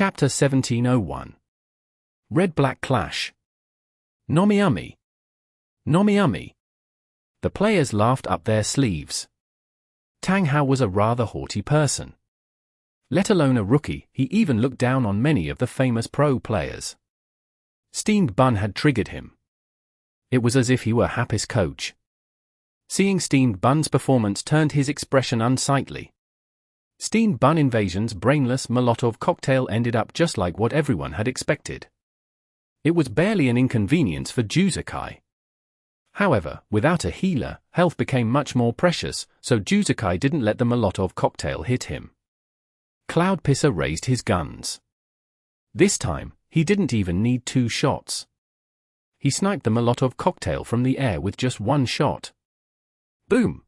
Chapter 1701. Red-Black Clash. Nomi-umi. Nomi-umi. The players laughed up their sleeves. Tang Hao was a rather haughty person. Let alone a rookie, he even looked down on many of the famous pro players. Steamed Bun had triggered him. It was as if he were Happy's coach. Seeing Steamed Bun's performance turned his expression unsightly. Steamed Bun Invasion's brainless Molotov cocktail ended up just like what everyone had expected. It was barely an inconvenience for Juzakai. However, without a healer, health became much more precious, so Juzakai didn't let the Molotov cocktail hit him. Cloudpisser raised his guns. This time, he didn't even need 2 shots. He sniped the Molotov cocktail from the air with just 1 shot. Boom!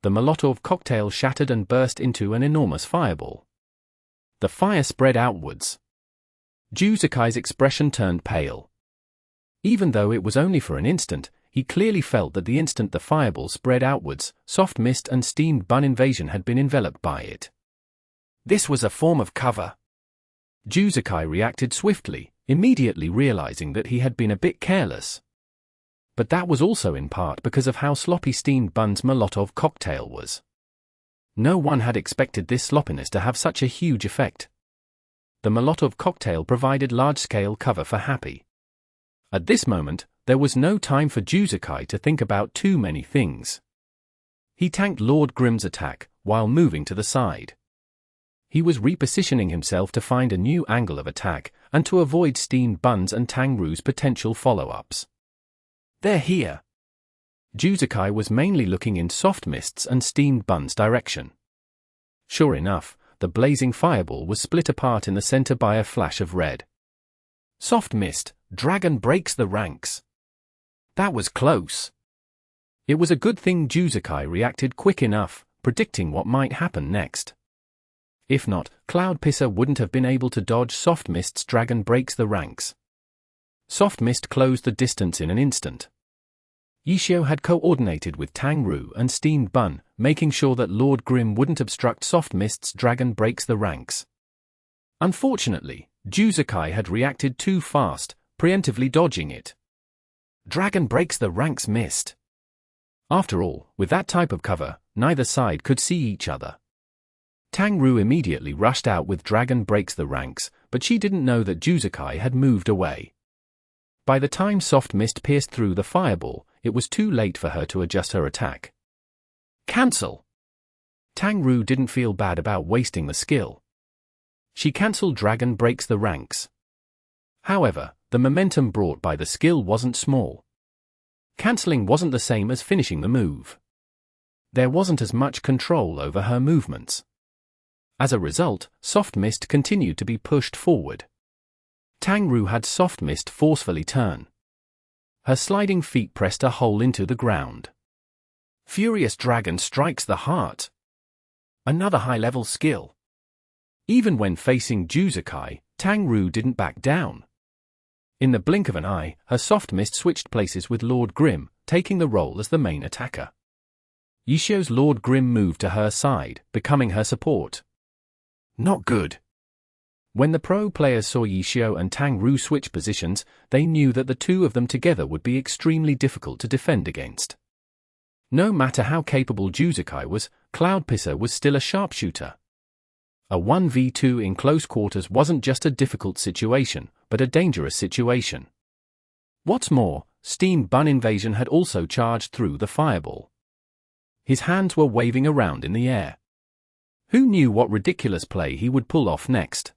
The Molotov cocktail shattered and burst into an enormous fireball. The fire spread outwards. Juzakai's expression turned pale. Even though it was only for an instant, he clearly felt that the instant the fireball spread outwards, Soft Mist and Steamed Bun Invasion had been enveloped by it. This was a form of cover. Juzakai reacted swiftly, immediately realizing that he had been a bit careless. But that was also in part because of how sloppy Steamed Bun's Molotov cocktail was. No one had expected this sloppiness to have such a huge effect. The Molotov cocktail provided large-scale cover for Happy. At this moment, there was no time for Juzakai to think about too many things. He tanked Lord Grimm's attack, while moving to the side. He was repositioning himself to find a new angle of attack, and to avoid Steamed Bun's and Tang Ru's potential follow-ups. They're here. Juzakai was mainly looking in Soft Mist's and Steamed Bun's direction. Sure enough, the blazing fireball was split apart in the center by a flash of red. Soft Mist, Dragon breaks the ranks. That was close. It was a good thing Juzakai reacted quick enough, predicting what might happen next. If not, Cloudpisser wouldn't have been able to dodge Soft Mist's Dragon breaks the ranks. Soft Mist closed the distance in an instant. Yishio had coordinated with Tang Ru and Steamed Bun, making sure that Lord Grimm wouldn't obstruct Soft Mist's Dragon breaks the ranks. Unfortunately, Juzakai had reacted too fast, preemptively dodging it. Dragon breaks the ranks missed. After all, with that type of cover, neither side could see each other. Tang Ru immediately rushed out with Dragon breaks the ranks, but she didn't know that Juzakai had moved away. By the time Soft Mist pierced through the fireball, it was too late for her to adjust her attack. Cancel! Tang Ru didn't feel bad about wasting the skill. She cancelled Dragon breaks the ranks. However, the momentum brought by the skill wasn't small. Cancelling wasn't the same as finishing the move. There wasn't as much control over her movements. As a result, Soft Mist continued to be pushed forward. Tang Ru had Soft Mist forcefully turn. Her sliding feet pressed a hole into the ground. Furious Dragon strikes the heart. Another high-level skill. Even when facing Juzakai, Tang Ru didn't back down. In the blink of an eye, her Soft Mist switched places with Lord Grimm, taking the role as the main attacker. Yishio's Lord Grimm moved to her side, becoming her support. Not good. When the pro players saw Yishio and Tang Ru switch positions, they knew that the two of them together would be extremely difficult to defend against. No matter how capable Juzakai was, Cloudpisser was still a sharpshooter. A 1v2 in close quarters wasn't just a difficult situation, but a dangerous situation. What's more, Steamed Bun Invasion had also charged through the fireball. His hands were waving around in the air. Who knew what ridiculous play he would pull off next?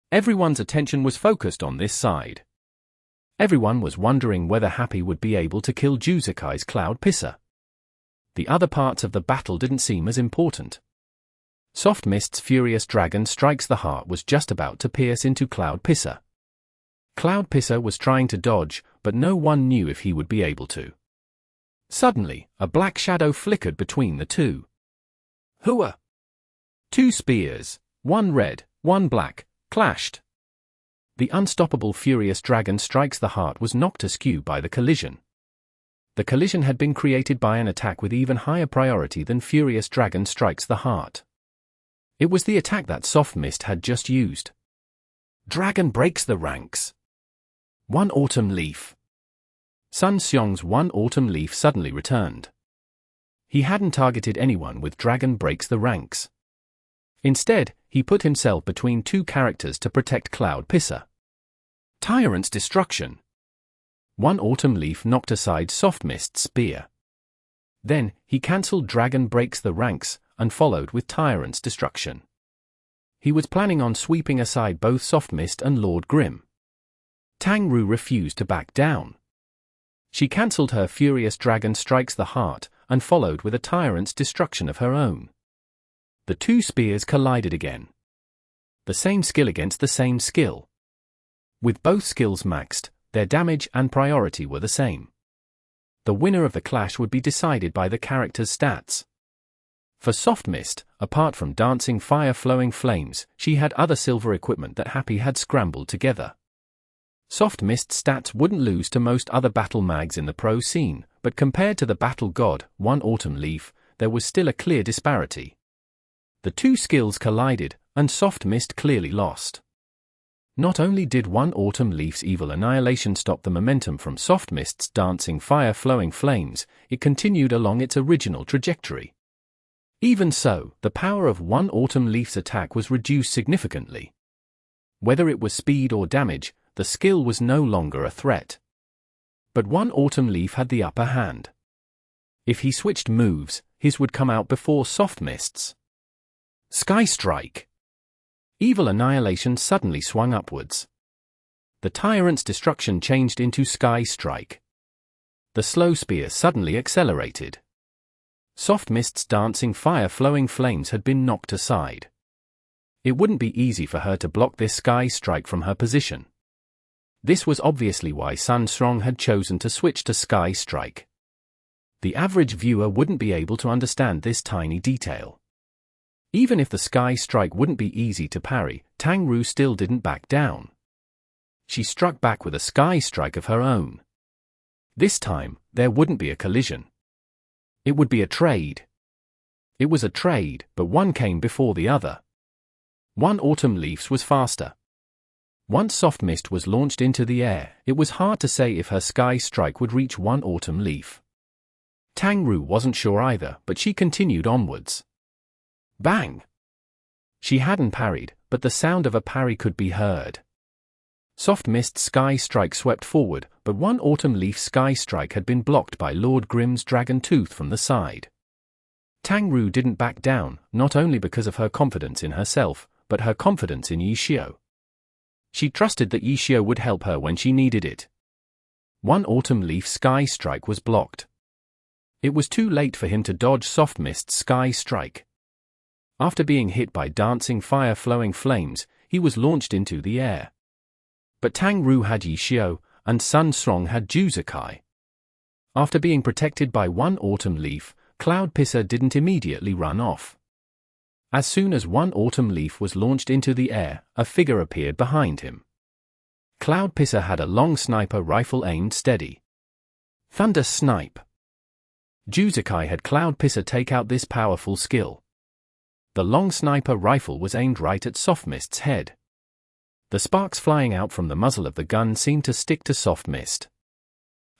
Everyone's attention was focused on this side. Everyone was wondering whether Happy would be able to kill Juzakai's Cloudpisser. The other parts of the battle didn't seem as important. Soft Mist's Furious Dragon strikes the heart was just about to pierce into Cloudpisser. Cloudpisser was trying to dodge, but no one knew if he would be able to. Suddenly, a black shadow flickered between the two. Hooah! 2 spears, one red, one black, clashed. The unstoppable Furious Dragon strikes the heart was knocked askew by the collision. The collision had been created by an attack with even higher priority than Furious Dragon strikes the heart. It was the attack that Soft Mist had just used. Dragon breaks the ranks. One autumn leaf. Sun Xiong's one autumn leaf suddenly returned. He hadn't targeted anyone with Dragon breaks the ranks. Instead, he put himself between two characters to protect Cloud Pisser. Tyrant's destruction. One autumn leaf knocked aside Soft Mist's spear. Then, he cancelled Dragon breaks the ranks, and followed with Tyrant's destruction. He was planning on sweeping aside both Soft Mist and Lord Grim. Tang Ru refused to back down. She cancelled her furious Dragon strikes the heart, and followed with a Tyrant's destruction of her own. The two spears collided again. The same skill against the same skill. With both skills maxed, their damage and priority were the same. The winner of the clash would be decided by the character's stats. For Soft Mist, apart from dancing fire flowing flames, she had other silver equipment that Happy had scrambled together. Soft Mist stats wouldn't lose to most other battle mags in the pro scene, but compared to the battle god, One Autumn Leaf, there was still a clear disparity. The two skills collided, and Soft Mist clearly lost. Not only did One Autumn Leaf's evil annihilation stop the momentum from Soft Mist's dancing fire flowing flames, it continued along its original trajectory. Even so, the power of One Autumn Leaf's attack was reduced significantly. Whether it was speed or damage, the skill was no longer a threat. But One Autumn Leaf had the upper hand. If he switched moves, his would come out before Soft Mist's. Sky Strike. Evil annihilation suddenly swung upwards. The Tyrant's destruction changed into Sky Strike. The slow spear suddenly accelerated. Soft Mist's dancing fire flowing flames had been knocked aside. It wouldn't be easy for her to block this Sky Strike from her position. This was obviously why Sun Xiong had chosen to switch to Sky Strike. The average viewer wouldn't be able to understand this tiny detail. Even if the Sky Strike wouldn't be easy to parry, Tang Ru still didn't back down. She struck back with a Sky Strike of her own. This time, there wouldn't be a collision. It would be a trade. It was a trade, but one came before the other. One Autumn Leaf's was faster. Once Soft Mist was launched into the air, it was hard to say if her Sky Strike would reach One Autumn Leaf. Tang Ru wasn't sure either, but she continued onwards. Bang! She hadn't parried, but the sound of a parry could be heard. Soft Mist's Sky Strike swept forward, but One Autumn Leaf's Sky Strike had been blocked by Lord Grim's Dragon Tooth from the side. Tang Ru didn't back down, not only because of her confidence in herself, but her confidence in Yishio. She trusted that Yishio would help her when she needed it. One Autumn Leaf's Sky Strike was blocked. It was too late for him to dodge Soft Mist's Sky Strike. After being hit by dancing fire flowing flames, he was launched into the air. But Tang Ru had Yishio, and Sun Xiong had Juzakai. After being protected by One Autumn Leaf, Cloud Pisser didn't immediately run off. As soon as One Autumn Leaf was launched into the air, a figure appeared behind him. Cloud Pisser had a long sniper rifle aimed steady. Thunder Snipe. Juzakai had Cloud Pisser take out this powerful skill. The long sniper rifle was aimed right at Soft Mist's head. The sparks flying out from the muzzle of the gun seemed to stick to Soft Mist.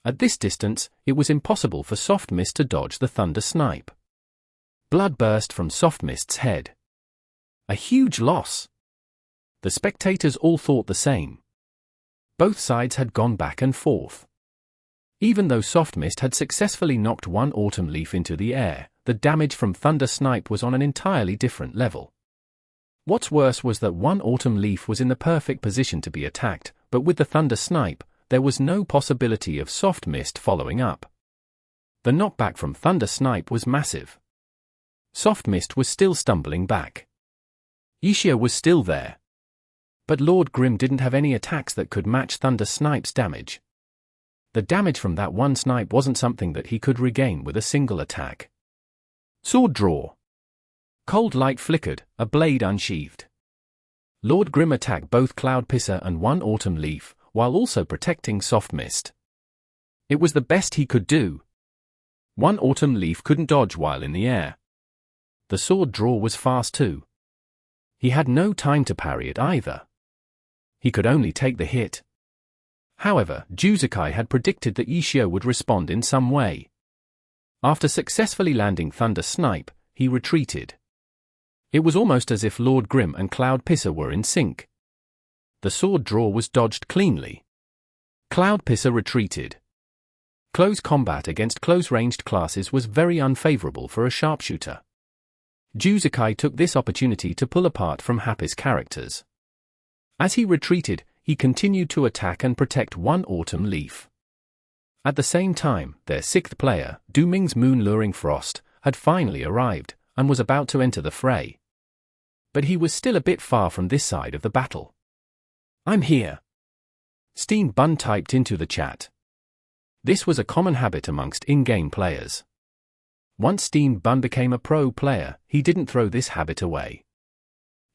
At this distance, it was impossible for Soft Mist to dodge the Thunder Snipe. Blood burst from Soft Mist's head. A huge loss. The spectators all thought the same. Both sides had gone back and forth. Even though Soft Mist had successfully knocked One Autumn Leaf into the air, the damage from Thunder Snipe was on an entirely different level. What's worse was that One Autumn Leaf was in the perfect position to be attacked, but with the Thunder Snipe, there was no possibility of Soft Mist following up. The knockback from Thunder Snipe was massive. Soft Mist was still stumbling back. Yishio was still there. But Lord Grim didn't have any attacks that could match Thunder Snipe's damage. The damage from that one snipe wasn't something that he could regain with a single attack. Sword draw. Cold light flickered, a blade unsheathed. Lord Grim attacked both Cloud Pisser and One Autumn Leaf, while also protecting Soft Mist. It was the best he could do. One Autumn Leaf couldn't dodge while in the air. The sword draw was fast too. He had no time to parry it either. He could only take the hit. However, Juzukai had predicted that Ishio would respond in some way. After successfully landing Thunder Snipe, he retreated. It was almost as if Lord Grim and Cloud Pisser were in sync. The sword draw was dodged cleanly. Cloud Pisser retreated. Close combat against close-ranged classes was very unfavorable for a sharpshooter. Juzukai took this opportunity to pull apart from Happy's characters. As he retreated, he continued to attack and protect one autumn leaf. At the same time, their sixth player, Dooming's Moon-Luring Frost, had finally arrived, and was about to enter the fray. But he was still a bit far from this side of the battle. "I'm here," Steen Bun typed into the chat. This was a common habit amongst in-game players. Once Steen Bun became a pro player, he didn't throw this habit away.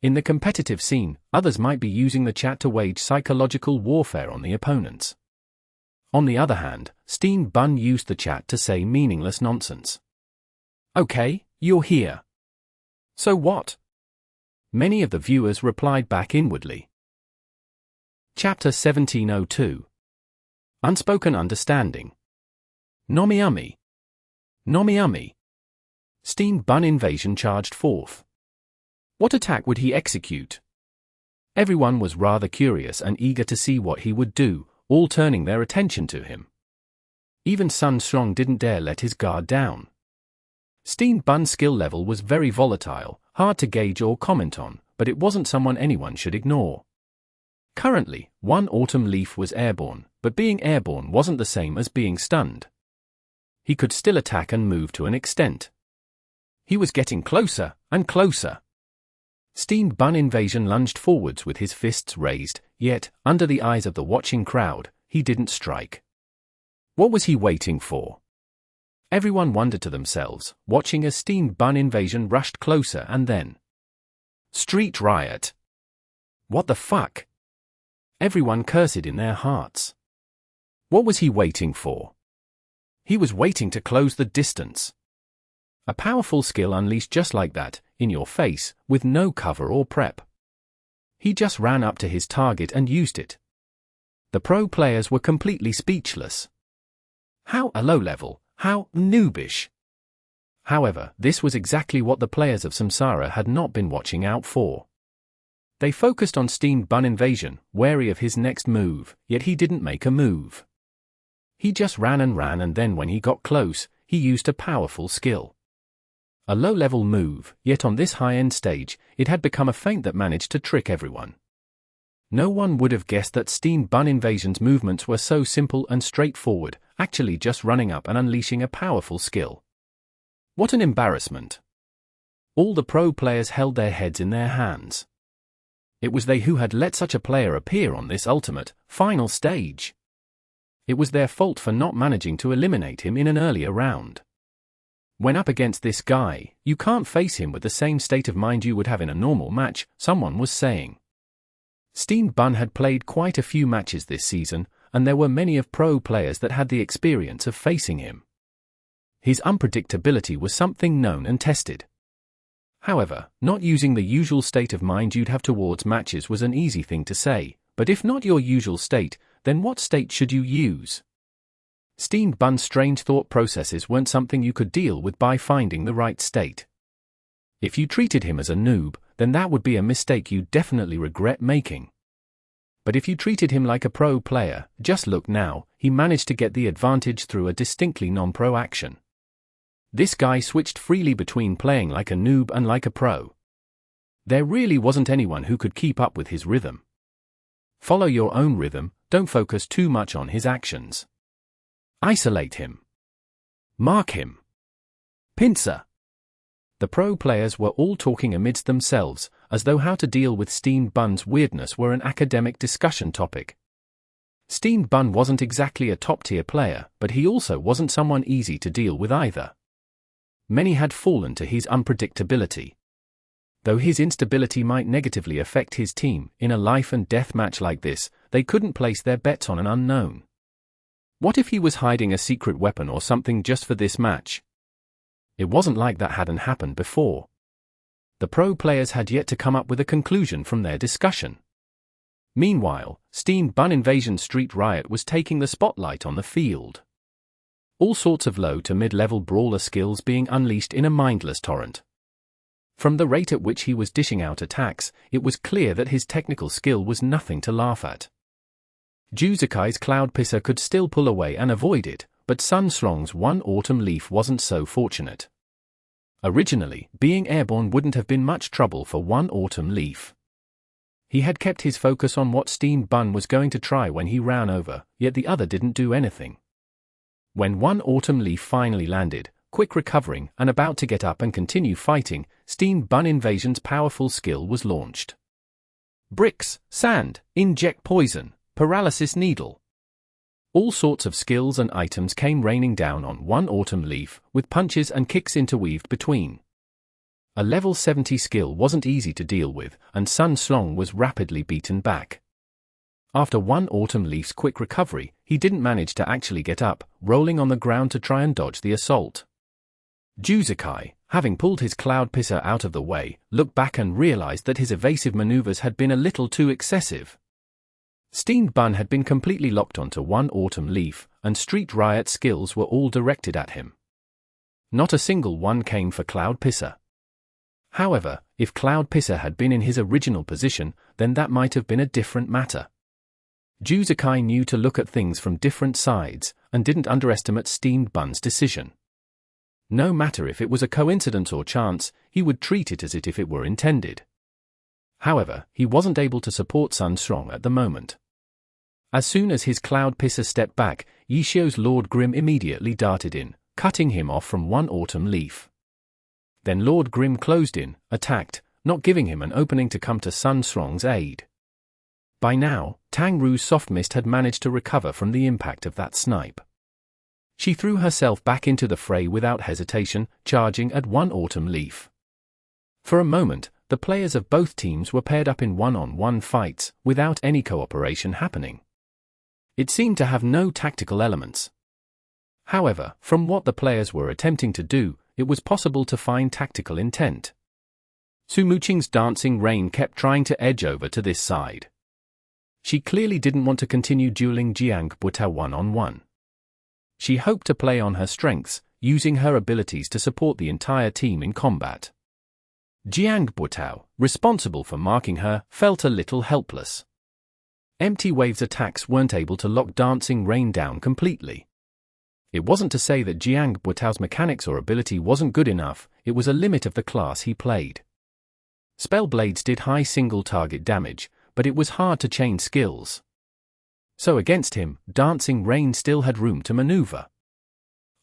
In the competitive scene, others might be using the chat to wage psychological warfare on the opponents. On the other hand, Steen Bun used the chat to say meaningless nonsense. "Okay, you're here. So what?" Many of the viewers replied back inwardly. Chapter 1702. Unspoken Understanding. Nomiami. Nomiami. Steen Bun invasion charged forth. What attack would he execute? Everyone was rather curious and eager to see what he would do, all turning their attention to him. Even Sun Strong didn't dare let his guard down. Steen Bun's skill level was very volatile, hard to gauge or comment on, but it wasn't someone anyone should ignore. Currently, one autumn leaf was airborne, but being airborne wasn't the same as being stunned. He could still attack and move to an extent. He was getting closer and closer. Steen Bun invasion lunged forwards with his fists raised, yet, under the eyes of the watching crowd, he didn't strike. What was he waiting for? Everyone wondered to themselves, watching as Steen Bun invasion rushed closer and then... Street riot! What the fuck? Everyone cursed in their hearts. What was he waiting for? He was waiting to close the distance. A powerful skill unleashed just like that, in your face, with no cover or prep. He just ran up to his target and used it. The pro players were completely speechless. How a low level, how noobish. However, this was exactly what the players of Samsara had not been watching out for. They focused on Steen Bun invasion, wary of his next move, yet he didn't make a move. He just ran and then when he got close, he used a powerful skill. A low-level move, yet on this high-end stage, it had become a feint that managed to trick everyone. No one would have guessed that Steen Bun invasion's movements were so simple and straightforward, actually just running up and unleashing a powerful skill. What an embarrassment. All the pro players held their heads in their hands. It was they who had let such a player appear on this ultimate, final stage. It was their fault for not managing to eliminate him in an earlier round. When up against this guy, you can't face him with the same state of mind you would have in a normal match, someone was saying. Steen Bun had played quite a few matches this season, and there were many of pro players that had the experience of facing him. His unpredictability was something known and tested. However, not using the usual state of mind you'd have towards matches was an easy thing to say, but if not your usual state, then what state should you use? Steen Bun's strange thought processes weren't something you could deal with by finding the right state. If you treated him as a noob, then that would be a mistake you'd definitely regret making. But if you treated him like a pro player, just look now, he managed to get the advantage through a distinctly non-pro action. This guy switched freely between playing like a noob and like a pro. There really wasn't anyone who could keep up with his rhythm. Follow your own rhythm, don't focus too much on his actions. Isolate him. Mark him. Pincer. The pro players were all talking amidst themselves, as though how to deal with Steen Bun's weirdness were an academic discussion topic. Steen Bun wasn't exactly a top-tier player, but he also wasn't someone easy to deal with either. Many had fallen to his unpredictability. Though his instability might negatively affect his team, in a life-and-death match like this, they couldn't place their bets on an unknown. What if he was hiding a secret weapon or something just for this match? It wasn't like that hadn't happened before. The pro players had yet to come up with a conclusion from their discussion. Meanwhile, Steamed Bun Invasion Street Riot was taking the spotlight on the field. All sorts of low to mid-level brawler skills being unleashed in a mindless torrent. From the rate at which he was dishing out attacks, it was clear that his technical skill was nothing to laugh at. Juzukai's Cloud Pisser could still pull away and avoid it, but Sun Strong's One Autumn Leaf wasn't so fortunate. Originally, being airborne wouldn't have been much trouble for One Autumn Leaf. He had kept his focus on what Steamed Bun was going to try when he ran over, yet the other didn't do anything. When One Autumn Leaf finally landed, quick recovering and about to get up and continue fighting, Steamed Bun Invasion's powerful skill was launched. Bricks, Sand, Inject Poison, Paralysis Needle. All sorts of skills and items came raining down on One Autumn Leaf, with punches and kicks interweaved between. A level 70 skill wasn't easy to deal with, and Sun Strong was rapidly beaten back. After One Autumn Leaf's quick recovery, he didn't manage to actually get up, rolling on the ground to try and dodge the assault. Juzukai, having pulled his Cloud Pisser out of the way, looked back and realized that his evasive maneuvers had been a little too excessive. Steamed Bun had been completely locked onto One Autumn Leaf, and Street Riot skills were all directed at him. Not a single one came for Cloud Pisser. However, if Cloud Pisser had been in his original position, then that might have been a different matter. Juzukai knew to look at things from different sides, and didn't underestimate Steamed Bun's decision. No matter if it was a coincidence or chance, he would treat it as if it were intended. However, he wasn't able to support Sun Strong at the moment. As soon as his Cloud Pisser stepped back, Yishio's Lord Grim immediately darted in, cutting him off from One Autumn Leaf. Then Lord Grim closed in, attacked, not giving him an opening to come to Sun Strong's aid. By now, Tang Ru's Soft Mist had managed to recover from the impact of that snipe. She threw herself back into the fray without hesitation, charging at One Autumn Leaf. For a moment, the players of both teams were paired up in one-on-one fights, without any cooperation happening. It seemed to have no tactical elements. However, from what the players were attempting to do, it was possible to find tactical intent. Sumuching's Dancing Rain kept trying to edge over to this side. She clearly didn't want to continue dueling Jiang Buta one-on-one. She hoped to play on her strengths, using her abilities to support the entire team in combat. Jiang Butao, responsible for marking her, felt a little helpless. Empty Wave's attacks weren't able to lock Dancing Rain down completely. It wasn't to say that Jiang Butao's mechanics or ability wasn't good enough, it was a limit of the class he played. Spell Blades did high single target damage, but it was hard to chain skills. So against him, Dancing Rain still had room to maneuver.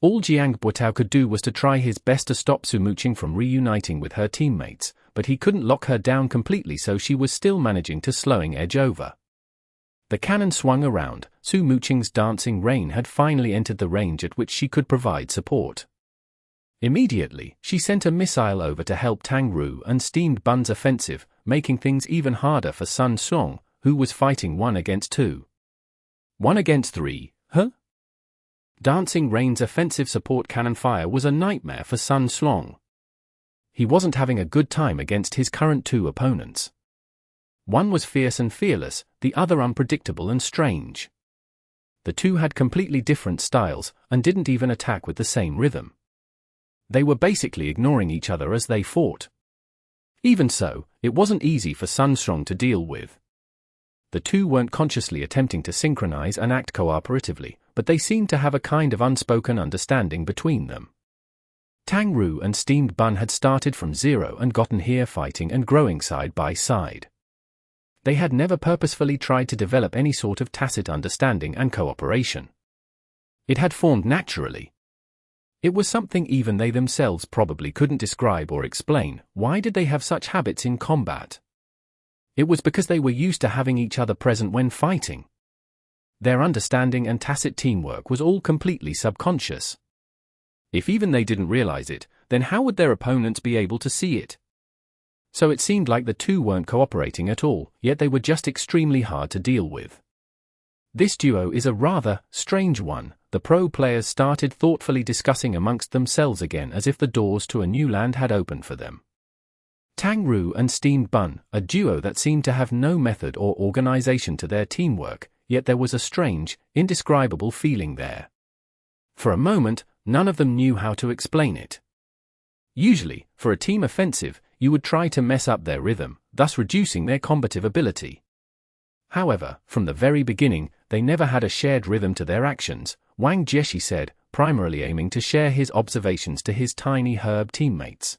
All Jiang Butao could do was to try his best to stop Sumuching from reuniting with her teammates, but he couldn't lock her down completely, so she was still managing to slowing edge over. The cannon swung around. Sumuching's Dancing Rain had finally entered the range at which she could provide support. Immediately, she sent a missile over to help Tang Ru and Steamed Bun's offensive, making things even harder for Sun Strong, who was fighting 1 against 2. 1 against 3, huh? Dancing Rain's offensive support cannon fire was a nightmare for Sun Strong. He wasn't having a good time against his current 2 opponents. One was fierce and fearless, the other unpredictable and strange. The two had completely different styles, and didn't even attack with the same rhythm. They were basically ignoring each other as they fought. Even so, it wasn't easy for Sun Strong to deal with. The two weren't consciously attempting to synchronize and act cooperatively, but they seemed to have a kind of unspoken understanding between them. Tang Ru and Steamed Bun had started from zero and gotten here fighting and growing side by side. They had never purposefully tried to develop any sort of tacit understanding and cooperation. It had formed naturally. It was something even they themselves probably couldn't describe or explain. Why did they have such habits in combat? It was because they were used to having each other present when fighting. Their understanding and tacit teamwork was all completely subconscious. If even they didn't realize it, then how would their opponents be able to see it? So it seemed like the two weren't cooperating at all, yet they were just extremely hard to deal with. This duo is a rather strange one. The pro players started thoughtfully discussing amongst themselves again, as if the doors to a new land had opened for them. Tang Ru and Steamed Bun, a duo that seemed to have no method or organization to their teamwork, yet there was a strange, indescribable feeling there. For a moment, none of them knew how to explain it. Usually, for a team offensive, you would try to mess up their rhythm, thus reducing their combative ability. However, from the very beginning, they never had a shared rhythm to their actions, Wang Jieshi said, primarily aiming to share his observations to his tiny herb teammates.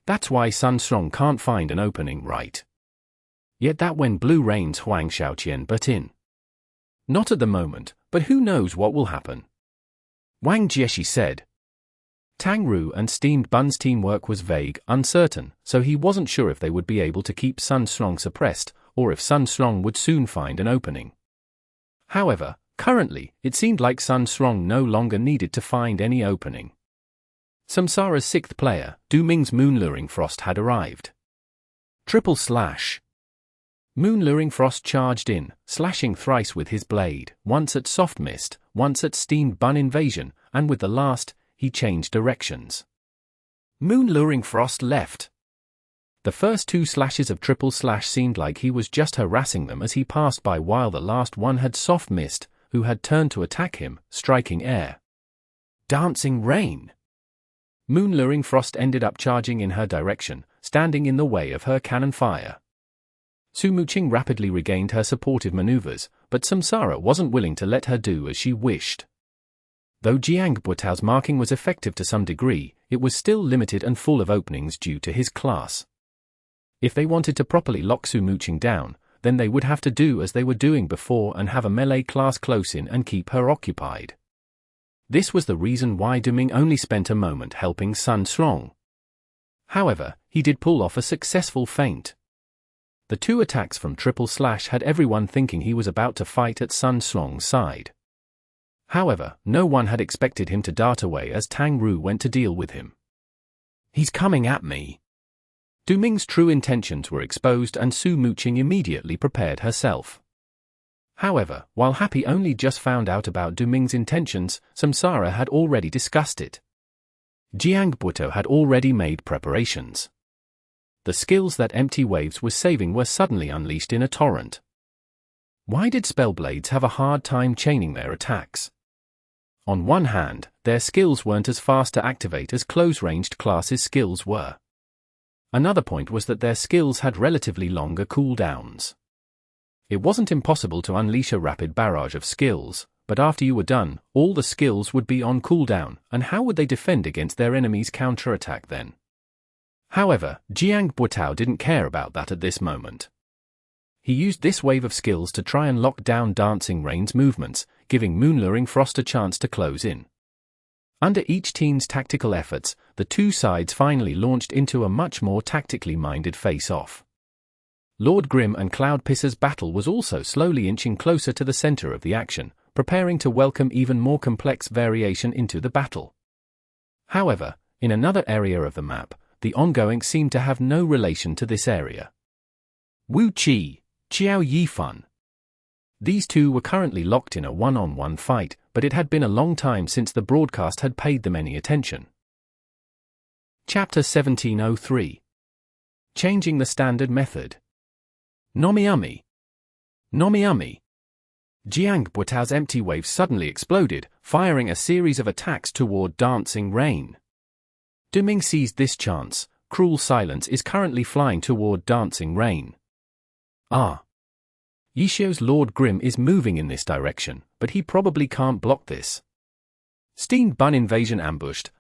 That's why Sun Strong can't find an opening, right? Yet that when Blue Rain's Huang Xiaoqian butt in. Not at the moment, but who knows what will happen? Wang Jieshi said. Tang Ru and Steamed Bun's teamwork was vague, uncertain, so he wasn't sure if they would be able to keep Sun Strong suppressed, or if Sun Strong would soon find an opening. However, currently, it seemed like Sun Strong no longer needed to find any opening. Samsara's sixth player, Du Ming's Moonluring Frost had arrived. Triple slash. Moonluring Frost charged in, slashing thrice with his blade, once at Soft Mist, once at Steamed Bun Invasion, and with the last, he changed directions. Moonluring Frost left. The first two slashes of triple slash seemed like he was just harassing them as he passed by, while the last one had Soft Mist, who had turned to attack him, striking air. Dancing Rain. Moonluring Frost ended up charging in her direction, standing in the way of her cannon fire. Su Muqing rapidly regained her supportive maneuvers, but Samsara wasn't willing to let her do as she wished. Though Jiang Buitao's marking was effective to some degree, it was still limited and full of openings due to his class. If they wanted to properly lock Su Muqing down, then they would have to do as they were doing before and have a melee class close in and keep her occupied. This was the reason why Du Ming only spent a moment helping Sun Strong. However, he did pull off a successful feint. The two attacks from triple slash had everyone thinking he was about to fight at Sun Strong's side. However, no one had expected him to dart away as Tang Ru went to deal with him. He's coming at me. Du Ming's true intentions were exposed and Su Muqing immediately prepared herself. However, while Happy only just found out about Du Ming's intentions, Samsara had already discussed it. Jiang Buitao had already made preparations. The skills that Empty Waves was saving were suddenly unleashed in a torrent. Why did Spellblades have a hard time chaining their attacks? On one hand, their skills weren't as fast to activate as close-ranged classes' skills were. Another point was that their skills had relatively longer cooldowns. It wasn't impossible to unleash a rapid barrage of skills, but after you were done, all the skills would be on cooldown, and how would they defend against their enemy's counterattack then? However, Jiang Buitao didn't care about that at this moment. He used this wave of skills to try and lock down Dancing Rain's movements, giving Moonluring Frost a chance to close in. Under each team's tactical efforts, the two sides finally launched into a much more tactically minded face-off. Lord Grim and Cloud Pisser's battle was also slowly inching closer to the center of the action, preparing to welcome even more complex variation into the battle. However, in another area of the map, the ongoing seemed to have no relation to this area. Wu Qi, Qiao Yifan. These two were currently locked in a one-on-one fight, but it had been a long time since the broadcast had paid them any attention. Chapter 1703. Changing the Standard Method. Nomiumi. Nomiumi. Jiang Buitao's Empty Wave suddenly exploded, firing a series of attacks toward Dancing Rain. Du Ming seized this chance. Cruel Silence is currently flying toward Dancing Rain. Yishio's Lord Grim is moving in this direction, but he probably can't block this. Steamed Bun Invasion ambushed.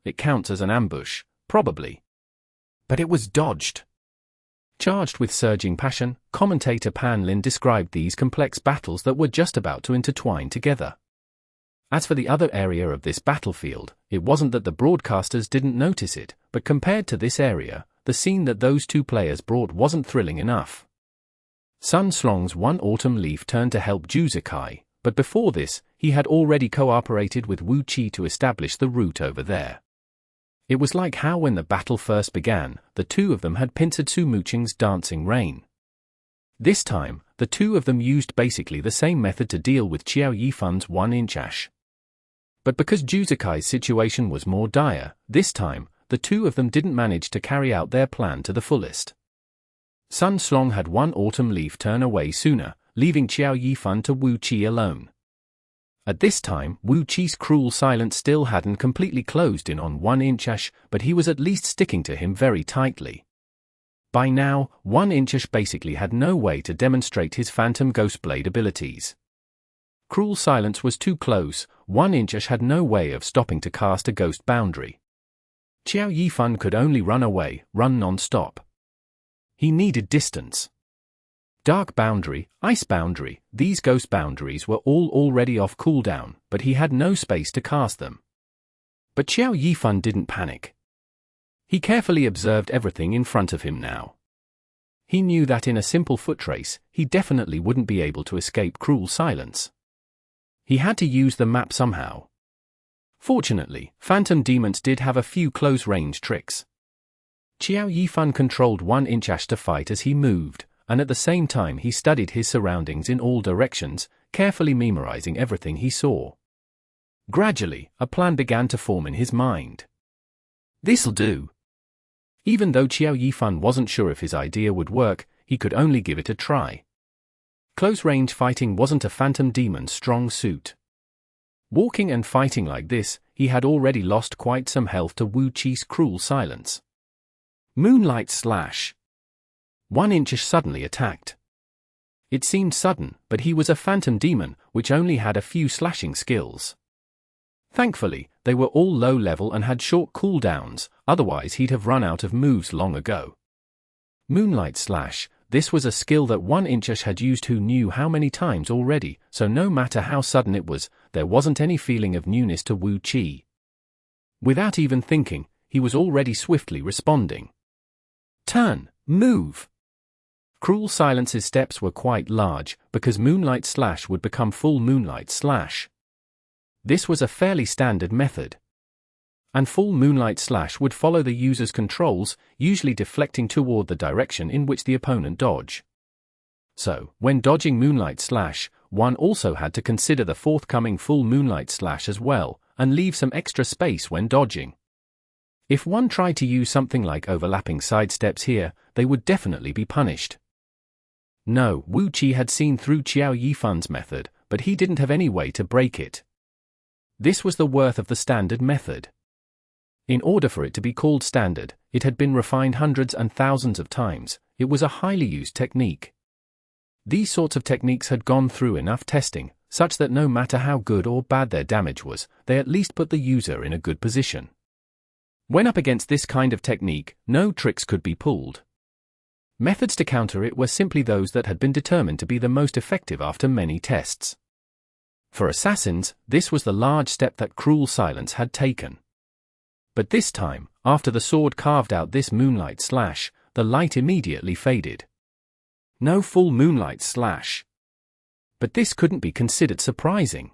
It counts as an ambush, probably. But it was dodged. Charged with surging passion, commentator Pan Lin described these complex battles that were just about to intertwine together. As for the other area of this battlefield, it wasn't that the broadcasters didn't notice it, but compared to this area, the scene that those two players brought wasn't thrilling enough. Sun Strong's One Autumn Leaf turned to help Juzakai, but before this, he had already cooperated with Wu Qi to establish the route over there. It was like how when the battle first began, the two of them had pincered Su Muqing's Dancing Rain. This time, the two of them used basically the same method to deal with Qiao Yifan's 1-inch ash. But because Juzakai's situation was more dire, this time, the two of them didn't manage to carry out their plan to the fullest. Sun Slong had one autumn leaf turn away sooner, leaving Qiao Yifan to Wu Qi alone. At this time, Wu Qi's cruel silence still hadn't completely closed in on 1-inch, but he was at least sticking to him very tightly. By now, 1-inch basically had no way to demonstrate his phantom ghostblade abilities. Cruel silence was too close, 1-inch had no way of stopping to cast a ghost boundary. Qiao Yifan could only run away, run non-stop. He needed distance. Dark boundary, ice boundary, these ghost boundaries were all already off cooldown, but he had no space to cast them. But Qiao Yifan didn't panic. He carefully observed everything in front of him now. He knew that in a simple foot race, he definitely wouldn't be able to escape cruel silence. He had to use the map somehow. Fortunately, phantom demons did have a few close-range tricks. Qiao Yifan controlled 1-inch to fight as he moved, and at the same time he studied his surroundings in all directions, carefully memorizing everything he saw. Gradually, a plan began to form in his mind. This'll do. Even though Qiao Yifan wasn't sure if his idea would work, he could only give it a try. Close-range fighting wasn't a phantom demon's strong suit. Walking and fighting like this, he had already lost quite some health to Wu Qi's cruel silence. Moonlight Slash. 1-inch suddenly attacked. It seemed sudden, but he was a phantom demon, which only had a few slashing skills. Thankfully, they were all low level and had short cooldowns, otherwise he'd have run out of moves long ago. Moonlight Slash, this was a skill that 1-inch had used who knew how many times already, so no matter how sudden it was, there wasn't any feeling of newness to Wu Qi. Without even thinking, he was already swiftly responding. Turn, move. Cruel Silence's steps were quite large, because Moonlight Slash would become full Moonlight Slash. This was a fairly standard method. And full Moonlight Slash would follow the user's controls, usually deflecting toward the direction in which the opponent dodged. So, when dodging Moonlight Slash, one also had to consider the forthcoming full Moonlight Slash as well, and leave some extra space when dodging. If one tried to use something like overlapping sidesteps here, they would definitely be punished. No, Wu Qi had seen through Qiao Yifan's method, but he didn't have any way to break it. This was the worth of the standard method. In order for it to be called standard, it had been refined hundreds and thousands of times. It was a highly used technique. These sorts of techniques had gone through enough testing, such that no matter how good or bad their damage was, they at least put the user in a good position. When up against this kind of technique, no tricks could be pulled. Methods to counter it were simply those that had been determined to be the most effective after many tests. For assassins, this was the large step that Cruel Silence had taken. But this time, after the sword carved out this Moonlight Slash, the light immediately faded. No full Moonlight Slash. But this couldn't be considered surprising.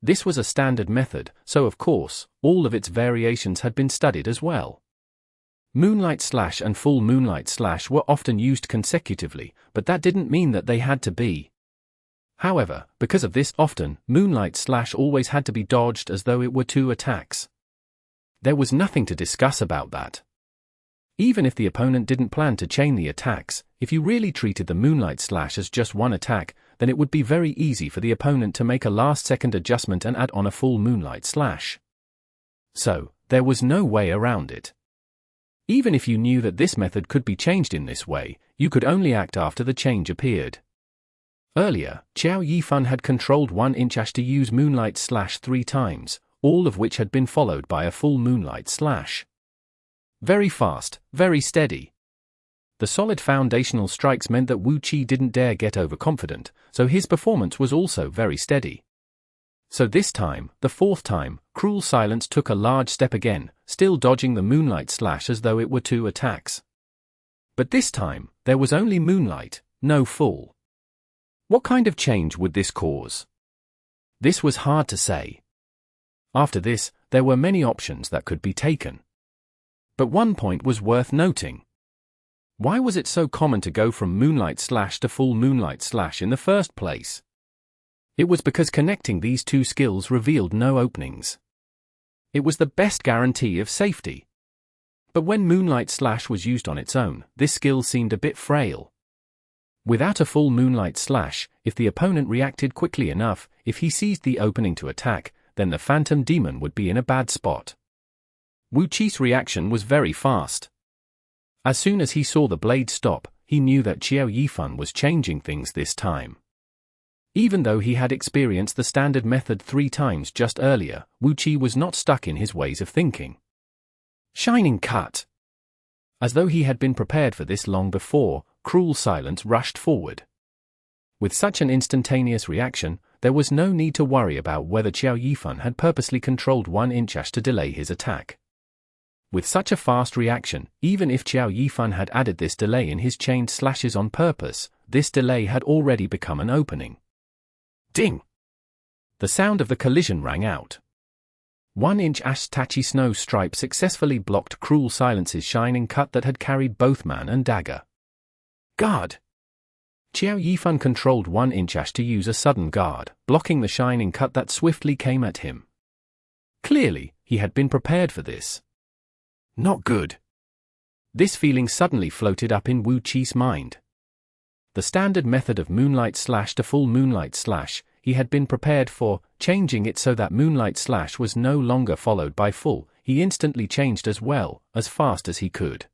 This was a standard method, so of course, all of its variations had been studied as well. Moonlight Slash and full Moonlight Slash were often used consecutively, but that didn't mean that they had to be. However, because of this often, Moonlight Slash always had to be dodged as though it were two attacks. There was nothing to discuss about that. Even if the opponent didn't plan to chain the attacks, if you really treated the Moonlight Slash as just one attack, then it would be very easy for the opponent to make a last-second adjustment and add on a full Moonlight Slash. So, there was no way around it. Even if you knew that this method could be changed in this way, you could only act after the change appeared. Earlier, Qiao Yifan had controlled 1-inch to use Moonlight Slash 3 times, all of which had been followed by a full Moonlight Slash. Very fast, very steady. The solid foundational strikes meant that Wu Qi didn't dare get overconfident, so his performance was also very steady. So this time, the fourth time, Cruel Silence took a large step again, still dodging the Moonlight Slash as though it were two attacks. But this time, there was only Moonlight, no full. What kind of change would this cause? This was hard to say. After this, there were many options that could be taken. But one point was worth noting. Why was it so common to go from Moonlight Slash to full Moonlight Slash in the first place? It was because connecting these two skills revealed no openings. It was the best guarantee of safety. But when Moonlight Slash was used on its own, this skill seemed a bit frail. Without a full Moonlight Slash, if the opponent reacted quickly enough, if he seized the opening to attack, then the Phantom Demon would be in a bad spot. Wu Qi's reaction was very fast. As soon as he saw the blade stop, he knew that Qiao Yifan was changing things this time. Even though he had experienced the standard method 3 times just earlier, Wu Qi was not stuck in his ways of thinking. Shining Cut! As though he had been prepared for this long before, Cruel Silence rushed forward. With such an instantaneous reaction, there was no need to worry about whether Qiao Yifan had purposely controlled 1-inch Ash to delay his attack. With such a fast reaction, even if Qiao Yifan had added this delay in his chained slashes on purpose, this delay had already become an opening. Ding! The sound of the collision rang out. 1-inch Ash Tachi Snow Stripe successfully blocked Cruel Silence's shining cut that had carried both man and dagger. Guard! Qiao Yifan controlled 1-inch Ash to use a sudden guard, blocking the shining cut that swiftly came at him. Clearly, he had been prepared for this. Not good. This feeling suddenly floated up in Wu Qi's mind. The standard method of Moonlight Slash to full Moonlight Slash, he had been prepared for, changing it so that Moonlight Slash was no longer followed by full, he instantly changed as well, as fast as he could.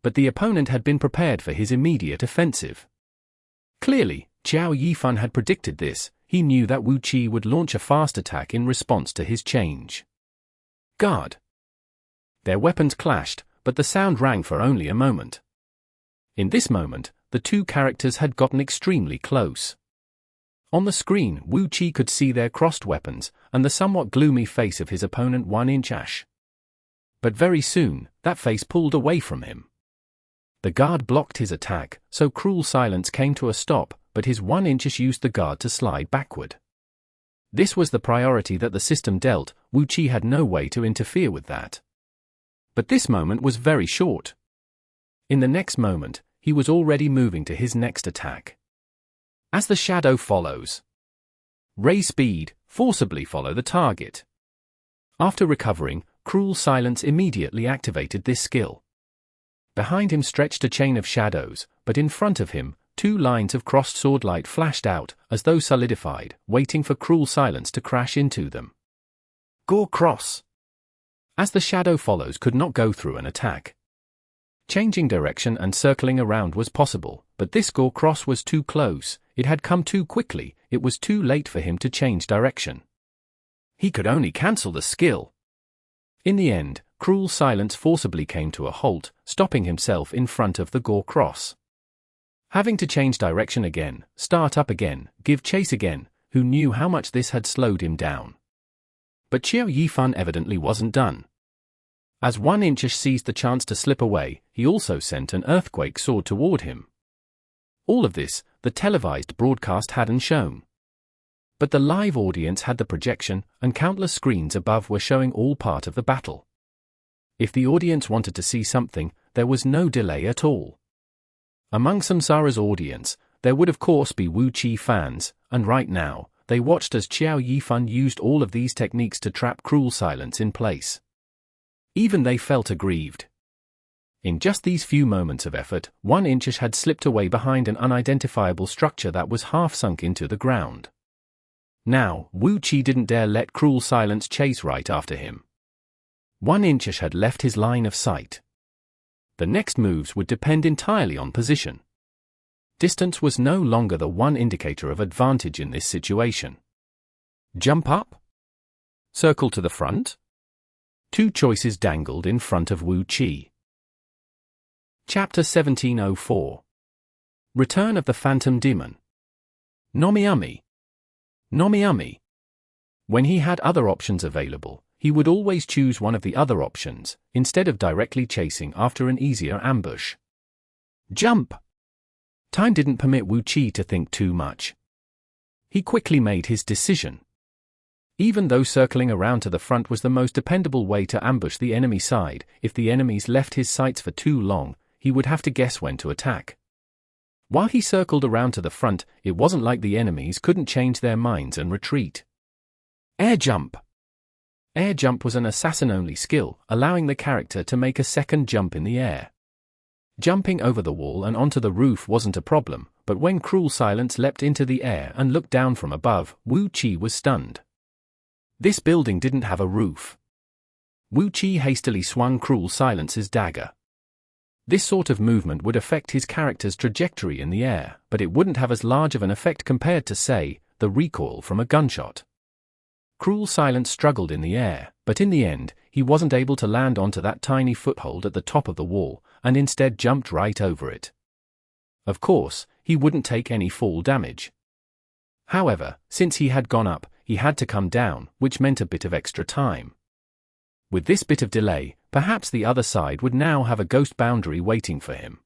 But the opponent had been prepared for his immediate offensive. Clearly, Qiao Yifan had predicted this, he knew that Wu Qi would launch a fast attack in response to his change. Guard! Their weapons clashed, but the sound rang for only a moment. In this moment, the two characters had gotten extremely close. On the screen, Wu Qi could see their crossed weapons, and the somewhat gloomy face of his opponent 1-inch Ash. But very soon, that face pulled away from him. The guard blocked his attack, so Cruel Silence came to a stop, but his 1-inch Ash used the guard to slide backward. This was the priority that the system dealt, Wu Qi had no way to interfere with that. But this moment was very short. In the next moment, he was already moving to his next attack. As the shadow follows. Ray speed, forcibly follow the target. After recovering, Cruel Silence immediately activated this skill. Behind him stretched a chain of shadows, but in front of him, 2 lines of crossed sword light flashed out, as though solidified, waiting for Cruel Silence to crash into them. Gore Cross! As the shadow follows could not go through an attack. Changing direction and circling around was possible, but this Gore Cross was too close, it had come too quickly, it was too late for him to change direction. He could only cancel the skill. In the end, Cruel Silence forcibly came to a halt, stopping himself in front of the Gore Cross. Having to change direction again, start up again, give chase again, who knew how much this had slowed him down. But Qiao Yifan evidently wasn't done. As 1-inch Ash seized the chance to slip away, he also sent an earthquake sword toward him. All of this, the televised broadcast hadn't shown. But the live audience had the projection, and countless screens above were showing all part of the battle. If the audience wanted to see something, there was no delay at all. Among Samsara's audience, there would of course be Wu Qi fans, and right now, they watched as Qiao Yifan used all of these techniques to trap Cruel Silence in place. Even they felt aggrieved. In just these few moments of effort, 1-inch Ash had slipped away behind an unidentifiable structure that was half sunk into the ground. Now, Wu Qi didn't dare let Cruel Silence chase right after him. 1-inch Ash had left his line of sight. The next moves would depend entirely on position. Distance was no longer the one indicator of advantage in this situation. Jump up? Circle to the front? 2 choices dangled in front of Wu Qi. Chapter 1704. Return of the Phantom Demon. Nomiami. Nomiami. When he had other options available, he would always choose one of the other options, instead of directly chasing after an easier ambush. Jump! Time didn't permit Wu Qi to think too much. He quickly made his decision. Even though circling around to the front was the most dependable way to ambush the enemy side, if the enemies left his sights for too long, he would have to guess when to attack. While he circled around to the front, it wasn't like the enemies couldn't change their minds and retreat. Air jump! Air jump was an assassin-only skill, allowing the character to make a second jump in the air. Jumping over the wall and onto the roof wasn't a problem, but when Cruel Silence leapt into the air and looked down from above, Wu Chi was stunned. This building didn't have a roof. Wu Chi hastily swung Cruel Silence's dagger. This sort of movement would affect his character's trajectory in the air, but it wouldn't have as large of an effect compared to, say, the recoil from a gunshot. Cruel Silence struggled in the air, but in the end, he wasn't able to land onto that tiny foothold at the top of the wall, and instead jumped right over it. Of course, he wouldn't take any fall damage. However, since he had gone up, he had to come down, which meant a bit of extra time. With this bit of delay, perhaps the other side would now have a ghost boundary waiting for him.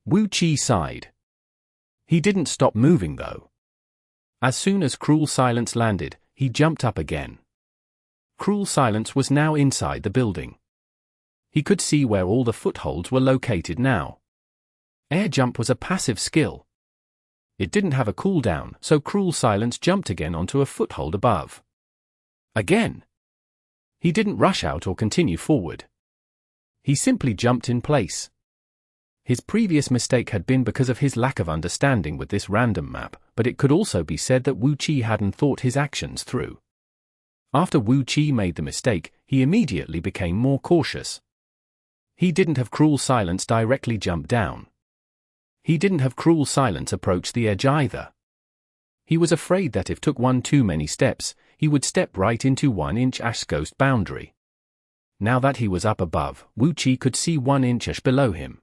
Wu Chi sighed. He didn't stop moving though. As soon as Cruel Silence landed, he jumped up again. Cruel Silence was now inside the building. He could see where all the footholds were located now. Air jump was a passive skill. It didn't have a cooldown, so Cruel Silence jumped again onto a foothold above. Again. He didn't rush out or continue forward. He simply jumped in place. His previous mistake had been because of his lack of understanding with this random map, but it could also be said that Wu Chi hadn't thought his actions through. After Wu Chi made the mistake, he immediately became more cautious. He didn't have Cruel Silence directly jump down. He didn't have Cruel Silence approach the edge either. He was afraid that if took one too many steps, he would step right into 1-inch Ash's ghost boundary. Now that he was up above, Wu Chi could see 1-inch Ash below him.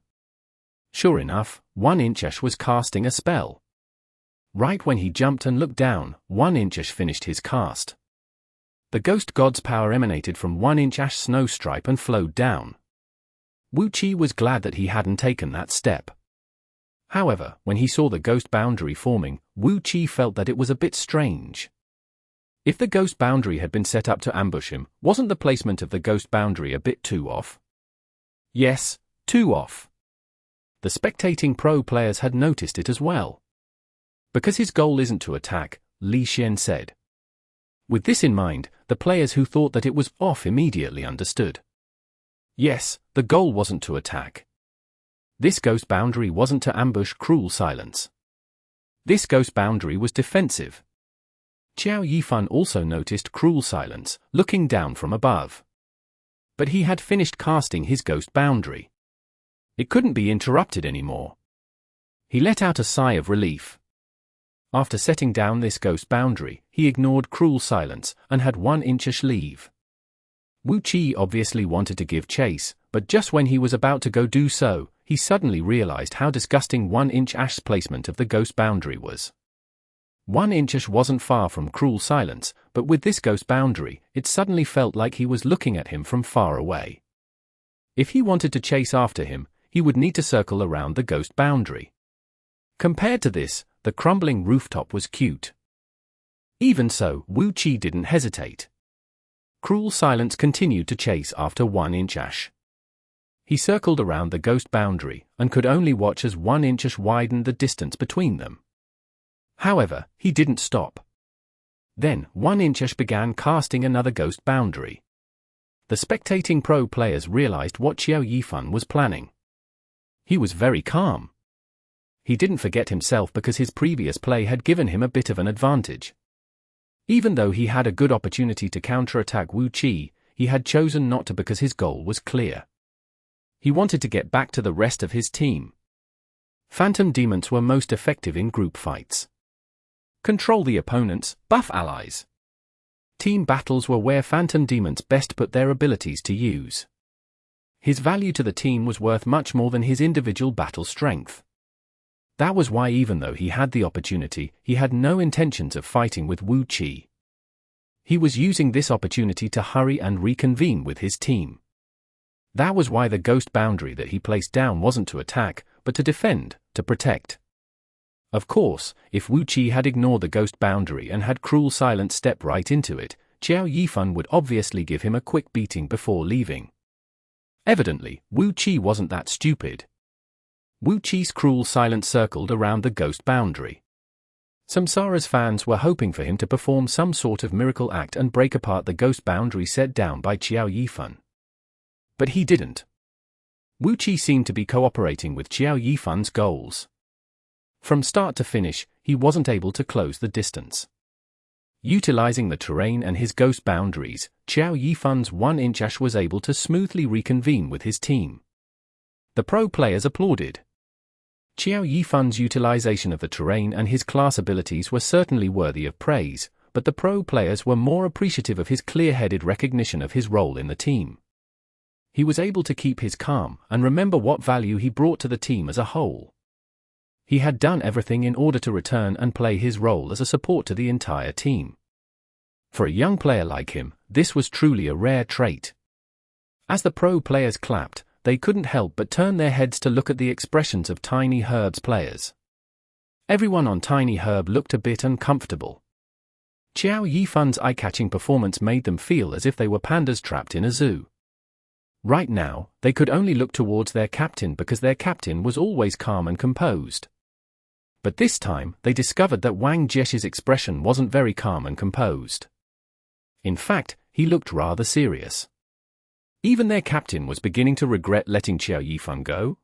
Sure enough, 1-inch Ash was casting a spell. Right when he jumped and looked down, 1-inch Ash finished his cast. The ghost god's power emanated from 1-inch Ash's snow stripe and flowed down. Wu Chi was glad that he hadn't taken that step. However, when he saw the ghost boundary forming, Wu Chi felt that it was a bit strange. If the ghost boundary had been set up to ambush him, wasn't the placement of the ghost boundary a bit too off? Yes, too off. The spectating pro players had noticed it as well. Because his goal isn't to attack, Li Xian said. With this in mind, the players who thought that it was off immediately understood. Yes, the goal wasn't to attack. This ghost boundary wasn't to ambush Cruel Silence. This ghost boundary was defensive. Qiao Yifan also noticed Cruel Silence, looking down from above. But he had finished casting his ghost boundary. It couldn't be interrupted anymore. He let out a sigh of relief. After setting down this ghost boundary, he ignored Cruel Silence and had 1-inch Ash leave. Wu Chi obviously wanted to give chase, but just when he was about to go do so, he suddenly realized how disgusting 1-inch Ash's placement of the ghost boundary was. 1-inch Ash wasn't far from Cruel Silence, but with this ghost boundary, it suddenly felt like he was looking at him from far away. If he wanted to chase after him, he would need to circle around the ghost boundary. Compared to this, the crumbling rooftop was cute. Even so, Wu Chi didn't hesitate. Cruel Silence continued to chase after 1-inch Ash. He circled around the ghost boundary, and could only watch as 1-inch Ash widened the distance between them. However, he didn't stop. Then, 1-inch Ash began casting another ghost boundary. The spectating pro players realized what Qiao Yifan was planning. He was very calm. He didn't forget himself because his previous play had given him a bit of an advantage. Even though he had a good opportunity to counterattack Wu Chi, he had chosen not to because his goal was clear. He wanted to get back to the rest of his team. Phantom demons were most effective in group fights. Control the opponents, buff allies. Team battles were where phantom demons best put their abilities to use. His value to the team was worth much more than his individual battle strength. That was why even though he had the opportunity, he had no intentions of fighting with Wu Chi. He was using this opportunity to hurry and reconvene with his team. That was why the ghost boundary that he placed down wasn't to attack, but to defend, to protect. Of course, if Wu Chi had ignored the ghost boundary and had Cruel Silence step right into it, Qiao Yifan would obviously give him a quick beating before leaving. Evidently, Wu Chi wasn't that stupid. Wu Chi's Cruel Silence circled around the ghost boundary. Samsara's fans were hoping for him to perform some sort of miracle act and break apart the ghost boundary set down by Qiao Yifan. But he didn't. Wu Qi seemed to be cooperating with Qiao Yifan's goals. From start to finish, he wasn't able to close the distance. Utilizing the terrain and his ghost boundaries, Qiao Yifan's 1-inch ash was able to smoothly reconvene with his team. The pro players applauded. Qiao Yifan's utilization of the terrain and his class abilities were certainly worthy of praise, but the pro players were more appreciative of his clear-headed recognition of his role in the team. He was able to keep his calm and remember what value he brought to the team as a whole. He had done everything in order to return and play his role as a support to the entire team. For a young player like him, this was truly a rare trait. As the pro players clapped, they couldn't help but turn their heads to look at the expressions of Tiny Herb's players. Everyone on Tiny Herb looked a bit uncomfortable. Qiao Yifan's eye-catching performance made them feel as if they were pandas trapped in a zoo. Right now, they could only look towards their captain because their captain was always calm and composed. But this time, they discovered that Wang Jieshi's expression wasn't very calm and composed. In fact, he looked rather serious. Even their captain was beginning to regret letting Qiao Yifan go.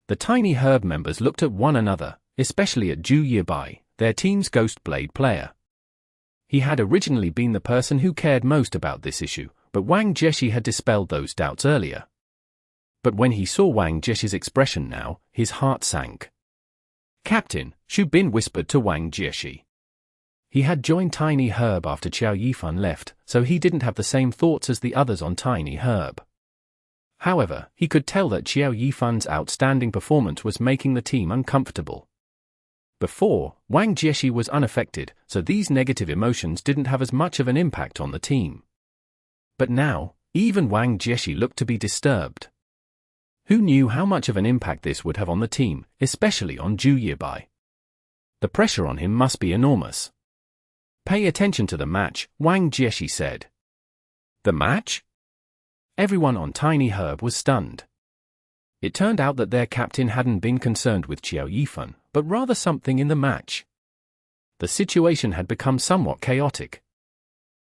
The Tiny Herb members looked at one another, especially at Zhu Yibai, their team's Ghost Blade player. He had originally been the person who cared most about this issue, but Wang Jieshi had dispelled those doubts earlier. But when he saw Wang Jieshi's expression now, his heart sank. "Captain," Xu Bin whispered to Wang Jieshi. He had joined Tiny Herb after Qiao Yifan left, so he didn't have the same thoughts as the others on Tiny Herb. However, he could tell that Qiao Yifan's outstanding performance was making the team uncomfortable. Before, Wang Jieshi was unaffected, so these negative emotions didn't have as much of an impact on the team. But now, even Wang Jieshi looked to be disturbed. Who knew how much of an impact this would have on the team, especially on Zhu Yibai? The pressure on him must be enormous. "Pay attention to the match," Wang Jieshi said. The match? Everyone on Tiny Herb was stunned. It turned out that their captain hadn't been concerned with Qiao Yifan, but rather something in the match. The situation had become somewhat chaotic.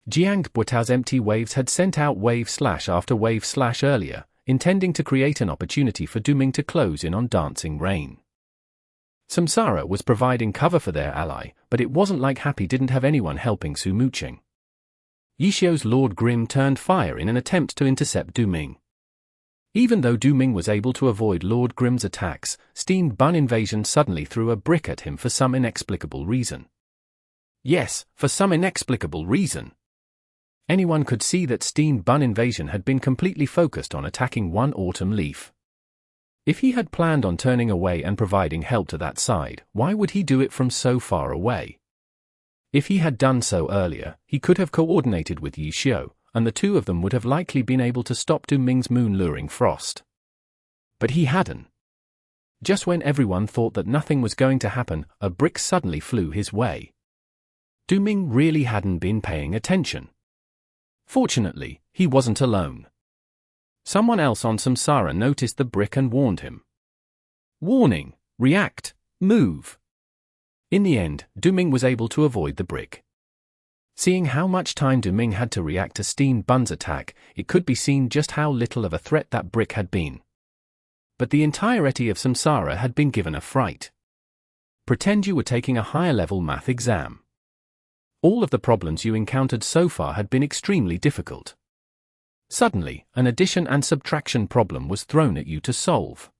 Jiang Buitao's empty waves had sent out wave slash after wave slash earlier, intending to create an opportunity for Duming to close in on Dancing Rain. Samsara was providing cover for their ally, but it wasn't like Happy didn't have anyone helping Su Muqing. Yishio's Lord Grim turned fire in an attempt to intercept Duming. Even though Duming was able to avoid Lord Grim's attacks, Steam Bun Invasion suddenly threw a brick at him for some inexplicable reason. Yes, for some inexplicable reason. Anyone could see that Steam Bun Invasion had been completely focused on attacking one autumn leaf. If he had planned on turning away and providing help to that side, why would he do it from so far away? If he had done so earlier, he could have coordinated with Yishio, and the two of them would have likely been able to stop Duming's moon-luring frost. But he hadn't. Just when everyone thought that nothing was going to happen, a brick suddenly flew his way. Duming really hadn't been paying attention. Fortunately, he wasn't alone. Someone else on Samsara noticed the brick and warned him. Warning, react, move. In the end, Duming was able to avoid the brick. Seeing how much time Duming had to react to Steam Bun's attack, it could be seen just how little of a threat that brick had been. But the entirety of Samsara had been given a fright. Pretend you were taking a higher-level math exam. All of the problems you encountered so far had been extremely difficult. Suddenly, an addition and subtraction problem was thrown at you to solve.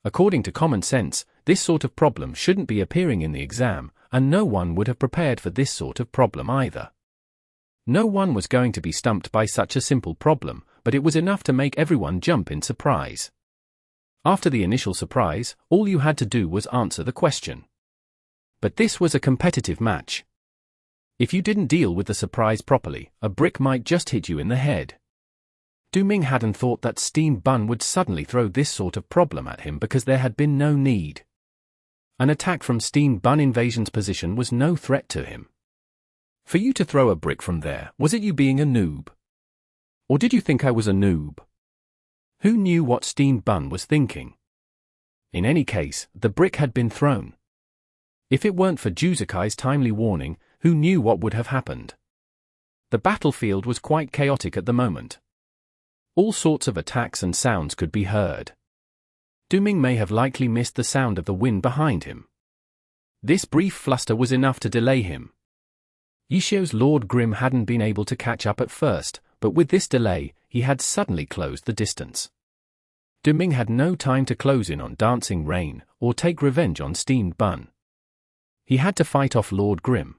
According to common sense, this sort of problem shouldn't be appearing in the exam, and no one would have prepared for this sort of problem either. No one was going to be stumped by such a simple problem, but it was enough to make everyone jump in surprise. After the initial surprise, all you had to do was answer the question. But this was a competitive match. If you didn't deal with the surprise properly, a brick might just hit you in the head. Duming hadn't thought that Steam Bun would suddenly throw this sort of problem at him because there had been no need. An attack from Steam Bun Invasion's position was no threat to him. For you to throw a brick from there, was it you being a noob? Or did you think I was a noob? Who knew what Steam Bun was thinking? In any case, the brick had been thrown. If it weren't for Juzukai's timely warning, who knew what would have happened? The battlefield was quite chaotic at the moment. All sorts of attacks and sounds could be heard. Duming may have likely missed the sound of the wind behind him. This brief fluster was enough to delay him. Yishio's Lord Grim hadn't been able to catch up at first, but with this delay, he had suddenly closed the distance. Duming had no time to close in on Dancing Rain, or take revenge on Steamed Bun. He had to fight off Lord Grim.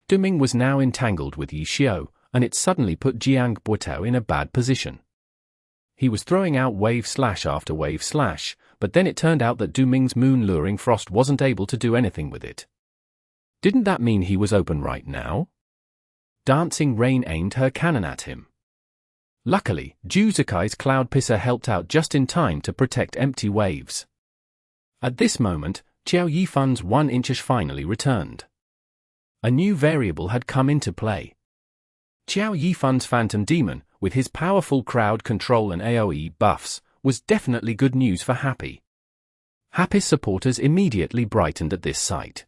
Duming was now entangled with Yishio, and it suddenly put Jiang Buotao in a bad position. He was throwing out wave slash after wave slash, but then it turned out that Duming's moon-luring frost wasn't able to do anything with it. Didn't that mean he was open right now? Dancing Rain aimed her cannon at him. Luckily, Juzukai's Cloud Pisser helped out just in time to protect empty waves. At this moment, Qiao Yifan's 1-inchish finally returned. A new variable had come into play. Qiao Yifan's Phantom Demon, with his powerful crowd control and AoE buffs, was definitely good news for Happy. Happy's supporters immediately brightened at this sight.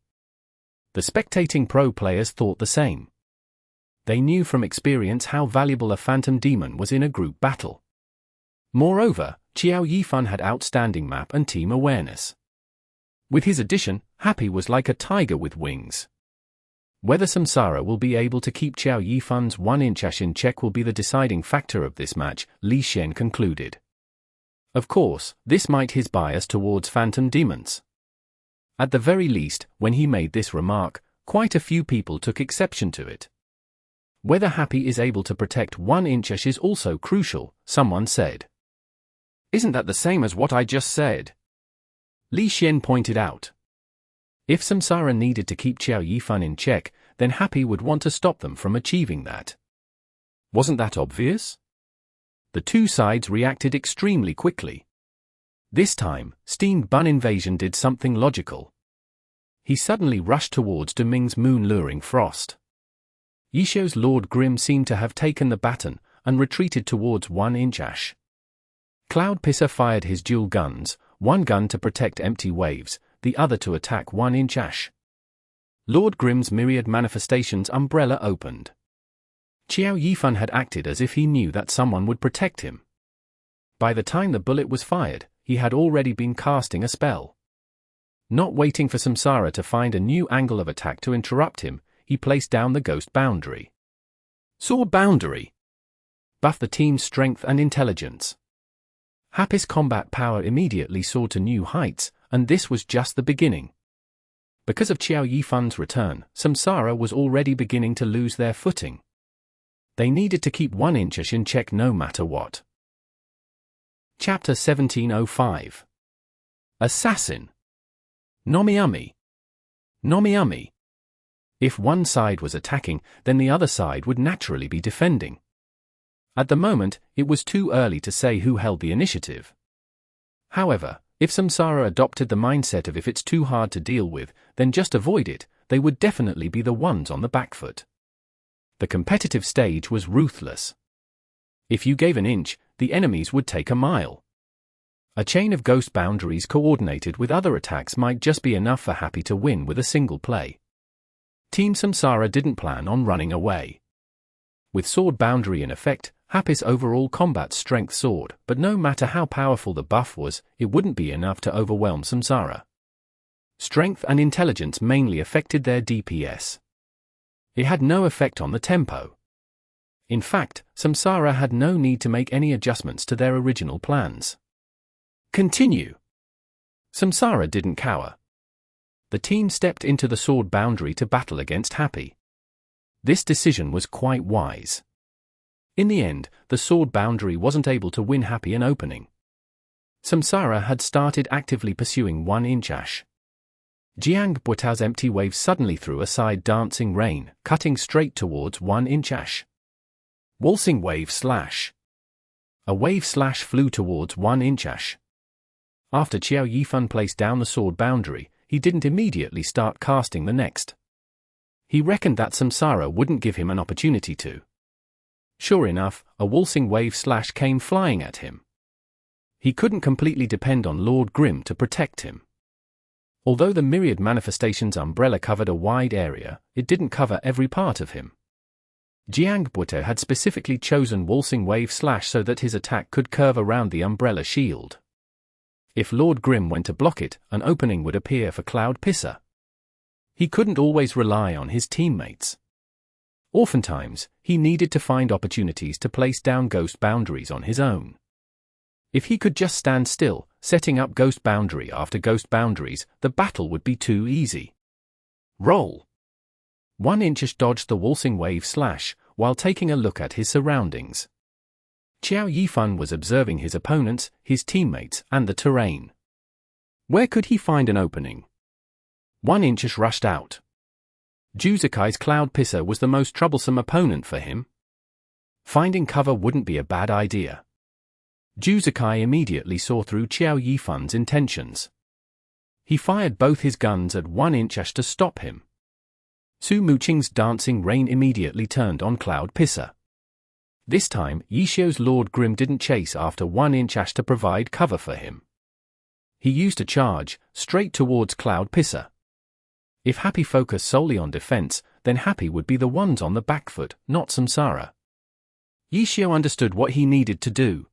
The spectating pro players thought the same. They knew from experience how valuable a Phantom Demon was in a group battle. Moreover, Qiao Yifan had outstanding map and team awareness. With his addition, Happy was like a tiger with wings. Whether Samsara will be able to keep Qiao Yifan's 1-inch in check will be the deciding factor of this match, Li Shen concluded. Of course, this might his bias towards Phantom Demons. At the very least, when he made this remark, quite a few people took exception to it. Whether Happy is able to protect 1-inch is also crucial, someone said. Isn't that the same as what I just said? Li Xian pointed out. If Samsara needed to keep Qiao Yifan in check, then Happy would want to stop them from achieving that. Wasn't that obvious? The two sides reacted extremely quickly. This time, Steamed Bun Invasion did something logical. He suddenly rushed towards Duming's moon-luring frost. Yishio's Lord Grim seemed to have taken the baton, and retreated towards 1-inch. Cloud Pisser fired his dual guns, one gun to protect empty waves, the other to attack 1-inch. Lord Grim's myriad manifestations umbrella opened. Qiao Yifan had acted as if he knew that someone would protect him. By the time the bullet was fired, he had already been casting a spell. Not waiting for Samsara to find a new angle of attack to interrupt him, he placed down the Ghost Boundary. Sword Boundary! Buff the team's strength and intelligence. Happy's combat power immediately soared to new heights, and this was just the beginning. Because of Qiao Yifan's return, Samsara was already beginning to lose their footing. They needed to keep 1-inch in check no matter what. Chapter 1705. Assassin. Nomiami. Nomiami. If one side was attacking, then the other side would naturally be defending. At the moment, it was too early to say who held the initiative. However, if Samsara adopted the mindset of if it's too hard to deal with, then just avoid it, they would definitely be the ones on the back foot. The competitive stage was ruthless. If you gave an inch, the enemies would take a mile. A chain of ghost boundaries coordinated with other attacks might just be enough for Happy to win with a single play. Team Samsara didn't plan on running away. With sword boundary in effect, Happy's overall combat strength soared, but no matter how powerful the buff was, it wouldn't be enough to overwhelm Samsara. Strength and intelligence mainly affected their DPS. It had no effect on the tempo. In fact, Samsara had no need to make any adjustments to their original plans. Continue. Samsara didn't cower. The team stepped into the sword boundary to battle against Happy. This decision was quite wise. In the end, the sword boundary wasn't able to win Happy an opening. Samsara had started actively pursuing 1-inch. Jiang Buotao's empty wave suddenly threw aside Dancing Rain, cutting straight towards 1-inch. Waltzing Wave Slash. A wave slash flew towards 1-inch. After Qiao Yifan placed down the sword boundary, he didn't immediately start casting the next. He reckoned that Samsara wouldn't give him an opportunity to. Sure enough, a waltzing wave slash came flying at him. He couldn't completely depend on Lord Grim to protect him. Although the myriad manifestations umbrella covered a wide area, it didn't cover every part of him. Jiangbuote had specifically chosen Waltzing Wave Slash so that his attack could curve around the umbrella shield. If Lord Grim went to block it, an opening would appear for Cloud Pisser. He couldn't always rely on his teammates. Oftentimes, he needed to find opportunities to place down ghost boundaries on his own. If he could just stand still, setting up ghost boundary after ghost boundaries, the battle would be too easy. Roll! 1-inch dodged the Waltzing Wave Slash, while taking a look at his surroundings. Qiao Yifan was observing his opponents, his teammates, and the terrain. Where could he find an opening? 1-inch rushed out. Juzukai's Cloud Pisser was the most troublesome opponent for him. Finding cover wouldn't be a bad idea. Juzukai immediately saw through Qiao Yifan's intentions. He fired both his guns at 1-inch to stop him. Su Muqing's dancing rain immediately turned on Cloud Pisser. This time, Yishio's Lord Grim didn't chase after 1-inch to provide cover for him. He used a charge, straight towards Cloud Pisser. If Happy focused solely on defense, then Happy would be the ones on the back foot, not Samsara. Yishio understood what he needed to do.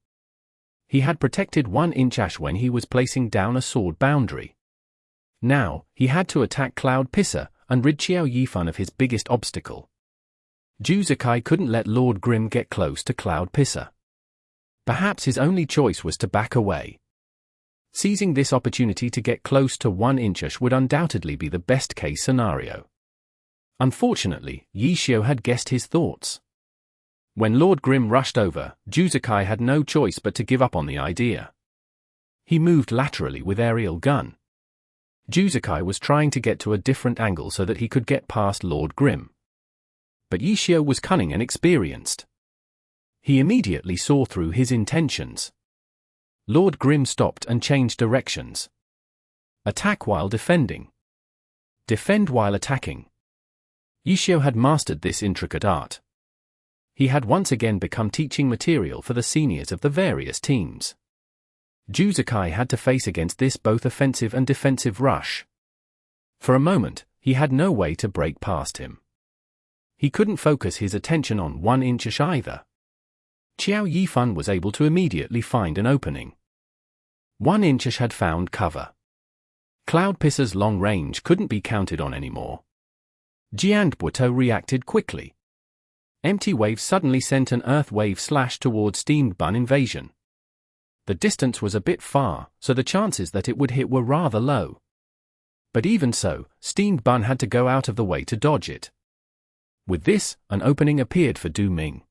He had protected 1-inch when he was placing down a sword boundary. Now, he had to attack Cloud Pisser and rid Qiao Yifan of his biggest obstacle. Juzukai couldn't let Lord Grim get close to Cloud Pisser. Perhaps his only choice was to back away. Seizing this opportunity to get close to 1-inch would undoubtedly be the best-case scenario. Unfortunately, Yishio had guessed his thoughts. When Lord Grim rushed over, Juzukai had no choice but to give up on the idea. He moved laterally with aerial gun. Juzukai was trying to get to a different angle so that he could get past Lord Grim. But Yishio was cunning and experienced. He immediately saw through his intentions. Lord Grim stopped and changed directions. Attack while defending. Defend while attacking. Yishio had mastered this intricate art. He had once again become teaching material for the seniors of the various teams. Juzukai had to face against this both offensive and defensive rush. For a moment, he had no way to break past him. He couldn't focus his attention on 1-inch either. Qiao Yifan was able to immediately find an opening. 1-inch had found cover. Cloud Pisser's long range couldn't be counted on anymore. Jiangbuote reacted quickly. Empty Wave suddenly sent an Earth Wave Slash towards Steamed Bun invasion. The distance was a bit far, so the chances that it would hit were rather low. But even so, Steamed Bun had to go out of the way to dodge it. With this, an opening appeared for Du Ming.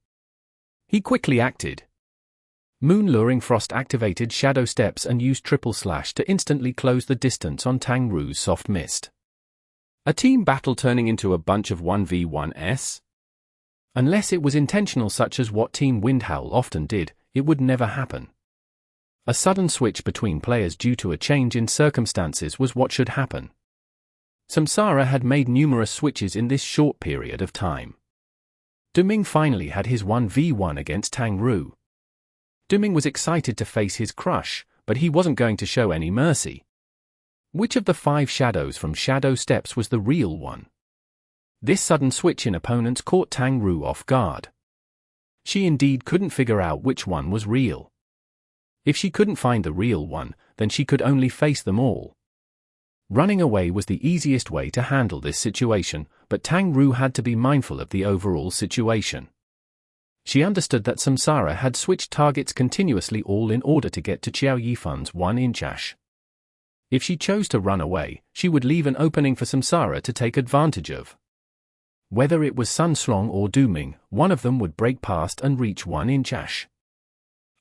He quickly acted. Moon Luring Frost activated Shadow Steps and used Triple Slash to instantly close the distance on Tang Ru's Soft Mist. A team battle turning into a bunch of 1v1s? Unless it was intentional, such as what Team Windhowl often did, it would never happen. A sudden switch between players due to a change in circumstances was what should happen. Samsara had made numerous switches in this short period of time. Du Ming finally had his 1v1 against Tang Ru. Du Ming was excited to face his crush, but he wasn't going to show any mercy. Which of the 5 shadows from Shadow Steps was the real one? This sudden switch in opponents caught Tang Ru off guard. She indeed couldn't figure out which one was real. If she couldn't find the real one, then she could only face them all. Running away was the easiest way to handle this situation, but Tang Ru had to be mindful of the overall situation. She understood that Samsara had switched targets continuously, all in order to get to Qiao Yifan's 1-inch. If she chose to run away, she would leave an opening for Samsara to take advantage of. Whether it was Sun Slong or Du Ming, one of them would break past and reach 1-inch.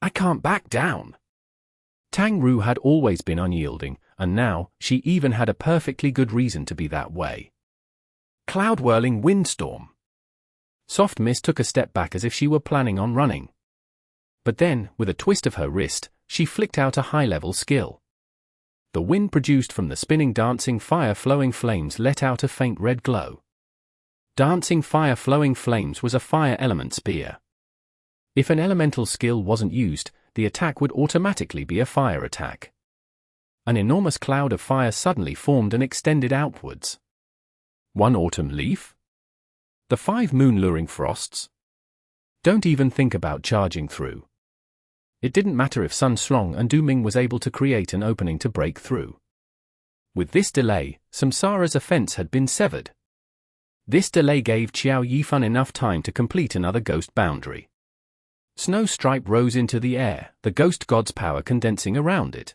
I can't back down. Tang Ru had always been unyielding, and now, she even had a perfectly good reason to be that way. Cloud Whirling Windstorm. Soft Mist took a step back as if she were planning on running. But then, with a twist of her wrist, she flicked out a high-level skill. The wind produced from the spinning Dancing Fire Flowing Flames let out a faint red glow. Dancing Fire Flowing Flames was a fire element spear. If an elemental skill wasn't used, the attack would automatically be a fire attack. An enormous cloud of fire suddenly formed and extended outwards. One autumn leaf? The 5 moon-luring frosts? Don't even think about charging through. It didn't matter if Sun Slong and Du Ming was able to create an opening to break through. With this delay, Samsara's offense had been severed. This delay gave Qiao Yifan enough time to complete another ghost boundary. Snow Stripe rose into the air, the ghost god's power condensing around it.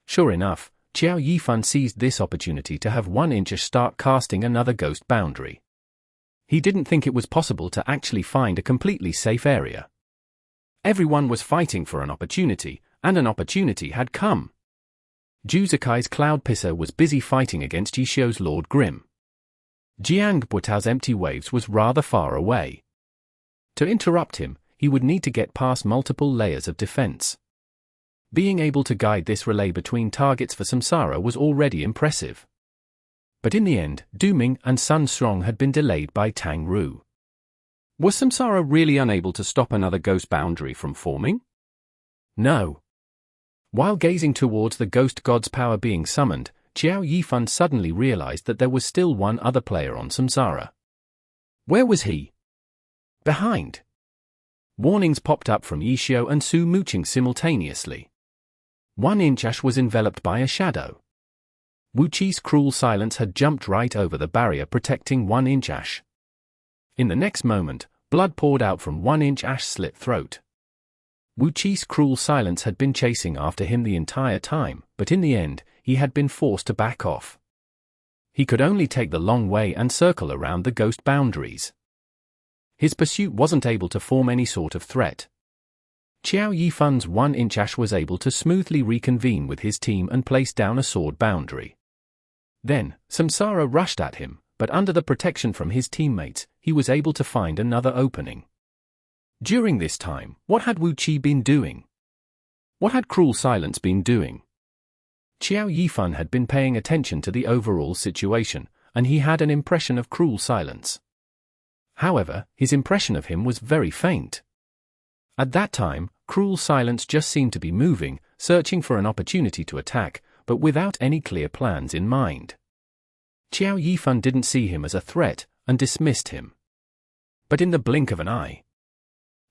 Sure enough, Qiao Yifan seized this opportunity to have 1-inch start casting another ghost boundary. He didn't think it was possible to actually find a completely safe area. Everyone was fighting for an opportunity, and an opportunity had come. Juzakai's Cloud Pisser was busy fighting against Yishio's Lord Grim. Jiang Buitao's Empty Waves was rather far away. To interrupt him, he would need to get past multiple layers of defense. Being able to guide this relay between targets for Samsara was already impressive. But in the end, Du Ming and Sun Strong had been delayed by Tang Ru. Was Samsara really unable to stop another ghost boundary from forming? No. While gazing towards the ghost god's power being summoned, Qiao Yifan suddenly realized that there was still one other player on Samsara. Where was he? Behind. Warnings popped up from Yishio and Su Muqing simultaneously. 1-inch Ash was enveloped by a shadow. Wu Qi's cruel silence had jumped right over the barrier protecting 1-inch Ash. In the next moment, blood poured out from 1-inch Ash's slit throat. Wu Qi's cruel silence had been chasing after him the entire time, but in the end, he had been forced to back off. He could only take the long way and circle around the ghost boundaries. His pursuit wasn't able to form any sort of threat. Qiao Yifan's 1-inch Ash was able to smoothly reconvene with his team and place down a sword boundary. Then, Samsara rushed at him, but under the protection from his teammates, he was able to find another opening. During this time, what had Wu Qi been doing? What had Cruel Silence been doing? Qiao Yifan had been paying attention to the overall situation, and he had an impression of Cruel Silence. However, his impression of him was very faint. At that time, Cruel Silence just seemed to be moving, searching for an opportunity to attack, but without any clear plans in mind. Qiao Yifan didn't see him as a threat, and dismissed him. But in the blink of an eye,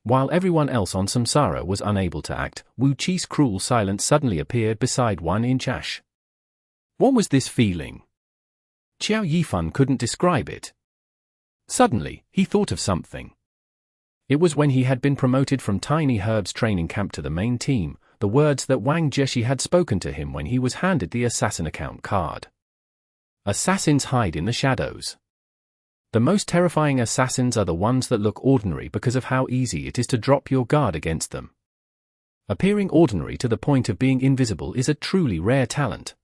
while everyone else on Samsara was unable to act, Wu Qi's Cruel Silence suddenly appeared beside 1-inch Ash. What was this feeling? Qiao Yifan couldn't describe it. Suddenly, he thought of something. It was when he had been promoted from Tiny Herb's training camp to the main team, the words that Wang Jieshi had spoken to him when he was handed the assassin account card. Assassins hide in the shadows. The most terrifying assassins are the ones that look ordinary because of how easy it is to drop your guard against them. Appearing ordinary to the point of being invisible is a truly rare talent.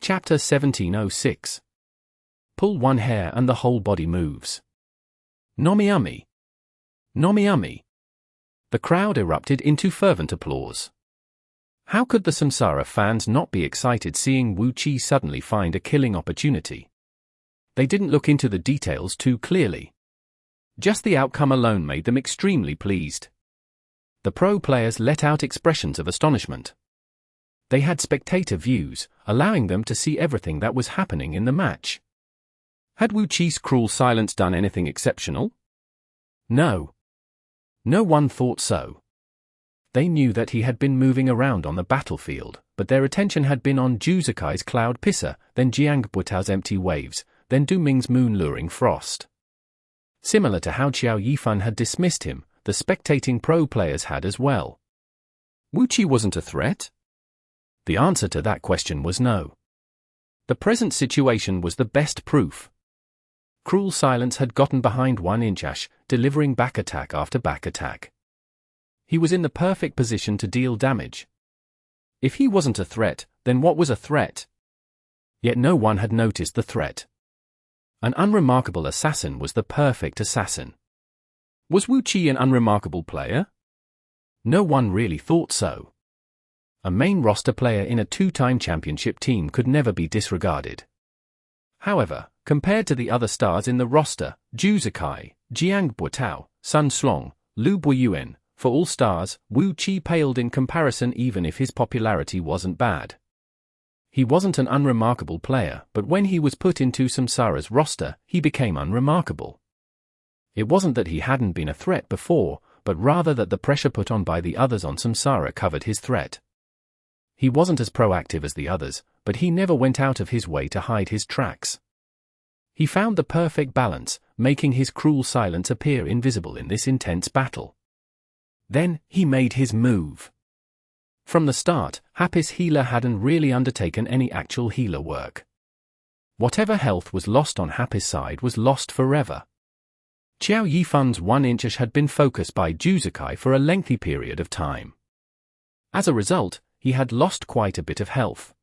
Chapter 1706. Pull one hair and the whole body moves. Nomiami. Nomiami. The crowd erupted into fervent applause. How could the Samsara fans not be excited seeing Wu Qi suddenly find a killing opportunity? They didn't look into the details too clearly. Just the outcome alone made them extremely pleased. The pro players let out expressions of astonishment. They had spectator views, allowing them to see everything that was happening in the match. Had Wu Qi's Cruel Silence done anything exceptional? No. No one thought so. They knew that he had been moving around on the battlefield, but their attention had been on Juzakai's Cloud Pisser, then Jiang Buitao's Empty Waves, then Du Ming's moon-luring frost. Similar to how Qiao Yifan had dismissed him, the spectating pro players had as well. Wu Qi wasn't a threat? The answer to that question was no. The present situation was the best proof. Cruel Silence had gotten behind 1-inch Ash, delivering back attack after back attack. He was in the perfect position to deal damage. If he wasn't a threat, then what was a threat? Yet no one had noticed the threat. An unremarkable assassin was the perfect assassin. Was Wu Qi an unremarkable player? No one really thought so. A main roster player in a 2-time championship team could never be disregarded. However, compared to the other stars in the roster, Juzakai, Jiang Buitao, Sun Slong, Lu Buiyuan, For all stars, Wu Qi paled in comparison even if his popularity wasn't bad. He wasn't an unremarkable player, but when he was put into Samsara's roster, he became unremarkable. It wasn't that he hadn't been a threat before, but rather that the pressure put on by the others on Samsara covered his threat. He wasn't as proactive as the others, but he never went out of his way to hide his tracks. He found the perfect balance, making his cruel silence appear invisible in this intense battle. Then, he made his move. From the start, Happy's healer hadn't really undertaken any actual healer work. Whatever health was lost on Happy's side was lost forever. Qiao Yifan's 1-inch had been focused by Juzakai for a lengthy period of time. As a result, he had lost quite a bit of health.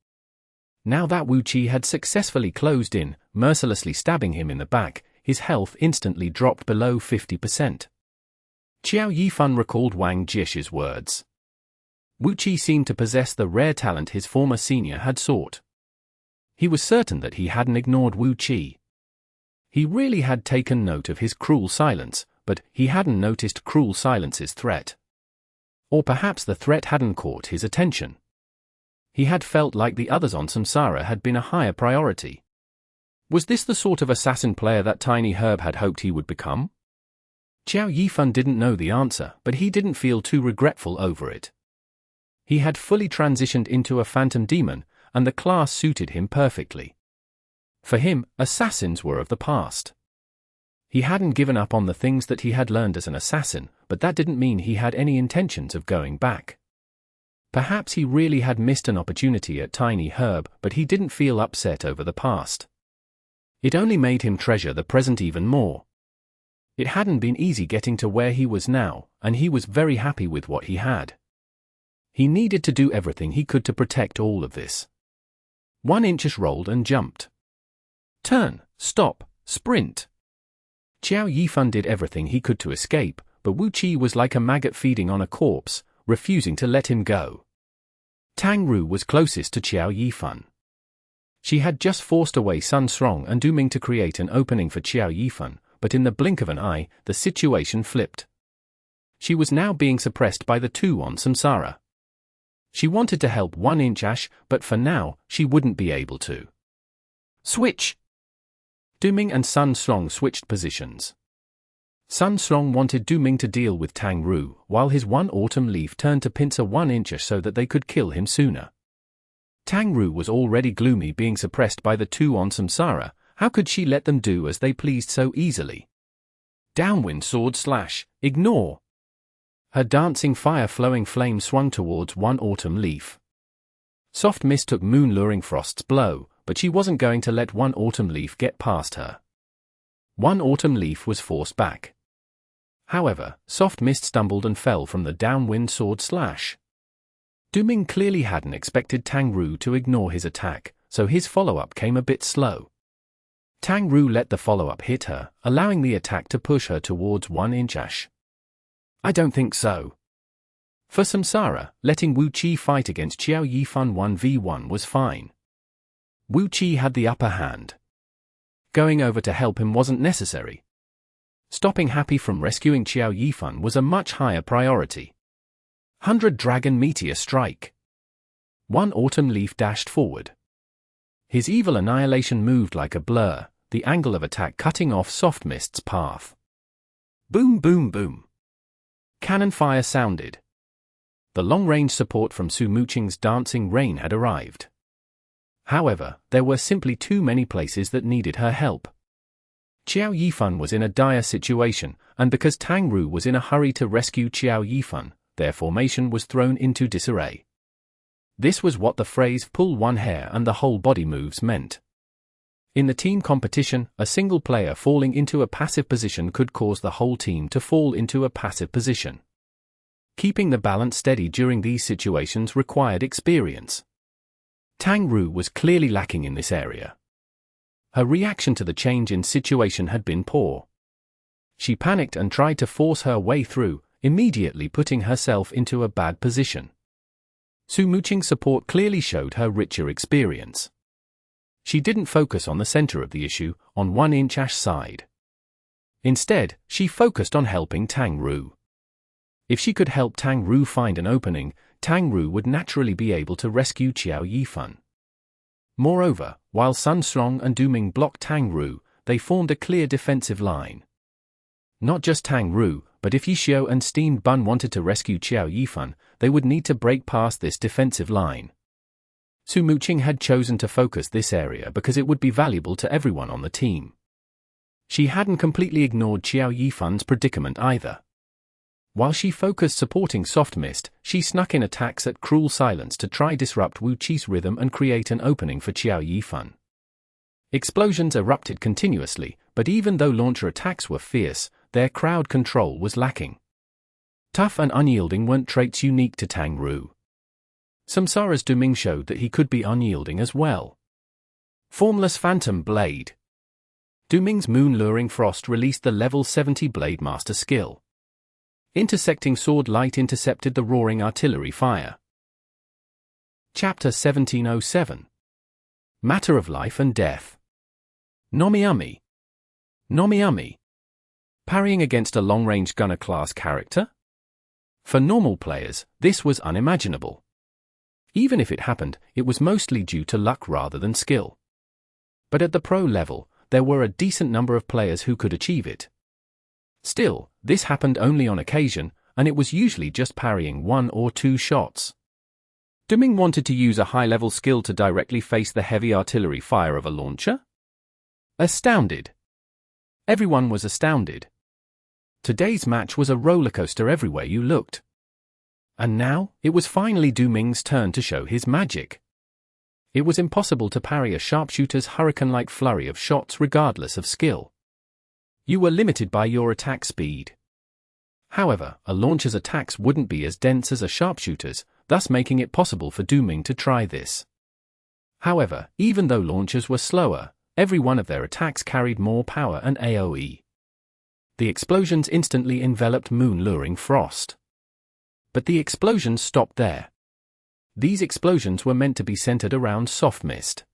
Now that Wu Qi had successfully closed in, mercilessly stabbing him in the back, his health instantly dropped below 50%. Qiao Yifan recalled Wang Jie's words. Wu Qi seemed to possess the rare talent his former senior had sought. He was certain that he hadn't ignored Wu Qi. He really had taken note of his cruel silence, but he hadn't noticed cruel silence's threat. Or perhaps the threat hadn't caught his attention. He had felt like the others on Samsara had been a higher priority. Was this the sort of assassin player that Tiny Herb had hoped he would become? Qiao Yifan didn't know the answer, but he didn't feel too regretful over it. He had fully transitioned into a phantom demon, and the class suited him perfectly. For him, assassins were of the past. He hadn't given up on the things that he had learned as an assassin, but that didn't mean he had any intentions of going back. Perhaps he really had missed an opportunity at Tiny Herb, but he didn't feel upset over the past. It only made him treasure the present even more. It hadn't been easy getting to where he was now, and he was very happy with what he had. He needed to do everything he could to protect all of this. 1-inch rolled and jumped. Turn, stop, sprint. Qiao Yifan did everything he could to escape, but Wu Qi was like a maggot feeding on a corpse, refusing to let him go. Tang Ru was closest to Qiao Yifan. She had just forced away Sun Srong and Du Ming to create an opening for Qiao Yifan, but in the blink of an eye, the situation flipped. She was now being suppressed by the two on Samsara. She wanted to help 1-inch, but for now, she wouldn't be able to. Switch! Du Ming and Sun Srong switched positions. Sun Srong wanted Du Ming to deal with Tang Ru, while his 1 autumn leaf turned to pincer 1-inch so that they could kill him sooner. Tang Ru was already gloomy being suppressed by the two on Samsara. How could she let them do as they pleased so easily? Downwind sword slash, ignore. Her dancing fire-flowing flame swung towards 1 autumn leaf. Soft Mist took Moon Luring Frost's blow, but she wasn't going to let 1 autumn leaf get past her. 1 autumn leaf was forced back. However, Soft Mist stumbled and fell from the downwind sword slash. Du Ming clearly hadn't expected Tang Ru to ignore his attack, so his follow-up came a bit slow. Tang Ru let the follow-up hit her, allowing the attack to push her towards 1-inch. I don't think so. For Samsara, letting Wu Qi fight against Qiao Yifan 1v1 was fine. Wu Qi had the upper hand. Going over to help him wasn't necessary. Stopping Happy from rescuing Qiao Yifan was a much higher priority. 100 Dragon Meteor Strike. 1 autumn leaf dashed forward. His evil annihilation moved like a blur, the angle of attack cutting off Soft Mist's path. Boom boom boom. Cannon fire sounded. The long-range support from Su Muqing's dancing rain had arrived. However, there were simply too many places that needed her help. Qiao Yifan was in a dire situation, and because Tang Ru was in a hurry to rescue Qiao Yifan, their formation was thrown into disarray. This was what the phrase pull one hair and the whole body moves meant. In the team competition, a single player falling into a passive position could cause the whole team to fall into a passive position. Keeping the balance steady during these situations required experience. Tang Ru was clearly lacking in this area. Her reaction to the change in situation had been poor. She panicked and tried to force her way through, immediately putting herself into a bad position. Su Muqing's support clearly showed her richer experience. She didn't focus on the center of the issue, on 1-inch side. Instead, she focused on helping Tang Ru. If she could help Tang Ru find an opening, Tang Ru would naturally be able to rescue Qiao Yifan. Moreover, while Sun Strong and Du Ming blocked Tang Ru, they formed a clear defensive line. Not just Tang Ru, but if Yi Xiu and Steamed Bun wanted to rescue Qiao Yifan, they would need to break past this defensive line. Su Muqing had chosen to focus this area because it would be valuable to everyone on the team. She hadn't completely ignored Qiao Yifan's predicament either. While she focused supporting Soft Mist, she snuck in attacks at Cruel Silence to try disrupt Wu Qi's rhythm and create an opening for Qiao Yifan. Explosions erupted continuously, but even though launcher attacks were fierce, their crowd control was lacking. Tough and unyielding weren't traits unique to Tang Ru. Samsara's Du Ming showed that he could be unyielding as well. Formless Phantom Blade. Du Ming's Moon-Luring Frost released the level 70 Blade Master skill. Intersecting Sword Light intercepted the roaring artillery fire. Chapter 1707. Matter of Life and Death. Nomiami. Nomiami. Parrying against a long-range gunner class character? For normal players, this was unimaginable. Even if it happened, it was mostly due to luck rather than skill. But at the pro level, there were a decent number of players who could achieve it. Still, this happened only on occasion, and it was usually just parrying 1 or 2 shots. Du Ming wanted to use a high-level skill to directly face the heavy artillery fire of a launcher? Astounded. Everyone was astounded. Today's match was a rollercoaster everywhere you looked. And now, it was finally Du Ming's turn to show his magic. It was impossible to parry a sharpshooter's hurricane-like flurry of shots regardless of skill. You were limited by your attack speed. However, a launcher's attacks wouldn't be as dense as a sharpshooter's, thus making it possible for Du Ming to try this. However, even though launchers were slower, every one of their attacks carried more power and AoE. The explosions instantly enveloped Moon-Luring Frost. But the explosions stopped there. These explosions were meant to be centered around Soft Mist.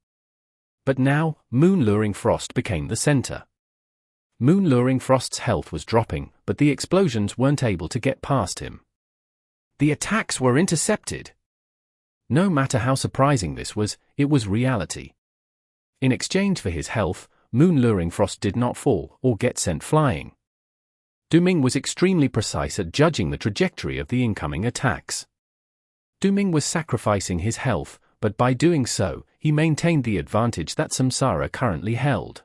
But now, Moon-Luring Frost became the center. Moon-Luring Frost's health was dropping, but the explosions weren't able to get past him. The attacks were intercepted. No matter how surprising this was, it was reality. In exchange for his health, Moon-Luring Frost did not fall or get sent flying. Du Ming was extremely precise at judging the trajectory of the incoming attacks. Du Ming was sacrificing his health, but by doing so, he maintained the advantage that Samsara currently held.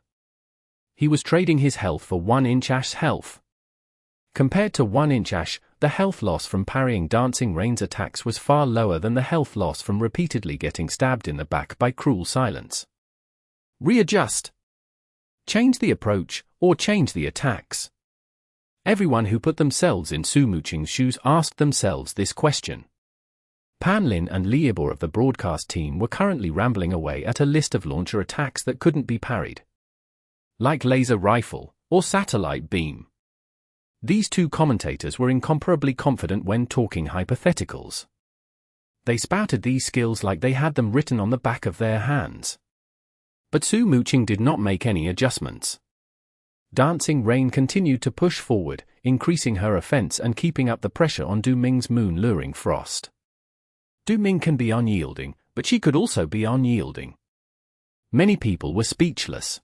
He was trading his health for 1-inch Ash's health. Compared to 1-inch Ash, the health loss from parrying Dancing Rain's attacks was far lower than the health loss from repeatedly getting stabbed in the back by Cruel Silence. Readjust. Change the approach, or change the attacks. Everyone who put themselves in Su Muqing's shoes asked themselves this question. Pan Lin and Li Yibor of the broadcast team were currently rambling away at a list of launcher attacks that couldn't be parried. Like laser rifle, or satellite beam. These two commentators were incomparably confident when talking hypotheticals. They spouted these skills like they had them written on the back of their hands. But Su Muqing did not make any adjustments. Dancing Rain continued to push forward, increasing her offense and keeping up the pressure on Du Ming's Moon-Luring Frost. Du Ming can be unyielding, but she could also be unyielding. Many people were speechless.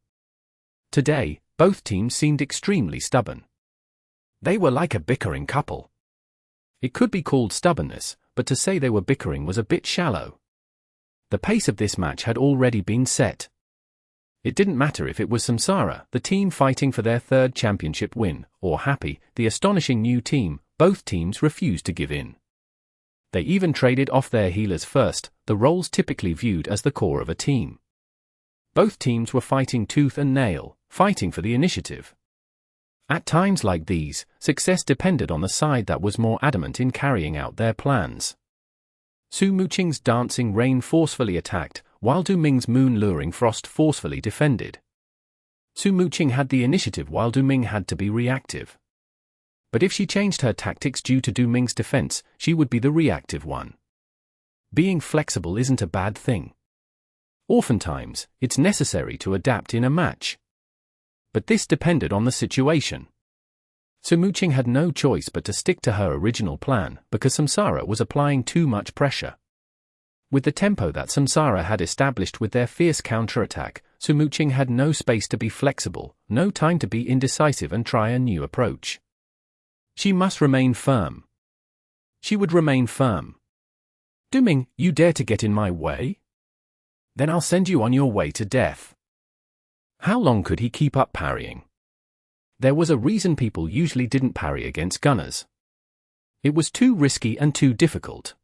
Today, both teams seemed extremely stubborn. They were like a bickering couple. It could be called stubbornness, but to say they were bickering was a bit shallow. The pace of this match had already been set. It didn't matter if it was Samsara, the team fighting for their 3rd championship win, or Happy, the astonishing new team, both teams refused to give in. They even traded off their healers first, the roles typically viewed as the core of a team. Both teams were fighting tooth and nail, fighting for the initiative. At times like these, success depended on the side that was more adamant in carrying out their plans. Su Muqing's Dancing Rain forcefully attacked, while Du Ming's Moon-Luring Frost forcefully defended. Su Muqing had the initiative while Du Ming had to be reactive. But if she changed her tactics due to Du Ming's defense, she would be the reactive one. Being flexible isn't a bad thing. Oftentimes, it's necessary to adapt in a match. But this depended on the situation. Su Muqing had no choice but to stick to her original plan because Samsara was applying too much pressure. With the tempo that Samsara had established with their fierce counterattack, Su Muqing had no space to be flexible, no time to be indecisive and try a new approach. She must remain firm. She would remain firm. "Duming, you dare to get in my way? Then I'll send you on your way to death." How long could he keep up parrying? There was a reason people usually didn't parry against gunners. It was too risky and too difficult.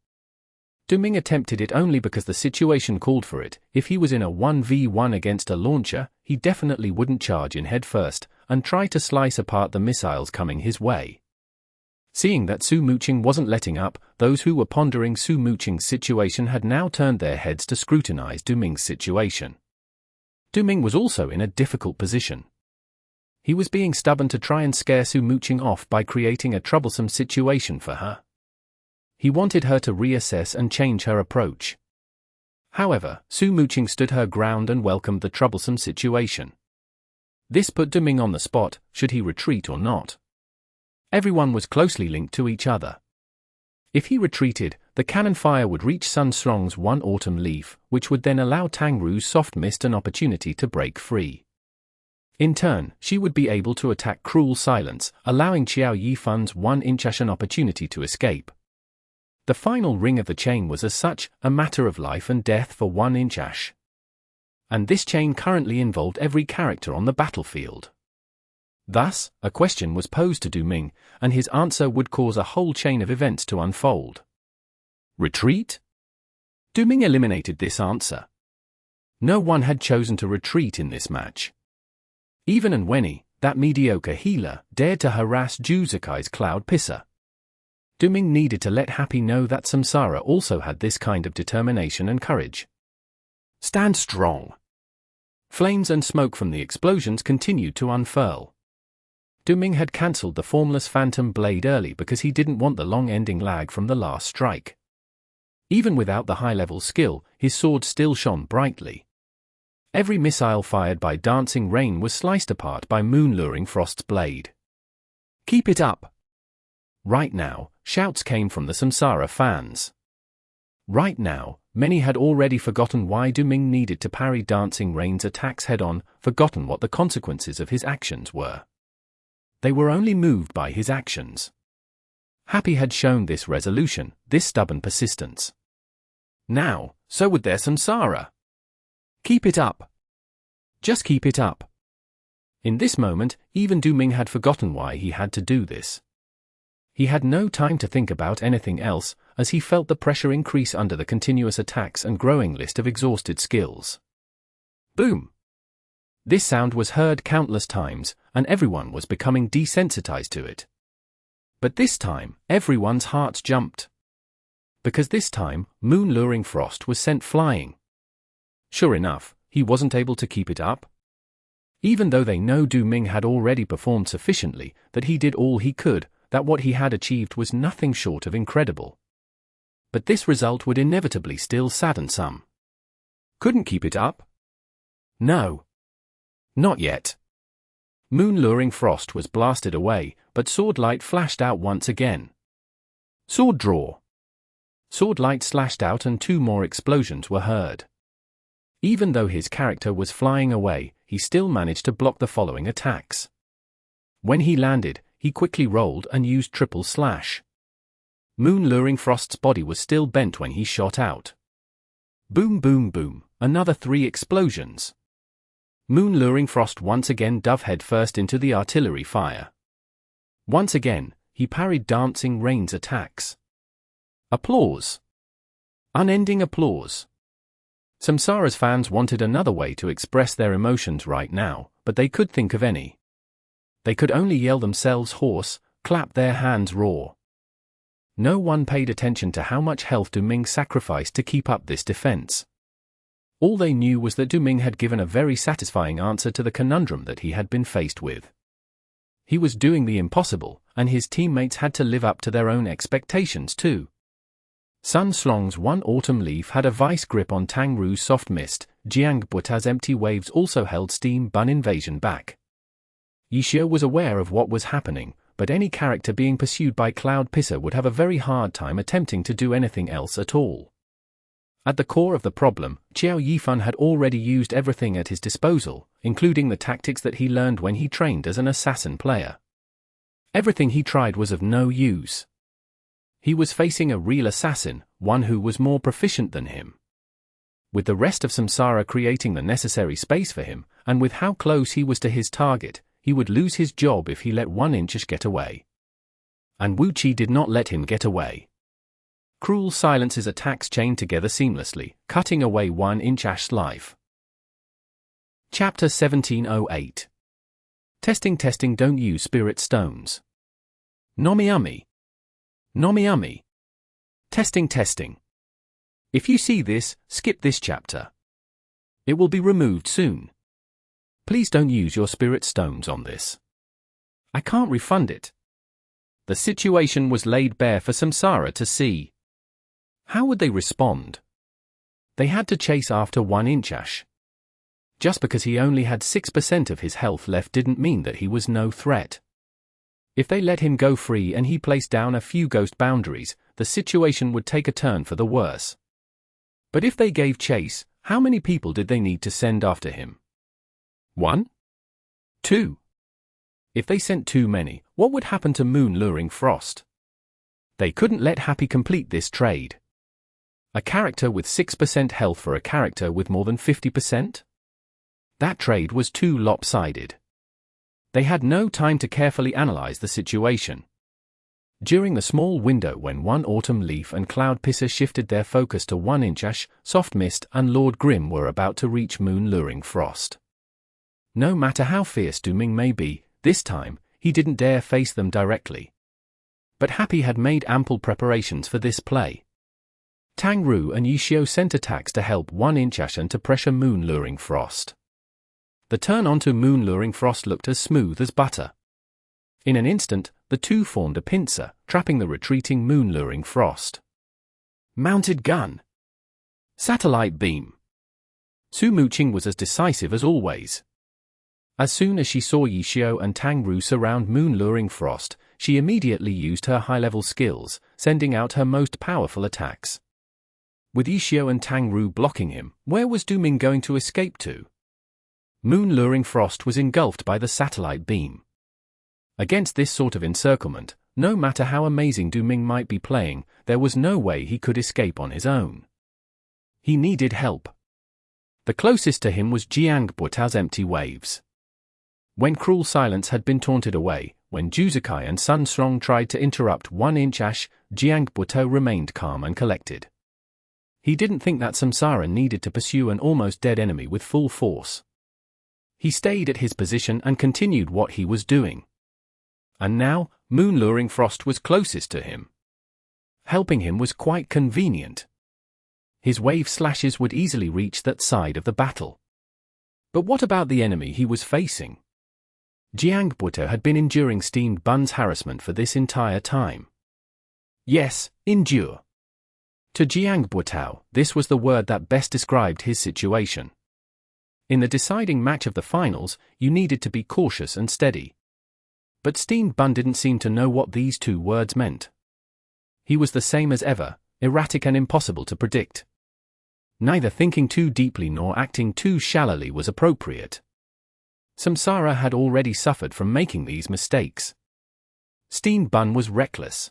Duming attempted it only because the situation called for it. If he was in a 1v1 against a launcher, he definitely wouldn't charge in head first and try to slice apart the missiles coming his way. Seeing that Su Muqing wasn't letting up, those who were pondering Su Muqing's situation had now turned their heads to scrutinize Duming's situation. Duming was also in a difficult position. He was being stubborn to try and scare Su Muqing off by creating a troublesome situation for her. He wanted her to reassess and change her approach. However, Su Muqing stood her ground and welcomed the troublesome situation. This put Duming on the spot, should he retreat or not. Everyone was closely linked to each other. If he retreated, the cannon fire would reach Sun Strong's one autumn leaf, which would then allow Tang Ru's soft mist an opportunity to break free. In turn, she would be able to attack Cruel Silence, allowing Qiao Yifan's 1-inch ash an opportunity to escape. The final ring of the chain was as such, a matter of life and death for 1-inch ash. And this chain currently involved every character on the battlefield. Thus, a question was posed to Duming, and his answer would cause a whole chain of events to unfold. Retreat? Duming eliminated this answer. No one had chosen to retreat in this match. Even Wenny, that mediocre healer, dared to harass Juzukai's Cloud Pisser. Duming needed to let Happy know that Samsara also had this kind of determination and courage. Stand strong. Flames and smoke from the explosions continued to unfurl. Duming had cancelled the formless phantom blade early because he didn't want the long-ending lag from the last strike. Even without the high-level skill, his sword still shone brightly. Every missile fired by Dancing Rain was sliced apart by Moon-Luring Frost's blade. "Keep it up!" Right now, shouts came from the Samsara fans. Right now, many had already forgotten why Duming needed to parry Dancing Rain's attacks head-on, forgotten what the consequences of his actions were. They were only moved by his actions. Happy had shown this resolution, this stubborn persistence. Now, so would their Samsara. Keep it up. Just keep it up. In this moment, even Duming had forgotten why he had to do this. He had no time to think about anything else, as he felt the pressure increase under the continuous attacks and growing list of exhausted skills. Boom! This sound was heard countless times, and everyone was becoming desensitized to it. But this time, everyone's hearts jumped. Because this time, Moon-Luring Frost was sent flying. Sure enough, he wasn't able to keep it up. Even though they know Duming had already performed sufficiently, that he did all he could, that what he had achieved was nothing short of incredible. But this result would inevitably still sadden some. Couldn't keep it up? No. Not yet. Moon-Luring Frost was blasted away, but Sword Light flashed out once again. Sword draw. Sword Light slashed out and 2 more explosions were heard. Even though his character was flying away, he still managed to block the following attacks. When he landed, he quickly rolled and used triple slash. Moon-Luring Frost's body was still bent when he shot out. Boom boom boom, another 3 explosions. Moon-Luring Frost once again dove headfirst into the artillery fire. Once again, he parried Dancing Rain's attacks. Applause. Unending applause. Samsara's fans wanted another way to express their emotions right now, but they could think of any. They could only yell themselves hoarse, clap their hands raw. No one paid attention to how much health Duming sacrificed to keep up this defense. All they knew was that Duming had given a very satisfying answer to the conundrum that he had been faced with. He was doing the impossible, and his teammates had to live up to their own expectations too. Sun Slong's one autumn leaf had a vice grip on Tang Ru's soft mist, Jiang Buta's empty waves also held Steam Bun invasion back. Yixia was aware of what was happening, but any character being pursued by Cloud Pisser would have a very hard time attempting to do anything else at all. At the core of the problem, Xiao Yifan had already used everything at his disposal, including the tactics that he learned when he trained as an assassin player. Everything he tried was of no use. He was facing a real assassin, one who was more proficient than him. With the rest of Samsara creating the necessary space for him, and with how close he was to his target, he would lose his job if he let 1-inch get away. And Wu Qi did not let him get away. Cruel Silence's attacks chained together seamlessly, cutting away 1-inch's life. Chapter 1708. Testing don't use spirit stones. Nomiami. Testing. If you see this, skip this chapter. It will be removed soon. Please don't use your spirit stones on this. I can't refund it. The situation was laid bare for Samsara to see. How would they respond? They had to chase after 1-inch. Just because he only had 6% of his health left didn't mean that he was no threat. If they let him go free and he placed down a few ghost boundaries, the situation would take a turn for the worse. But if they gave chase, how many people did they need to send after him? 1? 2? If they sent too many, what would happen to Moon Luring Frost? They couldn't let Happy complete this trade. A character with 6% health for a character with more than 50%? That trade was too lopsided. They had no time to carefully analyze the situation. During the small window when One Autumn Leaf and Cloud Pisser shifted their focus to 1-inch, Soft Mist and Lord Grim were about to reach Moon Luring Frost. No matter how fierce Du Ming may be, this time, he didn't dare face them directly. But Happy had made ample preparations for this play. Tang Ru and Yishio sent attacks to help 1-inch and to pressure Moon Luring Frost. The turn onto Moon Luring Frost looked as smooth as butter. In an instant, the two formed a pincer, trapping the retreating Moon Luring Frost. Mounted gun. Satellite beam. Su Muqing was as decisive as always. As soon as she saw Yishio and Tang Ru surround Moon Luring Frost, she immediately used her high-level skills, sending out her most powerful attacks. With Yishio and Tang Ru blocking him, where was Du Ming going to escape to? Moon Luring Frost was engulfed by the satellite beam. Against this sort of encirclement, no matter how amazing Du Ming might be playing, there was no way he could escape on his own. He needed help. The closest to him was Jiang Buotao's empty waves. When Cruel Silence had been taunted away, when Juzakai and Sun Strong tried to interrupt 1-inch, Jiang Buotao remained calm and collected. He didn't think that Samsara needed to pursue an almost dead enemy with full force. He stayed at his position and continued what he was doing. And now, Moon Luring Frost was closest to him. Helping him was quite convenient. His wave slashes would easily reach that side of the battle. But what about the enemy he was facing? Jiang Buotao had been enduring Steamed Bun's harassment for this entire time. Yes, endure. To Jiang Buotao, this was the word that best described his situation. In the deciding match of the finals, you needed to be cautious and steady. But Steamed Bun didn't seem to know what these two words meant. He was the same as ever, erratic and impossible to predict. Neither thinking too deeply nor acting too shallowly was appropriate. Samsara had already suffered from making these mistakes. Steamed Bun was reckless.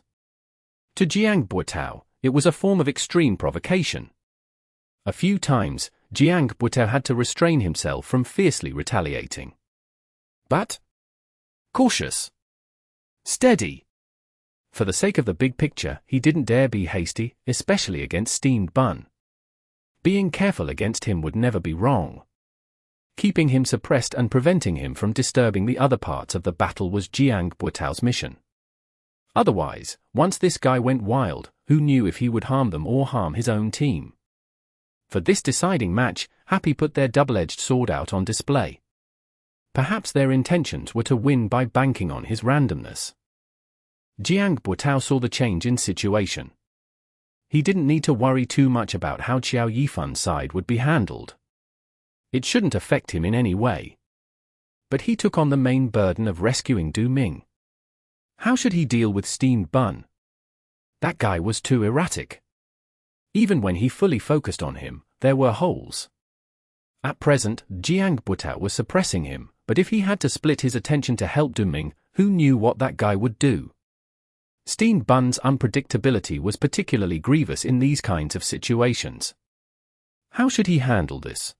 To Jiang Buotao, it was a form of extreme provocation. A few times, Jiang Buotao had to restrain himself from fiercely retaliating. But cautious. Steady. For the sake of the big picture, he didn't dare be hasty, especially against Steamed Bun. Being careful against him would never be wrong. Keeping him suppressed and preventing him from disturbing the other parts of the battle was Jiang Buotao's mission. Otherwise, once this guy went wild, who knew if he would harm them or harm his own team? For this deciding match, Happy put their double-edged sword out on display. Perhaps their intentions were to win by banking on his randomness. Jiang Buotao saw the change in situation. He didn't need to worry too much about how Xiao Yifan's side would be handled. It shouldn't affect him in any way. But he took on the main burden of rescuing Du Ming. How should he deal with Steamed Bun? That guy was too erratic. Even when he fully focused on him, there were holes. At present, Jiang Butao was suppressing him, but if he had to split his attention to help Duming, who knew what that guy would do? Steamed Bun's unpredictability was particularly grievous in these kinds of situations. How should he handle this?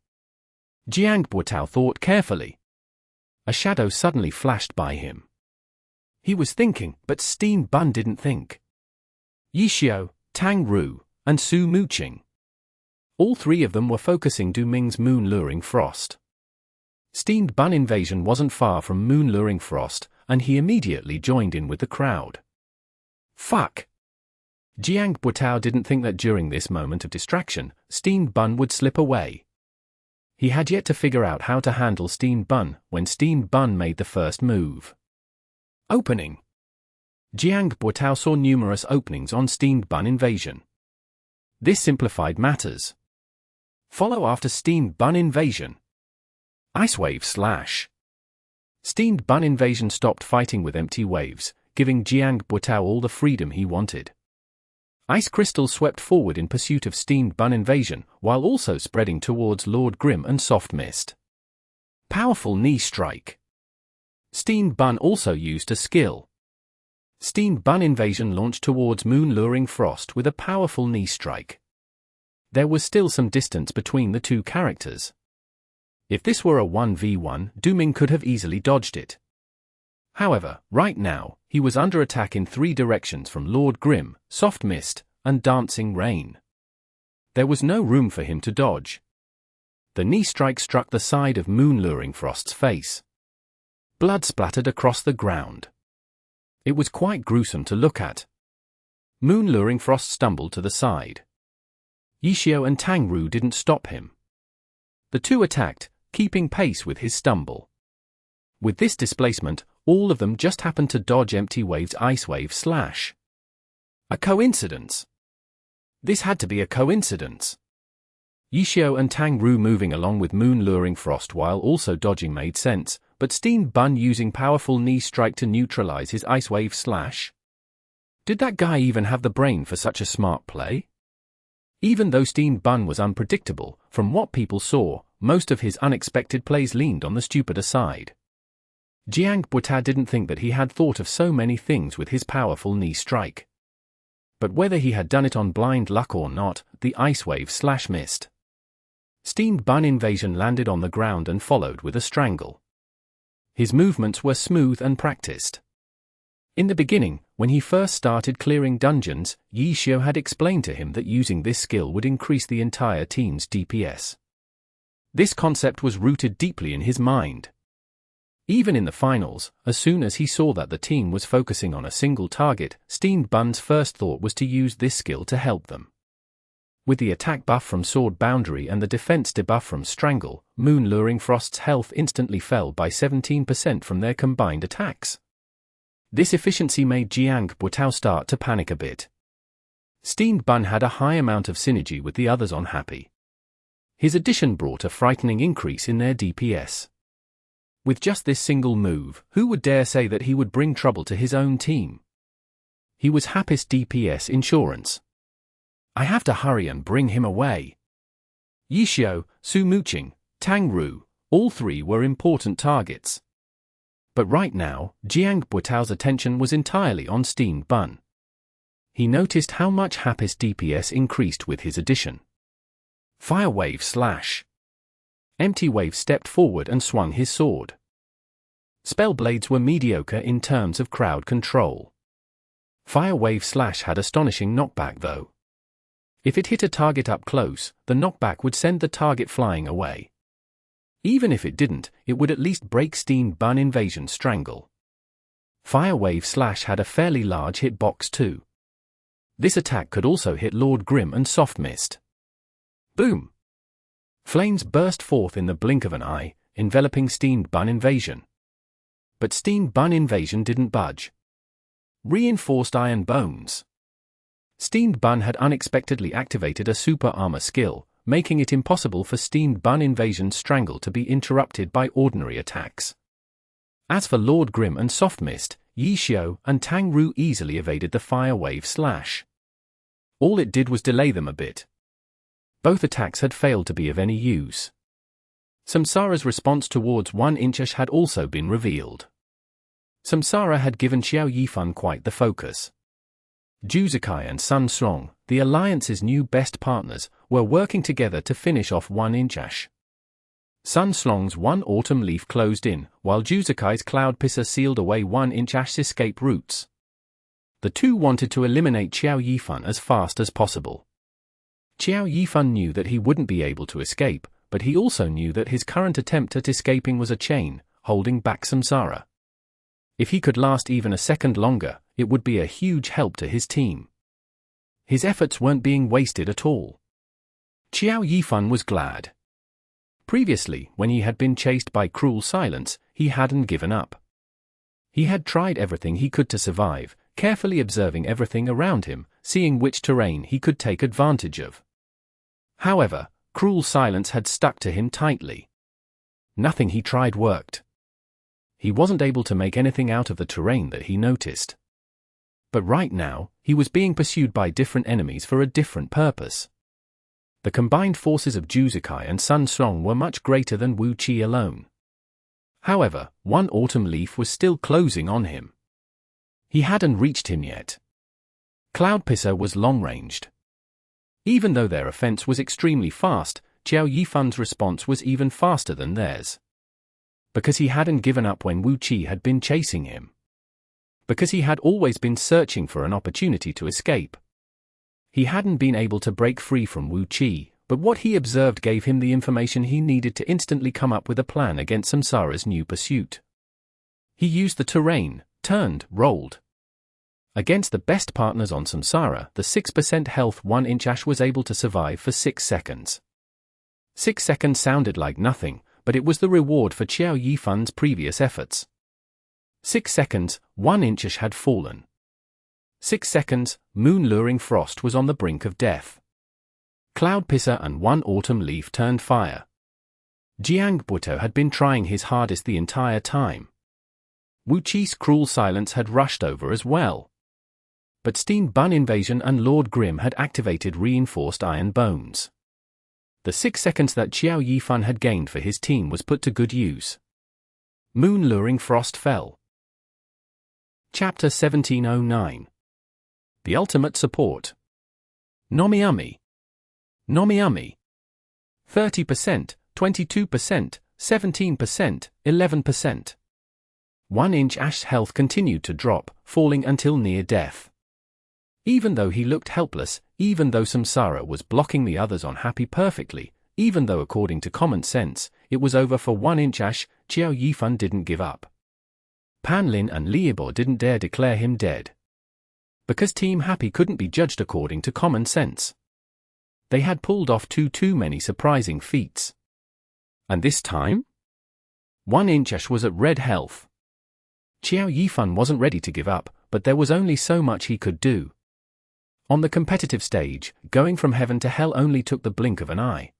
Jiang Butao thought carefully. A shadow suddenly flashed by him. He was thinking, but Steamed Bun didn't think. Yixiao, Tang Ru, and Su Muqing. All three of them were focusing Duming's moon-luring frost. Steamed Bun invasion wasn't far from moon-luring frost, and he immediately joined in with the crowd. Fuck! Jiang Butao didn't think that during this moment of distraction, Steamed Bun would slip away. He had yet to figure out how to handle Steamed Bun when Steamed Bun made the first move. Opening. Jiang Butao saw numerous openings on Steamed Bun invasion. This simplified matters. Follow after Steamed Bun invasion. Ice Wave Slash. Steamed Bun invasion stopped fighting with empty waves, giving Jiang Butao all the freedom he wanted. Ice crystals swept forward in pursuit of Steamed Bun invasion, while also spreading towards Lord Grim and Soft Mist. Powerful knee strike. Steamed Bun also used a skill. Steamed Bun invasion launched towards moon-luring frost with a powerful knee strike. There was still some distance between the two characters. If this were a 1v1, Duming could have easily dodged it. However, right now, he was under attack in three directions from Lord Grim, Soft Mist, and Dancing Rain. There was no room for him to dodge. The knee strike struck the side of moon-luring frost's face. Blood splattered across the ground. It was quite gruesome to look at. Moon-luring frost stumbled to the side. Yixiao and Tang Ru didn't stop him. The two attacked, keeping pace with his stumble. With this displacement, all of them just happened to dodge Empty Wave's Ice Wave Slash. A coincidence. This had to be a coincidence. Yixiao and Tang Ru moving along with moon-luring frost while also dodging made sense, but Steamed Bun using powerful knee strike to neutralize his Ice Wave Slash? Did that guy even have the brain for such a smart play? Even though Steamed Bun was unpredictable, from what people saw, most of his unexpected plays leaned on the stupider side. Jiang Butao didn't think that he had thought of so many things with his powerful knee strike. But whether he had done it on blind luck or not, the Ice Wave Slash missed. Steamed Bun invasion landed on the ground and followed with a strangle. His movements were smooth and practiced. In the beginning, when he first started clearing dungeons, Yixiao had explained to him that using this skill would increase the entire team's DPS. This concept was rooted deeply in his mind. Even in the finals, as soon as he saw that the team was focusing on a single target, Steamed Bun's first thought was to use this skill to help them. With the attack buff from Sword Boundary and the defense debuff from Strangle, Moon-Luring Frost's health instantly fell by 17% from their combined attacks. This efficiency made Jiang Butao start to panic a bit. Steamed Bun had a high amount of synergy with the others on Happy. His addition brought a frightening increase in their DPS. With just this single move, who would dare say that he would bring trouble to his own team? He was Happy's DPS insurance. I have to hurry and bring him away. Yixiao, Su Muqing, Tang Ru, all three were important targets. But right now, Jiang Butao's attention was entirely on Steamed Bun. He noticed how much Happy's DPS increased with his addition. Fire Wave Slash. Empty Wave stepped forward and swung his sword. Spell blades were mediocre in terms of crowd control. Fire Wave Slash had astonishing knockback though. If it hit a target up close, the knockback would send the target flying away. Even if it didn't, it would at least break Steamed Bun invasion strangle. Fire Wave Slash had a fairly large hitbox too. This attack could also hit Lord Grim and Soft Mist. Boom! Flames burst forth in the blink of an eye, enveloping Steamed Bun invasion. But Steamed Bun invasion didn't budge. Reinforced Iron Bones. Steamed Bun had unexpectedly activated a super armor skill, making it impossible for Steamed Bun invasion strangle to be interrupted by ordinary attacks. As for Lord Grim and Soft Mist, Yi Xiao and Tang Ru easily evaded the fire wave slash. All it did was delay them a bit. Both attacks had failed to be of any use. Samsara's response towards 1-inch had also been revealed. Samsara had given Xiao Yifan quite the focus. Juzakai and Sun Song, the alliance's new best partners, were working together to finish off 1-inch. Sun Song's one autumn leaf closed in, while Juzakai's cloud pisser sealed away 1-inch's escape routes. The two wanted to eliminate Xiao Yifan as fast as possible. Xiao Yifan knew that he wouldn't be able to escape, but he also knew that his current attempt at escaping was a chain, holding back Samsara. If he could last even a second longer, it would be a huge help to his team. His efforts weren't being wasted at all. Xiao Yifan was glad. Previously, when he had been chased by cruel silence, he hadn't given up. He had tried everything he could to survive, carefully observing everything around him, seeing which terrain he could take advantage of. However, cruel silence had stuck to him tightly. Nothing he tried worked. He wasn't able to make anything out of the terrain that he noticed. But right now, he was being pursued by different enemies for a different purpose. The combined forces of Juzakai and Sun Song were much greater than Wu Qi alone. However, one autumn leaf was still closing on him. He hadn't reached him yet. Cloud Pisser was long-ranged. Even though their offense was extremely fast, Xiao Yifan's response was even faster than theirs. Because he hadn't given up when Wu Qi had been chasing him. Because he had always been searching for an opportunity to escape. He hadn't been able to break free from Wu Qi, but what he observed gave him the information he needed to instantly come up with a plan against Samsara's new pursuit. He used the terrain, turned, rolled. Against the best partners on Samsara, the 6% health 1-inch was able to survive for 6 seconds. 6 seconds sounded like nothing, but it was the reward for Xiao Yifan's previous efforts. 6 seconds, 1-inch had fallen. 6 seconds, moon-luring frost was on the brink of death. Cloud Pisser and one autumn leaf turned fire. Jiang Buto had been trying his hardest the entire time. Wu Qi's cruel silence had rushed over as well. But Steam Bun Invasion and Lord Grim had activated reinforced iron bones. The 6 seconds that Xiao Yifan had gained for his team was put to good use. Moon-luring frost fell. Chapter 1709. The Ultimate Support. Nomiami. Nomiami. 30%, 22%, 17%, 11%. 1-inch health continued to drop, falling until near death. Even though he looked helpless, even though Samsara was blocking the others on Happy perfectly, even though according to common sense, it was over for 1-inch, Xiao Yifan didn't give up. Pan Lin and Liebo didn't dare declare him dead. Because Team Happy couldn't be judged according to common sense. They had pulled off too many surprising feats. And this time? 1-inch was at red health. Xiao Yifan wasn't ready to give up, but there was only so much he could do. On the competitive stage, going from heaven to hell only took the blink of an eye.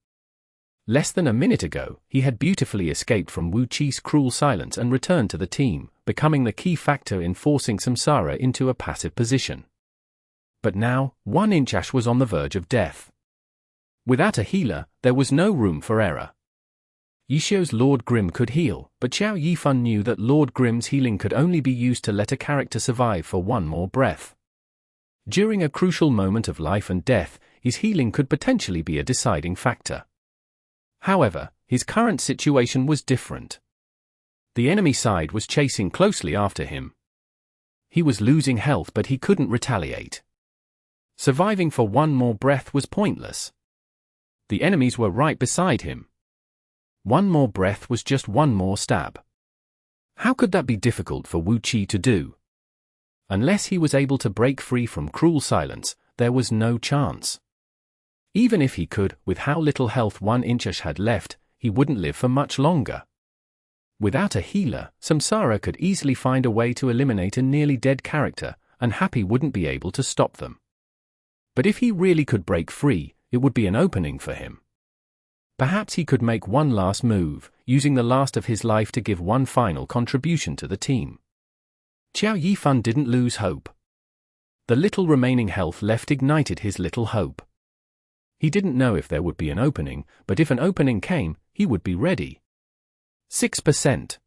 Less than a minute ago, he had beautifully escaped from Wu Qi's cruel silence and returned to the team, becoming the key factor in forcing Samsara into a passive position. But now, 1-inch was on the verge of death. Without a healer, there was no room for error. Yishio's Lord Grim could heal, but Xiao Yifan knew that Lord Grim's healing could only be used to let a character survive for one more breath. During a crucial moment of life and death, his healing could potentially be a deciding factor. However, his current situation was different. The enemy side was chasing closely after him. He was losing health, but he couldn't retaliate. Surviving for one more breath was pointless. The enemies were right beside him. One more breath was just one more stab. How could that be difficult for Wu Qi to do? Unless he was able to break free from cruel silence, there was no chance. Even if he could, with how little health 1-inch had left, he wouldn't live for much longer. Without a healer, Samsara could easily find a way to eliminate a nearly dead character, and Happy wouldn't be able to stop them. But if he really could break free, it would be an opening for him. Perhaps he could make one last move, using the last of his life to give one final contribution to the team. Qiao Yifan didn't lose hope. The little remaining health left ignited his little hope. He didn't know if there would be an opening, but if an opening came, he would be ready. 6%.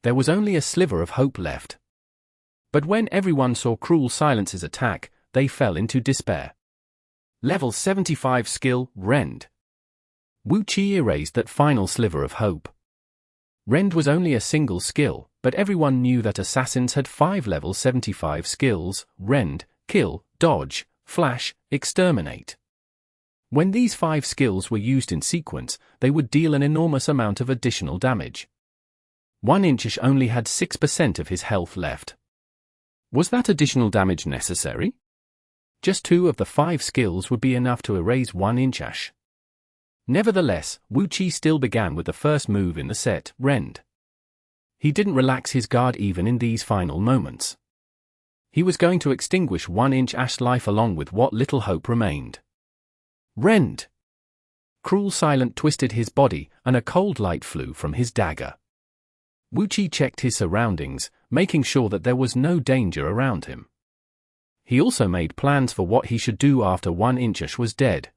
There was only a sliver of hope left. But when everyone saw Cruel Silence's attack, they fell into despair. Level 75 skill, Rend. Wu Qi erased that final sliver of hope. Rend was only a single skill, but everyone knew that assassins had 5 level 75 skills: Rend, Kill, Dodge, Flash, Exterminate. When these 5 skills were used in sequence, they would deal an enormous amount of additional damage. 1-inchish only had 6% of his health left. Was that additional damage necessary? Just 2 of the 5 skills would be enough to erase 1-inchish. Nevertheless, Wu Qi still began with the first move in the set, Rend. He didn't relax his guard even in these final moments. He was going to extinguish 1-inch's life along with what little hope remained. Rend! Cruel Silent twisted his body, and a cold light flew from his dagger. Wu Qi checked his surroundings, making sure that there was no danger around him. He also made plans for what he should do after 1-inchish was dead.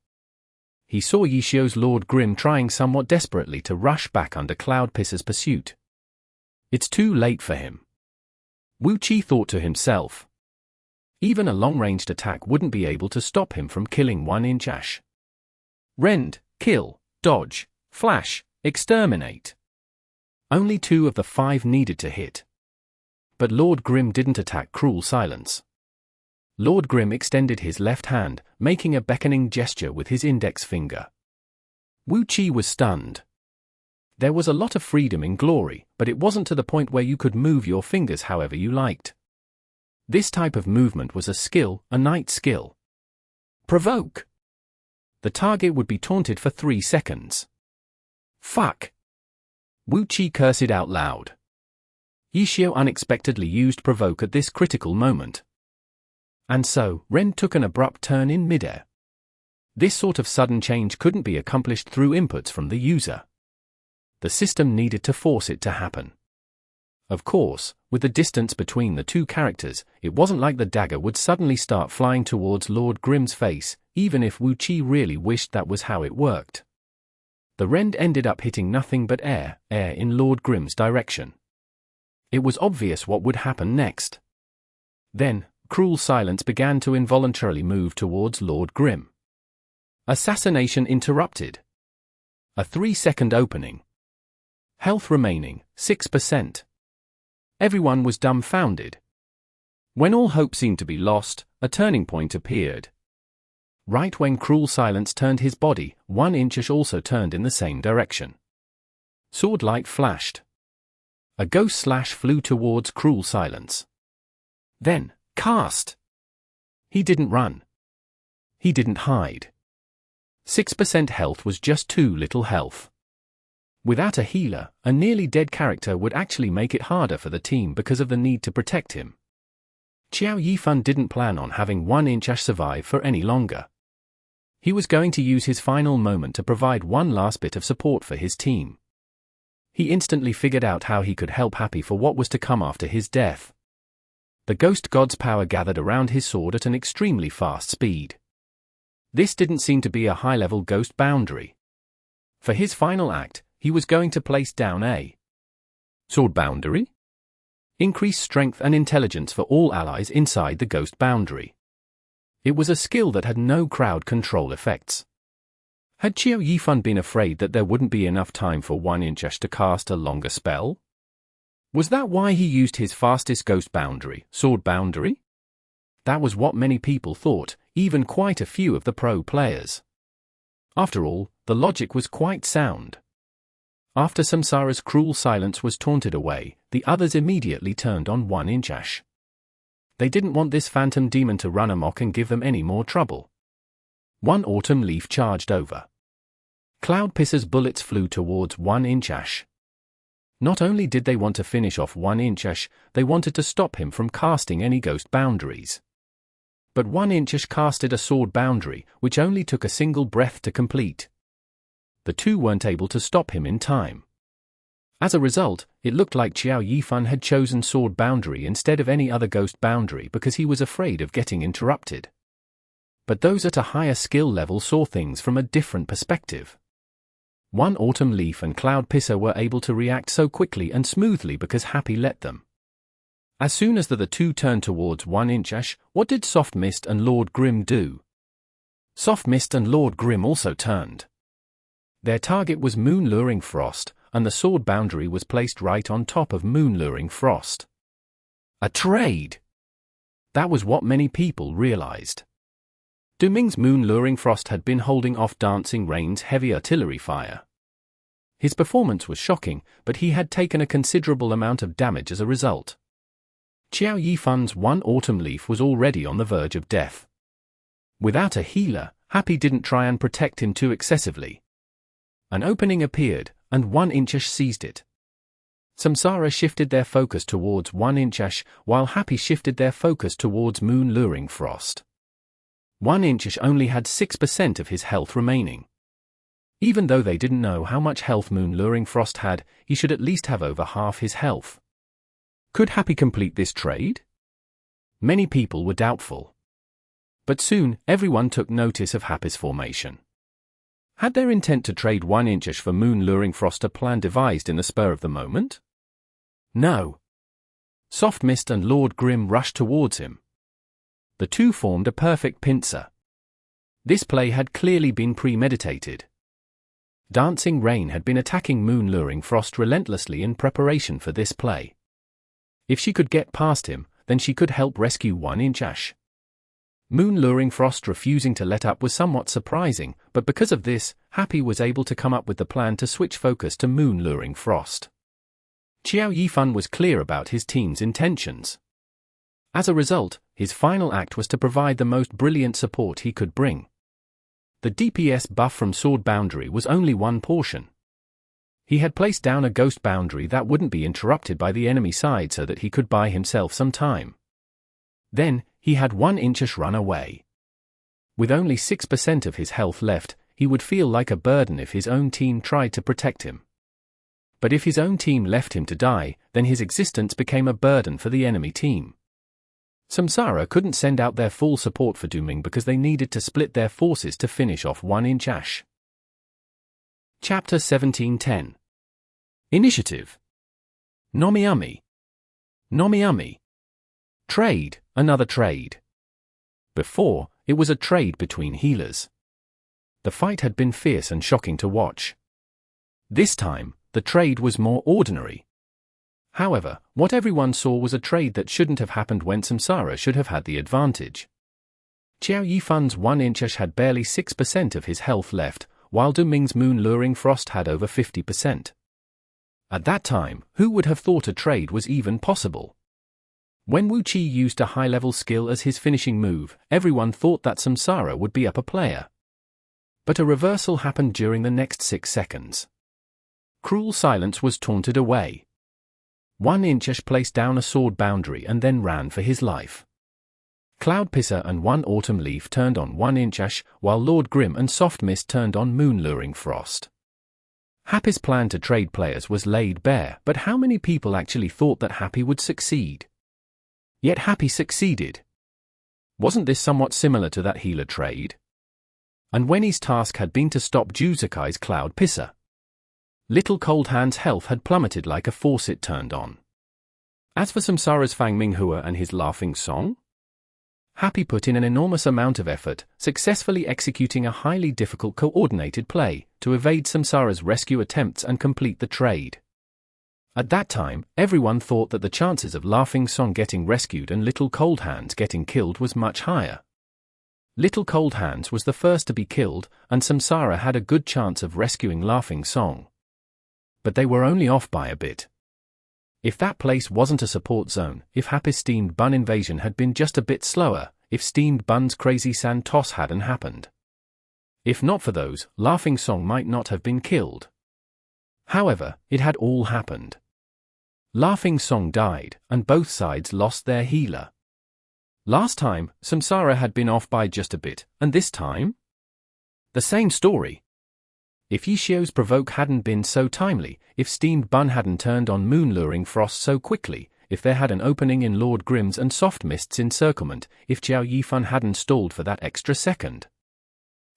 He saw Yishio's Lord Grim trying somewhat desperately to rush back under Cloud Pisser's pursuit. It's too late for him. Wu Qi thought to himself. Even a long-ranged attack wouldn't be able to stop him from killing 1-inchish. Rend, Kill, Dodge, Flash, Exterminate. Only 2 of the 5 needed to hit. But Lord Grim didn't attack Cruel Silence. Lord Grim extended his left hand, making a beckoning gesture with his index finger. Wu Qi was stunned. There was a lot of freedom in Glory, but it wasn't to the point where you could move your fingers however you liked. This type of movement was a skill, a knight skill. Provoke. The target would be taunted for 3 seconds. Fuck. Wu Qi cursed out loud. Yishio unexpectedly used Provoke at this critical moment. And so, Rend took an abrupt turn in midair. This sort of sudden change couldn't be accomplished through inputs from the user. The system needed to force it to happen. Of course, with the distance between the 2 characters, it wasn't like the dagger would suddenly start flying towards Lord Grim's face, even if Wu Qi really wished that was how it worked. The Rend ended up hitting nothing but air in Lord Grim's direction. It was obvious what would happen next. Then, Cruel Silence began to involuntarily move towards Lord Grim. Assassination interrupted. A 3-second opening. Health remaining, 6%. Everyone was dumbfounded. When all hope seemed to be lost, a turning point appeared. Right when Cruel Silence turned his body, 1-inchish also turned in the same direction. Sword light flashed. A ghost slash flew towards Cruel Silence. Then, cast! He didn't run. He didn't hide. 6% health was just too little health. Without a healer, a nearly dead character would actually make it harder for the team because of the need to protect him. Qiao Yifan didn't plan on having 1-inchish survive for any longer. He was going to use his final moment to provide one last bit of support for his team. He instantly figured out how he could help Happy for what was to come after his death. The ghost god's power gathered around his sword at an extremely fast speed. This didn't seem to be a high-level ghost boundary. For his final act, he was going to place down a sword boundary? Increase strength and intelligence for all allies inside the ghost boundary. It was a skill that had no crowd control effects. Had Qiao Yifan been afraid that there wouldn't be enough time for 1-inchish to cast a longer spell? Was that why he used his fastest ghost boundary, sword boundary? That was what many people thought, even quite a few of the pro players. After all, the logic was quite sound. After Samsara's Cruel Silence was taunted away, the others immediately turned on 1-inchish. They didn't want this phantom demon to run amok and give them any more trouble. One autumn leaf charged over. Cloud Pisser's bullets flew towards 1-inchish. Not only did they want to finish off 1-inchish, they wanted to stop him from casting any ghost boundaries. But 1-inchish casted a sword boundary, which only took a single breath to complete. The 2 weren't able to stop him in time. As a result, it looked like Qiao Yifan had chosen sword boundary instead of any other ghost boundary because he was afraid of getting interrupted. But those at a higher skill level saw things from a different perspective. One Autumn Leaf and Cloud Pisser were able to react so quickly and smoothly because Happy let them. As soon as the two turned towards 1-inch Ash, what did Soft Mist and Lord Grim do? Soft Mist and Lord Grim also turned. Their target was Moon Luring Frost, and the sword boundary was placed right on top of Moon Luring Frost. A trade! That was what many people realized. Du Ming's Moon Luring Frost had been holding off Dancing Rain's heavy artillery fire. His performance was shocking, but he had taken a considerable amount of damage as a result. Qiao Yifan's One Autumn Leaf was already on the verge of death. Without a healer, Happy didn't try and protect him too excessively. An opening appeared, and 1-inch Ash seized it. Samsara shifted their focus towards 1-inch Ash, while Happy shifted their focus towards Moon Luring Frost. 1-inch Ash only had 6% of his health remaining. Even though they didn't know how much health Moon Luring Frost had, he should at least have over half his health. Could Happy complete this trade? Many people were doubtful. But soon, everyone took notice of Happy's formation. Had their intent to trade 1-inch Ash for Moon Luring Frost a plan devised in the spur of the moment? No. Soft Mist and Lord Grim rushed towards him. The two formed a perfect pincer. This play had clearly been premeditated. Dancing Rain had been attacking Moon Luring Frost relentlessly in preparation for this play. If she could get past him, then she could help rescue 1-inch Ash. Moon Luring Frost refusing to let up was somewhat surprising, but because of this, Happy was able to come up with the plan to switch focus to Moon Luring Frost. Qiao Yifan was clear about his team's intentions. As a result, his final act was to provide the most brilliant support he could bring. The DPS buff from Sword Boundary was only one portion. He had placed down a ghost boundary that wouldn't be interrupted by the enemy side so that he could buy himself some time. Then, he had 1-inch Ash run away. With only 6% of his health left, he would feel like a burden if his own team tried to protect him. But if his own team left him to die, then his existence became a burden for the enemy team. Samsara couldn't send out their full support for Du Ming because they needed to split their forces to finish off 1-inch Ash. Chapter 1710. Initiative. Nomiami. Nomiami. Trade, another trade. Before, it was a trade between healers. The fight had been fierce and shocking to watch. This time, the trade was more ordinary. However, what everyone saw was a trade that shouldn't have happened when Samsara should have had the advantage. Qiao Yifan's 1-inch Ash had barely 6% of his health left, while Du Ming's Moon Luring Frost had over 50%. At that time, who would have thought a trade was even possible? When Wu Qi used a high-level skill as his finishing move, everyone thought that Samsara would be up a player. But a reversal happened during the next 6 seconds. Cruel Silence was taunted away. 1-inch Ash placed down a sword boundary and then ran for his life. Cloud Pisser and One Autumn Leaf turned on 1-inch Ash, while Lord Grim and Soft Mist turned on Moon Luring Frost. Happy's plan to trade players was laid bare, but how many people actually thought that Happy would succeed? Yet Happy succeeded. Wasn't this somewhat similar to that healer trade? And Wenny's task had been to stop Juzukai's Cloud Pisser. Little Cold Hand's health had plummeted like a faucet turned on. As for Samsara's Fang Minghua and his laughing song, Happy put in an enormous amount of effort, successfully executing a highly difficult coordinated play to evade Samsara's rescue attempts and complete the trade. At that time, everyone thought that the chances of Laughing Song getting rescued and Little Cold Hands getting killed was much higher. Little Cold Hands was the first to be killed, and Samsara had a good chance of rescuing Laughing Song. But they were only off by a bit. If that place wasn't a support zone, if Happy's Steamed Bun invasion had been just a bit slower, if Steamed Bun's crazy sand toss hadn't happened. If not for those, Laughing Song might not have been killed. However, it had all happened. Laughing Song died, and both sides lost their healer. Last time, Samsara had been off by just a bit, and this time? The same story. If Yishio's provoke hadn't been so timely, if Steamed Bun hadn't turned on Moon-luring Frost so quickly, if there had an opening in Lord Grimm's and Soft Mist's encirclement, if Jiao Yifan hadn't stalled for that extra second.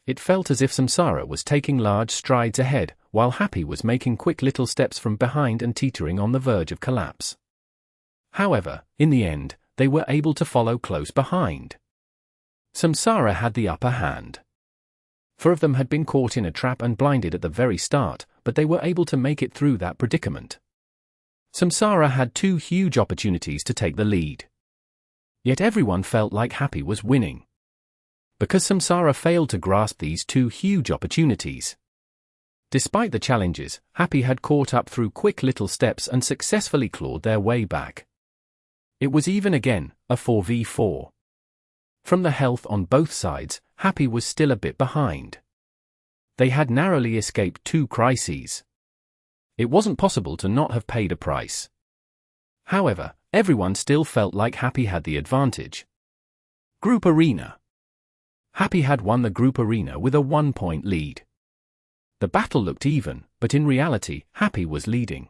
It felt as if Samsara was taking large strides ahead, while Happy was making quick little steps from behind and teetering on the verge of collapse. However, in the end, they were able to follow close behind. Samsara had the upper hand. 4 of them had been caught in a trap and blinded at the very start, but they were able to make it through that predicament. Samsara had 2 huge opportunities to take the lead. Yet everyone felt like Happy was winning. Because Samsara failed to grasp these 2 huge opportunities. Despite the challenges, Happy had caught up through quick little steps and successfully clawed their way back. It was even again, a 4v4. From the health on both sides, Happy was still a bit behind. They had narrowly escaped 2 crises. It wasn't possible to not have paid a price. However, everyone still felt like Happy had the advantage. Group Arena. Happy had won the group arena with a 1-point lead. The battle looked even, but in reality, Happy was leading.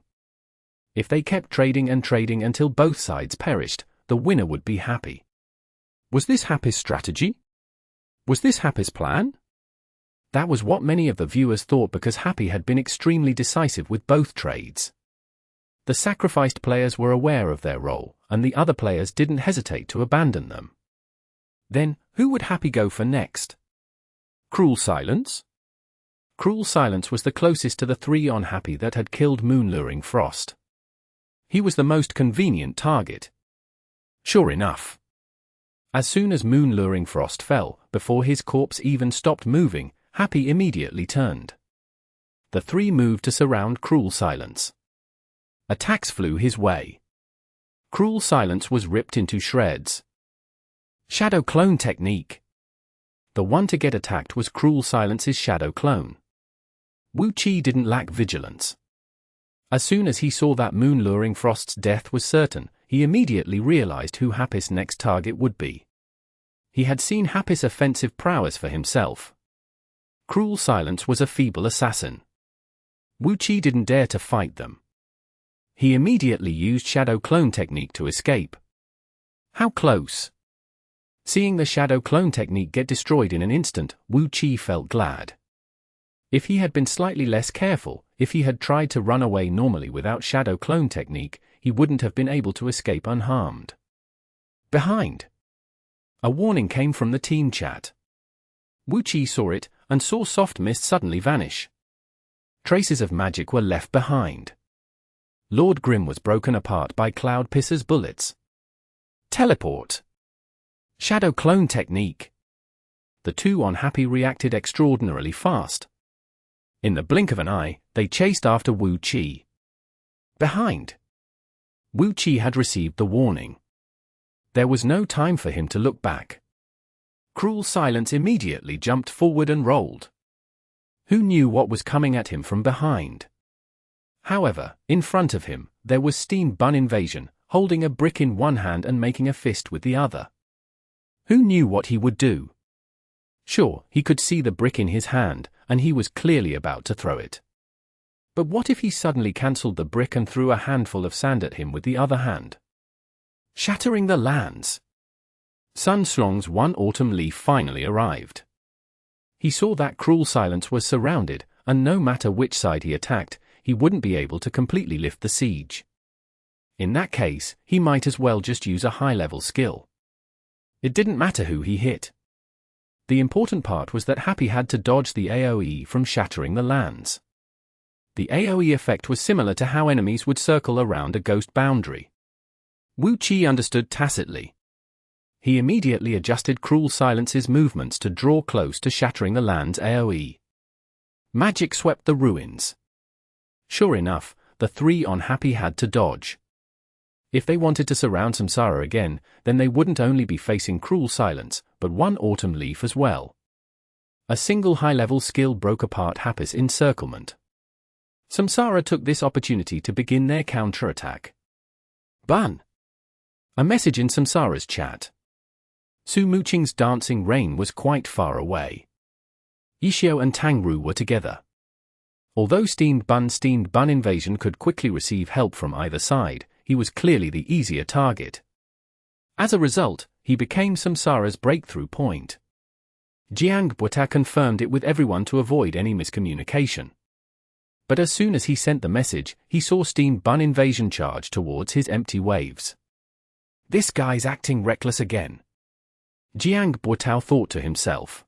If they kept trading and trading until both sides perished, the winner would be Happy. Was this Happy's strategy? Was this Happy's plan? That was what many of the viewers thought because Happy had been extremely decisive with both trades. The sacrificed players were aware of their role, and the other players didn't hesitate to abandon them. Then, who would Happy go for next? Cruel Silence? Cruel Silence was the closest to the 3 on Happy that had killed Moon-luring Frost. He was the most convenient target. Sure enough. As soon as Moon-luring Frost fell, before his corpse even stopped moving, Happy immediately turned. The 3 moved to surround Cruel Silence. Attacks flew his way. Cruel Silence was ripped into shreds. Shadow Clone Technique. The one to get attacked was Cruel Silence's Shadow Clone. Wu Qi didn't lack vigilance. As soon as he saw that Moon-luring Frost's death was certain, he immediately realized who Happy's next target would be. He had seen Happy's offensive prowess for himself. Cruel Silence was a feeble assassin. Wu Qi didn't dare to fight them. He immediately used Shadow Clone Technique to escape. How close? Seeing the Shadow Clone Technique get destroyed in an instant, Wu Qi felt glad. If he had been slightly less careful, if he had tried to run away normally without Shadow Clone Technique, he wouldn't have been able to escape unharmed. Behind. A warning came from the team chat. Wu Qi saw it, and saw Soft Mist suddenly vanish. Traces of magic were left behind. Lord Grimm was broken apart by Cloud Pisser's bullets. Teleport. Shadow Clone Technique. The 2 on Happy reacted extraordinarily fast. In the blink of an eye, they chased after Wu Qi. Behind. Wu Qi had received the warning. There was no time for him to look back. Cruel Silence immediately jumped forward and rolled. Who knew what was coming at him from behind? However, in front of him, there was Steamed Bun Invasion, holding a brick in one hand and making a fist with the other. Who knew what he would do? Sure, he could see the brick in his hand, and he was clearly about to throw it. But what if he suddenly cancelled the brick and threw a handful of sand at him with the other hand? Shattering the lands. Sun Slong's one autumn leaf finally arrived. He saw that Cruel Silence was surrounded, and no matter which side he attacked, he wouldn't be able to completely lift the siege. In that case, he might as well just use a high-level skill. It didn't matter who he hit. The important part was that Happy had to dodge the AoE from shattering the lands. The AoE effect was similar to how enemies would circle around a ghost boundary. Wu Qi understood tacitly. He immediately adjusted Cruel Silence's movements to draw close to shattering the land's AoE. Magic swept the ruins. Sure enough, the 3 on Happy had to dodge. If they wanted to surround Samsara again, then they wouldn't only be facing Cruel Silence, but one autumn leaf as well. A single high-level skill broke apart Happy's encirclement. Samsara took this opportunity to begin their counter-attack. Bun! A message in Samsara's chat. Su Muqing's dancing rain was quite far away. Yishio and Tangru were together. Although steamed bun invasion could quickly receive help from either side, he was clearly the easier target. As a result, he became Samsara's breakthrough point. Jiang Buta confirmed it with everyone to avoid any miscommunication. But as soon as he sent the message, he saw steamed bun invasion charge towards his empty waves. This guy's acting reckless again. Jiang Buta thought to himself.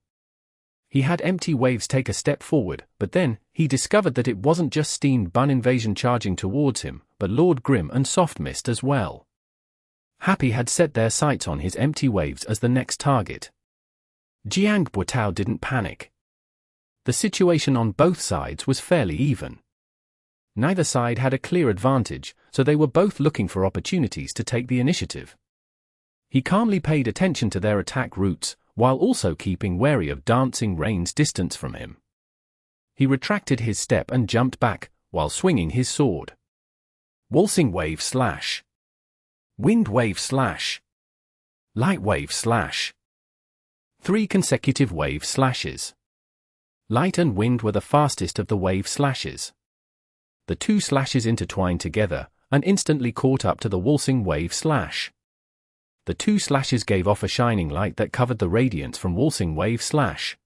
He had empty waves take a step forward, but then, he discovered that it wasn't just steamed bun invasion charging towards him, but Lord Grim and Soft Mist as well. Happy had set their sights on his empty waves as the next target. Jiang Buta didn't panic. The situation on both sides was fairly even. Neither side had a clear advantage, so they were both looking for opportunities to take the initiative. He calmly paid attention to their attack routes, while also keeping wary of Dancing Rain's distance from him. He retracted his step and jumped back, while swinging his sword. Waltzing wave slash. Wind wave slash. Light wave slash. 3 consecutive wave slashes. Light and wind were the fastest of the wave slashes. The 2 slashes intertwined together, and instantly caught up to the waltzing wave slash. The 2 slashes gave off a shining light that covered the radiance from waltzing wave slash.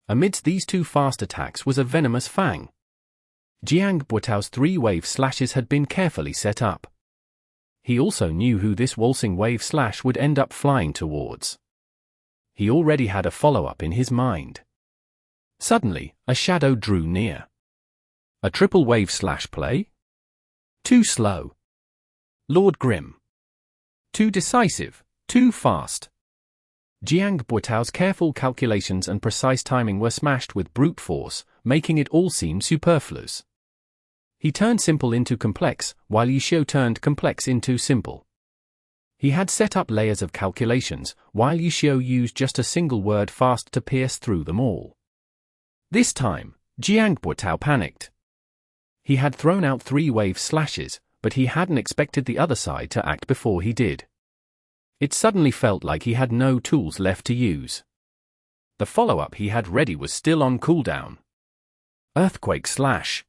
Amidst these 2 fast attacks was a venomous fang. Jiang Butao's 3 wave slashes had been carefully set up. He also knew who this waltzing wave slash would end up flying towards. He already had a follow-up in his mind. Suddenly, a shadow drew near. A triple wave slash play? Too slow. Lord Grim. Too decisive, too fast. Jiang Butao's careful calculations and precise timing were smashed with brute force, making it all seem superfluous. He turned simple into complex, while Yishio turned complex into simple. He had set up layers of calculations, while Yishio used just a single word fast to pierce through them all. This time, Jiang Butao panicked. He had thrown out 3 wave slashes, but he hadn't expected the other side to act before he did. It suddenly felt like he had no tools left to use. The follow-up he had ready was still on cooldown. Earthquake slash.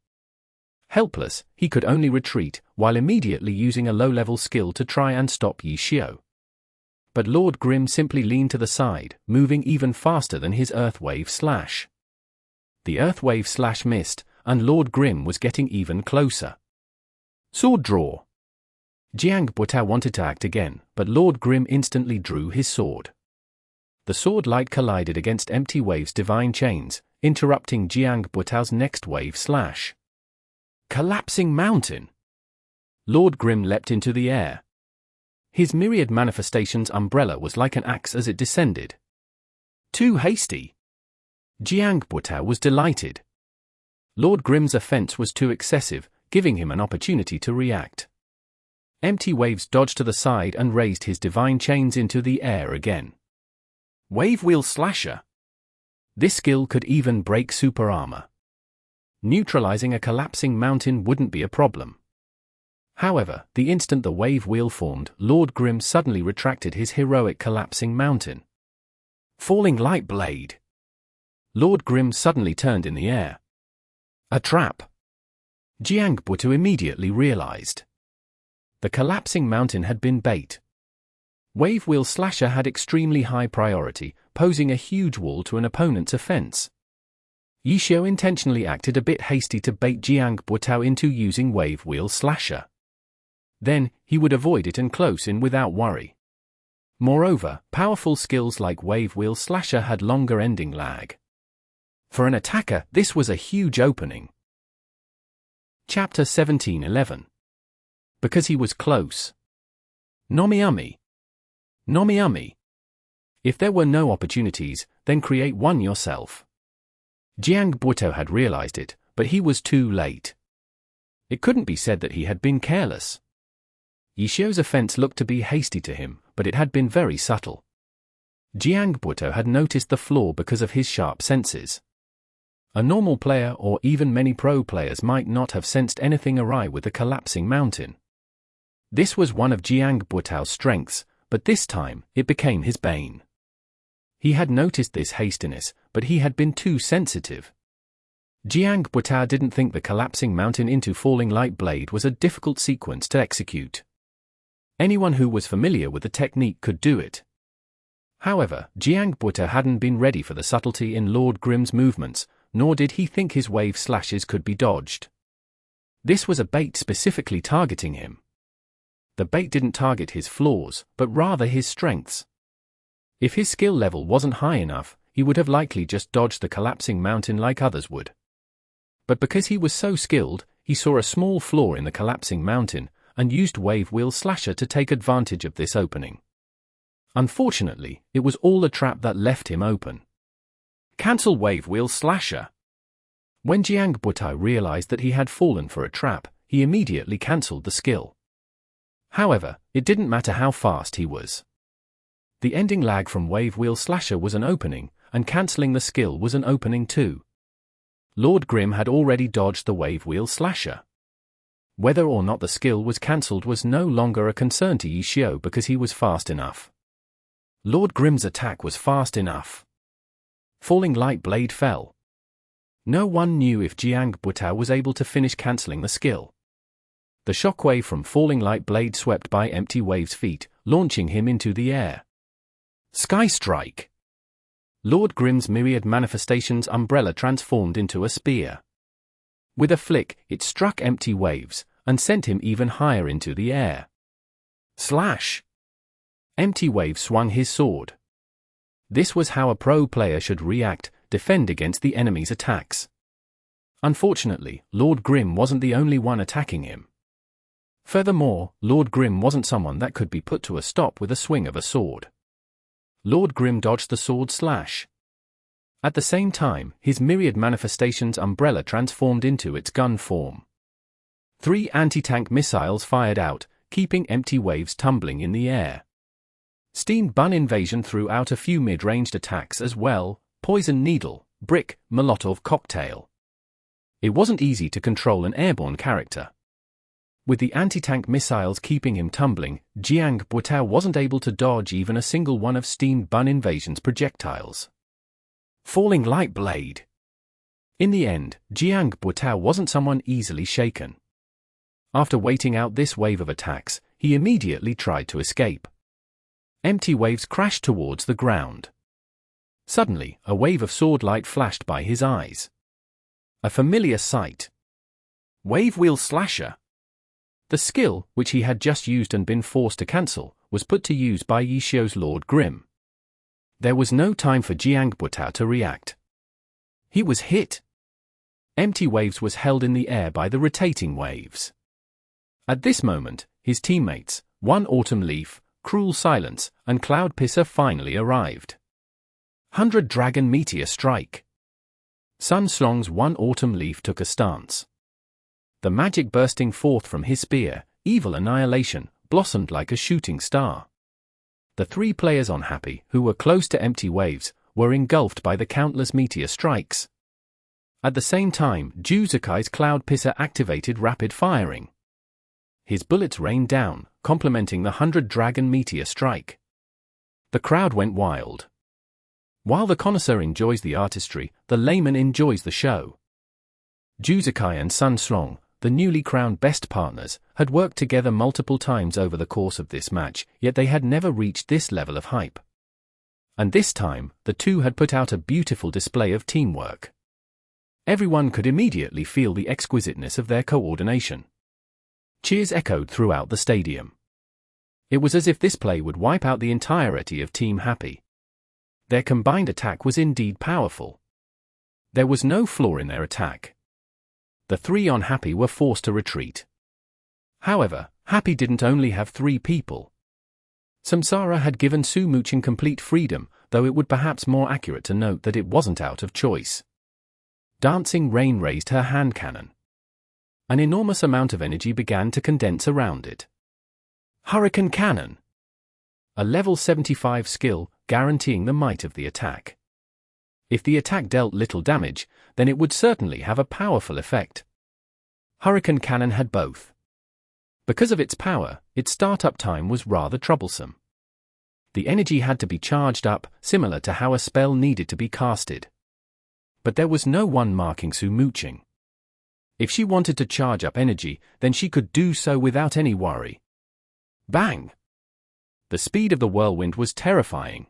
Helpless, he could only retreat, while immediately using a low-level skill to try and stop Yishio. But Lord Grim simply leaned to the side, moving even faster than his Earthwave slash. The Earthwave slash missed, and Lord Grim was getting even closer. Sword draw. Jiang Butao wanted to act again, but Lord Grim instantly drew his sword. The sword light collided against Empty Wave's divine chains, interrupting Jiang Butao's next wave slash. Collapsing mountain. Lord Grim leapt into the air. His myriad manifestations umbrella was like an axe as it descended. Too hasty. Jiang Butao was delighted. Lord Grim's offense was too excessive, giving him an opportunity to react. Empty Waves dodged to the side and raised his divine chains into the air again. Wave Wheel Slasher. This skill could even break super armor. Neutralizing a collapsing mountain wouldn't be a problem. However, the instant the wave wheel formed, Lord Grim suddenly retracted his heroic collapsing mountain. Falling Light Blade. Lord Grim suddenly turned in the air. A trap. Jiang Butu immediately realized. The collapsing mountain had been bait. Wave Wheel Slasher had extremely high priority, posing a huge wall to an opponent's offense. Yishio intentionally acted a bit hasty to bait Jiang Butao into using Wave Wheel Slasher. Then, he would avoid it and close in without worry. Moreover, powerful skills like Wave Wheel Slasher had longer ending lag. For an attacker, this was a huge opening. Chapter 17:11. Because he was close. Nomiumi. Nomiumi. If there were no opportunities, then create one yourself. Jiang Butao had realized it, but he was too late. It couldn't be said that he had been careless. Yishio's offense looked to be hasty to him, but it had been very subtle. Jiang Butao had noticed the flaw because of his sharp senses. A normal player or even many pro players might not have sensed anything awry with the collapsing mountain. This was one of Jiang Butao's strengths, but this time, it became his bane. He had noticed this hastiness, but he had been too sensitive. Jiang Buitao didn't think the collapsing mountain into falling light blade was a difficult sequence to execute. Anyone who was familiar with the technique could do it. However, Jiang Buitao hadn't been ready for the subtlety in Lord Grimm's movements, nor did he think his wave slashes could be dodged. This was a bait specifically targeting him. The bait didn't target his flaws, but rather his strengths. If his skill level wasn't high enough, he would have likely just dodged the collapsing mountain like others would. But because he was so skilled, he saw a small flaw in the collapsing mountain, and used Wave Wheel Slasher to take advantage of this opening. Unfortunately, it was all a trap that left him open. Cancel Wave Wheel Slasher. When Jiang Buitao realized that he had fallen for a trap, he immediately cancelled the skill. However, it didn't matter how fast he was. The ending lag from Wave Wheel Slasher was an opening, and cancelling the skill was an opening too. Lord Grimm had already dodged the Wave Wheel Slasher. Whether or not the skill was cancelled was no longer a concern to Yi Xiu because he was fast enough. Lord Grimm's attack was fast enough. Falling light blade fell. No one knew if Jiang Buitao was able to finish cancelling the skill. The shockwave from falling light blade swept by Empty Wave's feet, launching him into the air. Sky Strike. Lord Grimm's myriad manifestations umbrella transformed into a spear. With a flick, it struck Empty Waves, and sent him even higher into the air. Slash! Empty Wave swung his sword. This was how a pro player should react, defend against the enemy's attacks. Unfortunately, Lord Grimm wasn't the only one attacking him. Furthermore, Lord Grimm wasn't someone that could be put to a stop with a swing of a sword. Lord Grimm dodged the sword slash. At the same time, his myriad manifestations umbrella transformed into its gun form. 3 anti-tank missiles fired out, keeping Empty Waves tumbling in the air. Steam Bun Invasion threw out a few mid-ranged attacks as well, Poison Needle, Brick, Molotov Cocktail. It wasn't easy to control an airborne character. With the anti-tank missiles keeping him tumbling, Jiang Buitao wasn't able to dodge even a single one of Steam Bun Invasion's projectiles. Falling Light Blade. In the end, Jiang Buitao wasn't someone easily shaken. After waiting out this wave of attacks, he immediately tried to escape. Empty Waves crashed towards the ground. Suddenly, a wave of sword light flashed by his eyes. A familiar sight. Wave Wheel Slasher. The skill, which he had just used and been forced to cancel, was put to use by Yi Xiu's Lord Grimm. There was no time for Jiang Buitao to react. He was hit. Empty Waves was held in the air by the rotating waves. At this moment, his teammates, One Autumn Leaf, Cruel Silence, and Cloud Pisser finally arrived. 100 Dragon Meteor Strike. Sun Slong's One Autumn Leaf took a stance. The magic bursting forth from his spear, Evil Annihilation, blossomed like a shooting star. The 3 players on Happy, who were close to Empty Waves, were engulfed by the countless meteor strikes. At the same time, Juzukai's Cloud Pisser activated rapid firing. His bullets rained down, complementing the 100 Dragon Meteor Strike. The crowd went wild. While the connoisseur enjoys the artistry, the layman enjoys the show. Juzukai and Sun Slong, the newly crowned best partners, had worked together multiple times over the course of this match, yet they had never reached this level of hype. And this time, the two had put out a beautiful display of teamwork. Everyone could immediately feel the exquisiteness of their coordination. Cheers echoed throughout the stadium. It was as if this play would wipe out the entirety of Team Happy. Their combined attack was indeed powerful. There was no flaw in their attack. The 3 on Happy were forced to retreat. However, Happy didn't only have 3 people. Samsara had given Su Muchin complete freedom, though it would perhaps more accurate to note that it wasn't out of choice. Dancing Rain raised her hand cannon. An enormous amount of energy began to condense around it. Hurricane Cannon. A level 75 skill, guaranteeing the might of the attack. If the attack dealt little damage, then it would certainly have a powerful effect. Hurricane Cannon had both. Because of its power, its startup time was rather troublesome. The energy had to be charged up, similar to how a spell needed to be casted. but there was no one marking Su mooching. If she wanted to charge up energy, then she could do so without any worry. Bang! The speed of the whirlwind was terrifying.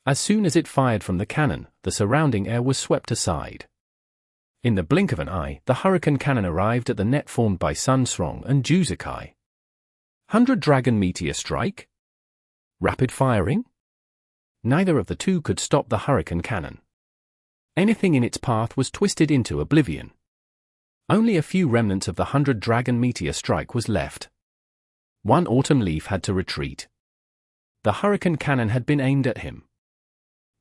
As soon as it fired from the cannon, the surrounding air was swept aside. In the blink of an eye, the hurricane cannon arrived at the net formed by Sun Srong and Juzakai. 100 Dragon Meteor Strike? Rapid firing? Neither of the two could stop the hurricane cannon. Anything in its path was twisted into oblivion. Only a few remnants of the 100 Dragon Meteor Strike was left. One autumn leaf had to retreat. The hurricane cannon had been aimed at him.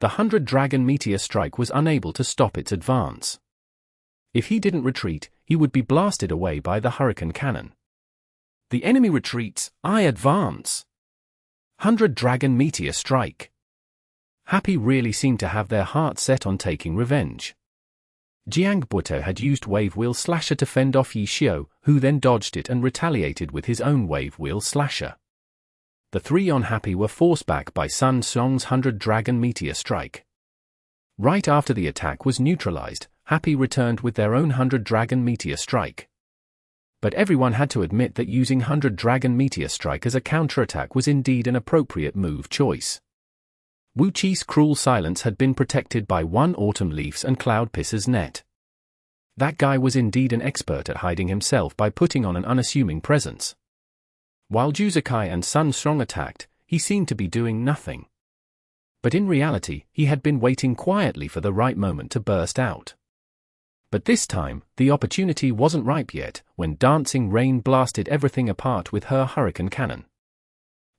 The 100 Dragon Meteor Strike was unable to stop its advance. If he didn't retreat, he would be blasted away by the hurricane cannon. The enemy retreats, I advance. 100 Dragon Meteor Strike. Happy really seemed to have their heart set on taking revenge. Jiang Buote had used Wave Wheel Slasher to fend off Yi Xiu, who then dodged it and retaliated with his own Wave Wheel Slasher. The three on Happy were forced back by Sun Srong's 100 Dragon Meteor Strike. Right after the attack was neutralized, Happy returned with their own 100 Dragon Meteor Strike. But everyone had to admit that using 100 Dragon Meteor Strike as a counterattack was indeed an appropriate move choice. Wu Qi's cruel silence had been protected by one Autumn Leaf's and Cloud Pisser's net. That guy was indeed an expert at hiding himself by putting on an unassuming presence. While Juzakai and Sun Srong attacked, he seemed to be doing nothing. But in reality, he had been waiting quietly for the right moment to burst out. But this time, the opportunity wasn't ripe yet, when Dancing Rain blasted everything apart with her hurricane cannon.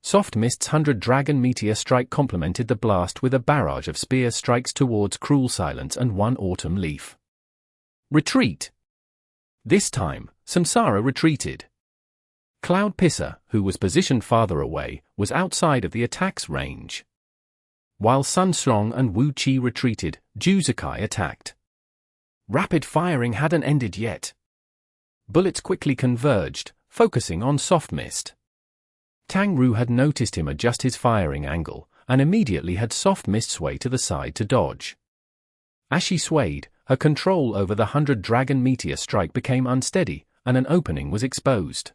Soft Mist's 100 Dragon Meteor Strike complemented the blast with a barrage of spear strikes towards Cruel Silence and one Autumn Leaf. Retreat! This time, Samsara retreated. Cloud Pisser, who was positioned farther away, was outside of the attack's range. While Sun Srong and Wu Qi retreated, Juzakai attacked. Rapid firing hadn't ended yet. Bullets quickly converged, focusing on Soft Mist. Tang Ru had noticed him adjust his firing angle, and immediately had Soft Mist sway to the side to dodge. As she swayed, her control over the 100 Dragon Meteor Strike became unsteady, and an opening was exposed.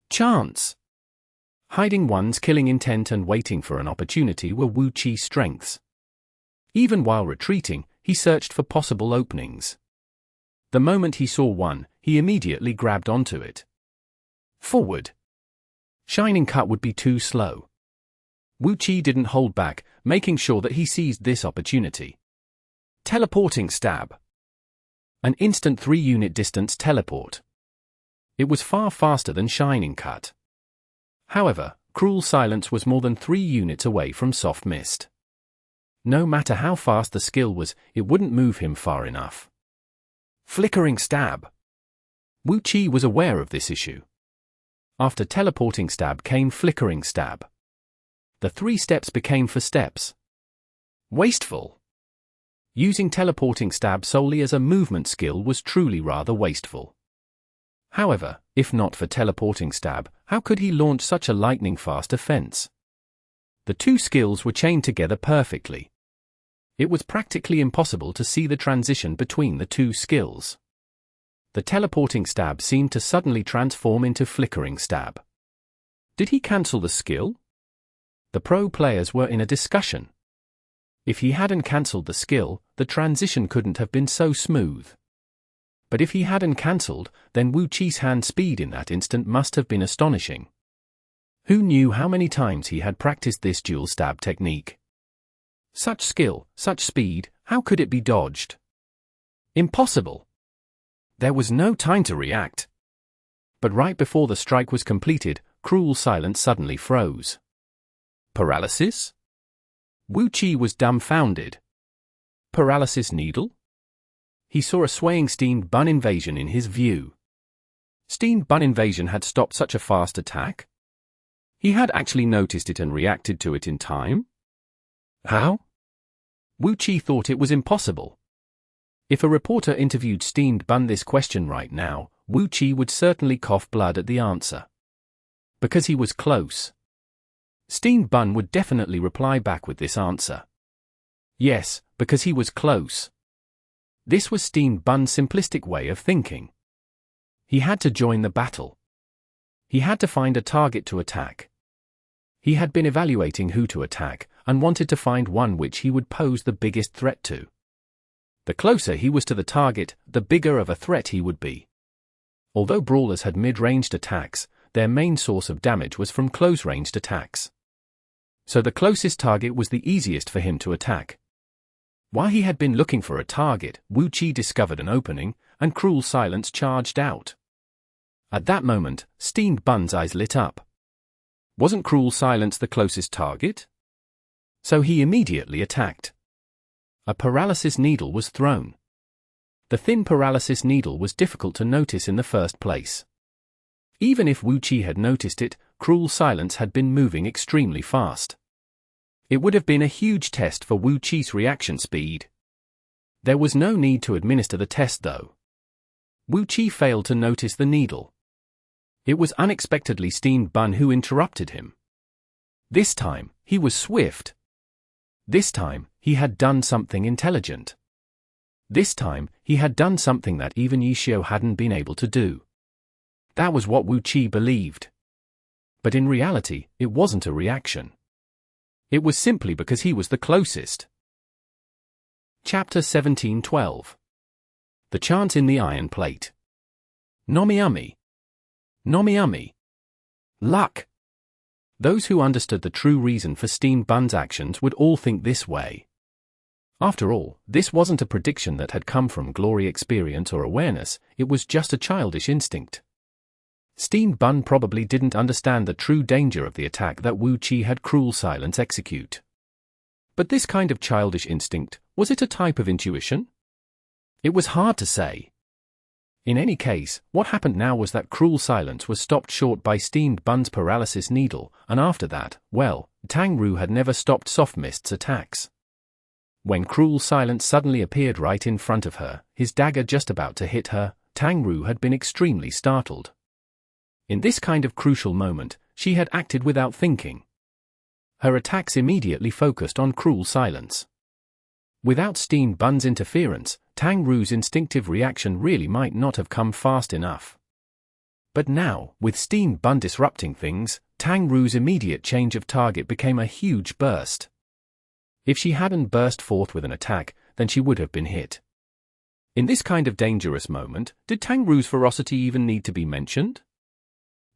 Chance! Hiding one's killing intent and waiting for an opportunity were Wu Qi's strengths. Even while retreating, he searched for possible openings. The moment he saw one, he immediately grabbed onto it. Forward! Shining Cut would be too slow. Wu Qi didn't hold back, making sure that he seized this opportunity. Teleporting Stab. An instant 3-unit distance teleport. It was far faster than Shining Cut. However, Cruel Silence was more than 3 units away from Soft Mist. No matter how fast the skill was, it wouldn't move him far enough. Flickering Stab. Wu Qi was aware of this issue. After Teleporting Stab came Flickering Stab. The 3 steps became 4 steps. Wasteful. Using Teleporting Stab solely as a movement skill was truly rather wasteful. However, if not for Teleporting Stab, how could he launch such a lightning-fast offense? The 2 skills were chained together perfectly. It was practically impossible to see the transition between the 2 skills. The Teleporting Stab seemed to suddenly transform into Flickering Stab. Did he cancel the skill? The pro players were in a discussion. If he hadn't cancelled the skill, the transition couldn't have been so smooth. But if he hadn't cancelled, then Wu Qi's hand speed in that instant must have been astonishing. Who knew how many times he had practiced this dual stab technique? Such skill, such speed, how could it be dodged? Impossible. There was no time to react. But right before the strike was completed, Cruel Silence suddenly froze. Paralysis? Wu Qi was dumbfounded. Paralysis needle? He saw a swaying steamed bun invasion in his view. Steamed bun invasion had stopped such a fast attack? He had actually noticed it and reacted to it in time? How? Wu Qi thought it was impossible. If a reporter interviewed Steamed Bun this question right now, Wu Qi would certainly cough blood at the answer. Because he was close. Steamed Bun would definitely reply back with this answer. Yes, because he was close. This was Steamed Bun's simplistic way of thinking. He had to join the battle. He had to find a target to attack. He had been evaluating who to attack, and wanted to find one which he would pose the biggest threat to. The closer he was to the target, the bigger of a threat he would be. Although brawlers had mid-ranged attacks, their main source of damage was from close-ranged attacks. So the closest target was the easiest for him to attack. While he had been looking for a target, Wu Qi discovered an opening, and Cruel Silence charged out. At that moment, Steamed Bun's eyes lit up. Wasn't Cruel Silence the closest target? So he immediately attacked. A paralysis needle was thrown. The thin paralysis needle was difficult to notice in the first place. Even if Wu Qi had noticed it, Cruel Silence had been moving extremely fast. It would have been a huge test for Wu Qi's reaction speed. There was no need to administer the test though. Wu Qi failed to notice the needle. It was unexpectedly Steamed Bun who interrupted him. This time, he was swift. This time, he had done something intelligent. This time, he had done something that even Yishio hadn't been able to do. That was what Wu Qi believed. But in reality, it wasn't a reaction. It was simply because he was the closest. Chapter 17:12. The Chant in the Iron Plate. Nomiumi. Nomiumi. Luck. Those who understood the true reason for Steamed Bun's actions would all think this way. After all, this wasn't a prediction that had come from glory experience or awareness, it was just a childish instinct. Steamed Bun probably didn't understand the true danger of the attack that Wu Qi had Cruel Silence execute. But this kind of childish instinct, was it a type of intuition? It was hard to say. In any case, what happened now was that Cruel Silence was stopped short by Steamed Bun's paralysis needle, and after that, well, Tang Ru had never stopped Soft Mist's attacks. When Cruel Silence suddenly appeared right in front of her, his dagger just about to hit her, Tang Ru had been extremely startled. In this kind of crucial moment, she had acted without thinking. Her attacks immediately focused on Cruel Silence. Without Steamed Bun's interference, Tang Ru's instinctive reaction really might not have come fast enough. But now, with Steamed Bun disrupting things, Tang Ru's immediate change of target became a huge burst. If she hadn't burst forth with an attack, then she would have been hit. In this kind of dangerous moment, did Tang Ru's ferocity even need to be mentioned?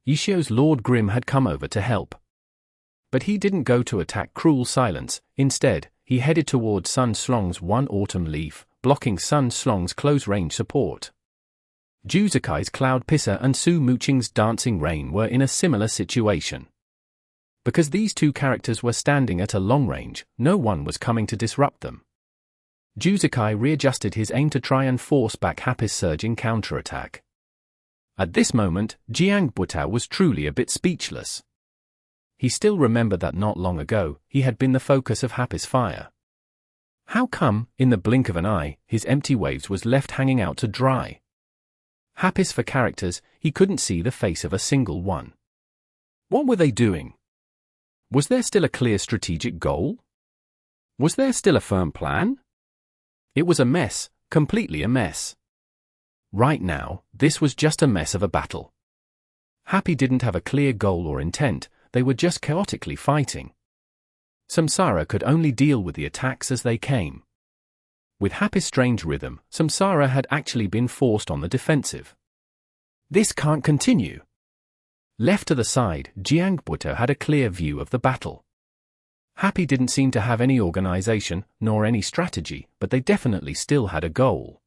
Yishio's Lord Grim had come over to help. But he didn't go to attack Cruel Silence, instead, he headed towards Sun Slong's One Autumn Leaf, blocking Sun Slong's close-range support. Juzakai's Cloud Pisser and Su Muqing's Dancing Rain were in a similar situation. Because these two characters were standing at a long range, no one was coming to disrupt them. Juzakai readjusted his aim to try and force back Happy's surging counterattack. At this moment, Jiang Butao was truly a bit speechless. He still remembered that not long ago, he had been the focus of Happy's fire. How come, in the blink of an eye, his empty waves was left hanging out to dry? Happy's for characters, he couldn't see the face of a single one. What were they doing? Was there still a clear strategic goal? Was there still a firm plan? It was a mess, completely a mess. Right now, this was just a mess of a battle. Happy didn't have a clear goal or intent, they were just chaotically fighting. Samsara could only deal with the attacks as they came. With Happy's strange rhythm, Samsara had actually been forced on the defensive. This can't continue. Left to the side, Jiang Butao had a clear view of the battle. Happy didn't seem to have any organization, nor any strategy, but they definitely still had a goal.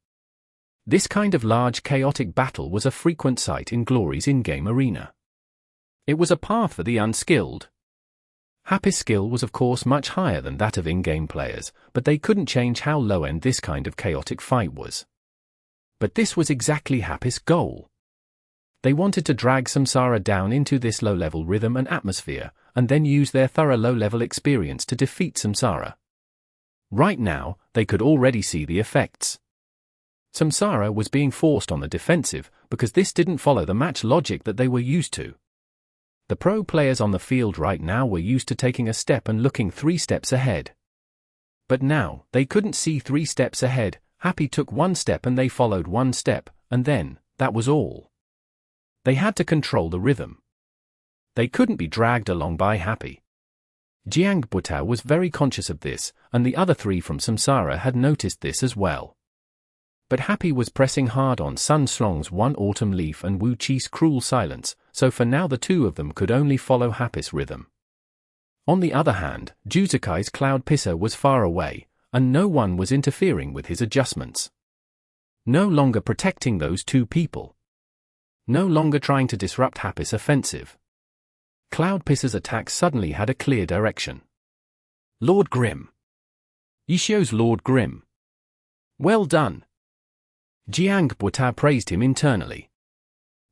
This kind of large chaotic battle was a frequent sight in Glory's in-game arena. It was a path for the unskilled. Happy's skill was of course much higher than that of in-game players, but they couldn't change how low-end this kind of chaotic fight was. But this was exactly Happy's goal. They wanted to drag Samsara down into this low-level rhythm and atmosphere, and then use their thorough low-level experience to defeat Samsara. Right now, they could already see the effects. Samsara was being forced on the defensive, because this didn't follow the match logic that they were used to. The pro players on the field right now were used to taking a step and looking 3 steps ahead. But now, they couldn't see 3 steps ahead, Happy took one step and they followed one step, and then, that was all. They had to control the rhythm. They couldn't be dragged along by Happy. Jiang Butao was very conscious of this, and the other three from Samsara had noticed this as well. But Happy was pressing hard on Sun Slong's One Autumn Leaf and Wu Chi's Cruel Silence, so for now the two of them could only follow Happy's rhythm. On the other hand, Juzukai's Cloud Pisser was far away, and no one was interfering with his adjustments. No longer protecting those two people. No longer trying to disrupt Happy's offensive. Cloud Pisser's attack suddenly had a clear direction. Lord Grim. Yishio's Lord Grim. Well done. Jiang Butao praised him internally.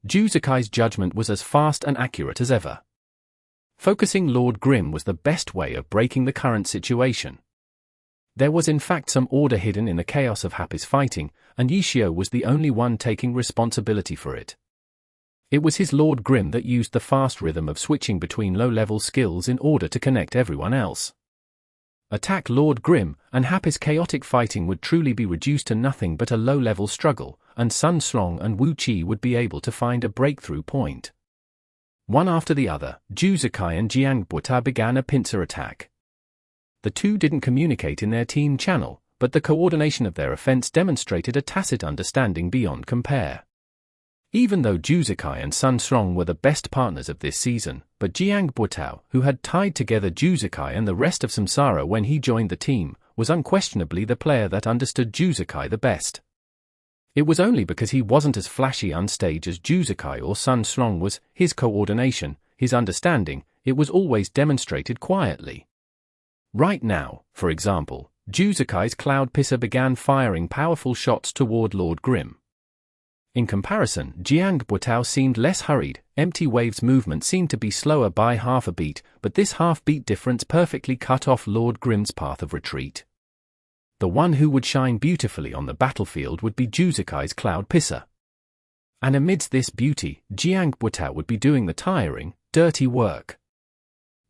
Juzukai's judgment was as fast and accurate as ever. Focusing Lord Grim was the best way of breaking the current situation. There was in fact some order hidden in the chaos of Happy's fighting, and Yishio was the only one taking responsibility for it. It was his Lord Grim that used the fast rhythm of switching between low-level skills in order to connect everyone else. Attack Lord Grim, and Happy's chaotic fighting would truly be reduced to nothing but a low-level struggle, and Sun Slong and Wu Chi would be able to find a breakthrough point. One after the other, Juzukai and Jiang Butao began a pincer attack. The two didn't communicate in their team channel, but the coordination of their offense demonstrated a tacit understanding beyond compare. Even though Juzukai and Sun Slong were the best partners of this season, but Jiang Butao, who had tied together Juzukai and the rest of Samsara when he joined the team, was unquestionably the player that understood Juzukai the best. It was only because he wasn't as flashy on stage as Juzukai or Sun Slong was, his coordination, his understanding, it was always demonstrated quietly. Right now, for example, Juzukai's Cloud Pisser began firing powerful shots toward Lord Grim. In comparison, Jiang Butao seemed less hurried. Empty Wave's movement seemed to be slower by half a beat, but this half-beat difference perfectly cut off Lord Grim's path of retreat. The one who would shine beautifully on the battlefield would be Juzukai's Cloud Pisser. And amidst this beauty, Jiang Butao would be doing the tiring, dirty work.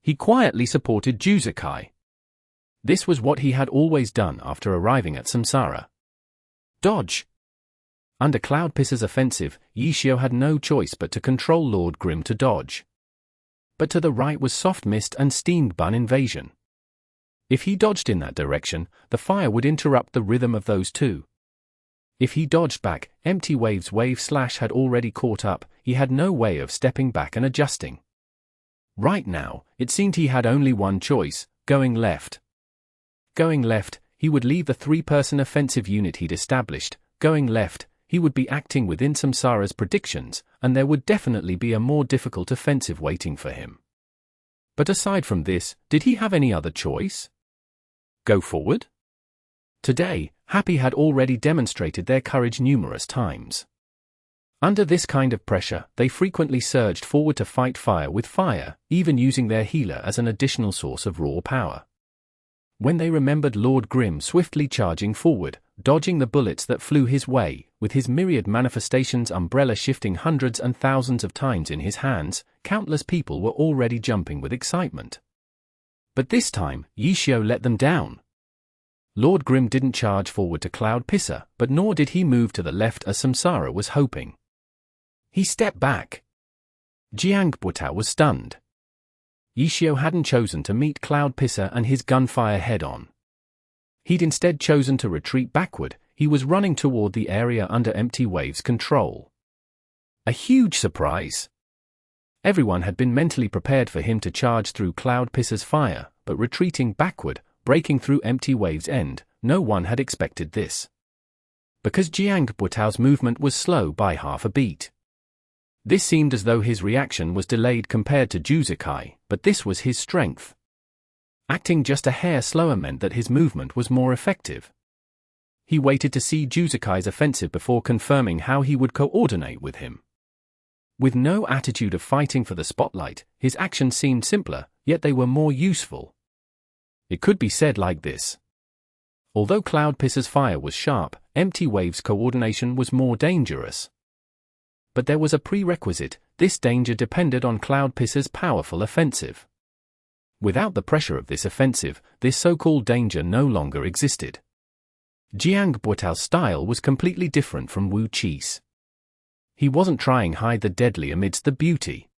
He quietly supported Juzukai. This was what he had always done after arriving at Samsara. Dodge! Under Cloud Pisser's offensive, Yishio had no choice but to control Lord Grim to dodge. But to the right was Soft Mist and Steamed Bun Invasion. If he dodged in that direction, the fire would interrupt the rhythm of those two. If he dodged back, Empty Wave's Wave Slash had already caught up, he had no way of stepping back and adjusting. Right now, it seemed he had only one choice, going left. Going left, he would leave the three-person offensive unit he'd established. Going left, he would be acting within Samsara's predictions, and there would definitely be a more difficult offensive waiting for him. But aside from this, did he have any other choice? Go forward? Today, Happy had already demonstrated their courage numerous times. Under this kind of pressure, they frequently surged forward to fight fire with fire, even using their healer as an additional source of raw power. When they remembered Lord Grim swiftly charging forward, dodging the bullets that flew his way, with his myriad manifestations umbrella shifting hundreds and thousands of times in his hands, countless people were already jumping with excitement. But this time, Yishio let them down. Lord Grim didn't charge forward to Cloud Pisser, but nor did he move to the left as Samsara was hoping. He stepped back. Jiang Butao was stunned. Yishio hadn't chosen to meet Cloud Pisser and his gunfire head-on. He'd instead chosen to retreat backward. He was running toward the area under Empty Wave's control. A huge surprise. Everyone had been mentally prepared for him to charge through Cloud Pisser's fire, but retreating backward, breaking through Empty Wave's end, no one had expected this. Because Jiang Butao's movement was slow by half a beat. This seemed as though his reaction was delayed compared to Juzukai, but this was his strength. Acting just a hair slower meant that his movement was more effective. He waited to see Juzukai's offensive before confirming how he would coordinate with him. With no attitude of fighting for the spotlight, his actions seemed simpler, yet they were more useful. It could be said like this. Although Cloud Pisser's fire was sharp, Empty Wave's coordination was more dangerous. But there was a prerequisite: this danger depended on Cloud Pisser's powerful offensive. Without the pressure of this offensive, this so-called danger no longer existed. Jiang Buotao's style was completely different from Wu Qi's. He wasn't trying to hide the deadly amidst the beauty.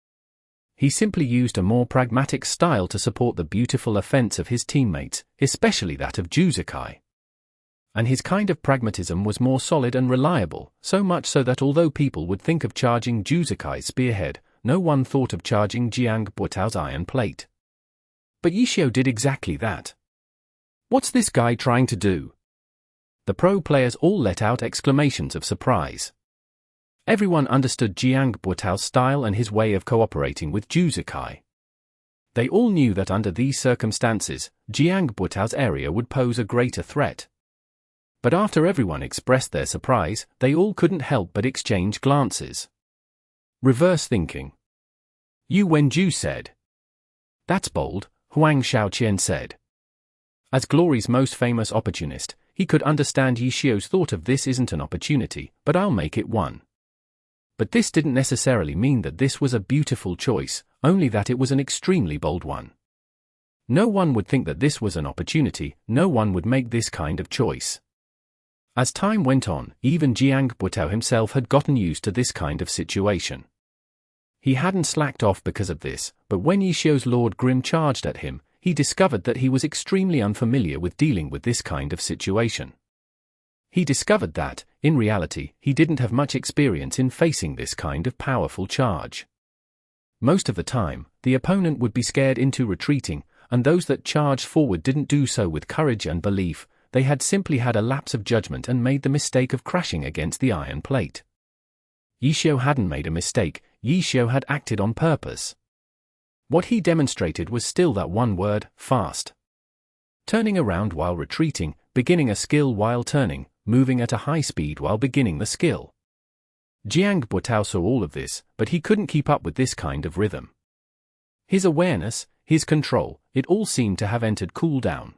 He simply used a more pragmatic style to support the beautiful offense of his teammates, especially that of Juzakai. And his kind of pragmatism was more solid and reliable, so much so that although people would think of charging Juzakai's spearhead, no one thought of charging Jiang Buotao's iron plate. But Yishio did exactly that. "What's this guy trying to do?" The pro players all let out exclamations of surprise. Everyone understood Jiang Buotao's style and his way of cooperating with Juzakai. They all knew that under these circumstances, Jiang Buotao's area would pose a greater threat. But after everyone expressed their surprise, they all couldn't help but exchange glances. Reverse thinking. Yu Wenju said. "That's bold," Huang Shaoqian said. As Glory's most famous opportunist, he could understand Yishio's thought of this isn't an opportunity, but I'll make it one. But this didn't necessarily mean that this was a beautiful choice, only that it was an extremely bold one. No one would think that this was an opportunity, no one would make this kind of choice. As time went on, even Jiang Buotao himself had gotten used to this kind of situation. He hadn't slacked off because of this, but when Yishio's Lord Grim charged at him, he discovered that he was extremely unfamiliar with dealing with this kind of situation. He discovered that, in reality, he didn't have much experience in facing this kind of powerful charge. Most of the time, the opponent would be scared into retreating, and those that charged forward didn't do so with courage and belief. They had simply had a lapse of judgment and made the mistake of crashing against the iron plate. Yishio hadn't made a mistake, Yishio had acted on purpose. What he demonstrated was still that one word, fast. Turning around while retreating, beginning a skill while turning, moving at a high speed while beginning the skill. Jiang Buotao saw all of this, but he couldn't keep up with this kind of rhythm. His awareness, his control, it all seemed to have entered cooldown.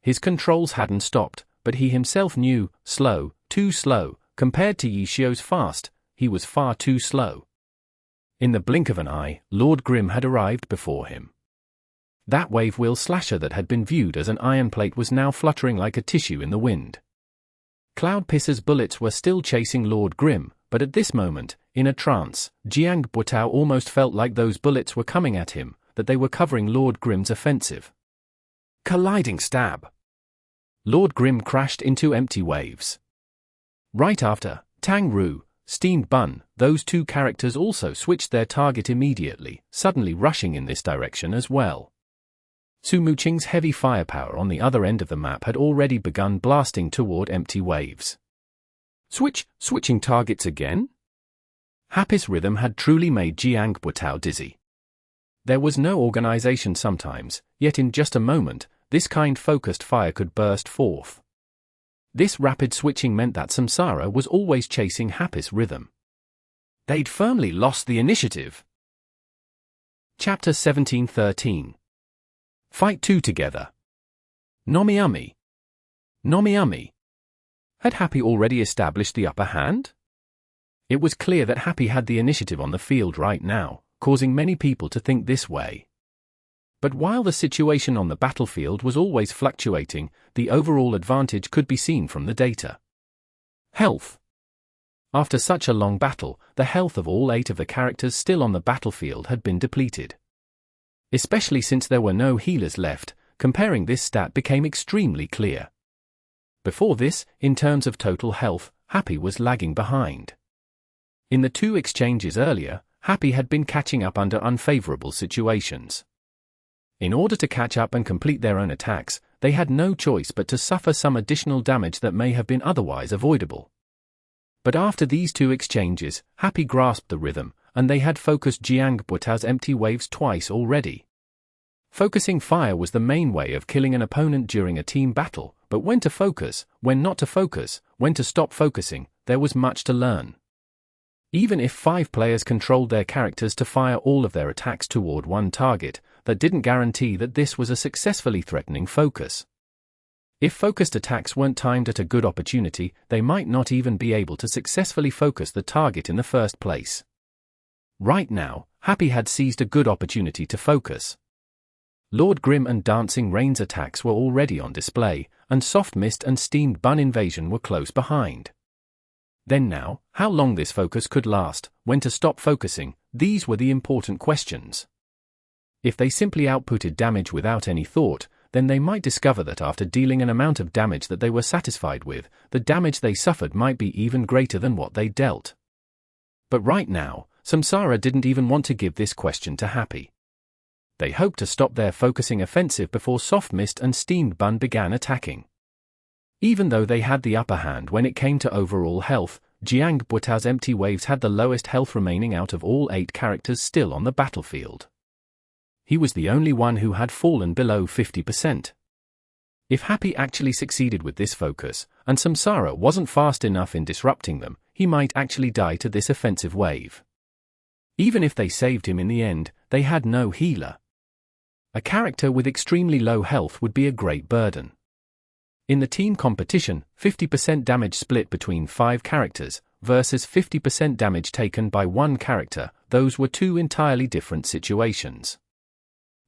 His controls hadn't stopped, but he himself knew, slow, too slow, compared to Yishio's fast, he was far too slow. In the blink of an eye, Lord Grim had arrived before him. That wave wheel slasher that had been viewed as an iron plate was now fluttering like a tissue in the wind. Cloud Pisser's bullets were still chasing Lord Grim, but at this moment, in a trance, Jiang Buotao almost felt like those bullets were coming at him, that they were covering Lord Grim's offensive. Colliding stab. Lord Grim crashed into empty waves. Right after, Tang Ru, Steamed Bun, those two characters also switched their target immediately, suddenly rushing in this direction as well. Su Muqing's heavy firepower on the other end of the map had already begun blasting toward empty waves. Switching targets again? Happy's rhythm had truly made Jiang Buotao dizzy. There was no organization sometimes, yet in just a moment, this kind focused fire could burst forth. This rapid switching meant that Samsara was always chasing Happy's rhythm. They'd firmly lost the initiative. Chapter 17:13. Fight two together. Nomiumi. Had Happy already established the upper hand? It was clear that Happy had the initiative on the field right now, causing many people to think this way. But while the situation on the battlefield was always fluctuating, the overall advantage could be seen from the data. Health. After such a long battle, the health of all 8 of the characters still on the battlefield had been depleted. Especially since there were no healers left, comparing this stat became extremely clear. Before this, in terms of total health, Happy was lagging behind. In the 2 exchanges earlier, Happy had been catching up under unfavorable situations. In order to catch up and complete their own attacks, they had no choice but to suffer some additional damage that may have been otherwise avoidable. But after these 2 exchanges, Happy grasped the rhythm, and they had focused Jiang Buotao's empty waves twice already. Focusing fire was the main way of killing an opponent during a team battle, but when to focus, when not to focus, when to stop focusing, there was much to learn. Even if 5 players controlled their characters to fire all of their attacks toward one target, that didn't guarantee that this was a successfully threatening focus. If focused attacks weren't timed at a good opportunity, they might not even be able to successfully focus the target in the first place. Right now, Happy had seized a good opportunity to focus. Lord Grim and Dancing Rain's attacks were already on display, and Soft Mist and Steamed Bun Invasion were close behind. Then now, how long this focus could last, when to stop focusing, these were the important questions. If they simply outputted damage without any thought, then they might discover that after dealing an amount of damage that they were satisfied with, the damage they suffered might be even greater than what they dealt. But right now, Samsara didn't even want to give this question to Happy. They hoped to stop their focusing offensive before Soft Mist and Steamed Bun began attacking. Even though they had the upper hand when it came to overall health, Jiang Buetao's Empty Waves had the lowest health remaining out of all 8 characters still on the battlefield. He was the only one who had fallen below 50%. If Happy actually succeeded with this focus, and Samsara wasn't fast enough in disrupting them, he might actually die to this offensive wave. Even if they saved him in the end, they had no healer. A character with extremely low health would be a great burden. In the team competition, 50% damage split between 5 characters, versus 50% damage taken by 1 character, those were 2 entirely different situations.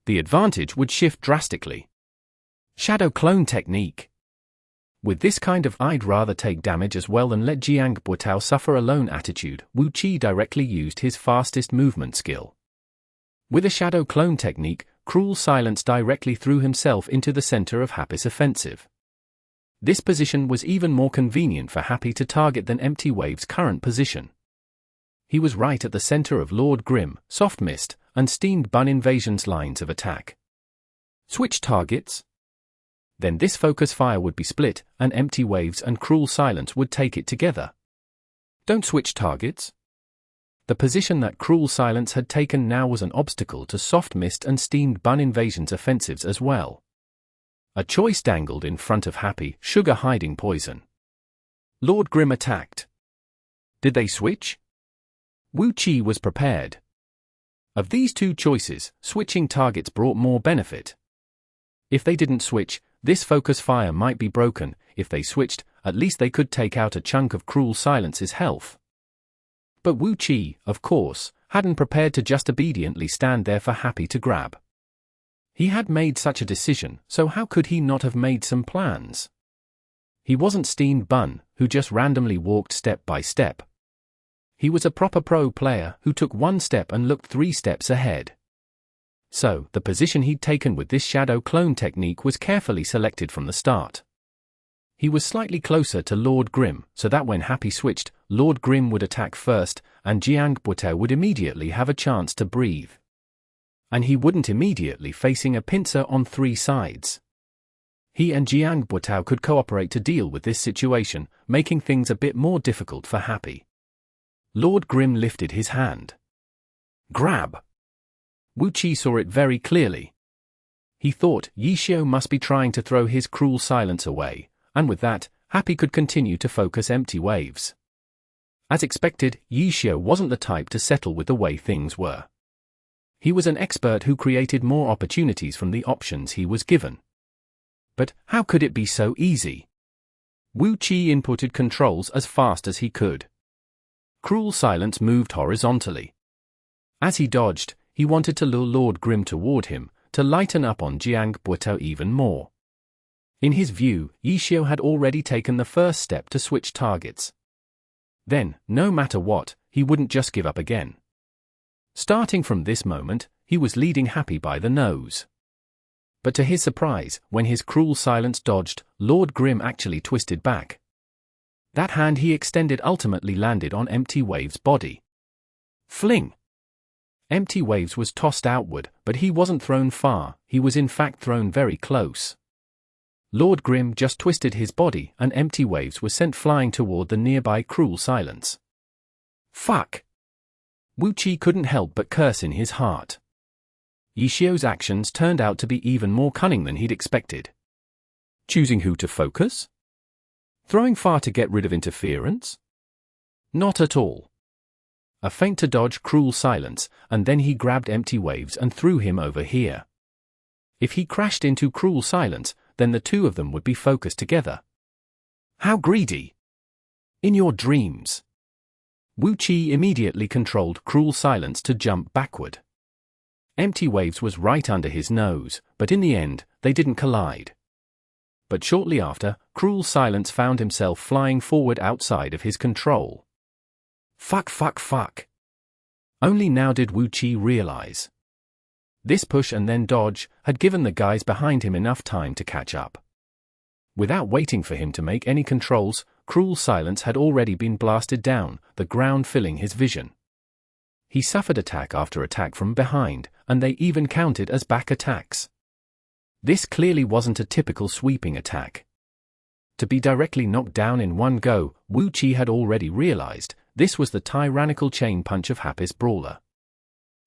The advantage would shift drastically. Shadow Clone Technique. With this kind of "I'd rather take damage as well than let Jiang Buetao suffer alone" attitude, Wu Qi directly used his fastest movement skill. With a Shadow Clone Technique, Cruel Silence directly threw himself into the center of Happy's offensive. This position was even more convenient for Happy to target than Empty Wave's current position. He was right at the center of Lord Grim, Soft Mist, and Steamed Bun Invasion's lines of attack. Switch targets? Then this focus fire would be split, and Empty Waves and Cruel Silence would take it together. Don't switch targets? The position that Cruel Silence had taken now was an obstacle to Soft Mist and Steamed Bun Invasion's offensives as well. A choice dangled in front of Happy: sugar hiding poison. Lord Grim attacked. Did they switch? Wu Qi was prepared. Of these 2 choices, switching targets brought more benefit. If they didn't switch, this focus fire might be broken. If they switched, at least they could take out a chunk of Cruel Silence's health. But Wu Qi, of course, hadn't prepared to just obediently stand there for Happy to grab. He had made such a decision, so how could he not have made some plans? He wasn't Steamed Bun, who just randomly walked step by step. He was a proper pro player who took 1 step and looked 3 steps ahead. So, the position he'd taken with this Shadow Clone Technique was carefully selected from the start. He was slightly closer to Lord Grim, so that when Happy switched, Lord Grim would attack first, and Jiang Buetao would immediately have a chance to breathe. And he wouldn't immediately facing a pincer on 3 sides. He and Jiang Buetao could cooperate to deal with this situation, making things a bit more difficult for Happy. Lord Grim lifted his hand. Grab! Wu Qi saw it very clearly. He thought Yixiao must be trying to throw his Cruel Silence away, and with that, Happy could continue to focus Empty Waves. As expected, Yixiao wasn't the type to settle with the way things were. He was an expert who created more opportunities from the options he was given. But how could it be so easy? Wu Qi inputted controls as fast as he could. Cruel Silence moved horizontally. As he dodged, he wanted to lure Lord Grim toward him, to lighten up on Jiang Buetao even more. In his view, Yixiao had already taken the first step to switch targets. Then, no matter what, he wouldn't just give up again. Starting from this moment, he was leading Happy by the nose. But to his surprise, when his Cruel Silence dodged, Lord Grim actually twisted back. That hand he extended ultimately landed on Empty Wave's body. Fling! Empty Waves was tossed outward, but he wasn't thrown far, he was in fact thrown very close. Lord Grim just twisted his body and Empty Waves was sent flying toward the nearby Cruel Silence. Fuck! Wu Qi couldn't help but curse in his heart. Yixiao's actions turned out to be even more cunning than he'd expected. Choosing who to focus? Throwing far to get rid of interference? Not at all. A feint to dodge Cruel Silence, and then he grabbed Empty Waves and threw him over here. If he crashed into Cruel Silence, then the 2 of them would be focused together. How greedy! In your dreams. Wu Qi immediately controlled Cruel Silence to jump backward. Empty Waves was right under his nose, but in the end, they didn't collide. But shortly after, Cruel Silence found himself flying forward outside of his control. Fuck. Only now did Wu Qi realize. This push and then dodge had given the guys behind him enough time to catch up. Without waiting for him to make any controls, Cruel Silence had already been blasted down, the ground filling his vision. He suffered attack after attack from behind, and they even counted as back attacks. This clearly wasn't a typical sweeping attack. To be directly knocked down in one go, Wu Qi had already realized, this was the tyrannical chain punch of Happy's brawler.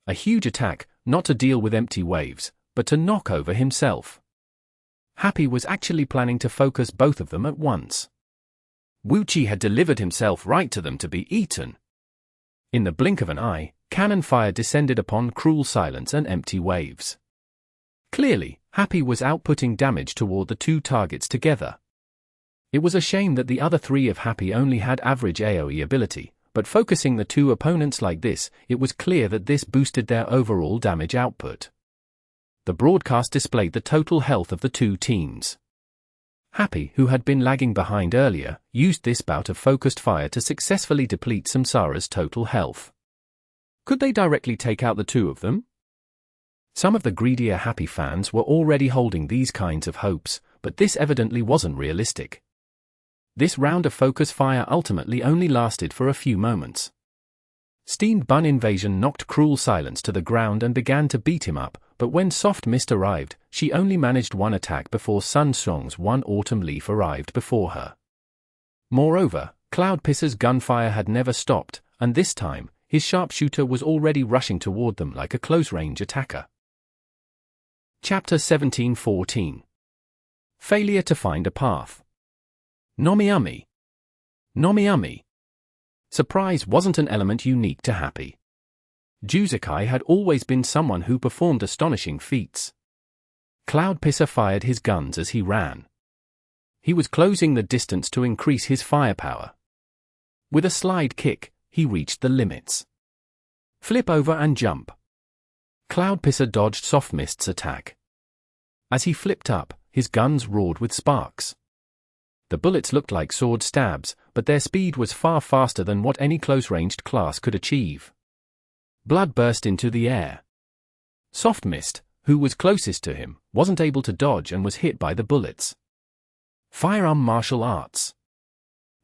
A huge attack, not to deal with empty waves, but to knock over himself. Happy was actually planning to focus both of them at once. Wu Qi had delivered himself right to them to be eaten. In the blink of an eye, cannon fire descended upon Cruel Silence and empty waves. Clearly, Happy was outputting damage toward the two targets together. It was a shame that the other three of Happy only had average AoE ability, but focusing the two opponents like this, it was clear that this boosted their overall damage output. The broadcast displayed the total health of the two teams. Happy, who had been lagging behind earlier, used this bout of focused fire to successfully deplete Samsara's total health. Could they directly take out the two of them? Some of the greedier Happy fans were already holding these kinds of hopes, but this evidently wasn't realistic. This round of focus fire ultimately only lasted for a few moments. Steamed Bun Invasion knocked Cruel Silence to the ground and began to beat him up, but when Soft Mist arrived, she only managed one attack before Sun Song's one Autumn Leaf arrived before her. Moreover, Cloud Pisser's gunfire had never stopped, and this time, his sharpshooter was already rushing toward them like a close-range attacker. Chapter 17-14. Failure to find a path. Nomiami. Surprise wasn't an element unique to Happy. Juzakai had always been someone who performed astonishing feats. Cloud Pisser fired his guns as he ran. He was closing the distance to increase his firepower. With a slide kick, he reached the limits. Flip over and jump. Cloud Pisser dodged Soft Mist's attack. As he flipped up, his guns roared with sparks. The bullets looked like sword stabs, but their speed was far faster than what any close-ranged class could achieve. Blood burst into the air. Soft Mist, who was closest to him, wasn't able to dodge and was hit by the bullets. Firearm martial arts.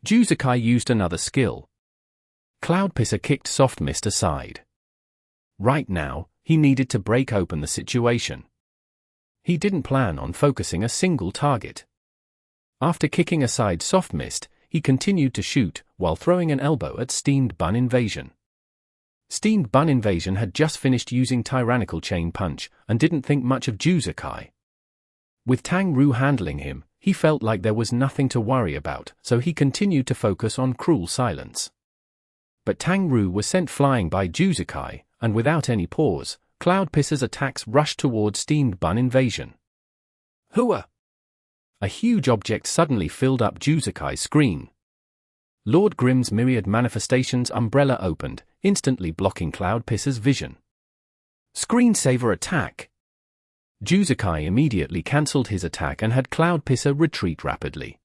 Juzakai used another skill. Cloud Pisser kicked Soft Mist aside. Right now, he needed to break open the situation. He didn't plan on focusing a single target. After kicking aside Soft Mist, he continued to shoot, while throwing an elbow at Steamed Bun Invasion. Steamed Bun Invasion had just finished using Tyrannical Chain Punch, and didn't think much of Juzakai. With Tang Ru handling him, he felt like there was nothing to worry about, so he continued to focus on Cruel Silence. But Tang Ru was sent flying by Juzakai, and without any pause, Cloud Pisser's attacks rushed toward Steamed Bun Invasion. Hooah! A huge object suddenly filled up Juzakai's screen. Lord Grimm's Myriad Manifestations umbrella opened, instantly blocking Cloud Pisser's vision. Screensaver attack! Juzakai immediately cancelled his attack and had Cloud Pisser retreat rapidly.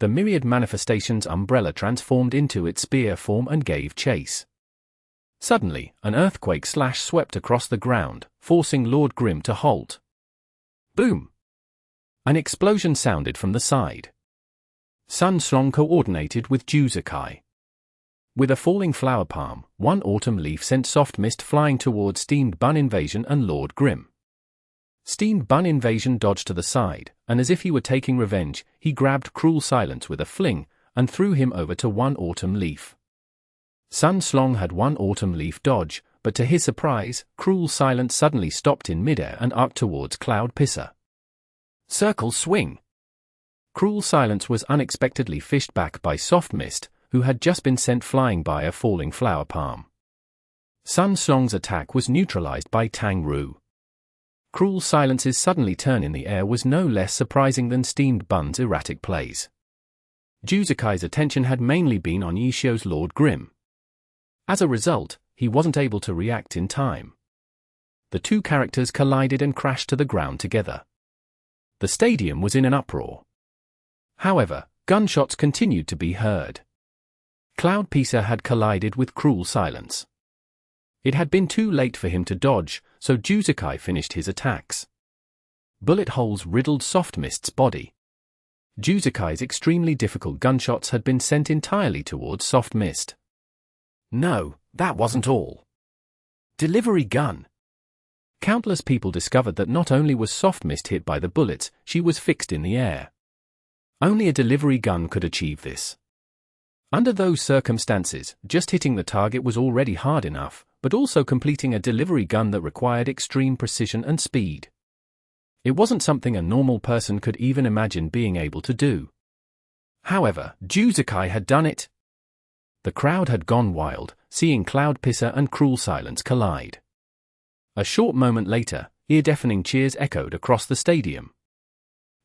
The Myriad Manifestations umbrella transformed into its spear form and gave chase. Suddenly, an earthquake slash swept across the ground, forcing Lord Grimm to halt. Boom! An explosion sounded from the side. Sun Song coordinated with Juzakai. With a falling flower palm, one Autumn Leaf sent Soft Mist flying towards Steamed Bun Invasion and Lord Grimm. Steamed Bun Invasion dodged to the side, and as if he were taking revenge, he grabbed Cruel Silence with a fling, and threw him over to one Autumn Leaf. Sun Song had one Autumn Leaf dodge, but to his surprise, Cruel Silence suddenly stopped in midair and arced towards Cloud Pisser. Circle swing! Cruel Silence was unexpectedly fished back by Soft Mist, who had just been sent flying by a falling flower palm. Sun Song's attack was neutralized by Tang Ru. Cruel Silence's suddenly turn in the air was no less surprising than Steamed Bun's erratic plays. Juzakai's attention had mainly been on Yishio's Lord Grimm. As a result, he wasn't able to react in time. The two characters collided and crashed to the ground together. The stadium was in an uproar. However, gunshots continued to be heard. Cloud Pisa had collided with Cruel Silence. It had been too late for him to dodge, so Juzakai finished his attacks. Bullet holes riddled Soft Mist's body. Juzakai's extremely difficult gunshots had been sent entirely towards Soft Mist. No, that wasn't all. Delivery gun. Countless people discovered that not only was Soft Mist hit by the bullets, she was fixed in the air. Only a delivery gun could achieve this. Under those circumstances, just hitting the target was already hard enough, but also completing a delivery gun that required extreme precision and speed. It wasn't something a normal person could even imagine being able to do. However, Juzakai had done it. The crowd had gone wild, seeing Cloud Pisa and Cruel Silence collide. A short moment later, ear-deafening cheers echoed across the stadium.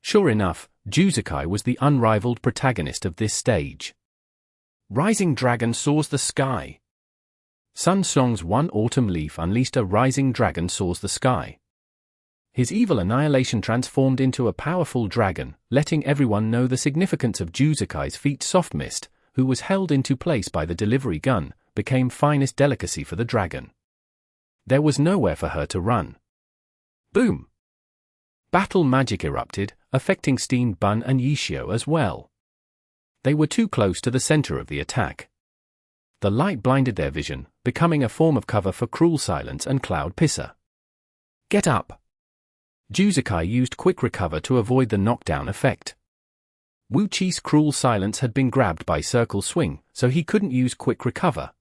Sure enough, Juzakai was the unrivaled protagonist of this stage. Rising Dragon Soars the Sky. Sun Song's One Autumn Leaf unleashed a rising dragon soars the sky. His evil annihilation transformed into a powerful dragon, letting everyone know the significance of Juzakai's feat. Soft Mist, who was held into place by the delivery gun, became finest delicacy for the dragon. There was nowhere for her to run. Boom! Battle magic erupted, affecting Steamed Bun and Yishio as well. They were too close to the center of the attack. The light blinded their vision, becoming a form of cover for Cruel Silence and Cloud Pisa. Get up! Juzakai used quick recover to avoid the knockdown effect. Wu Chi's Cruel Silence had been grabbed by Circle Swing, so he couldn't use quick recover.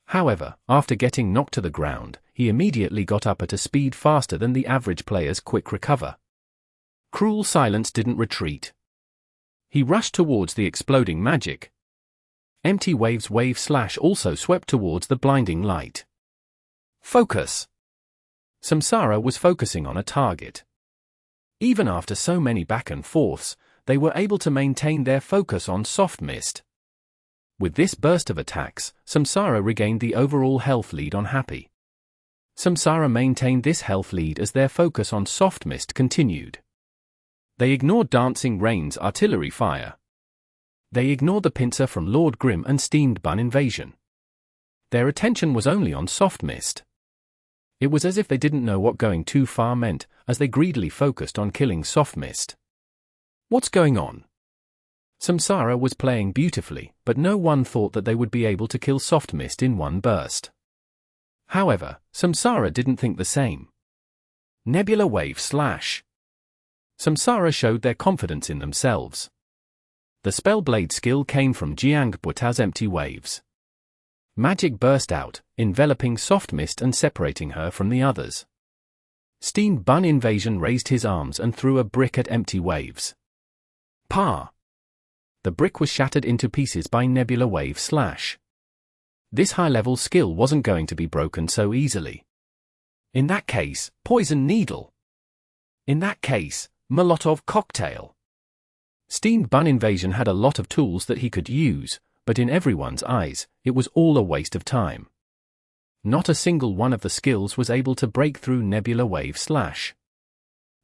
However, after getting knocked to the ground, he immediately got up at a speed faster than the average player's quick recover. Cruel Silence didn't retreat. He rushed towards the exploding magic. Empty Wave's Wave Slash also swept towards the blinding light. Focus! Samsara was focusing on a target. Even after so many back and forths, they were able to maintain their focus on Soft Mist. With this burst of attacks, Samsara regained the overall health lead on Happy. Samsara maintained this health lead as their focus on Soft Mist continued. They ignored Dancing Rain's artillery fire. They ignored the pincer from Lord Grim and Steamed Bun invasion. Their attention was only on Soft Mist. It was as if they didn't know what going too far meant, as they greedily focused on killing Soft Mist. What's going on? Samsara was playing beautifully, but no one thought that they would be able to kill Soft Mist in one burst. However, Samsara didn't think the same. Nebula Wave Slash. Samsara showed their confidence in themselves. The Spellblade skill came from Jiang Bueta's Empty Waves. Magic burst out, enveloping Soft Mist and separating her from the others. Steamed Bun Invasion raised his arms and threw a brick at Empty Waves. Pa! The brick was shattered into pieces by Nebula Wave Slash. This high-level skill wasn't going to be broken so easily. In that case, Poison Needle. In that case, Molotov Cocktail. Steamed Bun Invasion had a lot of tools that he could use, but in everyone's eyes, it was all a waste of time. Not a single one of the skills was able to break through Nebula Wave Slash.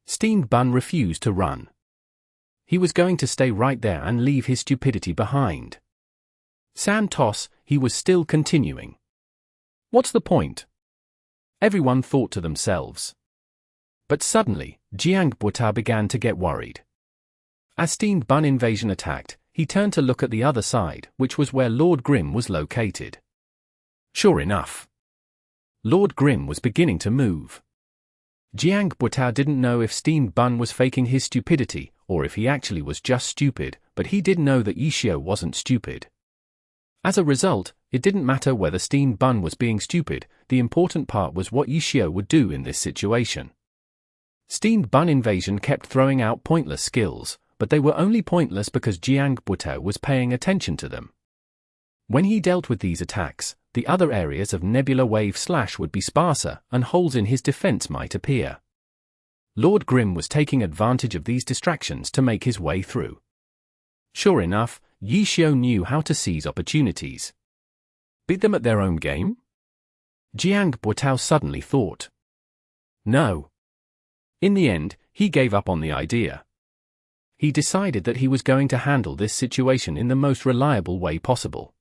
Steamed Bun refused to run. He was going to stay right there and leave his stupidity behind. Sand Toss, he was still continuing. What's the point? Everyone thought to themselves. But suddenly, Jiang Bueta began to get worried. As Steamed Bun Invasion attacked, he turned to look at the other side, which was where Lord Grim was located. Sure enough, Lord Grim was beginning to move. Jiang Bueta didn't know if Steamed Bun was faking his stupidity, or if he actually was just stupid, but he did know that Yishio wasn't stupid. As a result, it didn't matter whether Steamed Bun was being stupid, the important part was what Yishio would do in this situation. Steamed Bun Invasion kept throwing out pointless skills, but they were only pointless because Jiang Bueta was paying attention to them. When he dealt with these attacks, the other areas of Nebula Wave Slash would be sparser, and holes in his defense might appear. Lord Grim was taking advantage of these distractions to make his way through. Sure enough, Yishio knew how to seize opportunities. Beat them at their own game? Jiang Bueta suddenly thought. No. In the end, he gave up on the idea. He decided that he was going to handle this situation in the most reliable way possible.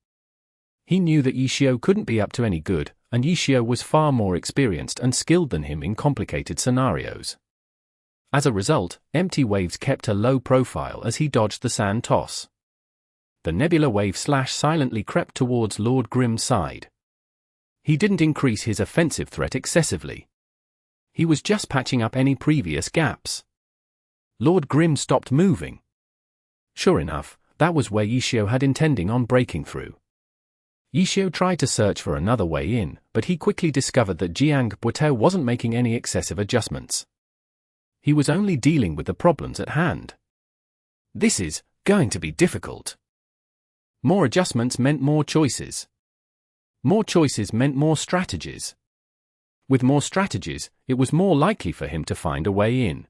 He knew that Ishio couldn't be up to any good, and Ishio was far more experienced and skilled than him in complicated scenarios. As a result, Empty Waves kept a low profile as he dodged the sand toss. The Nebula Wave Slash silently crept towards Lord Grimm's side. He didn't increase his offensive threat excessively. He was just patching up any previous gaps. Lord Grimm stopped moving. Sure enough, that was where Ishio had intending on breaking through. Ishio tried to search for another way in, but he quickly discovered that Jiang Buetao wasn't making any excessive adjustments. He was only dealing with the problems at hand. This is going to be difficult. More adjustments meant more choices. More choices meant more strategies. With more strategies, it was more likely for him to find a way in.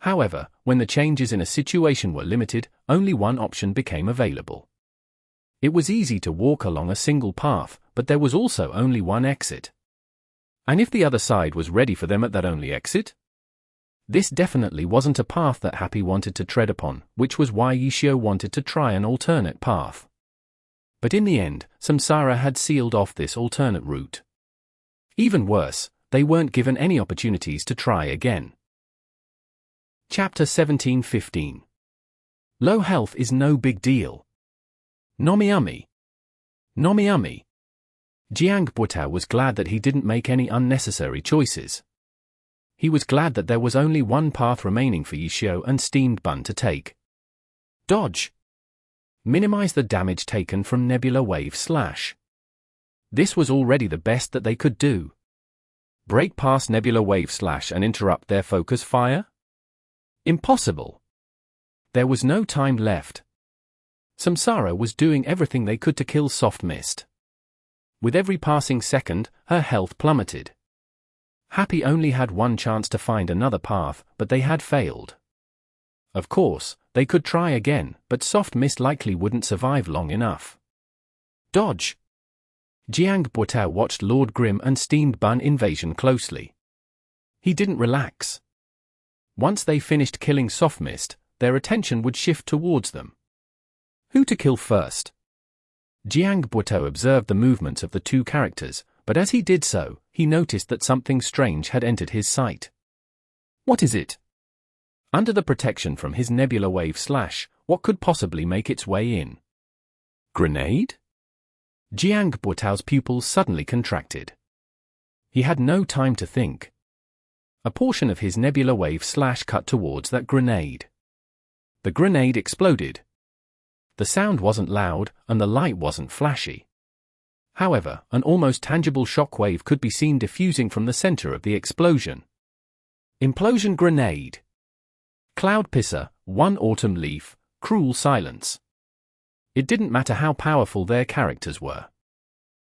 However, when the changes in a situation were limited, only one option became available. It was easy to walk along a single path, but there was also only one exit. And if the other side was ready for them at that only exit? This definitely wasn't a path that Happy wanted to tread upon, which was why Ishio wanted to try an alternate path. But in the end, Samsara had sealed off this alternate route. Even worse, they weren't given any opportunities to try again. Chapter 17:15. Low health is no big deal. Nomiami. Nomiami. Jiang Buetao was glad that he didn't make any unnecessary choices. He was glad that there was only one path remaining for Ishio and Steamed Bun to take. Dodge. Minimize the damage taken from Nebula Wave Slash. This was already the best that they could do. Break past Nebula Wave Slash and interrupt their focus fire? Impossible. There was no time left. Samsara was doing everything they could to kill Soft Mist. With every passing second, her health plummeted. Happy only had one chance to find another path, but they had failed. Of course, they could try again, but Soft Mist likely wouldn't survive long enough. Dodge. Jiang Buetao watched Lord Grimm and Steamed Bun invasion closely. He didn't relax. Once they finished killing Soft Mist, their attention would shift towards them. Who to kill first? Jiang Buetao observed the movements of the two characters, but as he did so, he noticed that something strange had entered his sight. What is it? Under the protection from his Nebula Wave Slash, what could possibly make its way in? Grenade? Jiang Buetao's pupils suddenly contracted. He had no time to think. A portion of his Nebula Wave Slash cut towards that grenade. The grenade exploded. The sound wasn't loud, and the light wasn't flashy. However, an almost tangible shockwave could be seen diffusing from the center of the explosion. Implosion grenade. Cloud Pisser, One Autumn Leaf, Cruel Silence. It didn't matter how powerful their characters were.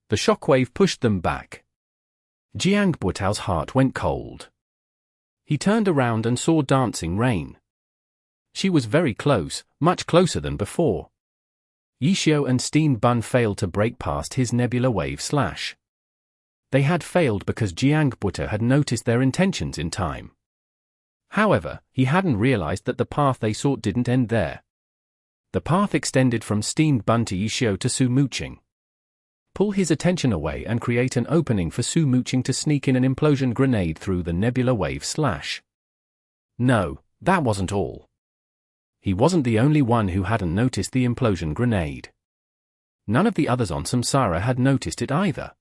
The shockwave pushed them back. Jiang Buetao's heart went cold. He turned around and saw Dancing Rain. She was very close, much closer than before. Ishio and Steamed Bun failed to break past his Nebula Wave Slash. They had failed because Jiang Buetao had noticed their intentions in time. However, he hadn't realized that the path they sought didn't end there. The path extended from Steamed Bun to Ishio to Su Muqing. Pull his attention away and create an opening for Su Muqing to sneak in an implosion grenade through the Nebula Wave Slash. No, that wasn't all. He wasn't the only one who hadn't noticed the implosion grenade. None of the others on Samsara had noticed it either.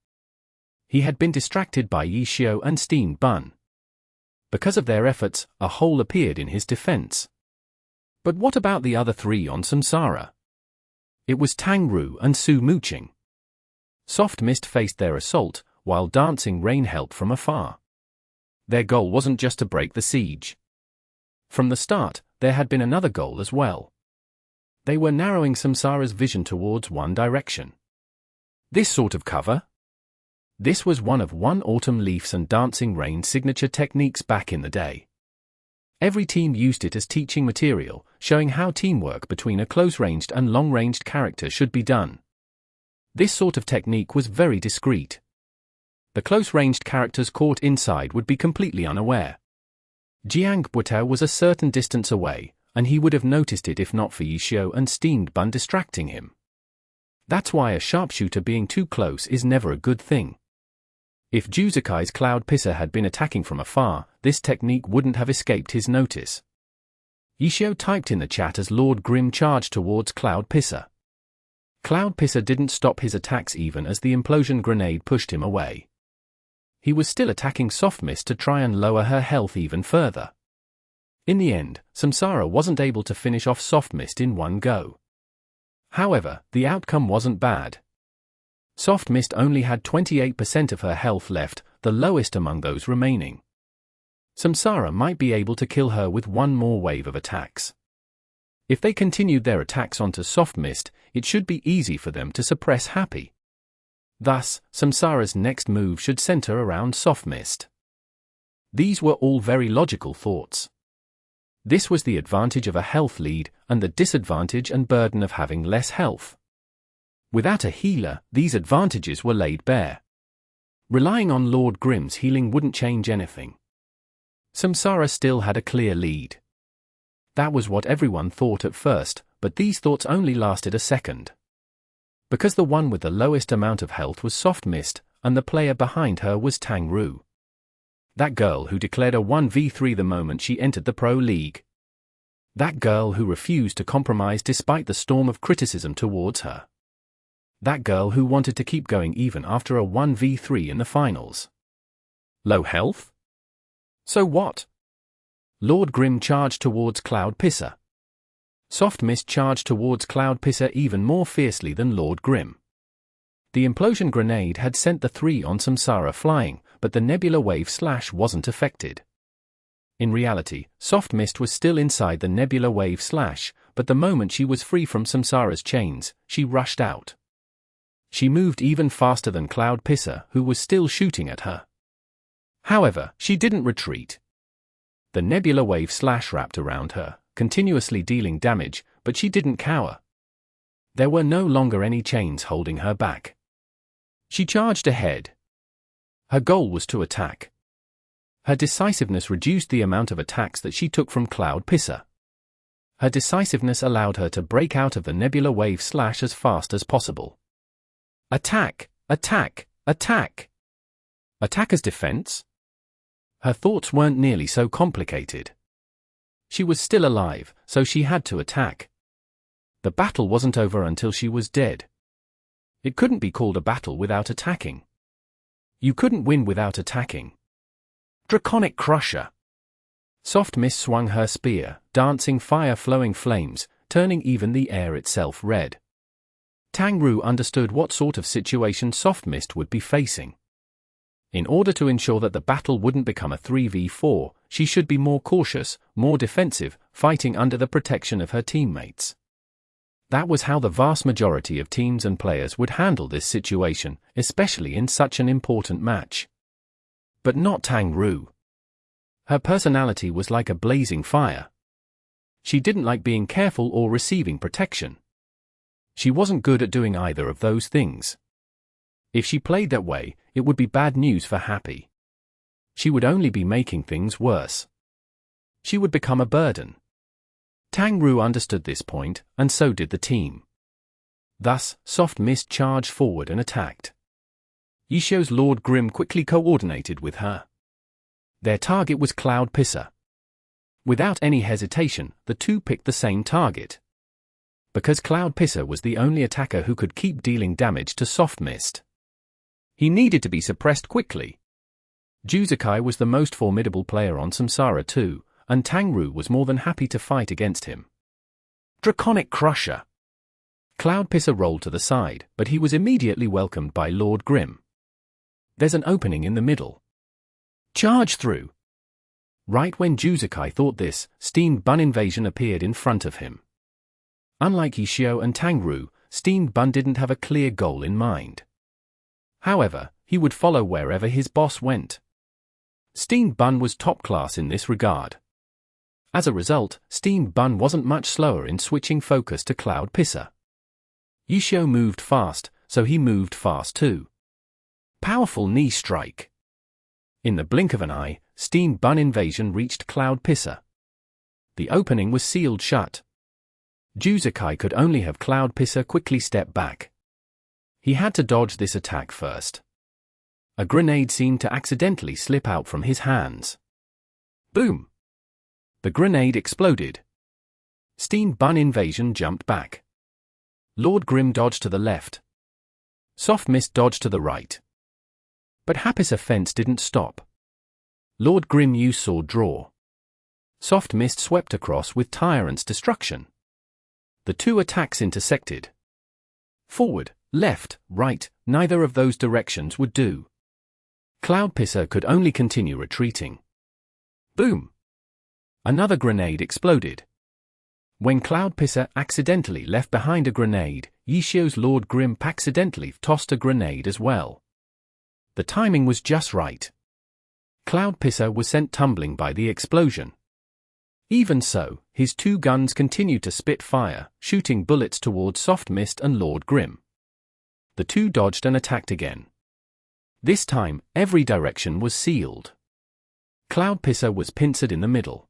He had been distracted by Ishio and Steamed Bun. Because of their efforts, a hole appeared in his defense. But what about the other three on Samsara? It was Tang Ru and Su Muqing. Soft Mist faced their assault, while Dancing Rain helped from afar. Their goal wasn't just to break the siege. From the start, there had been another goal as well. They were narrowing Samsara's vision towards one direction. This sort of cover? This was one of One Autumn Leaf's and Dancing Rain's signature techniques back in the day. Every team used it as teaching material, showing how teamwork between a close-ranged and long-ranged character should be done. This sort of technique was very discreet. The close-ranged characters caught inside would be completely unaware. Jiang Buetao was a certain distance away, and he would have noticed it if not for Yishio and Steamed Bun distracting him. That's why a sharpshooter being too close is never a good thing. If Juzukai's Cloud Pisser had been attacking from afar, this technique wouldn't have escaped his notice. Yishio typed in the chat as Lord Grim charged towards Cloud Pisser. Cloud Pisser didn't stop his attacks even as the implosion grenade pushed him away. He was still attacking Soft Mist to try and lower her health even further. In the end, Samsara wasn't able to finish off Soft Mist in one go. However, the outcome wasn't bad. Soft Mist only had 28% of her health left, the lowest among those remaining. Samsara might be able to kill her with one more wave of attacks. If they continued their attacks onto Soft Mist, it should be easy for them to suppress Happy. Thus, Samsara's next move should center around Soft Mist. These were all very logical thoughts. This was the advantage of a health lead, and the disadvantage and burden of having less health. Without a healer, these advantages were laid bare. Relying on Lord Grim's healing wouldn't change anything. Samsara still had a clear lead. That was what everyone thought at first, but these thoughts only lasted a second. Because the one with the lowest amount of health was Soft Mist, and the player behind her was Tang Ru. That girl who declared a 1v3 the moment she entered the Pro League. That girl who refused to compromise despite the storm of criticism towards her. That girl who wanted to keep going even after a 1v3 in the finals. Low health? So what? Lord Grim charged towards Cloud Pisser. Soft Mist charged towards Cloud Pisser even more fiercely than Lord Grim. The implosion grenade had sent the 3 on Samsara flying, but the Nebula Wave Slash wasn't affected. In reality, Soft Mist was still inside the Nebula Wave Slash, but the moment she was free from Samsara's chains, she rushed out. She moved even faster than Cloud Pisser, who was still shooting at her. However, she didn't retreat. The Nebula Wave Slash wrapped around her, continuously dealing damage, but she didn't cower. There were no longer any chains holding her back. She charged ahead. Her goal was to attack. Her decisiveness reduced the amount of attacks that she took from Cloud Pisser. Her decisiveness allowed her to break out of the Nebula Wave Slash as fast as possible. Attack! Attack! Attack! Attack as defense? Her thoughts weren't nearly so complicated. She was still alive, so she had to attack. The battle wasn't over until she was dead. It couldn't be called a battle without attacking. You couldn't win without attacking. Draconic Crusher. Soft Mist swung her spear, dancing fire-flowing flames, turning even the air itself red. Tang Ru understood what sort of situation Soft Mist would be facing. In order to ensure that the battle wouldn't become a 3v4, she should be more cautious, more defensive, fighting under the protection of her teammates. That was how the vast majority of teams and players would handle this situation, especially in such an important match. But not Tang Ru. Her personality was like a blazing fire. She didn't like being careful or receiving protection. She wasn't good at doing either of those things. If she played that way, it would be bad news for Happy. She would only be making things worse. She would become a burden. Tang Ru understood this point, and so did the team. Thus, Soft Mist charged forward and attacked. Yishio's Lord Grim quickly coordinated with her. Their target was Cloud Pisser. Without any hesitation, the two picked the same target. Because Cloud Pisser was the only attacker who could keep dealing damage to Soft Mist. He needed to be suppressed quickly. Juzukai was the most formidable player on Samsara too, and Tang Ru was more than happy to fight against him. Draconic Crusher. Cloud Pisser rolled to the side, but he was immediately welcomed by Lord Grim. There's an opening in the middle. Charge through. Right when Juzukai thought this, Steamed Bun Invasion appeared in front of him. Unlike Yishio and Tang Ru, Steamed Bun didn't have a clear goal in mind. However, he would follow wherever his boss went. Steamed Bun was top class in this regard. As a result, Steamed Bun wasn't much slower in switching focus to Cloud Pisser. Yishio moved fast, so he moved fast too. Powerful knee strike. In the blink of an eye, steam bun invasion reached Cloud Pisser. The opening was sealed shut. Juzakai could only have Cloud Pisser quickly step back. He had to dodge this attack first. A grenade seemed to accidentally slip out from his hands. Boom! The grenade exploded. Steam bun invasion jumped back. Lord Grim dodged to the left. Soft Mist dodged to the right. But Happy's offense didn't stop. Lord Grim used sword draw. Soft Mist swept across with Tyrant's destruction. The two attacks intersected. Forward, left, right, neither of those directions would do. Cloud Pisser could only continue retreating. Boom! Another grenade exploded. When Cloud Pisser accidentally left behind a grenade, Yishio's Lord Grim accidentally tossed a grenade as well. The timing was just right. Cloud Pisser was sent tumbling by the explosion. Even so, his two guns continued to spit fire, shooting bullets towards Soft Mist and Lord Grim. The two dodged and attacked again. This time, every direction was sealed. Cloud Pisser was pincered in the middle.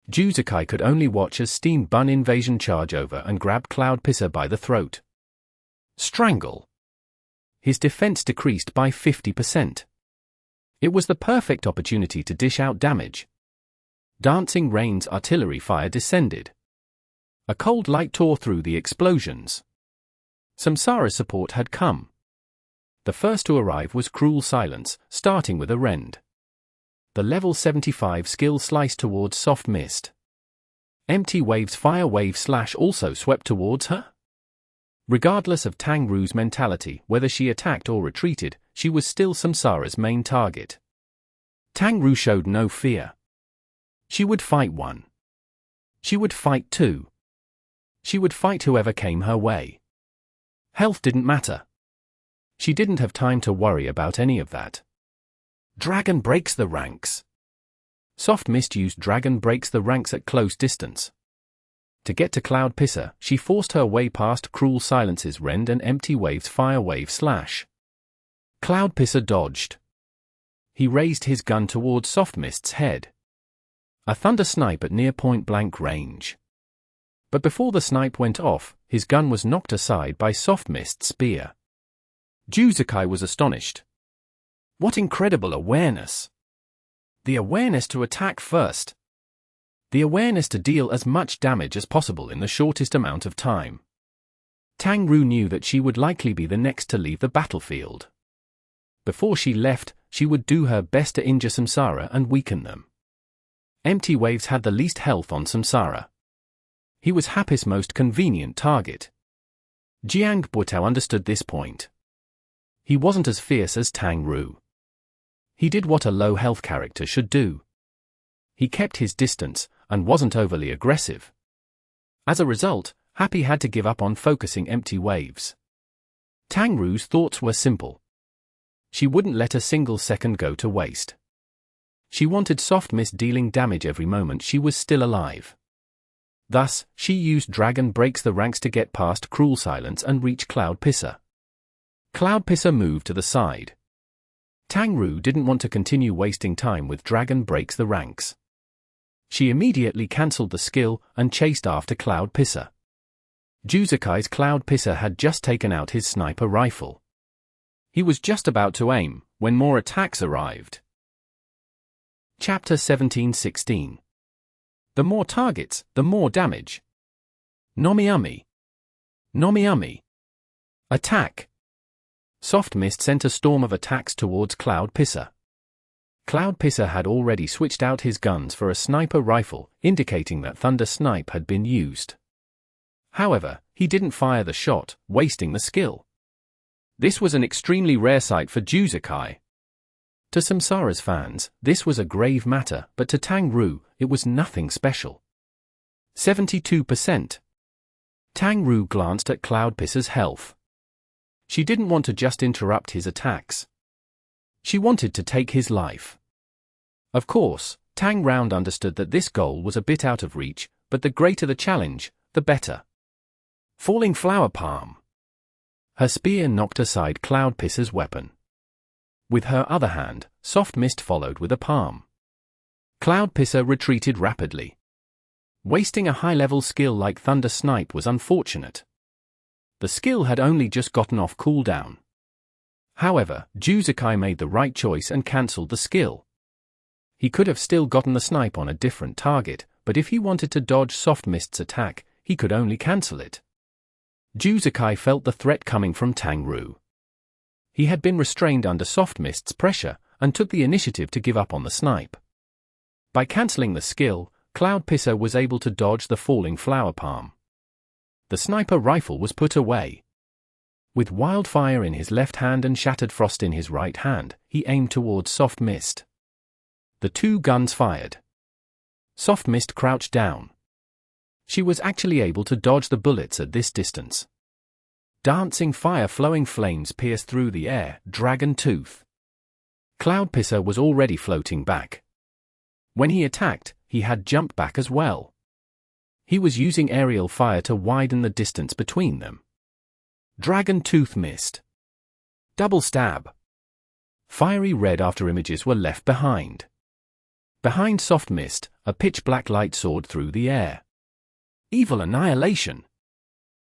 Juzakai could only watch as steam bun invasion charge over and grab Cloud Pisser by the throat. Strangle. His defense decreased by 50%. It was the perfect opportunity to dish out damage. Dancing Rain's artillery fire descended. A cold light tore through the explosions. Samsara's support had come. The first to arrive was Cruel Silence, starting with a rend. The level 75 skill sliced towards Soft Mist. Empty Wave's fire wave slash also swept towards her. Regardless of Tang Ru's mentality, whether she attacked or retreated, she was still Samsara's main target. Tang Ru showed no fear. She would fight one. She would fight two. She would fight whoever came her way. Health didn't matter. She didn't have time to worry about any of that. Dragon breaks the ranks. Soft Mist used Dragon breaks the ranks at close distance. To get to Cloud Pisser, she forced her way past Cruel Silence's rend and Empty Wave's fire wave slash. Cloud Pisser dodged. He raised his gun towards Soft Mist's head. A thunder snipe at near point-blank range. But before the snipe went off, his gun was knocked aside by Soft Mist's spear. Juzakai was astonished. What incredible awareness! The awareness to attack first. The awareness to deal as much damage as possible in the shortest amount of time. Tang Ru knew that she would likely be the next to leave the battlefield. Before she left, she would do her best to injure Samsara and weaken them. Empty Waves had the least health on Samsara. He was Happy's most convenient target. Jiang Buotao understood this point. He wasn't as fierce as Tang Ru. He did what a low health character should do. He kept his distance, and wasn't overly aggressive. As a result, Happy had to give up on focusing Empty Waves. Tang Ru's thoughts were simple. She wouldn't let a single second go to waste. She wanted Soft Mist dealing damage every moment she was still alive. Thus, she used Dragon breaks the ranks to get past Cruel Silence and reach Cloud Pisser. Cloud Pisser moved to the side. Tang Ru didn't want to continue wasting time with Dragon breaks the ranks. She immediately cancelled the skill and chased after Cloud Pisser. Juzakai's Cloud Pisser had just taken out his sniper rifle. He was just about to aim, when more attacks arrived. Chapter 17-16. The more targets, the more damage. Nomiami. Nomiami. Attack. Soft Mist sent a storm of attacks towards Cloud Pisser. Cloud Pisser had already switched out his guns for a sniper rifle, indicating that Thunder Snipe had been used. However, he didn't fire the shot, wasting the skill. This was an extremely rare sight for Juzakai. To Samsara's fans, this was a grave matter, but to Tang Ru, it was nothing special. 72%. Tang Ru glanced at Cloud Pisser's health. She didn't want to just interrupt his attacks. She wanted to take his life. Of course, Tang Round understood that this goal was a bit out of reach, but the greater the challenge, the better. Falling Flower Palm. Her spear knocked aside Cloud Pisser's weapon. With her other hand, Soft Mist followed with a palm. Cloud Pisser retreated rapidly. Wasting a high-level skill like Thunder Snipe was unfortunate. The skill had only just gotten off cooldown. However, Juzakai made the right choice and cancelled the skill. He could have still gotten the snipe on a different target, but if he wanted to dodge Soft Mist's attack, he could only cancel it. Juzakai felt the threat coming from Tang Ru. He had been restrained under Soft Mist's pressure, and took the initiative to give up on the snipe. By cancelling the skill, Cloud Pisser was able to dodge the falling flower palm. The sniper rifle was put away. With Wildfire in his left hand and Shattered Frost in his right hand, he aimed towards Soft Mist. The two guns fired. Soft Mist crouched down. She was actually able to dodge the bullets at this distance. Dancing fire-flowing flames pierced through the air, Dragon Tooth. Cloud Pisser was already floating back. When he attacked, he had jumped back as well. He was using aerial fire to widen the distance between them. Dragon Tooth missed. Double stab. Fiery red afterimages were left behind. Behind Soft Mist, a pitch-black light soared through the air. Evil annihilation.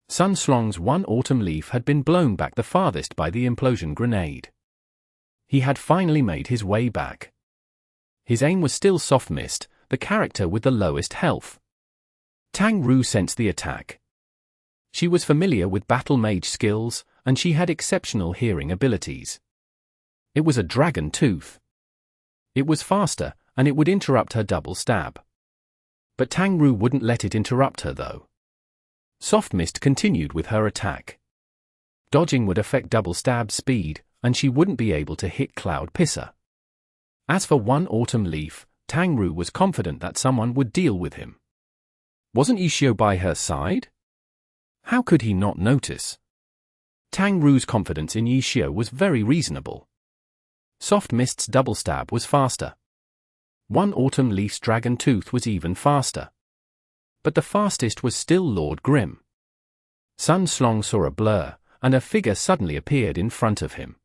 Sun Slong's one autumn leaf had been blown back the farthest by the implosion grenade. He had finally made his way back. His aim was still Soft Mist, the character with the lowest health. Tang Ru sensed the attack. She was familiar with battle mage skills, and she had exceptional hearing abilities. It was a Dragon Tooth. It was faster, and it would interrupt her double stab. But Tang Ru wouldn't let it interrupt her though. Soft Mist continued with her attack. Dodging would affect double stab speed, and she wouldn't be able to hit Cloud Pisser. As for one autumn leaf, Tang Ru was confident that someone would deal with him. Wasn't Ishio by her side? How could he not notice? Tang Ru's confidence in Ishio was very reasonable. Soft Mist's double stab was faster. One autumn leaf's Dragon Tooth was even faster. But the fastest was still Lord Grim. Sun Slong saw a blur, and a figure suddenly appeared in front of him.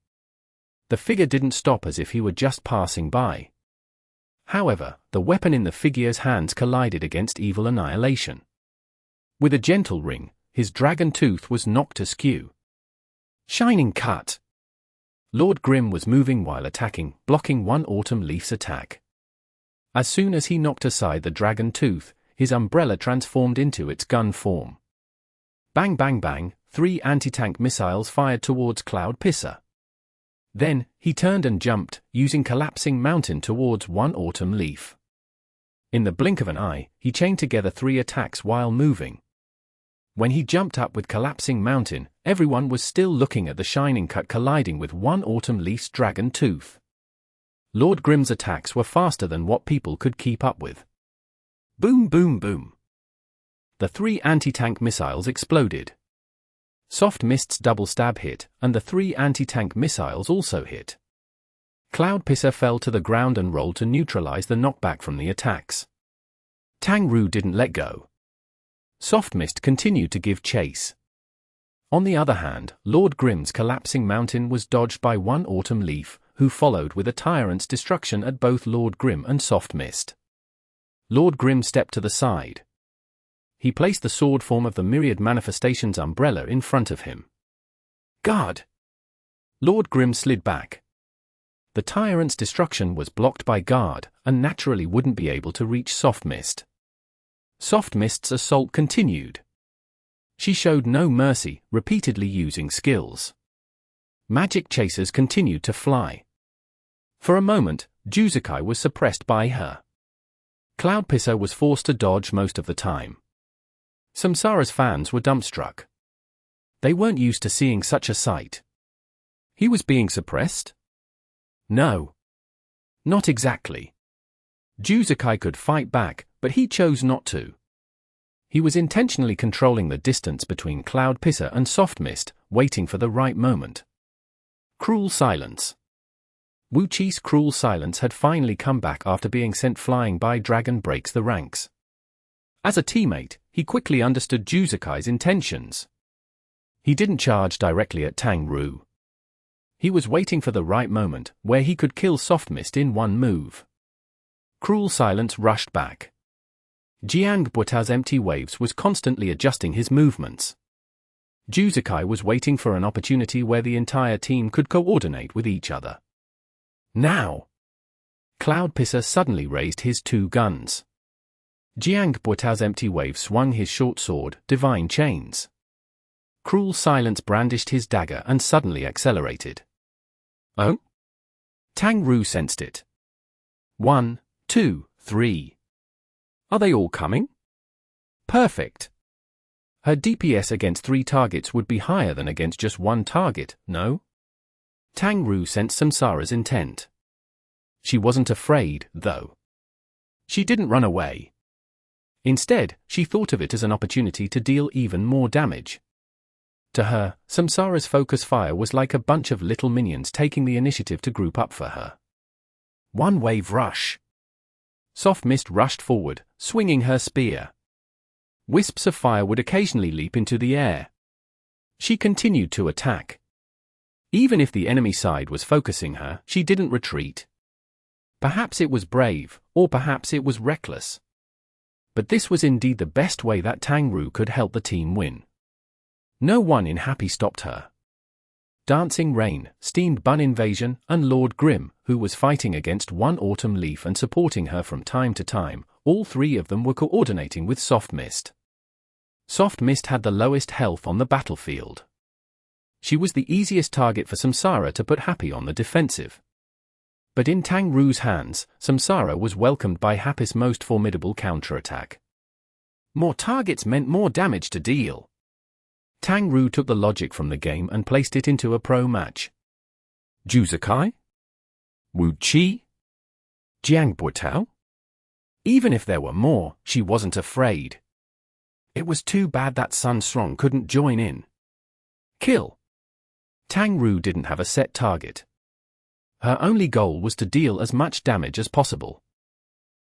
The figure didn't stop as if he were just passing by. However, the weapon in the figure's hands collided against Evil Annihilation. With a gentle ring, his Dragon Tooth was knocked askew. Shining Cut! Lord Grim was moving while attacking, blocking one autumn leaf's attack. As soon as he knocked aside the Dragon Tooth, his umbrella transformed into its gun form. Bang bang bang, 3 anti-tank missiles fired towards Cloud Pisser. Then, he turned and jumped, using Collapsing Mountain towards one autumn leaf. In the blink of an eye, he chained together 3 attacks while moving. When he jumped up with Collapsing Mountain, everyone was still looking at the Shining Cut colliding with one autumn leaf's Dragon Tooth. Lord Grim's attacks were faster than what people could keep up with. Boom boom boom. The 3 anti-tank missiles exploded. Soft Mist's double stab hit, and the 3 anti-tank missiles also hit. Cloud Pisser fell to the ground and rolled to neutralize the knockback from the attacks. Tang Ru didn't let go. Soft Mist continued to give chase. On the other hand, Lord Grim's Collapsing Mountain was dodged by one autumn leaf, who followed with a Tyrant's Destruction at both Lord Grim and Soft Mist. Lord Grim stepped to the side. He placed the sword form of the Myriad Manifestations umbrella in front of him. Guard! Lord Grim slid back. The Tyrant's Destruction was blocked by Guard, and naturally wouldn't be able to reach Soft Mist. Soft Mist's assault continued. She showed no mercy, repeatedly using skills. Magic chasers continued to fly. For a moment, Juzakai was suppressed by her. Cloud Pisser was forced to dodge most of the time. Samsara's fans were dumbstruck. They weren't used to seeing such a sight. He was being suppressed? No. Not exactly. Juzakai could fight back, but he chose not to. He was intentionally controlling the distance between Cloud Pisser and Soft Mist, waiting for the right moment. Cruel silence. Wu Chi's cruel silence had finally come back after being sent flying by Dragon Breaks the Ranks. As a teammate, he quickly understood Juzakai's intentions. He didn't charge directly at Tang Ru. He was waiting for the right moment, where he could kill Soft Mist in one move. Cruel Silence rushed back. Jiang Buetao's empty waves was constantly adjusting his movements. Juzakai was waiting for an opportunity where the entire team could coordinate with each other. Now! Cloud Pisser suddenly raised his 2 guns. Jiang Buetao's empty wave swung his short sword, Divine Chains. Cruel Silence brandished his dagger and suddenly accelerated. Oh? Tang Ru sensed it. 1, 2, 3. Are they all coming? Perfect. Her DPS against 3 targets would be higher than against just 1 target, no? Tang Ru sensed Samsara's intent. She wasn't afraid, though. She didn't run away. Instead, she thought of it as an opportunity to deal even more damage. To her, Samsara's focus fire was like a bunch of little minions taking the initiative to group up for her. One wave rush. Soft Mist rushed forward, swinging her spear. Wisps of fire would occasionally leap into the air. She continued to attack. Even if the enemy side was focusing her, she didn't retreat. Perhaps it was brave, or perhaps it was reckless. But this was indeed the best way that Tang Ru could help the team win. No one in Happy stopped her. Dancing Rain, Steamed Bun Invasion, and Lord Grim, who was fighting against One Autumn Leaf and supporting her from time to time, all 3 of them were coordinating with Soft Mist. Soft Mist had the lowest health on the battlefield. She was the easiest target for Samsara to put Happy on the defensive. But in Tang Ru's hands, Samsara was welcomed by Happy's most formidable counterattack. More targets meant more damage to deal. Tang Ru took the logic from the game and placed it into a pro match. Juzakai? Wu Qi? Jiang Buetao? Even if there were more, she wasn't afraid. It was too bad that Sun Strong couldn't join in. Kill. Tang Ru didn't have a set target. Her only goal was to deal as much damage as possible.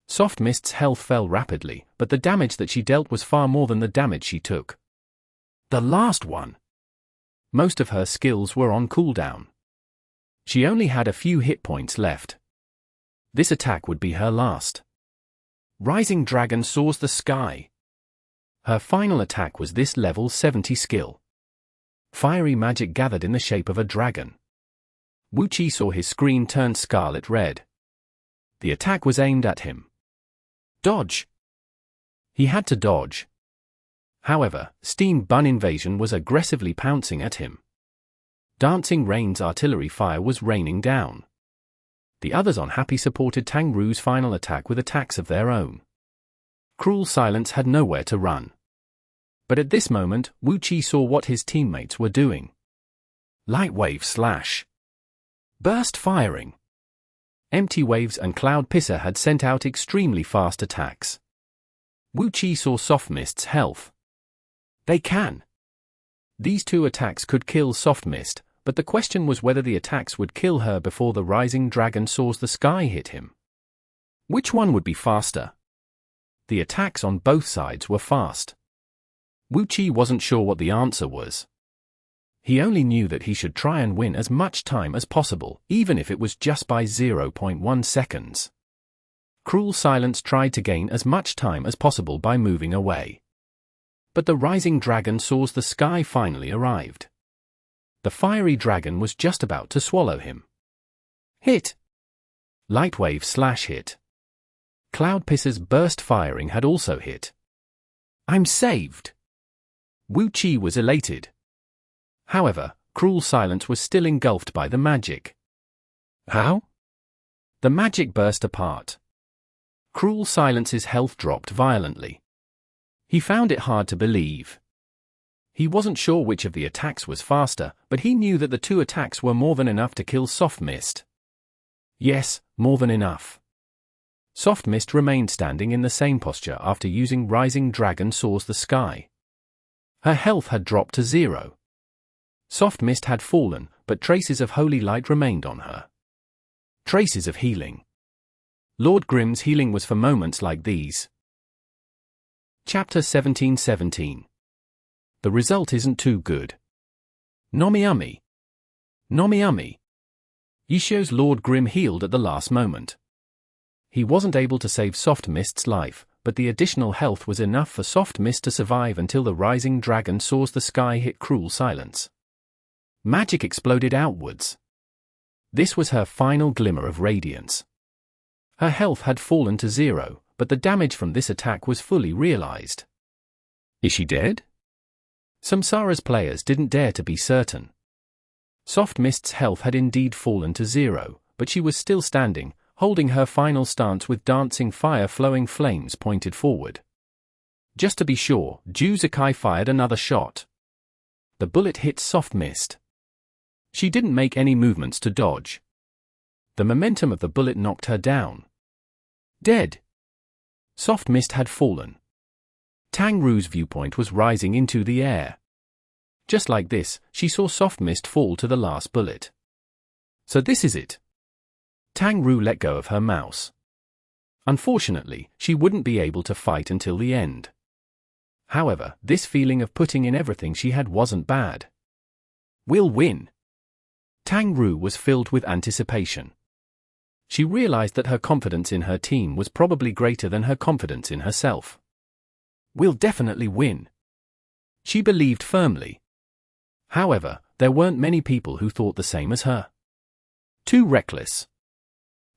Soft Mist's health fell rapidly, but the damage that she dealt was far more than the damage she took. The last one. Most of her skills were on cooldown. She only had a few hit points left. This attack would be her last. Rising Dragon soars the sky. Her final attack was this level 70 skill. Fiery magic gathered in the shape of a dragon. Wu Qi saw his screen turn scarlet red. The attack was aimed at him. Dodge! He had to dodge. However, Steamed Bun Invasion was aggressively pouncing at him. Dancing Rain's artillery fire was raining down. The others on Happy supported Tang Ru's final attack with attacks of their own. Cruel Silence had nowhere to run. But at this moment, Wu Qi saw what his teammates were doing. Light Wave Slash. Burst firing. Empty Waves and Cloud Pisser had sent out extremely fast attacks. Wu Qi saw Soft Mist's health. They can. These 2 attacks could kill Soft Mist, but the question was whether the attacks would kill her before the Rising Dragon soars the sky hit him. Which one would be faster? The attacks on both sides were fast. Wu Qi wasn't sure what the answer was. He only knew that he should try and win as much time as possible, even if it was just by 0.1 seconds. Cruel Silence tried to gain as much time as possible by moving away. But the Rising Dragon soars the sky finally arrived. The fiery dragon was just about to swallow him. Hit! Light Wave Slash hit. Cloud Pisser's burst firing had also hit. I'm saved! Wu Qi was elated. However, Cruel Silence was still engulfed by the magic. How? The magic burst apart. Cruel Silence's health dropped violently. He found it hard to believe. He wasn't sure which of the attacks was faster, but he knew that the 2 attacks were more than enough to kill Soft Mist. Yes, more than enough. Soft Mist remained standing in the same posture after using Rising Dragon soars the sky. Her health had dropped to 0. Soft Mist had fallen, but traces of holy light remained on her. Traces of healing. Lord Grim's healing was for moments like these. Chapter 1717. The result isn't too good. Nomiami. Nomiami. Yishio's Lord Grim healed at the last moment. he wasn't able to save Soft Mist's life, but the additional health was enough for Soft Mist to survive until the rising dragon Soars the Sky hit Cruel Silence. Magic exploded outwards. This was her final glimmer of radiance. Her health had fallen to 0, but the damage from this attack was fully realized. Is she dead? Samsara's players didn't dare to be certain. Soft Mist's health had indeed fallen to 0, but she was still standing, holding her final stance with dancing fire-flowing flames pointed forward. Just to be sure, Juzakai fired another shot. The bullet hit Soft Mist. She didn't make any movements to dodge. The momentum of the bullet knocked her down. Dead. Soft Mist had fallen. Tang Ru's viewpoint was rising into the air. Just like this, she saw Soft Mist fall to the last bullet. So this is it. Tang Ru let go of her mouse. Unfortunately, she wouldn't be able to fight until the end. However, this feeling of putting in everything she had wasn't bad. We'll win. Tang Ru was filled with anticipation. She realized that her confidence in her team was probably greater than her confidence in herself. We'll definitely win. She believed firmly. However, there weren't many people who thought the same as her. Too reckless.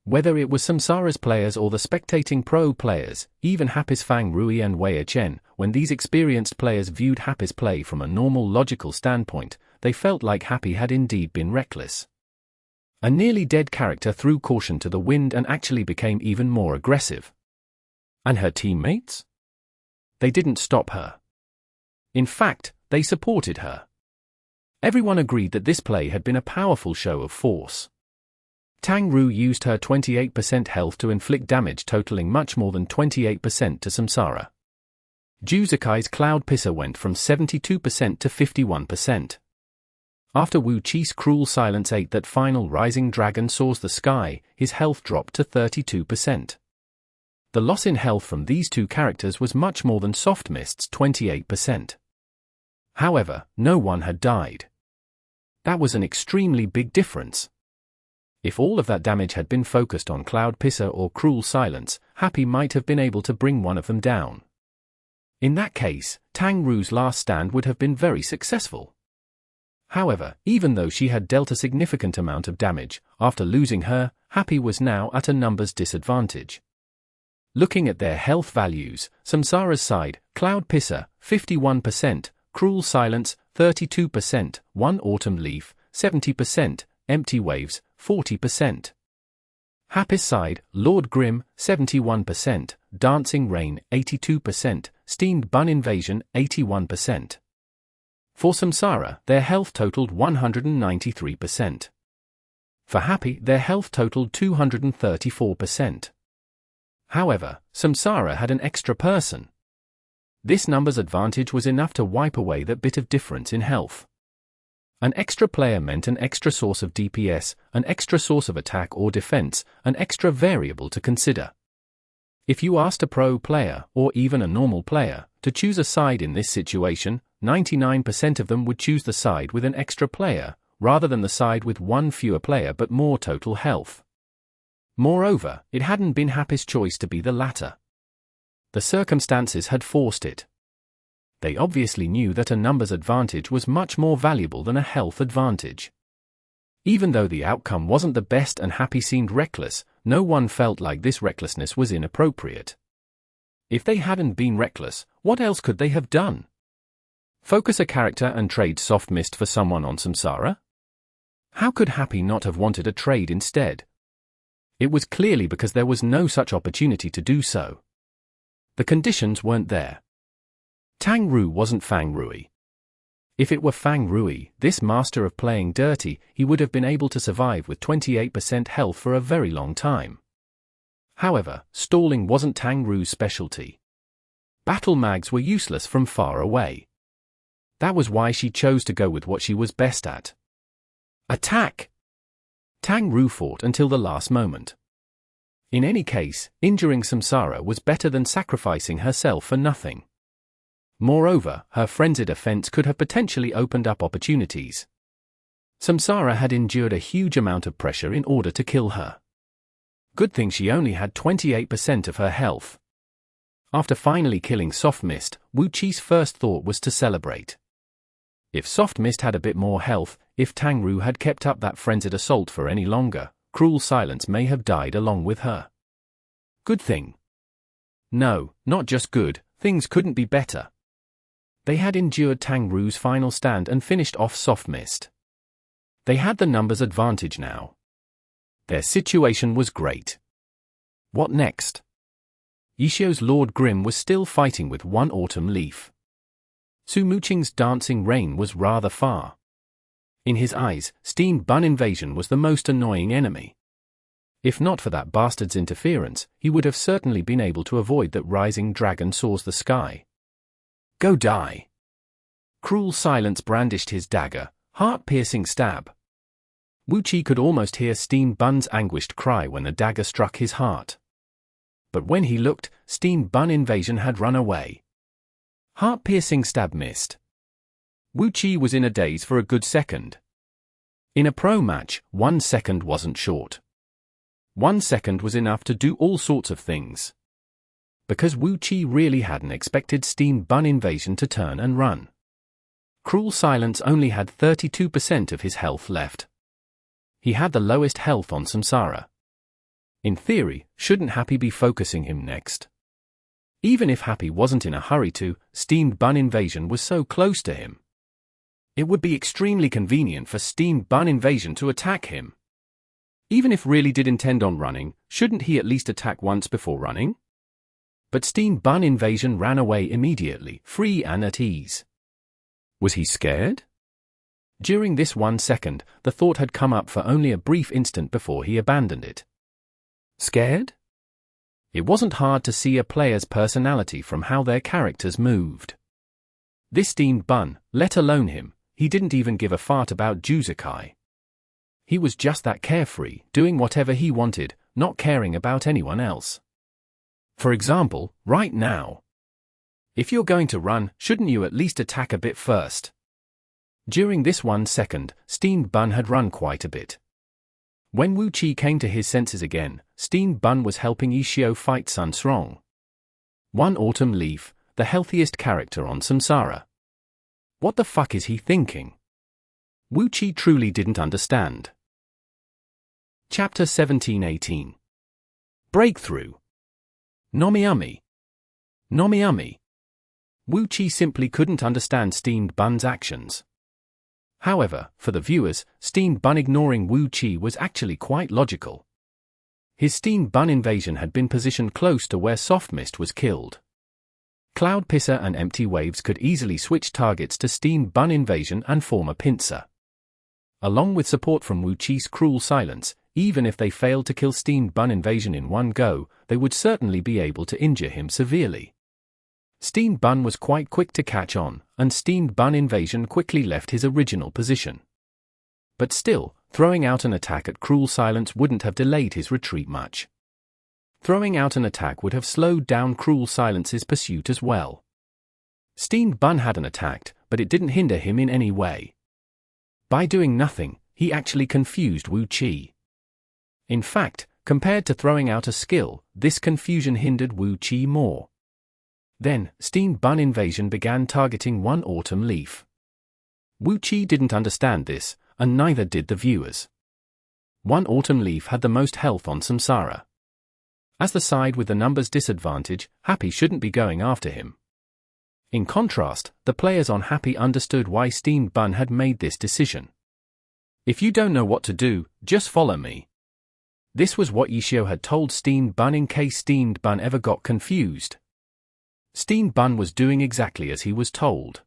Whether it was Samsara's players or the spectating pro players, even Happy's Fang Rui and Wei Chen, when these experienced players viewed Happy's play from a normal logical standpoint, they felt like Happy had indeed been reckless. A nearly dead character threw caution to the wind and actually became even more aggressive. And her teammates? They didn't stop her. In fact, they supported her. Everyone agreed that this play had been a powerful show of force. Tang Ru used her 28% health to inflict damage totaling much more than 28% to Samsara. Juzakai's Cloud Pisser went from 72% to 51%. After Wu Chi's Cruel Silence ate that final Rising Dragon Soars the Sky, his health dropped to 32%. The loss in health from these two characters was much more than Soft Mist's 28%. However, no one had died. That was an extremely big difference. If all of that damage had been focused on Cloud Pisser or Cruel Silence, Happy might have been able to bring one of them down. In that case, Tang Ru's last stand would have been very successful. However, even though she had dealt a significant amount of damage, after losing her, Happy was now at a numbers disadvantage. Looking at their health values, Samsara's side, Cloud Pisser, 51%, Cruel Silence, 32%, One Autumn Leaf, 70%, Empty Waves, 40%. Happy's side, Lord Grim, 71%, Dancing Rain, 82%, Steamed Bun Invasion, 81%. For Samsara, their health totaled 193%. For Happy, their health totaled 234%. However, Samsara had an extra person. This numbers advantage was enough to wipe away that bit of difference in health. An extra player meant an extra source of DPS, an extra source of attack or defense, an extra variable to consider. If you asked a pro player, or even a normal player, to choose a side in this situation, 99% of them would choose the side with an extra player, rather than the side with one fewer player but more total health. Moreover, it hadn't been Happy's choice to be the latter. The circumstances had forced it. They obviously knew that a numbers advantage was much more valuable than a health advantage. Even though the outcome wasn't the best and Happy seemed reckless, no one felt like this recklessness was inappropriate. If they hadn't been reckless, what else could they have done? Focus a character and trade Soft Mist for someone on Samsara? How could Happy not have wanted a trade instead? It was clearly because there was no such opportunity to do so. The conditions weren't there. Tang Ru wasn't Fang Rui. If it were Fang Rui, this master of playing dirty, he would have been able to survive with 28% health for a very long time. However, stalling wasn't Tang Ru's specialty. Battle mags were useless from far away. That was why she chose to go with what she was best at. Attack! Tang Ru fought until the last moment. In any case, injuring Samsara was better than sacrificing herself for nothing. Moreover, her frenzied offense could have potentially opened up opportunities. Samsara had endured a huge amount of pressure in order to kill her. Good thing she only had 28% of her health. After finally killing Soft Mist, Wu Qi's first thought was to celebrate. If Soft Mist had a bit more health, if Tang Ru had kept up that frenzied assault for any longer, Cruel Silence may have died along with her. Good thing. No, not just good, things couldn't be better. They had endured Tang Ru's final stand and finished off Soft Mist. They had the numbers advantage now. Their situation was great. What next? Yishio's Lord Grim was still fighting with one autumn leaf. Su Muqing's dancing rain was rather far. In his eyes, Steam Bun Invasion was the most annoying enemy. If not for that bastard's interference, he would have certainly been able to avoid that rising dragon soars the sky. Go die. Cruel Silence brandished his dagger, heart-piercing stab. Wu Qi could almost hear Steam Bun's anguished cry when the dagger struck his heart. But when he looked, Steam Bun Invasion had run away. Heart-piercing stab missed. Wu Qi was in a daze for a good second. In a pro match, 1 second wasn't short. 1 second was enough to do all sorts of things. Because Wu Qi really hadn't expected Steam Bun Invasion to turn and run. Cruel Silence only had 32% of his health left. He had the lowest health on Samsara. In theory, shouldn't Happy be focusing him next? Even if Happy wasn't in a hurry to, Steam Bun Invasion was so close to him. It would be extremely convenient for Steam Bun Invasion to attack him. Even if really did intend on running, shouldn't he at least attack once before running? But Steam Bun Invasion ran away immediately, free and at ease. Was he scared? During this 1 second, the thought had come up for only a brief instant before he abandoned it. Scared? It wasn't hard to see a player's personality from how their characters moved. This Steam Bun, let alone him, he didn't even give a fart about Juzakai. He was just that carefree, doing whatever he wanted, not caring about anyone else. For example, right now. If you're going to run, shouldn't you at least attack a bit first? During this 1 second, Steam Bun had run quite a bit. When Wu Qi came to his senses again, Steam Bun was helping Yishio fight Sun Srong. One autumn leaf, the healthiest character on Samsara. What the fuck is he thinking? Wu Qi truly didn't understand. Chapter 17-18. Breakthrough. Nomiumi. Nomiumi. Wu Qi simply couldn't understand Steam Bun's actions. However, for the viewers, Steam Bun ignoring Wu Qi was actually quite logical. His Steam Bun Invasion had been positioned close to where Soft Mist was killed. Cloud Pisser and Empty Waves could easily switch targets to Steam Bun Invasion and form a pincer. Along with support from Wu Qi's Cruel Silence, even if they failed to kill Steam Bun Invasion in one go, they would certainly be able to injure him severely. Steam Bun was quite quick to catch on, and Steam Bun Invasion quickly left his original position. But still, throwing out an attack at Cruel Silence wouldn't have delayed his retreat much. Throwing out an attack would have slowed down Cruel Silence's pursuit as well. Steam Bun hadn't attacked, but it didn't hinder him in any way. By doing nothing, he actually confused Wu Qi. In fact, compared to throwing out a skill, this confusion hindered Wu Qi more. Then, Steam Bun Invasion began targeting one autumn leaf. Wu Qi didn't understand this, and neither did the viewers. One autumn leaf had the most health on Samsara. As the side with the numbers disadvantage, Happy shouldn't be going after him. In contrast, the players on Happy understood why Steam Bun had made this decision. If you don't know what to do, just follow me. This was what Yishio had told Steam Bun in case Steam Bun ever got confused. Steam Bun was doing exactly as he was told.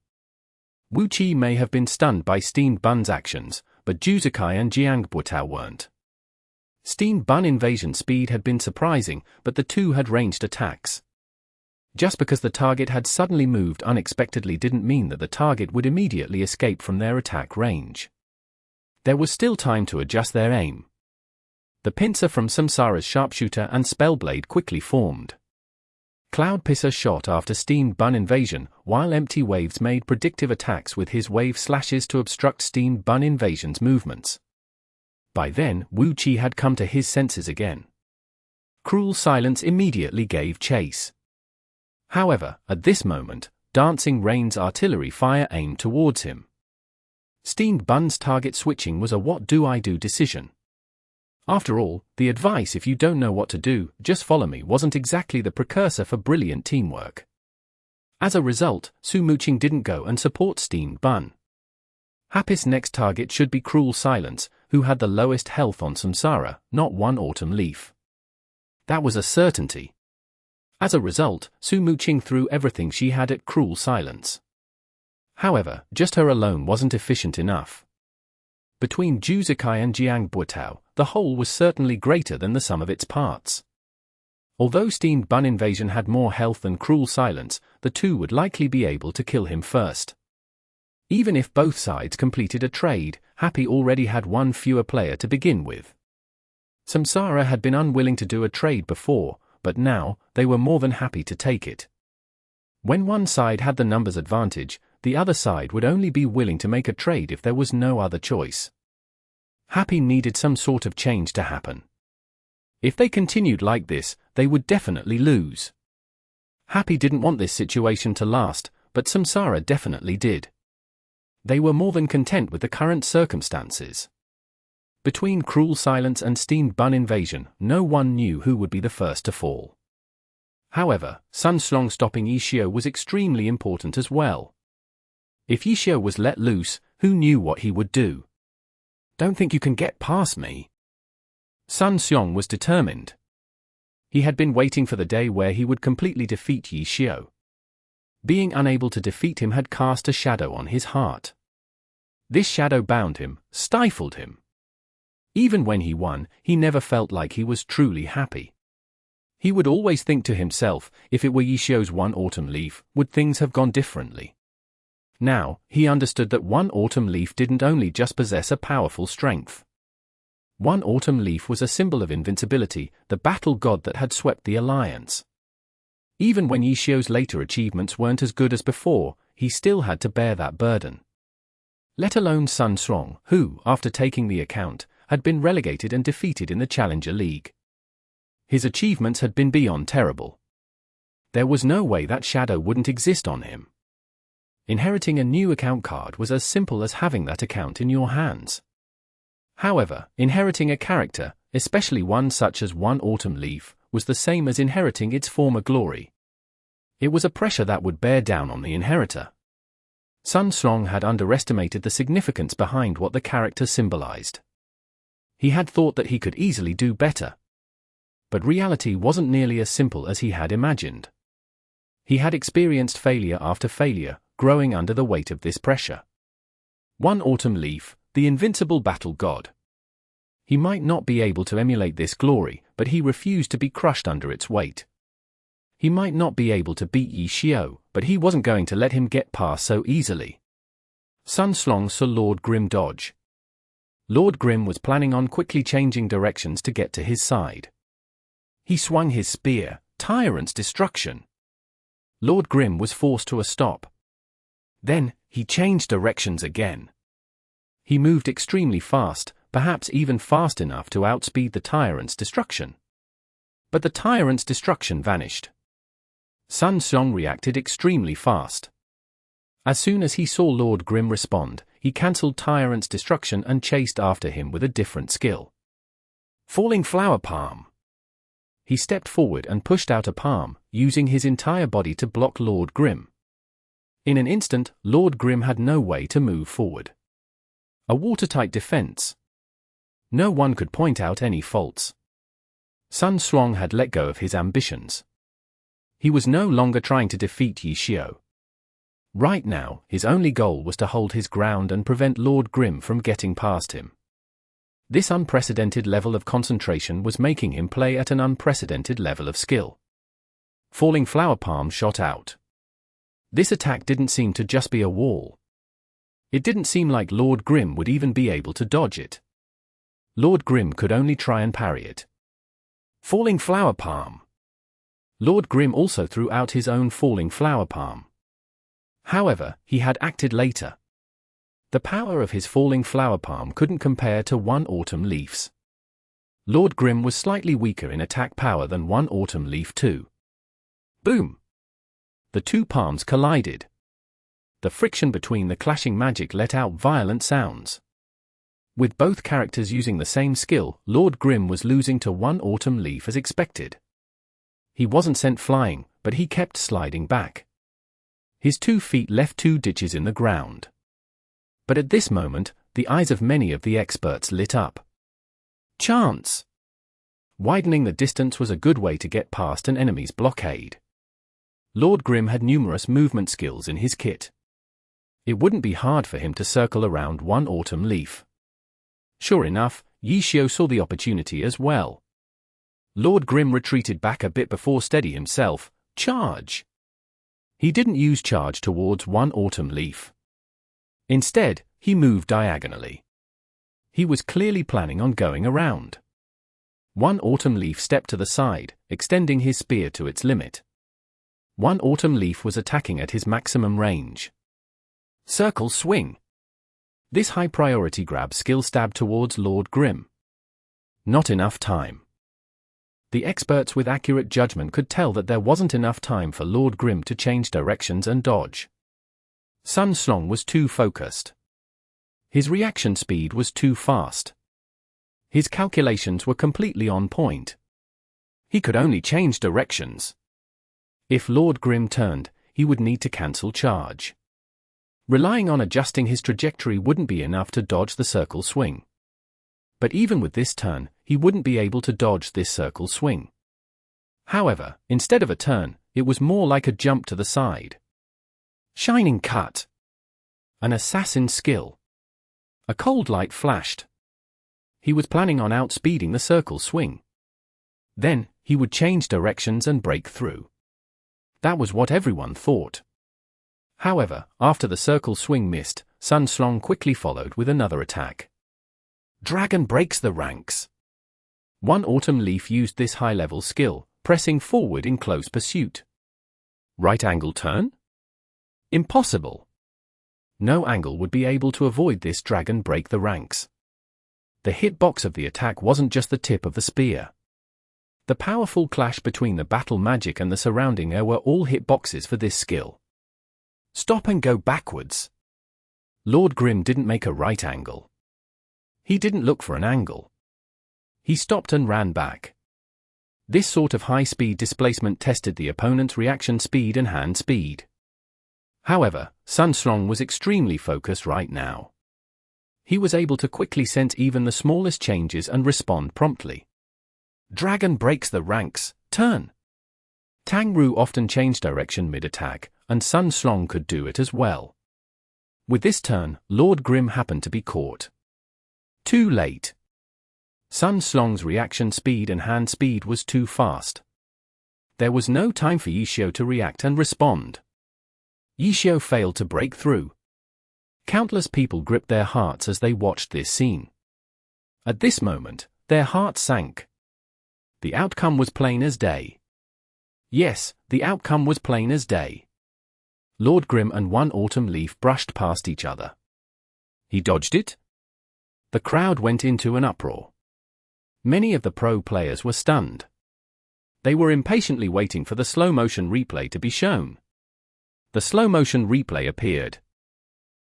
Wu Qi may have been stunned by Steam Bun's actions, but Juzakai and Jiangbuotao weren't. Steam Bun Invasion speed had been surprising, but the two had ranged attacks. Just because the target had suddenly moved unexpectedly didn't mean that the target would immediately escape from their attack range. There was still time to adjust their aim. The pincer from Samsara's sharpshooter and spellblade quickly formed. Cloud Pisser shot after Steam Bun Invasion, while Empty Waves made predictive attacks with his wave slashes to obstruct Steam Bun Invasion's movements. By then, Wu Qi had come to his senses again. Cruel Silence immediately gave chase. However, at this moment, Dancing Rain's artillery fire aimed towards him. Steamed Bun's target switching was a what-do-I-do decision. After all, the advice "if you don't know what to do, just follow me" wasn't exactly the precursor for brilliant teamwork. As a result, Su Muqing didn't go and support Steamed Bun. Happy's next target should be Cruel Silence, who had the lowest health on Samsara, not One Autumn Leaf. That was a certainty. As a result, Su Muqing threw everything she had at Cruel Silence. However, just her alone wasn't efficient enough. Between Zhu Zikai and Jiang Buotao, the whole was certainly greater than the sum of its parts. Although Steamed Bun Invasion had more health than Cruel Silence, the two would likely be able to kill him first. Even if both sides completed a trade, Happy already had one fewer player to begin with. Samsara had been unwilling to do a trade before, but now, they were more than happy to take it. When one side had the numbers advantage, the other side would only be willing to make a trade if there was no other choice. Happy needed some sort of change to happen. If they continued like this, they would definitely lose. Happy didn't want this situation to last, but Samsara definitely did. They were more than content with the current circumstances. Between Cruel Silence and Steamed Bun Invasion, no one knew who would be the first to fall. However, Sun Xiong stopping Yishio was extremely important as well. If Yishio was let loose, who knew what he would do? "Don't think you can get past me." Sun Xiong was determined. He had been waiting for the day where he would completely defeat Yishio. Being unable to defeat him had cast a shadow on his heart. This shadow bound him, stifled him. Even when he won, he never felt like he was truly happy. He would always think to himself, if it were Yishio's One Autumn Leaf, would things have gone differently? Now, he understood that One Autumn Leaf didn't only just possess a powerful strength. One Autumn Leaf was a symbol of invincibility, the battle god that had swept the alliance. Even when Yishio's later achievements weren't as good as before, he still had to bear that burden. Let alone Sun Xiong, who, after taking the account, had been relegated and defeated in the Challenger League. His achievements had been beyond terrible. There was no way that shadow wouldn't exist on him. Inheriting a new account card was as simple as having that account in your hands. However, inheriting a character, especially one such as One Autumn Leaf, was the same as inheriting its former glory. It was a pressure that would bear down on the inheritor. Sun Xiong had underestimated the significance behind what the character symbolized. He had thought that he could easily do better. But reality wasn't nearly as simple as he had imagined. He had experienced failure after failure, growing under the weight of this pressure. One Autumn Leaf, the invincible battle god. He might not be able to emulate this glory, but he refused to be crushed under its weight. He might not be able to beat Yishio, but he wasn't going to let him get past so easily. Sun Xiong saw Lord Grim dodge. Lord Grim was planning on quickly changing directions to get to his side. He swung his spear, Tyrant's Destruction. Lord Grim was forced to a stop. Then, he changed directions again. He moved extremely fast, perhaps even fast enough to outspeed the Tyrant's Destruction. But the Tyrant's Destruction vanished. Sun Xiong reacted extremely fast. As soon as he saw Lord Grim respond, he cancelled Tyrant's Destruction and chased after him with a different skill. Falling Flower Palm. He stepped forward and pushed out a palm, using his entire body to block Lord Grim. In an instant, Lord Grim had no way to move forward. A watertight defense. No one could point out any faults. Sun Xiong had let go of his ambitions. He was no longer trying to defeat Yishio. Right now, his only goal was to hold his ground and prevent Lord Grim from getting past him. This unprecedented level of concentration was making him play at an unprecedented level of skill. Falling Flower Palm shot out. This attack didn't seem to just be a wall. It didn't seem like Lord Grim would even be able to dodge it. Lord Grim could only try and parry it. Falling Flower Palm. Lord Grim also threw out his own Falling Flower Palm. However, he had acted later. The power of his Falling Flower Palm couldn't compare to One Autumn Leaf's. Lord Grim was slightly weaker in attack power than One Autumn Leaf 2. Boom! The two palms collided. The friction between the clashing magic let out violent sounds. With both characters using the same skill, Lord Grim was losing to One Autumn Leaf as expected. He wasn't sent flying, but he kept sliding back. His 2 feet left 2 ditches in the ground. But at this moment, the eyes of many of the experts lit up. Chance! Widening the distance was a good way to get past an enemy's blockade. Lord Grim had numerous movement skills in his kit. It wouldn't be hard for him to circle around One Autumn Leaf. Sure enough, Yishio saw the opportunity as well. Lord Grim retreated back a bit before steady himself. Charge! He didn't use charge towards One Autumn Leaf. Instead, he moved diagonally. He was clearly planning on going around. One Autumn Leaf stepped to the side, extending his spear to its limit. One Autumn Leaf was attacking at his maximum range. Circle swing. This high-priority grab skill stabbed towards Lord Grim. Not enough time. The experts with accurate judgment could tell that there wasn't enough time for Lord Grim to change directions and dodge. Sun Slong was too focused. His reaction speed was too fast. His calculations were completely on point. He could only change directions. If Lord Grim turned, he would need to cancel charge. Relying on adjusting his trajectory wouldn't be enough to dodge the circle swing. But even with this turn, he wouldn't be able to dodge this circle swing. However, instead of a turn, it was more like a jump to the side. Shining cut. An assassin's skill. A cold light flashed. He was planning on outspeeding the circle swing. Then, he would change directions and break through. That was what everyone thought. However, after the circle swing missed, Sun Slong quickly followed with another attack. Dragon breaks the ranks. One Autumn Leaf used this high-level skill, pressing forward in close pursuit. Right angle turn? Impossible. No angle would be able to avoid this dragon break the ranks. The hitbox of the attack wasn't just the tip of the spear. The powerful clash between the battle magic and the surrounding air were all hitboxes for this skill. Stop and go backwards. Lord Grim didn't make a right angle. He didn't look for an angle. He stopped and ran back. This sort of high-speed displacement tested the opponent's reaction speed and hand speed. However, Sun Slong was extremely focused right now. He was able to quickly sense even the smallest changes and respond promptly. Dragon breaks the ranks, turn. Tang Ru often changed direction mid-attack, and Sun Slong could do it as well. With this turn, Lord Grim happened to be caught. Too late. Sun Slong's reaction speed and hand speed was too fast. There was no time for Yishio to react and respond. Yishio failed to break through. Countless people gripped their hearts as they watched this scene. At this moment, their hearts sank. The outcome was plain as day. Yes, the outcome was plain as day. Lord Grim and One Autumn Leaf brushed past each other. He dodged it? The crowd went into an uproar. Many of the pro players were stunned. They were impatiently waiting for the slow-motion replay to be shown. The slow-motion replay appeared.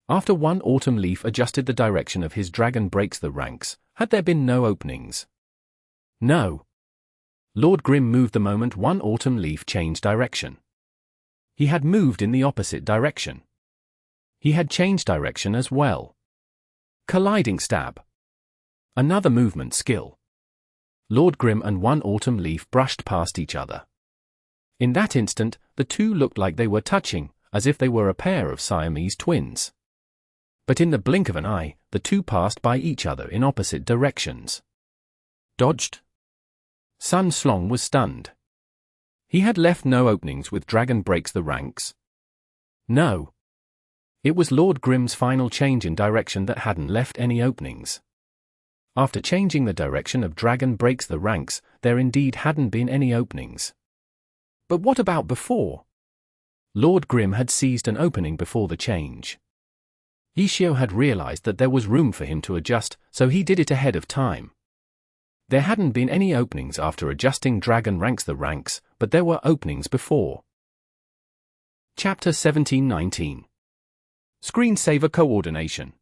After One Autumn Leaf adjusted the direction of his dragon breaks the ranks, had there been no openings? No. Lord Grim moved the moment One Autumn Leaf changed direction. He had moved in the opposite direction. He had changed direction as well. Colliding stab. Another movement skill. Lord Grim and One Autumn Leaf brushed past each other. In that instant, the two looked like they were touching, as if they were a pair of Siamese twins. But in the blink of an eye, the two passed by each other in opposite directions. Dodged? Sun Slong was stunned. He had left no openings with Dragon breaks the ranks. No. It was Lord Grim's final change in direction that hadn't left any openings. After changing the direction of Dragon breaks the ranks, there indeed hadn't been any openings. But what about before? Lord Grim had seized an opening before the change. Yishio had realized that there was room for him to adjust, so he did it ahead of time. There hadn't been any openings after adjusting Dragon ranks the ranks, but there were openings before. Chapter 17-19. Screensaver Coordination.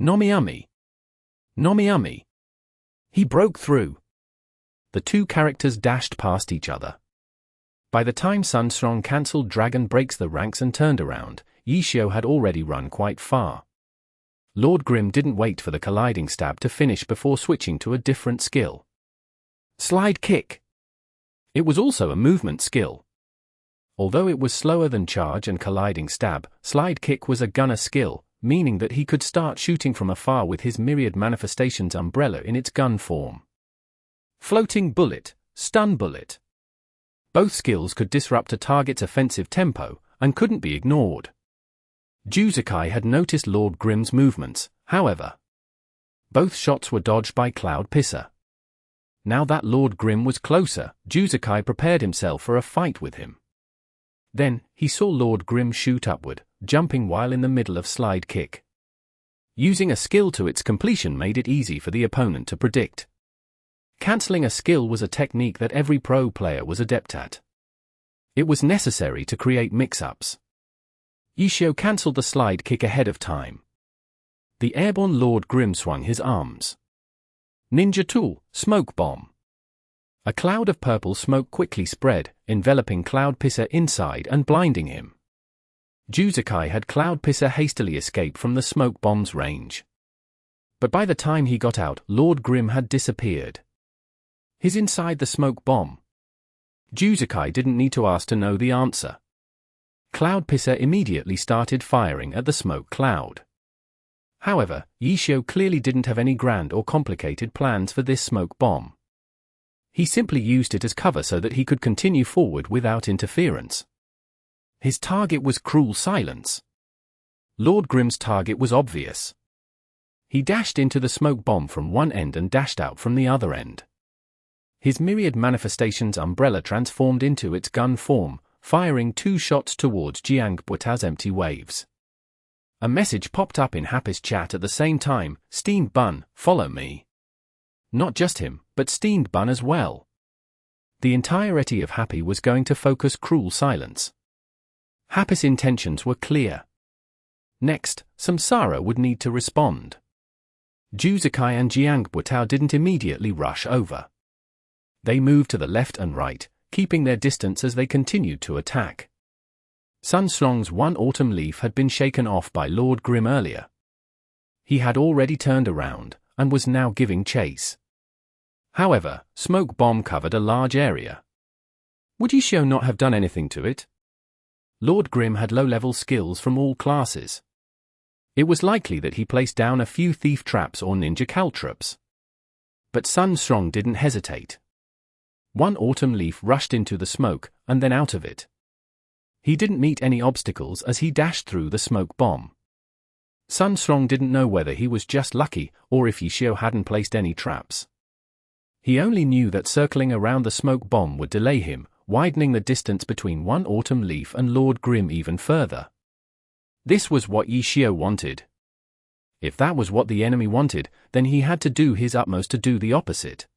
Nomiumi. Nomiumi. He broke through. The two characters dashed past each other. By the time Sunstrong cancelled Dragon breaks the ranks and turned around, Yishio had already run quite far. Lord Grim didn't wait for the colliding stab to finish before switching to a different skill. Slide kick. It was also a movement skill. Although it was slower than charge and colliding stab, slide kick was a gunner skill, meaning that he could start shooting from afar with his myriad manifestations umbrella in its gun form. Floating bullet, stun bullet. Both skills could disrupt a target's offensive tempo, and couldn't be ignored. Juzakai had noticed Lord Grim's movements, however. Both shots were dodged by Cloud Pisser. Now that Lord Grim was closer, Juzakai prepared himself for a fight with him. Then, he saw Lord Grim shoot upward, jumping while in the middle of slide kick. Using a skill to its completion made it easy for the opponent to predict. Cancelling a skill was a technique that every pro player was adept at. It was necessary to create mix-ups. Yishio cancelled the slide kick ahead of time. The airborne Lord Grim swung his arms. Ninja tool, smoke bomb. A cloud of purple smoke quickly spread, enveloping Cloud Pisser inside and blinding him. Juzakai had Cloud Pisser hastily escape from the smoke bomb's range. But by the time he got out, Lord Grim had disappeared. He's inside the smoke bomb. Juzakai didn't need to ask to know the answer. Cloud Pisser immediately started firing at the smoke cloud. However, Yishio clearly didn't have any grand or complicated plans for this smoke bomb. He simply used it as cover so that he could continue forward without interference. His target was Cruel Silence. Lord Grim's target was obvious. He dashed into the smoke bomb from one end and dashed out from the other end. His myriad manifestations umbrella transformed into its gun form, firing 2 shots towards Jiangbueta's empty waves. A message popped up in Happy's chat at the same time: Steamed Bun, follow me. Not just him, but Steamed Bun as well. The entirety of Happy was going to focus Cruel Silence. Happy's intentions were clear. Next, Samsara would need to respond. Juzakai and Jiangbueta didn't immediately rush over. They moved to the left and right, keeping their distance as they continued to attack. Sunstrong's one autumn leaf had been shaken off by Lord Grim earlier. He had already turned around, and was now giving chase. However, Smoke Bomb covered a large area. Would Yishio not have done anything to it? Lord Grim had low-level skills from all classes. It was likely that he placed down a few thief traps or ninja caltrops. But Sunstrong didn't hesitate. One autumn leaf rushed into the smoke, and then out of it. He didn't meet any obstacles as he dashed through the smoke bomb. Sunstrong didn't know whether he was just lucky, or if Yishio hadn't placed any traps. He only knew that circling around the smoke bomb would delay him, widening the distance between one autumn leaf and Lord Grim even further. This was what Yishio wanted. If that was what the enemy wanted, then he had to do his utmost to do the opposite.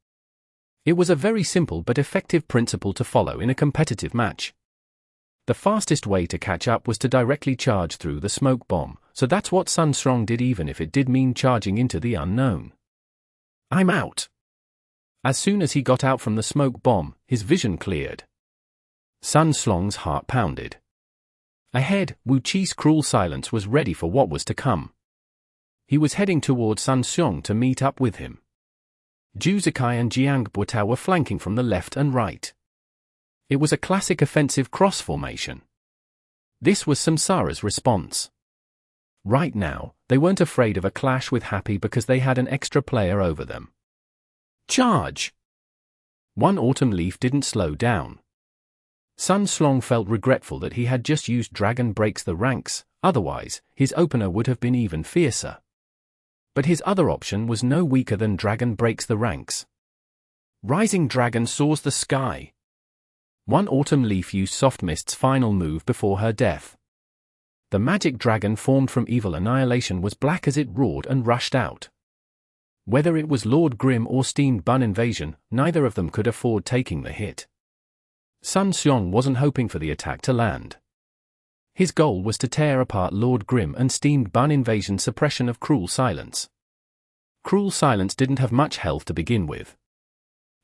It was a very simple but effective principle to follow in a competitive match. The fastest way to catch up was to directly charge through the smoke bomb, so that's what Sunstrong did, even if it did mean charging into the unknown. I'm out. As soon as he got out from the smoke bomb, his vision cleared. Sunstrong's heart pounded. Ahead, Wu Chi's Cruel Silence was ready for what was to come. He was heading towards Sunstrong to meet up with him. Juzakai and Jiangbueta were flanking from the left and right. It was a classic offensive cross formation. This was Samsara's response. Right now, they weren't afraid of a clash with Happy because they had an extra player over them. Charge! One autumn leaf didn't slow down. Sunstrong felt regretful that he had just used Dragon Breaks the Ranks, otherwise, his opener would have been even fiercer. But his other option was no weaker than Dragon Breaks the Ranks. Rising Dragon Soars the Sky. One autumn leaf used Soft Mist's final move before her death. The magic dragon formed from evil annihilation was black as it roared and rushed out. Whether it was Lord Grim or Steamed Bun Invasion, neither of them could afford taking the hit. Sun Xiong wasn't hoping for the attack to land. His goal was to tear apart Lord Grim and Steamed Bun Invasion's suppression of Cruel Silence. Cruel Silence didn't have much health to begin with.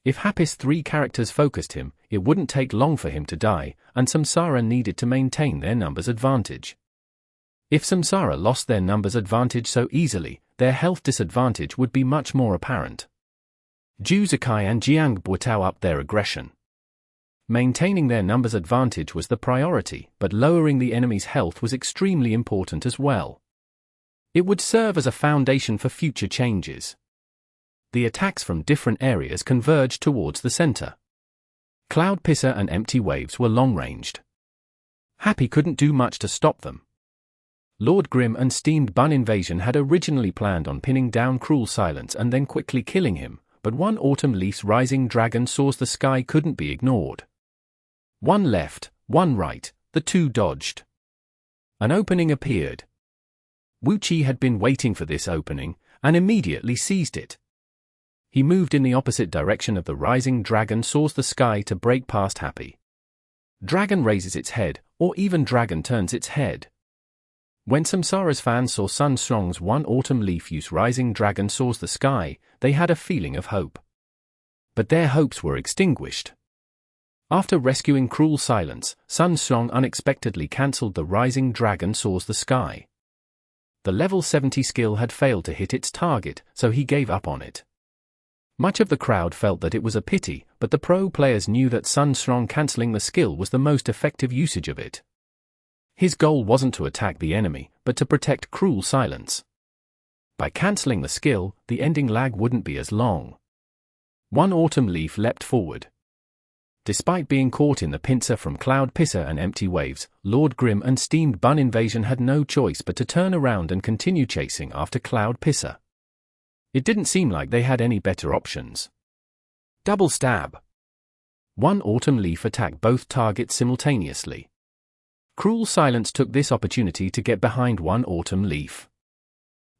If Happy's 3 characters focused him, it wouldn't take long for him to die, and Samsara needed to maintain their numbers advantage. If Samsara lost their numbers advantage so easily, their health disadvantage would be much more apparent. Ju Zikai and Jiang Buitao upped their aggression. Maintaining their numbers advantage was the priority, but lowering the enemy's health was extremely important as well. It would serve as a foundation for future changes. The attacks from different areas converged towards the center. Cloud Pisser and Empty Waves were long-ranged. Happy couldn't do much to stop them. Lord Grim and Steamed Bun Invasion had originally planned on pinning down Cruel Silence and then quickly killing him, but one Autumn Leaf's Rising Dragon Soars the Sky couldn't be ignored. One left, one right, the two dodged. An opening appeared. Wu Qi had been waiting for this opening, and immediately seized it. He moved in the opposite direction of the Rising Dragon Soars the Sky to break past Happy. Dragon raises its head, or even Dragon turns its head. When Samsara's fans saw Sun Xiong's one Autumn Leaf use Rising Dragon Soars the Sky, they had a feeling of hope. But their hopes were extinguished. After rescuing Cruel Silence, Sun Xiong unexpectedly cancelled the Rising Dragon Soars the Sky. The level 70 skill had failed to hit its target, so he gave up on it. Much of the crowd felt that it was a pity, but the pro players knew that Sun Xiong cancelling the skill was the most effective usage of it. His goal wasn't to attack the enemy, but to protect Cruel Silence. By cancelling the skill, the ending lag wouldn't be as long. One Autumn Leaf leapt forward. Despite being caught in the pincer from Cloud Pisser and Empty Waves, Lord Grim and Steamed Bun Invasion had no choice but to turn around and continue chasing after Cloud Pisser. It didn't seem like they had any better options. Double stab. One Autumn Leaf attacked both targets simultaneously. Cruel Silence took this opportunity to get behind one Autumn Leaf.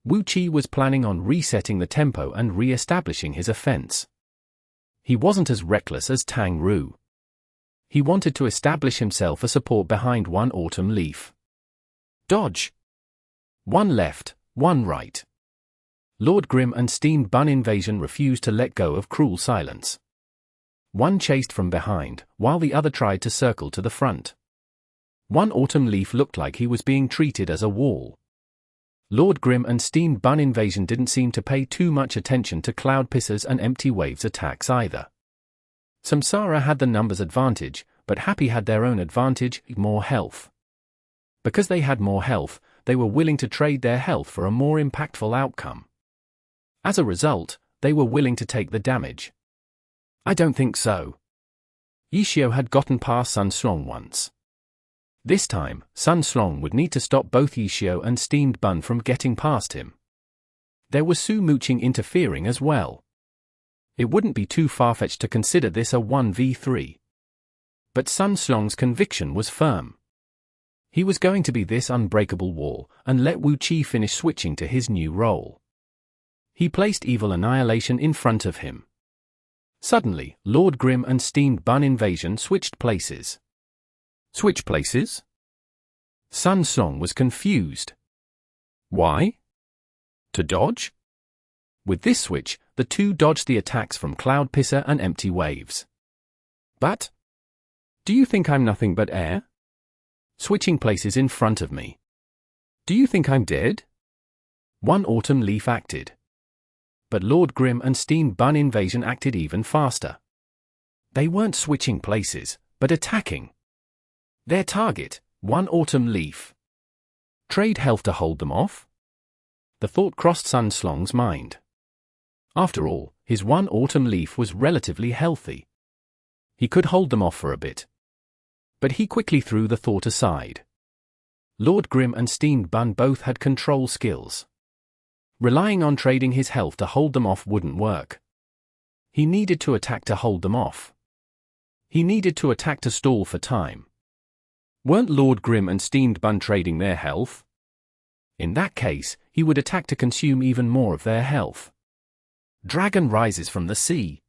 Wu Qi was planning on resetting the tempo and re-establishing his offense. He wasn't as reckless as Tang Ru. He wanted to establish himself a support behind one Autumn Leaf. Dodge. One left, one right. Lord Grim and Steamed Bun Invasion refused to let go of Cruel Silence. One chased from behind, while the other tried to circle to the front. One Autumn Leaf looked like he was being treated as a wall. Lord Grim and Steamed Bun Invasion didn't seem to pay too much attention to Cloud Pisser's and Empty Waves attacks either. Samsara had the numbers advantage, but Happy had their own advantage, more health. Because they had more health, they were willing to trade their health for a more impactful outcome. As a result, they were willing to take the damage. I don't think so. Yishio had gotten past Sun Xiong once. This time, Sun Xiong would need to stop both Yishio and Steamed Bun from getting past him. There was Su Mooching interfering as well. It wouldn't be too far-fetched to consider this a 1v3. But Sun Xiong's conviction was firm. He was going to be this unbreakable wall, and let Wu Qi finish switching to his new role. He placed Evil Annihilation in front of him. Suddenly, Lord Grim and Steamed Bun Invasion switched places. Switch places? Sun Xiong was confused. Why? To dodge? With this switch, the two dodged the attacks from Cloud Pisser and Empty Waves. But? Do you think I'm nothing but air? Switching places in front of me. Do you think I'm dead? One Autumn Leaf acted. But Lord Grim and Steamed Bun Invasion acted even faster. They weren't switching places, but attacking. Their target, one Autumn Leaf. Trade health to hold them off? The thought crossed Sun Xiong's mind. After all, his one Autumn Leaf was relatively healthy. He could hold them off for a bit. But he quickly threw the thought aside. Lord Grim and Steamed Bun both had control skills. Relying on trading his health to hold them off wouldn't work. He needed to attack to hold them off. He needed to attack to stall for time. Weren't Lord Grim and Steamed Bun trading their health? In that case, he would attack to consume even more of their health. Dragon rises from the sea.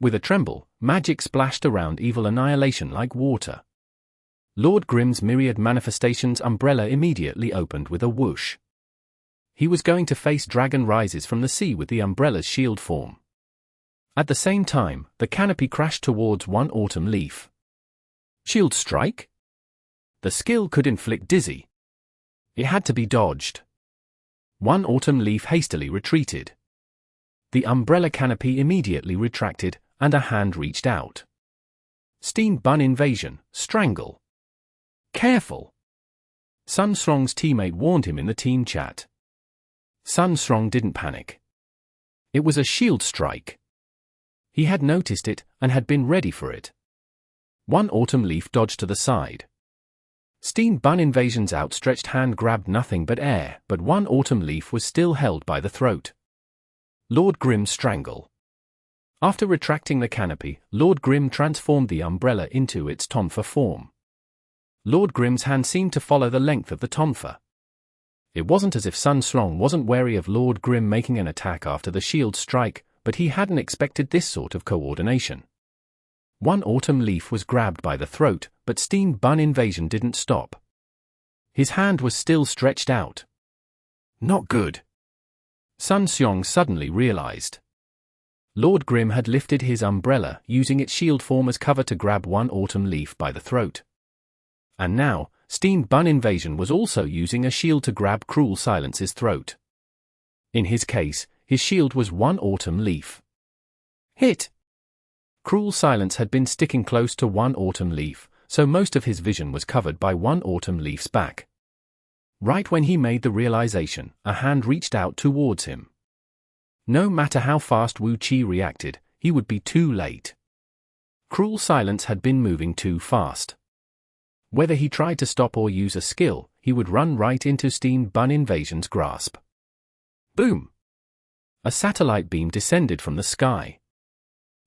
With a tremble, magic splashed around evil annihilation like water. Lord Grimm's myriad manifestations umbrella immediately opened with a whoosh. He was going to face Dragon rises from the sea with the umbrella's shield form. At the same time, the canopy crashed towards one autumn leaf. Shield strike? The skill could inflict dizzy. It had to be dodged. One autumn leaf hastily retreated. The umbrella canopy immediately retracted, and a hand reached out. Steam bun invasion, strangle. Careful! Sun Srong's teammate warned him in the team chat. Sun Srong didn't panic. It was a shield strike. He had noticed it, and had been ready for it. One autumn leaf dodged to the side. Steam bun invasion's outstretched hand grabbed nothing but air, but one autumn leaf was still held by the throat. Lord Grimm strangle. After retracting the canopy, Lord Grimm transformed the umbrella into its tonfa form. Lord Grimm's hand seemed to follow the length of the tonfa. It wasn't as if Sun Srong wasn't wary of Lord Grimm making an attack after the shield strike, but he hadn't expected this sort of coordination. One autumn leaf was grabbed by the throat, but steam bun invasion didn't stop. His hand was still stretched out. Not good. Sun Srong suddenly realized. Lord Grimm had lifted his umbrella, using its shield form as cover to grab one autumn leaf by the throat. And now, steam bun invasion was also using a shield to grab Cruel Silence's throat. In his case, his shield was one autumn leaf. Hit! Cruel Silence had been sticking close to one autumn leaf, so most of his vision was covered by one autumn leaf's back. Right when he made the realization, a hand reached out towards him. No matter how fast Wu Qi reacted, he would be too late. Cruel Silence had been moving too fast. Whether he tried to stop or use a skill, he would run right into steam bun invasion's grasp. Boom! A satellite beam descended from the sky.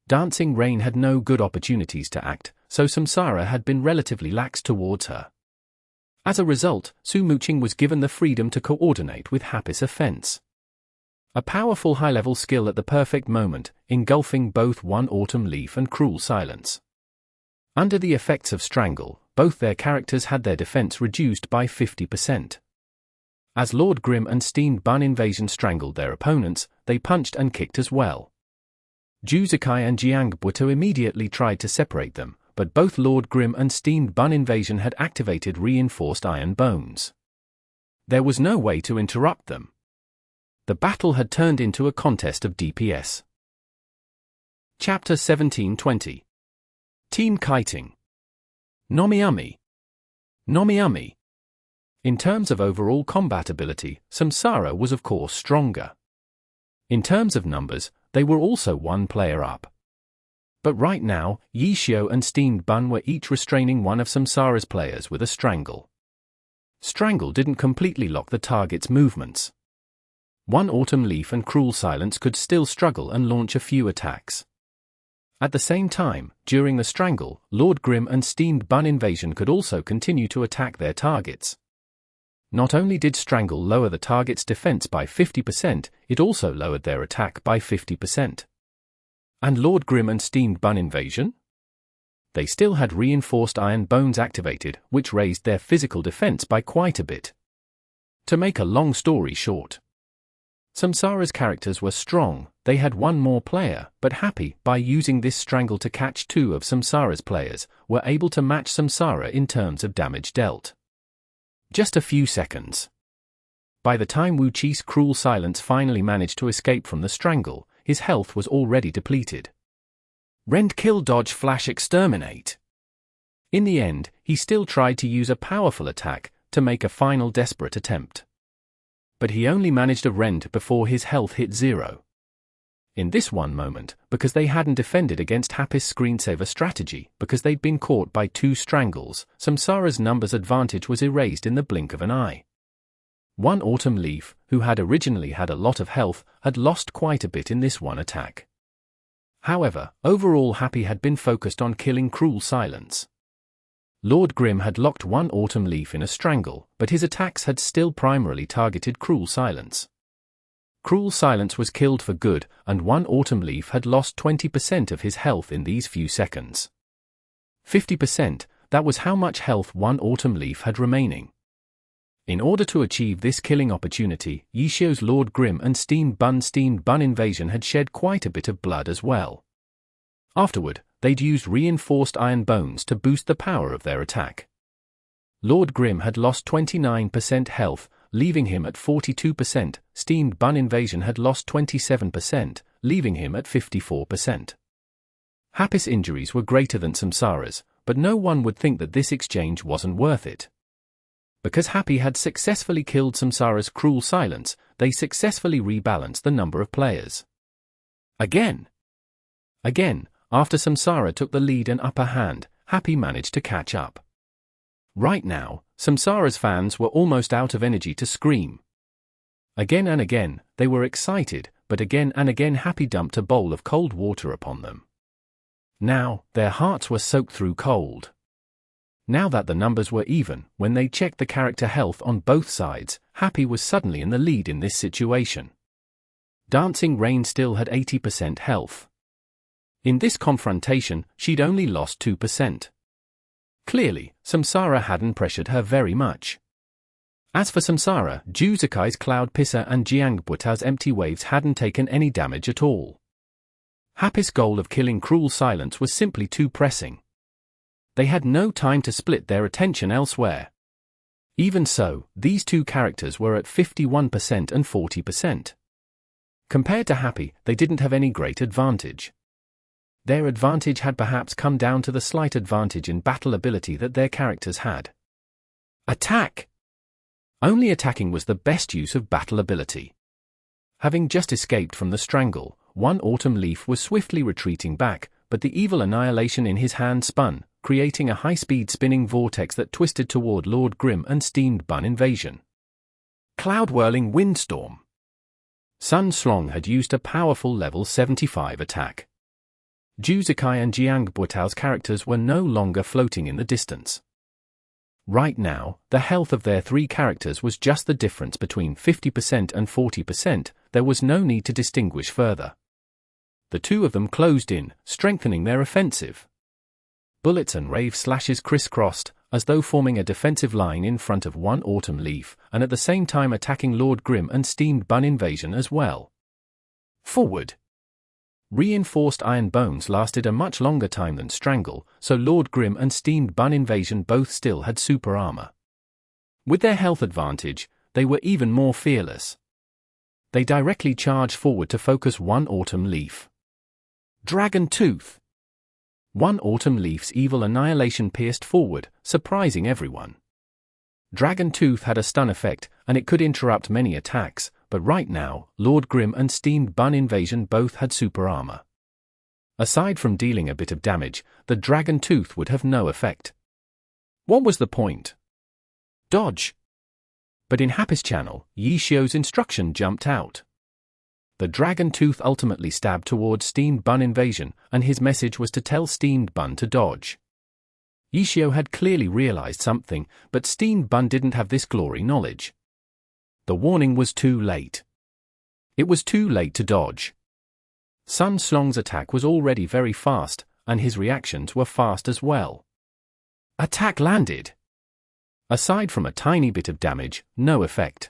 Dancing Rain had no good opportunities to act, so Samsara had been relatively lax towards her. As a result, Su Muqing was given the freedom to coordinate with Happy's offense. A powerful high-level skill at the perfect moment, engulfing both One Autumn Leaf and Cruel Silence. Under the effects of Strangle, both their characters had their defense reduced by 50%. As Lord Grimm and Steam Bun Invasion strangled their opponents, they punched and kicked as well. Juzakai and Jiang Buito immediately tried to separate them, but both Lord Grimm and Steam Bun Invasion had activated reinforced iron bones. There was no way to interrupt them. The battle had turned into a contest of DPS. Chapter 1720. Team Kiting. Nomiumi. Nomiumi. In terms of overall combat ability, Samsara was of course stronger. In terms of numbers, they were also one player up. But right now, Yishio and Steam Bun were each restraining one of Samsara's players with a strangle. Strangle didn't completely lock the target's movements. One Autumn Leaf and Cruel Silence could still struggle and launch a few attacks. At the same time, during the strangle, Lord Grimm and Steam Bun Invasion could also continue to attack their targets. Not only did Strangle lower the target's defense by 50%, it also lowered their attack by 50%. And Lord Grimm and Steam Bun Invasion? They still had reinforced iron bones activated, which raised their physical defense by quite a bit. To make a long story short, Samsara's characters were strong, they had one more player, but Happy, by using this strangle to catch two of Samsara's players, were able to match Samsara in terms of damage dealt. Just a few seconds. By the time Wu Qi's Cruel Silence finally managed to escape from the strangle, his health was already depleted. Rend Kill Dodge Flash Exterminate. In the end, he still tried to use a powerful attack to make a final desperate attempt. But he only managed a rend before his health hit zero. In this one moment, because they hadn't defended against Happy's Screensaver strategy, because they'd been caught by two strangles, Samsara's numbers advantage was erased in the blink of an eye. One Autumn Leaf, who had originally had a lot of health, had lost quite a bit in this one attack. However, overall Happy had been focused on killing Cruel Silence. Lord Grimm had locked one Autumn Leaf in a strangle, but his attacks had still primarily targeted Cruel Silence. Cruel Silence was killed for good, and one Autumn Leaf had lost 20% of his health in these few seconds. 50%, that was how much health one Autumn Leaf had remaining. In order to achieve this killing opportunity, Yishio's Lord Grim and Steamed Bun invasion had shed quite a bit of blood as well. Afterward, they'd used reinforced iron bones to boost the power of their attack. Lord Grim had lost 29% health, leaving him at 42%, Steamed Bun invasion had lost 27%, leaving him at 54%. Happy's injuries were greater than Samsara's, but no one would think that this exchange wasn't worth it. Because Happy had successfully killed Samsara's Cruel Silence, they successfully rebalanced the number of players. Again, after Samsara took the lead and upper hand, Happy managed to catch up. Right now, Samsara's fans were almost out of energy to scream. Again and again, they were excited, but again and again Happy dumped a bowl of cold water upon them. Now, their hearts were soaked through cold. Now that the numbers were even, when they checked the character health on both sides, Happy was suddenly in the lead in this situation. Dancing Rain still had 80% health. In this confrontation, she'd only lost 2%. Clearly, Samsara hadn't pressured her very much. As for Samsara, Juzukai's Cloud Pisser and Jiangbuta's Empty Waves hadn't taken any damage at all. Happy's goal of killing Cruel Silence was simply too pressing. They had no time to split their attention elsewhere. Even so, these two characters were at 51% and 40%. Compared to Happy, they didn't have any great advantage. Their advantage had perhaps come down to the slight advantage in battle ability that their characters had. Attack! Only attacking was the best use of battle ability. Having just escaped from the strangle, one Autumn Leaf was swiftly retreating back, but the evil annihilation in his hand spun, creating a high-speed spinning vortex that twisted toward Lord Grim and Steamed Bun invasion. Cloud-whirling windstorm. Sun Slong had used a powerful level 75 attack. Juzukai and Jiangbutao's characters were no longer floating in the distance. Right now, the health of their three characters was just the difference between 50% and 40%, there was no need to distinguish further. The two of them closed in, strengthening their offensive. Bullets and rave slashes crisscrossed, as though forming a defensive line in front of one Autumn Leaf, and at the same time attacking Lord Grim and Steamed Bun invasion as well. Forward! Reinforced iron bones lasted a much longer time than strangle, so Lord Grim and Steamed Bun invasion both still had super armor. With their health advantage, they were even more fearless. They directly charged forward to focus one Autumn Leaf. Dragon Tooth! One Autumn Leaf's evil annihilation pierced forward, surprising everyone. Dragon Tooth had a stun effect, and it could interrupt many attacks, but right now, Lord Grim and Steamed Bun invasion both had super armor. Aside from dealing a bit of damage, the Dragon Tooth would have no effect. What was the point? Dodge! But in Happy's channel, Yishio's instruction jumped out. The Dragon Tooth ultimately stabbed towards Steamed Bun invasion, and his message was to tell Steamed Bun to dodge. Yishio had clearly realized something, but Steamed Bun didn't have this glory knowledge. The warning was too late. It was too late to dodge. Sun Slong's attack was already very fast, and his reactions were fast as well. Attack landed. Aside from a tiny bit of damage, no effect.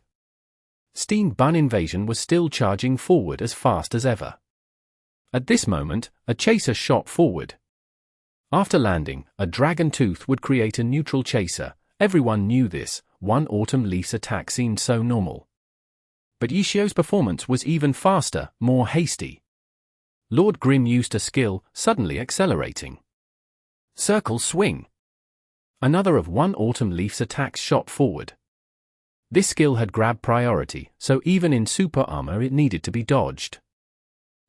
Steamed Bun invasion was still charging forward as fast as ever. At this moment, a chaser shot forward. After landing, a Dragon Tooth would create a neutral chaser. Everyone knew this. One Autumn Leaf's attack seemed so normal. But Yishio's performance was even faster, more hasty. Lord Grim used a skill, suddenly accelerating. Circle Swing. Another of one Autumn Leaf's attacks shot forward. This skill had grab priority, so even in super armor it needed to be dodged.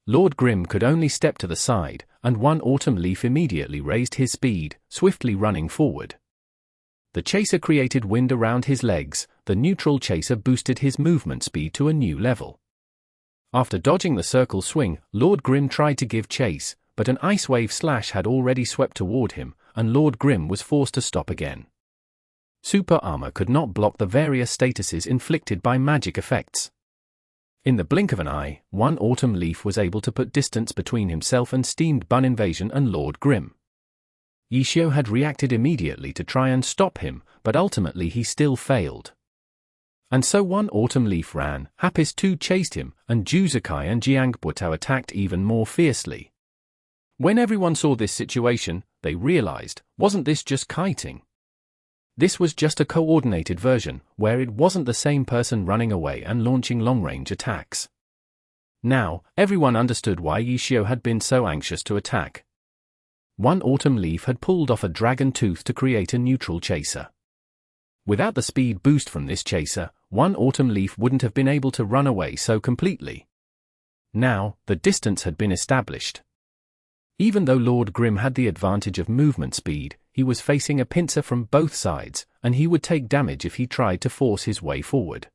Lord Grim could only step to the side, and one Autumn Leaf immediately raised his speed, swiftly running forward. The chaser created wind around his legs, the neutral chaser boosted his movement speed to a new level. After dodging the circle swing, Lord Grim tried to give chase, but an ice wave slash had already swept toward him, and Lord Grim was forced to stop again. Super armor could not block the various statuses inflicted by magic effects. In the blink of an eye, one autumn leaf was able to put distance between himself and Steamed Bun Invasion and Lord Grim. Ishio had reacted immediately to try and stop him, but ultimately he still failed. And so one autumn leaf ran, Happy's 2 chased him, and Juzakai and Jiangbuotao attacked even more fiercely. When everyone saw this situation, they realized, wasn't this just kiting? This was just a coordinated version, where it wasn't the same person running away and launching long-range attacks. Now, everyone understood why Ishio had been so anxious to attack. One autumn leaf had pulled off a dragon tooth to create a neutral chaser. Without the speed boost from this chaser, one autumn leaf wouldn't have been able to run away so completely. Now, the distance had been established. Even though Lord Grim had the advantage of movement speed, he was facing a pincer from both sides, and he would take damage if he tried to force his way forward.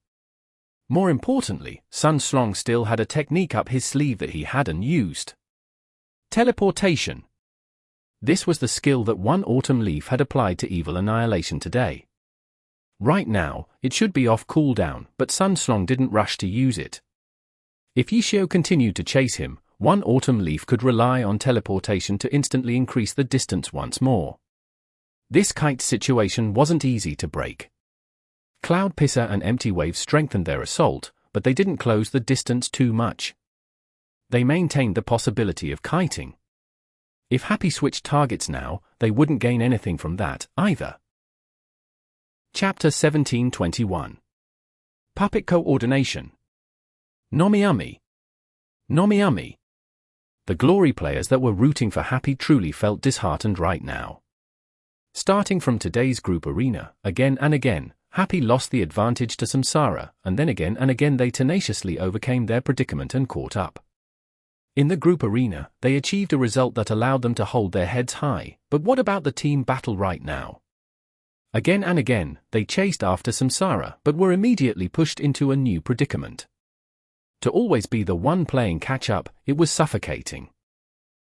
More importantly, Sun Slong still had a technique up his sleeve that he hadn't used. Teleportation. This was the skill that one autumn leaf had applied to Evil Annihilation today. Right now, it should be off cooldown, but Sun Slong didn't rush to use it. If Ishio continued to chase him, one autumn leaf could rely on teleportation to instantly increase the distance once more. This kite situation wasn't easy to break. Cloud Pisser and Empty Wave strengthened their assault, but they didn't close the distance too much. They maintained the possibility of kiting. If Happy switched targets now, they wouldn't gain anything from that, either. Chapter 1721. Puppet Coordination. Nomiami. Nomiami. The glory players that were rooting for Happy truly felt disheartened right now. Starting from today's group arena, again and again, Happy lost the advantage to Samsara, and then again and again they tenaciously overcame their predicament and caught up. In the group arena, they achieved a result that allowed them to hold their heads high, but what about the team battle right now? Again and again, they chased after Samsara but were immediately pushed into a new predicament. To always be the one playing catch-up, it was suffocating.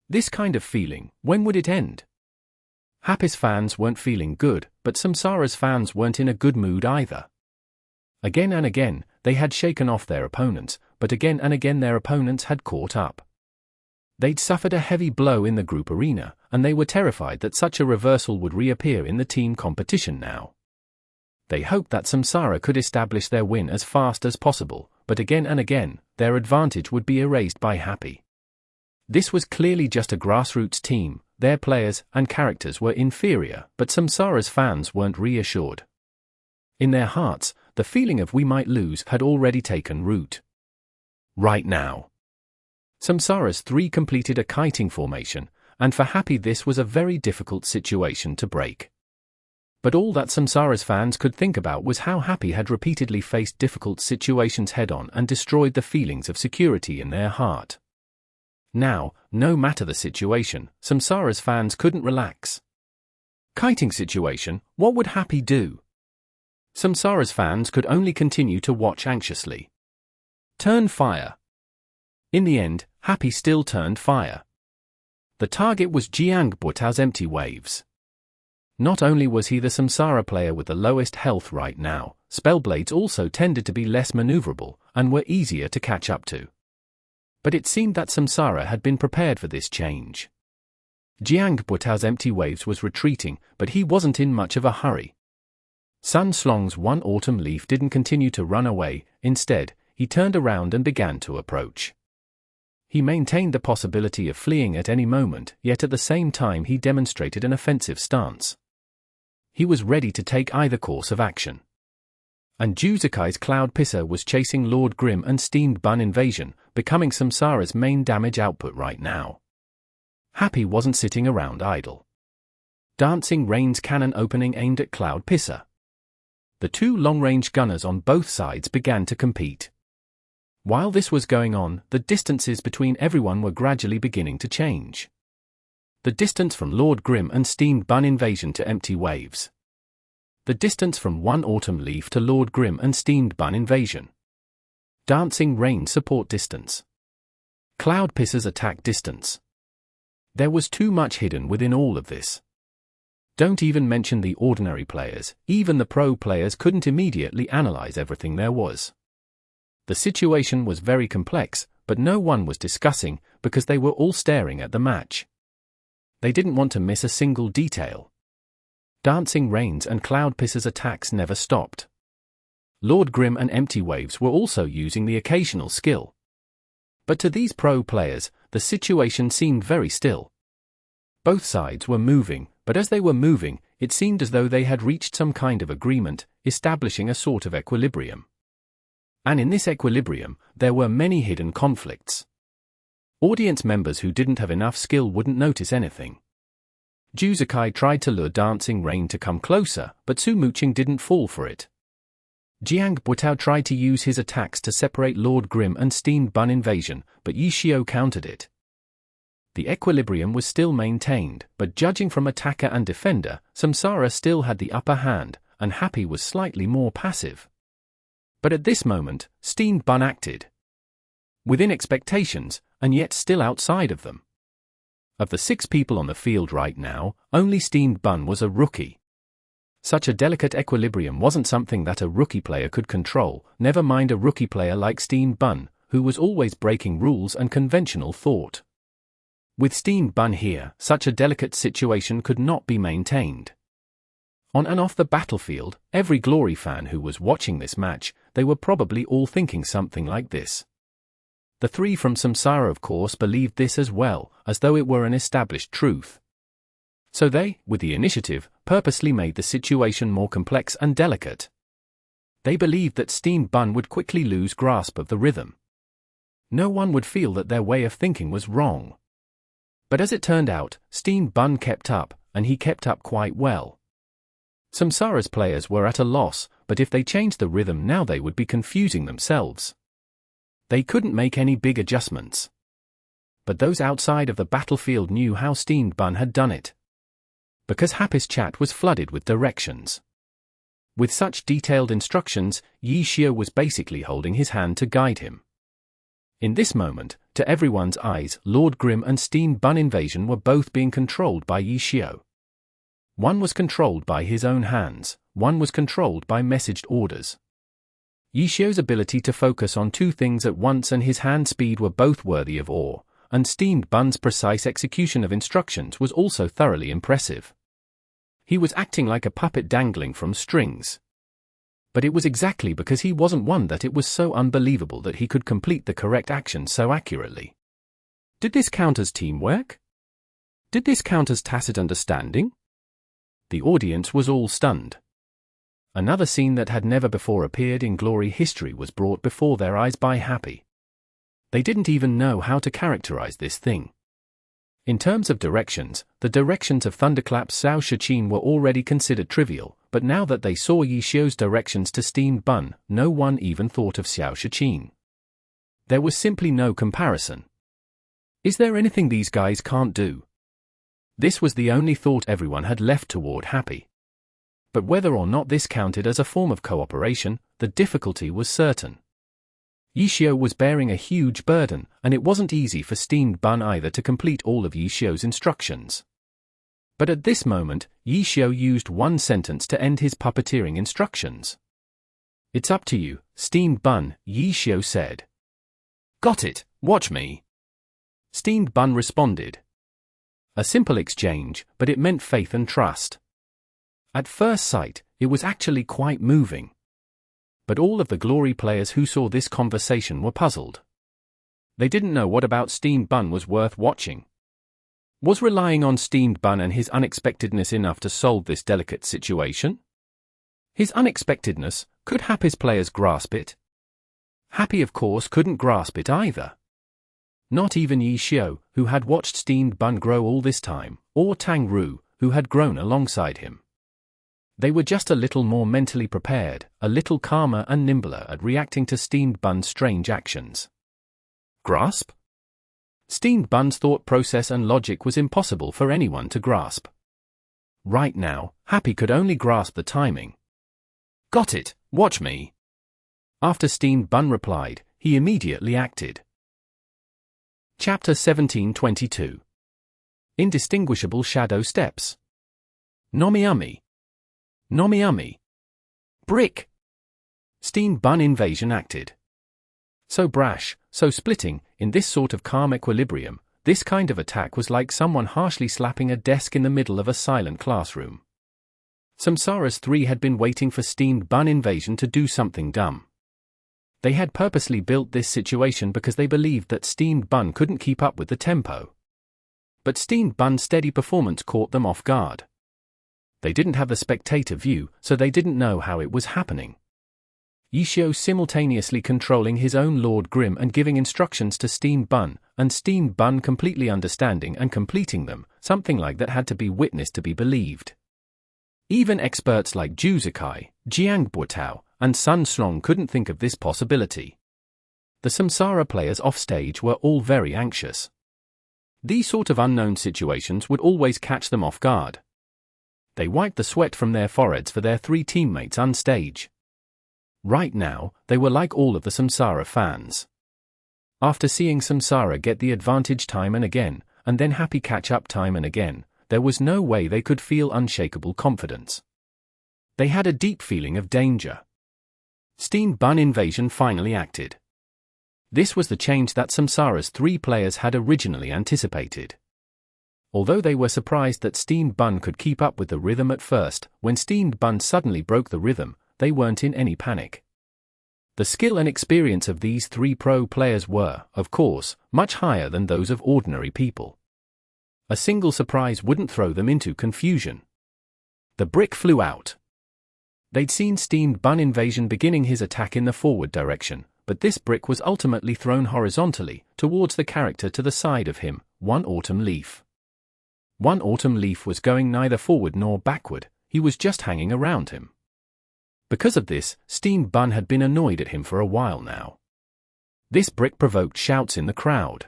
This kind of feeling, when would it end? Happy's fans weren't feeling good, but Samsara's fans weren't in a good mood either. Again and again, they had shaken off their opponents, but again and again their opponents had caught up. They'd suffered a heavy blow in the group arena, and they were terrified that such a reversal would reappear in the team competition now. They hoped that Samsara could establish their win as fast as possible, but again and again, their advantage would be erased by Happy. This was clearly just a grassroots team, their players and characters were inferior, but Samsara's fans weren't reassured. In their hearts, the feeling of we might lose had already taken root. Right now. Samsara's 3 completed a kiting formation, and for Happy this was a very difficult situation to break. But all that Samsara's fans could think about was how Happy had repeatedly faced difficult situations head-on and destroyed the feelings of security in their heart. Now, no matter the situation, Samsara's fans couldn't relax. Kiting situation, what would Happy do? Samsara's fans could only continue to watch anxiously. Turn fire. In the end, Happy still turned fire. The target was Jiangbuotao's Empty Waves. Not only was he the Samsara player with the lowest health right now, Spellblades also tended to be less maneuverable, and were easier to catch up to. But it seemed that Samsara had been prepared for this change. Jiangbuotao's Empty Waves was retreating, but he wasn't in much of a hurry. Sun Slong's one autumn leaf didn't continue to run away, instead, he turned around and began to approach. He maintained the possibility of fleeing at any moment, yet at the same time he demonstrated an offensive stance. He was ready to take either course of action. And Juzakai's Cloud Pisser was chasing Lord Grim and Steamed Bun Invasion, becoming Samsara's main damage output right now. Happy wasn't sitting around idle. Dancing Rain's cannon opening aimed at Cloud Pisser. The 2 long-range gunners on both sides began to compete. While this was going on, the distances between everyone were gradually beginning to change. The distance from Lord Grim and Steamed Bun Invasion to Empty Waves. The distance from one autumn leaf to Lord Grim and Steamed Bun Invasion. Dancing Rain support distance. Cloud Pisser's attack distance. There was too much hidden within all of this. Don't even mention the ordinary players, even the pro players couldn't immediately analyze everything there was. The situation was very complex, but no one was discussing, because they were all staring at the match. They didn't want to miss a single detail. Dancing Rains and Cloud Pisser's attacks never stopped. Lord Grim and Empty Waves were also using the occasional skill. But to these pro players, the situation seemed very still. Both sides were moving, but as they were moving, it seemed as though they had reached some kind of agreement, establishing a sort of equilibrium. And in this equilibrium, there were many hidden conflicts. Audience members who didn't have enough skill wouldn't notice anything. Juzakai tried to lure Dancing Rain to come closer, but Su Muqing didn't fall for it. Jiang Buitao tried to use his attacks to separate Lord Grim and Steamed Bun Invasion, but Yi Xiao countered it. The equilibrium was still maintained, but judging from attacker and defender, Samsara still had the upper hand, and Happy was slightly more passive. But at this moment, Steamed Bun acted. Within expectations, and yet still outside of them. Of the 6 people on the field right now, only Steamed Bun was a rookie. Such a delicate equilibrium wasn't something that a rookie player could control, never mind a rookie player like Steamed Bun, who was always breaking rules and conventional thought. With Steamed Bun here, such a delicate situation could not be maintained. On and off the battlefield, every Glory fan who was watching this match, they were probably all thinking something like this. The 3 from Samsara of course believed this as well, as though it were an established truth. So they, with the initiative, purposely made the situation more complex and delicate. They believed that Steamed Bun would quickly lose grasp of the rhythm. No one would feel that their way of thinking was wrong. But as it turned out, Steamed Bun kept up, and he kept up quite well. Samsara's players were at a loss, but if they changed the rhythm now they would be confusing themselves. They couldn't make any big adjustments. But those outside of the battlefield knew how Steamed Bun had done it. Because Happy's chat was flooded with directions. With such detailed instructions, Yi Xiao was basically holding his hand to guide him. In this moment, to everyone's eyes, Lord Grim and Steamed Bun Invasion were both being controlled by Yi Xiao. One was controlled by his own hands, one was controlled by messaged orders. Yi Xiao's ability to focus on 2 things at once and his hand speed were both worthy of awe, and Steamed Bun's precise execution of instructions was also thoroughly impressive. He was acting like a puppet dangling from strings. But it was exactly because he wasn't one that it was so unbelievable that he could complete the correct action so accurately. Did this count as teamwork? Did this count as tacit understanding? The audience was all stunned. Another scene that had never before appeared in Glory history was brought before their eyes by Happy. They didn't even know how to characterize this thing. In terms of directions, the directions of Thunderclap's Xiao Shiqin were already considered trivial, but now that they saw Yi Xiao's directions to Steamed Bun, no one even thought of Xiao Shiqin. There was simply no comparison. Is there anything these guys can't do? This was the only thought everyone had left toward Happy. But whether or not this counted as a form of cooperation, the difficulty was certain. Yi Xiao was bearing a huge burden, and it wasn't easy for Steamed Bun either to complete all of Yi Xiao's instructions. But at this moment, Yi Xiao used one sentence to end his puppeteering instructions. "It's up to you, Steamed Bun," Yi Xiao said. "Got it, watch me." Steamed Bun responded. A simple exchange, but it meant faith and trust. At first sight, it was actually quite moving. But all of the Glory players who saw this conversation were puzzled. They didn't know what about Steamed Bun was worth watching. Was relying on Steamed Bun and his unexpectedness enough to solve this delicate situation? His unexpectedness, could Happy's players grasp it? Happy of course couldn't grasp it either. Not even Yi Xiao, who had watched Steamed Bun grow all this time, or Tang Ru, who had grown alongside him. They were just a little more mentally prepared, a little calmer and nimbler at reacting to Steamed Bun's strange actions. Grasp? Steamed Bun's thought process and logic was impossible for anyone to grasp. Right now, Happy could only grasp the timing. "Got it, watch me." After Steamed Bun replied, he immediately acted. Chapter 1722. Indistinguishable Shadow Steps. Nomiami. Nomiami. Brick. Steamed Bun Invasion acted. So brash, so splitting, in this sort of calm equilibrium, this kind of attack was like someone harshly slapping a desk in the middle of a silent classroom. Samsara's three had been waiting for Steamed Bun Invasion to do something dumb. They had purposely built this situation because they believed that Steamed Bun couldn't keep up with the tempo. But Steamed Bun's steady performance caught them off guard. They didn't have the spectator view, so they didn't know how it was happening. Ishio simultaneously controlling his own Lord Grimm and giving instructions to Steamed Bun, and Steamed Bun completely understanding and completing them, something like that had to be witnessed to be believed. Even experts like Juzakai, Jiangbuotao, and Sun Slong couldn't think of this possibility. The Samsara players offstage were all very anxious. These sort of unknown situations would always catch them off guard. They wiped the sweat from their foreheads for their three teammates on stage. Right now, they were like all of the Samsara fans. After seeing Samsara get the advantage time and again, and then happy catch-up time and again, there was no way they could feel unshakable confidence. They had a deep feeling of danger. Steamed Bun Invasion finally acted. This was the change that Samsara's three players had originally anticipated. Although they were surprised that Steamed Bun could keep up with the rhythm at first, when Steamed Bun suddenly broke the rhythm, they weren't in any panic. The skill and experience of these three pro players were, of course, much higher than those of ordinary people. A single surprise wouldn't throw them into confusion. The brick flew out. They'd seen Steamed Bun Invasion beginning his attack in the forward direction, but this brick was ultimately thrown horizontally, towards the character to the side of him, One Autumn Leaf. One Autumn Leaf was going neither forward nor backward, he was just hanging around him. Because of this, Steamed Bun had been annoyed at him for a while now. This brick provoked shouts in the crowd.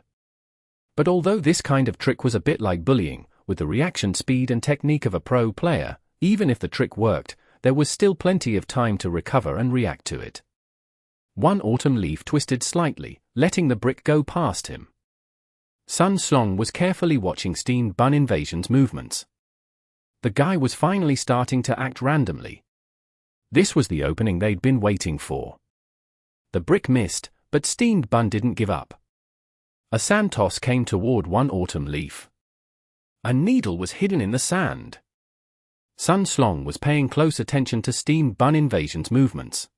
But although this kind of trick was a bit like bullying, with the reaction speed and technique of a pro player, even if the trick worked, there was still plenty of time to recover and react to it. One Autumn Leaf twisted slightly, letting the brick go past him. Sun Slong was carefully watching Steamed Bun Invasion's movements. The guy was finally starting to act randomly. This was the opening they'd been waiting for. The brick missed, but Steamed Bun didn't give up. A sand toss came toward One Autumn Leaf. A needle was hidden in the sand. Sun Slong was paying close attention to Steamed Bun Invasion's movements.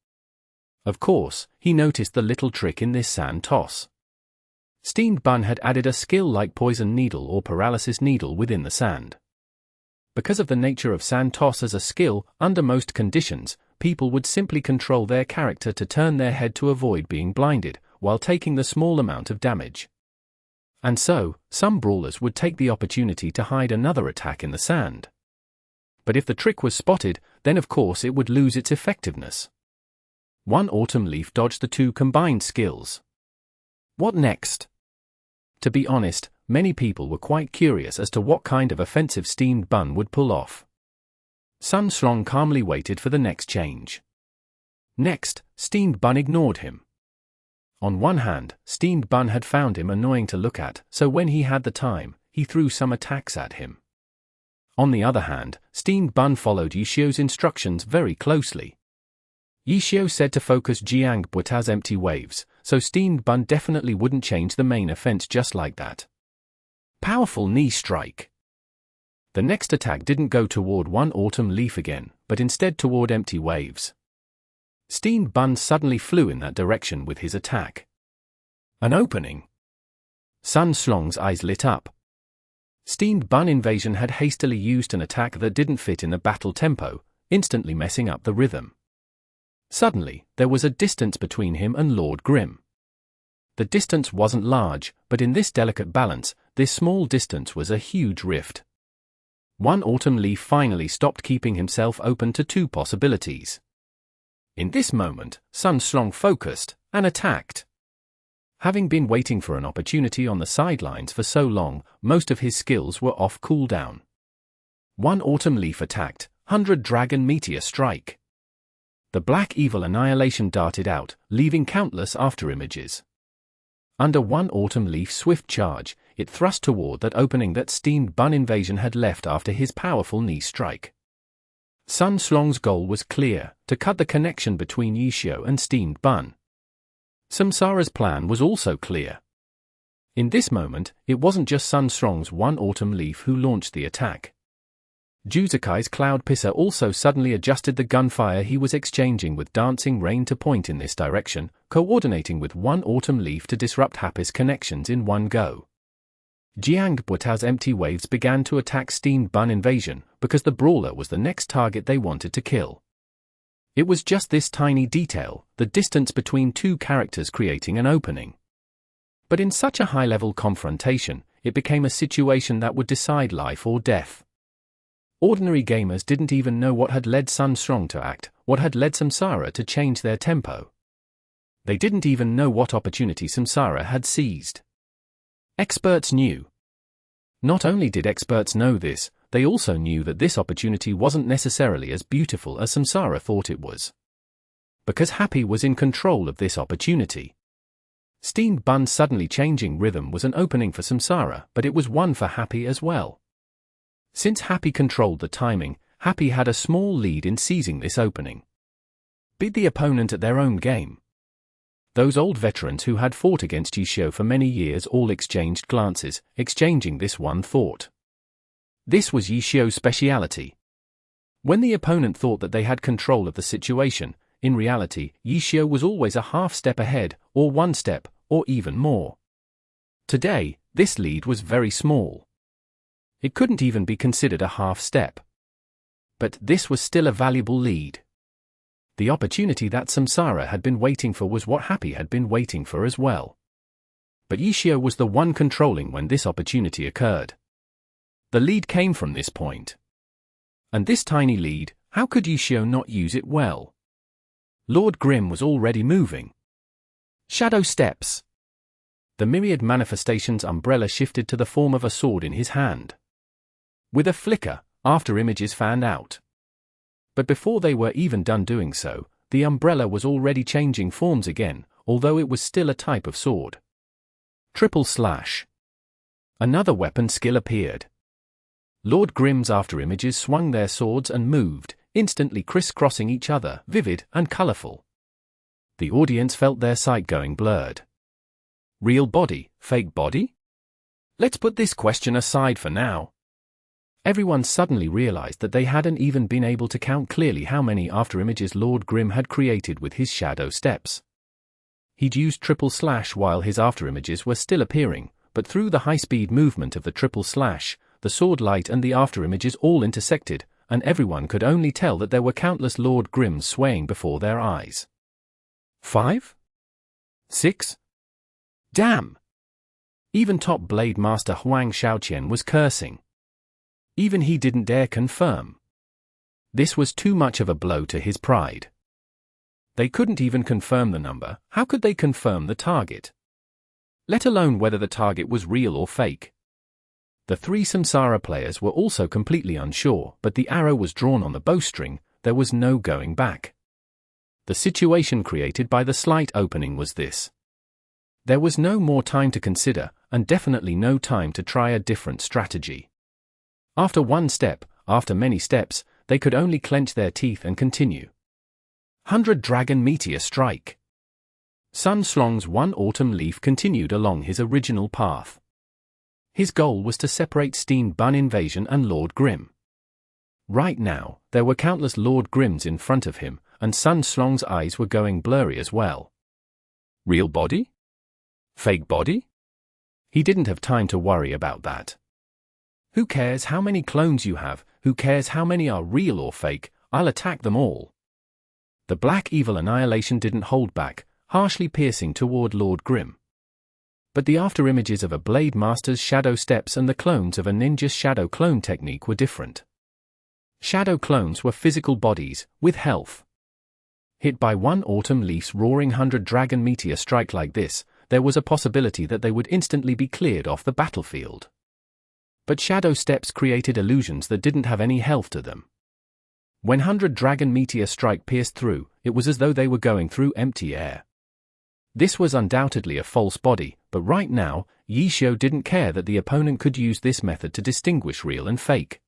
Of course, he noticed the little trick in this sand toss. Steamed Bun had added a skill like Poison Needle or Paralysis Needle within the sand. Because of the nature of sand toss as a skill, under most conditions, people would simply control their character to turn their head to avoid being blinded, while taking the small amount of damage. And so, some brawlers would take the opportunity to hide another attack in the sand. But if the trick was spotted, then of course it would lose its effectiveness. One Autumn Leaf dodged the two combined skills. What next? To be honest, many people were quite curious as to what kind of offensive Steamed Bun would pull off. Sun Slong calmly waited for the next change. Next, Steamed Bun ignored him. On one hand, Steamed Bun had found him annoying to look at, so when he had the time, he threw some attacks at him. On the other hand, Steamed Bun followed Yishio's instructions very closely. Yishio said to focus Jiangbuotao's empty waves, so Steamed Bun definitely wouldn't change the main offense just like that. Powerful knee strike. The next attack didn't go toward One Autumn Leaf again, but instead toward empty waves. Steamed Bun suddenly flew in that direction with his attack. An opening. Sun Slong's eyes lit up. Steamed Bun Invasion had hastily used an attack that didn't fit in the battle tempo, instantly messing up the rhythm. Suddenly, there was a distance between him and Lord Grimm. The distance wasn't large, but in this delicate balance, this small distance was a huge rift. One Autumn Leaf finally stopped keeping himself open to two possibilities. In this moment, Sun Slong focused and attacked. Having been waiting for an opportunity on the sidelines for so long, most of his skills were off cooldown. One Autumn Leaf attacked, 100 Dragon Meteor Strike. The black evil annihilation darted out, leaving countless afterimages. Under One Autumn Leaf's swift charge, it thrust toward that opening that Steamed Bun Invasion had left after his powerful knee strike. Sun Slong's goal was clear, to cut the connection between Yishio and Steamed Bun. Samsara's plan was also clear. In this moment, it wasn't just Sun Strong's one autumn leaf who launched the attack. Juzukai's Cloud Pisser also suddenly adjusted the gunfire he was exchanging with Dancing Rain to point in this direction, coordinating with one autumn leaf to disrupt Happy's connections in one go. Jiang Buitao's empty waves began to attack Steamed Bun Invasion, because the brawler was the next target they wanted to kill. It was just this tiny detail, the distance between two characters creating an opening. But in such a high-level confrontation, it became a situation that would decide life or death. Ordinary gamers didn't even know what had led Sun Strong to act, what had led Samsara to change their tempo. They didn't even know what opportunity Samsara had seized. Experts knew. Not only did experts know this, they also knew that this opportunity wasn't necessarily as beautiful as Samsara thought it was. Because Happy was in control of this opportunity. Steamed Bun's suddenly changing rhythm was an opening for Samsara, but it was one for Happy as well. Since Happy controlled the timing, Happy had a small lead in seizing this opening. Beat the opponent at their own game. Those old veterans who had fought against Yishio for many years all exchanged glances, exchanging this one thought. This was Yishio's speciality. When the opponent thought that they had control of the situation, in reality, Yishio was always a half step ahead, or one step, or even more. Today, this lead was very small. It couldn't even be considered a half step. But this was still a valuable lead. The opportunity that Samsara had been waiting for was what Happy had been waiting for as well. But Yishio was the one controlling when this opportunity occurred. The lead came from this point. And this tiny lead, how could Yishio not use it well? Lord Grimm was already moving. Shadow steps. The myriad manifestations umbrella shifted to the form of a sword in his hand. With a flicker, after images fanned out. But before they were even done doing so, the umbrella was already changing forms again, although it was still a type of sword. Triple slash. Another weapon skill appeared. Lord Grimm's after images swung their swords and moved, instantly crisscrossing each other, vivid and colorful. The audience felt their sight going blurred. Real body, fake body? Let's put this question aside for now. Everyone suddenly realized that they hadn't even been able to count clearly how many afterimages Lord Grimm had created with his shadow steps. He'd used triple slash while his afterimages were still appearing, but through the high-speed movement of the triple slash, the sword light and the afterimages all intersected, and everyone could only tell that there were countless Lord Grimms swaying before their eyes. 5? 6? Damn! Even top Blade Master Huang Shaoqian was cursing. Even he didn't dare confirm. This was too much of a blow to his pride. They couldn't even confirm the number. How could they confirm the target? Let alone whether the target was real or fake. The three Samsara players were also completely unsure, but the arrow was drawn on the bowstring, there was no going back. The situation created by the slight opening was this. There was no more time to consider, and definitely no time to try a different strategy. After one step, after many steps, they could only clench their teeth and continue. 100 Dragon Meteor Strike. Sun Strong's one autumn leaf continued along his original path. His goal was to separate Steamed Bun Invasion and Lord Grimm. Right now, there were countless Lord Grimms in front of him, and Sun Strong's eyes were going blurry as well. Real body? Fake body? He didn't have time to worry about that. Who cares how many clones you have, who cares how many are real or fake, I'll attack them all. The black evil annihilation didn't hold back, harshly piercing toward Lord Grimm. But the afterimages of a Blade Master's shadow steps and the clones of a ninja's shadow clone technique were different. Shadow clones were physical bodies, with health. Hit by one autumn leaf's roaring 100 Dragon Meteor strike like this, there was a possibility that they would instantly be cleared off the battlefield. But shadow steps created illusions that didn't have any health to them. When 100 Dragon Meteor strike pierced through, it was as though they were going through empty air. This was undoubtedly a false body, but right now, Yishio didn't care that the opponent could use this method to distinguish real and fake.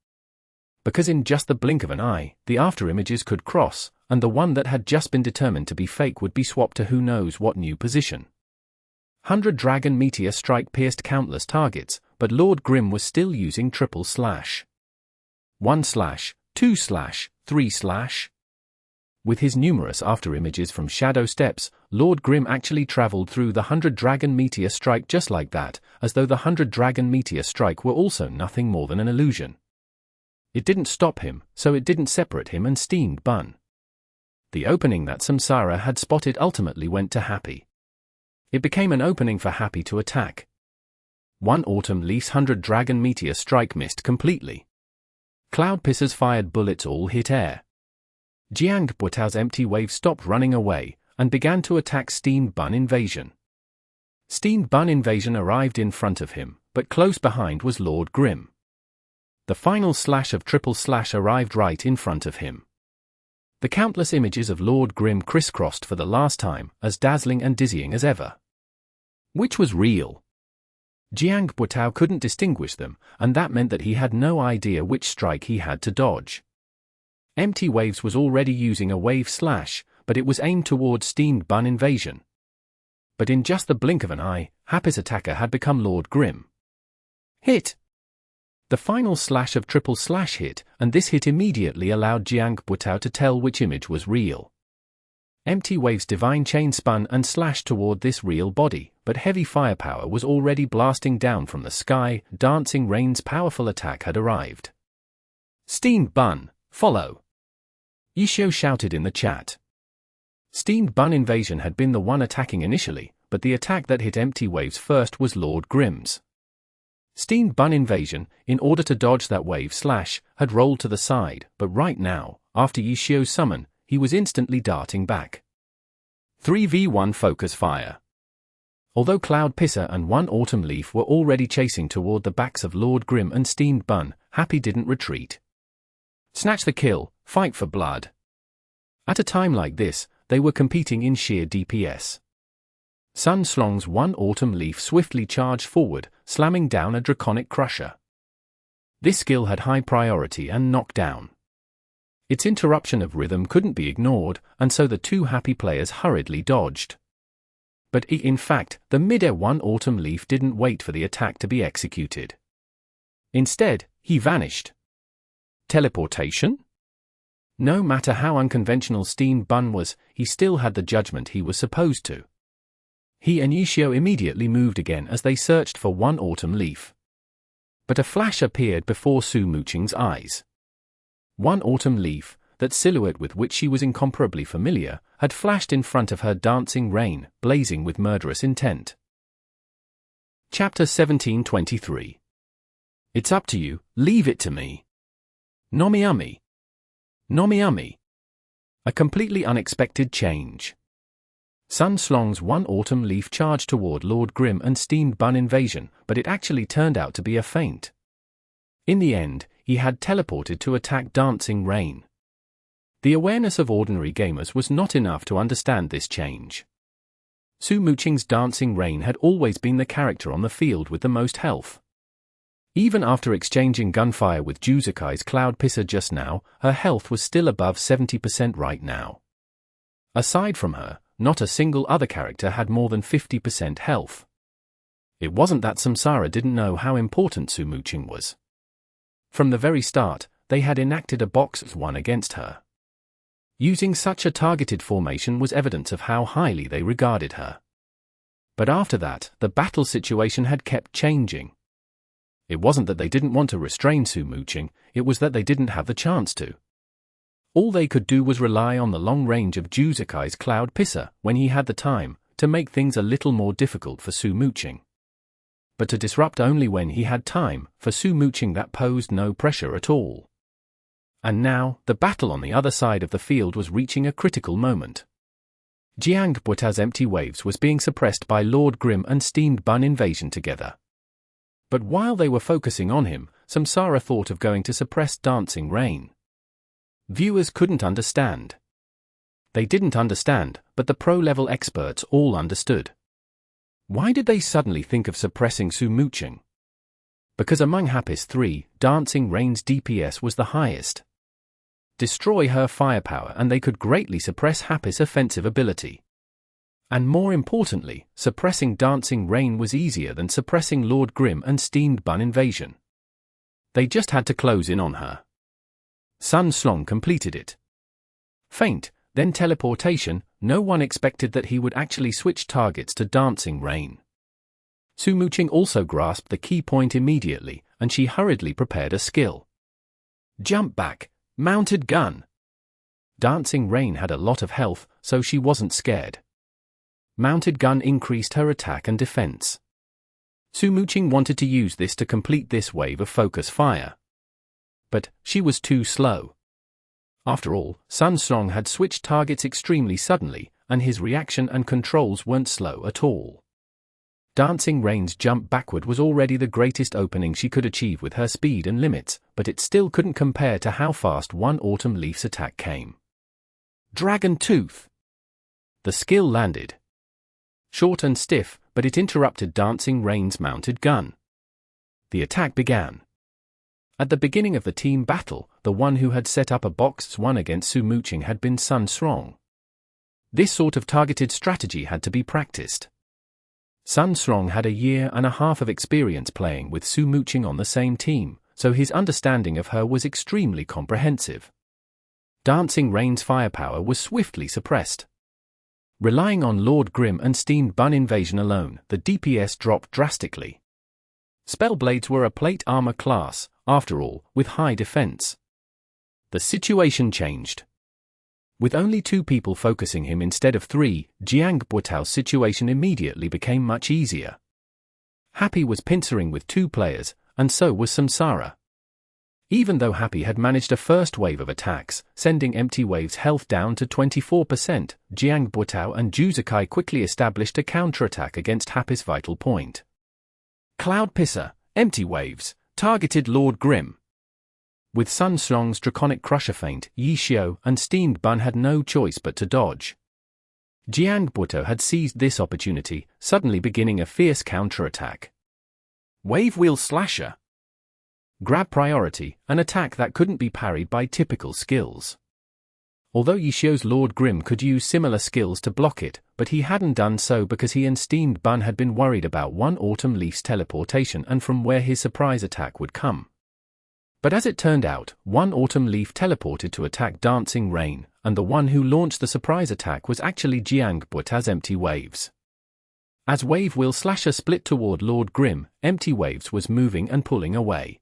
Because in just the blink of an eye, the afterimages could cross, and the one that had just been determined to be fake would be swapped to who knows what new position. 100 Dragon Meteor Strike pierced countless targets, but Lord Grim was still using triple slash. 1 slash, 2 slash, 3 slash. With his numerous afterimages from shadow steps, Lord Grim actually traveled through the 100 Dragon Meteor Strike just like that, as though the 100 Dragon Meteor Strike were also nothing more than an illusion. It didn't stop him, so it didn't separate him and Steamed Bun. The opening that Samsara had spotted ultimately went to Happy. It became an opening for Happy to attack. One Autumn Leaf's 100 Dragon Meteor Strike missed completely. Cloud Pisser's fired bullets all hit air. Jiang Buitao's empty wave stopped running away, and began to attack Steamed Bun Invasion. Steamed Bun Invasion arrived in front of him, but close behind was Lord Grim. The final slash of triple slash arrived right in front of him. The countless images of Lord Grim crisscrossed for the last time, as dazzling and dizzying as ever. Which was real? Jiang Buitao couldn't distinguish them, and that meant that he had no idea which strike he had to dodge. Empty Waves was already using a wave slash, but it was aimed towards Steamed Bun Invasion. But in just the blink of an eye, Happy's attacker had become Lord Grim. Hit! The final slash of triple slash hit, and this hit immediately allowed Jiang Buitao to tell which image was real. Empty Wave's divine chain spun and slashed toward this real body, but heavy firepower was already blasting down from the sky. Dancing Rain's powerful attack had arrived. Steamed Bun, follow! Yishio shouted in the chat. Steamed Bun Invasion had been the one attacking initially, but the attack that hit Empty Waves first was Lord Grim's. Steamed Bun Invasion, in order to dodge that wave slash, had rolled to the side, but right now, after Yishio's summon, he was instantly darting back. 3v1 focus fire. Although Cloud Pisser and One Autumn Leaf were already chasing toward the backs of Lord Grim and Steamed Bun, Happy didn't retreat. Snatch the kill, fight for blood. At a time like this, they were competing in sheer DPS. Sun Slong's One Autumn Leaf swiftly charged forward, slamming down a Draconic Crusher. This skill had high priority and knockdown. Its interruption of rhythm couldn't be ignored, and so the two Happy players hurriedly dodged. But in fact, the mid-air One Autumn Leaf didn't wait for the attack to be executed. Instead, he vanished. Teleportation? No matter how unconventional Steamed Bun was, he still had the judgment he was supposed to. He and Yishio immediately moved again as they searched for One Autumn Leaf. But a flash appeared before Su Muqing's eyes. One Autumn Leaf, that silhouette with which she was incomparably familiar, had flashed in front of her. Dancing Rain, blazing with murderous intent. Chapter 1723. It's up to you, leave it to me. Nomiumi. Nomiumi. A completely unexpected change. Sun Slong's One Autumn Leaf charged toward Lord Grim and Steamed Bun Invasion, but it actually turned out to be a feint. In the end, he had teleported to attack Dancing Rain. The awareness of ordinary gamers was not enough to understand this change. Su Muqing's Dancing Rain had always been the character on the field with the most health. Even after exchanging gunfire with Juzukai's Cloud Pisser just now, her health was still above 70% right now. Aside from her, not a single other character had more than 50% health. It wasn't that Samsara didn't know how important Su Muqing was. From the very start, they had enacted a box 1 against her. Using such a targeted formation was evidence of how highly they regarded her. But after that, the battle situation had kept changing. It wasn't that they didn't want to restrain Su Muqing, it was that they didn't have the chance to. All they could do was rely on the long range of Juzukai's Cloud Pisser, when he had the time, to make things a little more difficult for Su Muqing. But to disrupt only when he had time, for Su Muqing that posed no pressure at all. And now, the battle on the other side of the field was reaching a critical moment. Jiang Buitao's Empty Waves was being suppressed by Lord Grim and Steamed Bun Invasion together. But while they were focusing on him, Samsara thought of going to suppress Dancing Rain. Viewers couldn't understand. They didn't understand, but the pro-level experts all understood. Why did they suddenly think of suppressing Su Muqing? Because among Happy's 3, Dancing Rain's DPS was the highest. destroy her firepower and they could greatly suppress Happy's offensive ability. And more importantly, suppressing Dancing Rain was easier than suppressing Lord Grim and Steamed Bun Invasion. They just had to close in on her. Sun Slong completed it. Feint, then teleportation. No one expected that he would actually switch targets to Dancing Rain. Su Muqing also grasped the key point immediately, and she hurriedly prepared a skill. Jump back, mounted gun. Dancing Rain had a lot of health, so she wasn't scared. Mounted gun increased her attack and defense. Su Muqing wanted to use this to complete this wave of focus fire. But she was too slow. After all, Sun Slong had switched targets extremely suddenly, and his reaction and controls weren't slow at all. Dancing Rain's jump backward was already the greatest opening she could achieve with her speed and limits, but it still couldn't compare to how fast one Autumn Leaf's attack came. Dragon Tooth! The skill landed. Short and stiff, but it interrupted Dancing Rain's mounted gun. The attack began. At the beginning of the team battle, the one who had set up a box 1 against Su Muqing had been Sun Slong. This sort of targeted strategy had to be practiced. Sun Slong had 1.5 years of experience playing with Su Muqing on the same team, so his understanding of her was extremely comprehensive. Dancing Rain's firepower was swiftly suppressed. Relying on Lord Grim and Steamed Bun Invasion alone, the DPS dropped drastically. Spellblades were a plate armor class, after all, with high defense. The situation changed. With only 2 people focusing him instead of 3, Jiang Buotao's situation immediately became much easier. Happy was pincering with 2 players, and so was Samsara. Even though Happy had managed a first wave of attacks, sending Empty Wave's health down to 24%, Jiang Buotao and Juzakai quickly established a counterattack against Happy's vital point. Cloud Pisser, Empty Waves, targeted Lord Grim. With Sun Slong's Draconic Crusher feint, Yi Xiao and Steamed Bun had no choice but to dodge. Jiang Buotao had seized this opportunity, suddenly beginning a fierce counterattack. Wave Wheel Slasher. Grab priority, an attack that couldn't be parried by typical skills. Although Yi Xiao's Lord Grim could use similar skills to block it, but he hadn't done so because he and Steamed Bun had been worried about one Autumn Leaf's teleportation and from where his surprise attack would come. But as it turned out, one Autumn Leaf teleported to attack Dancing Rain, and the one who launched the surprise attack was actually Jiang Buotao's Empty Waves. As Wave Wheel Slasher split toward Lord Grim, Empty Waves was moving and pulling away.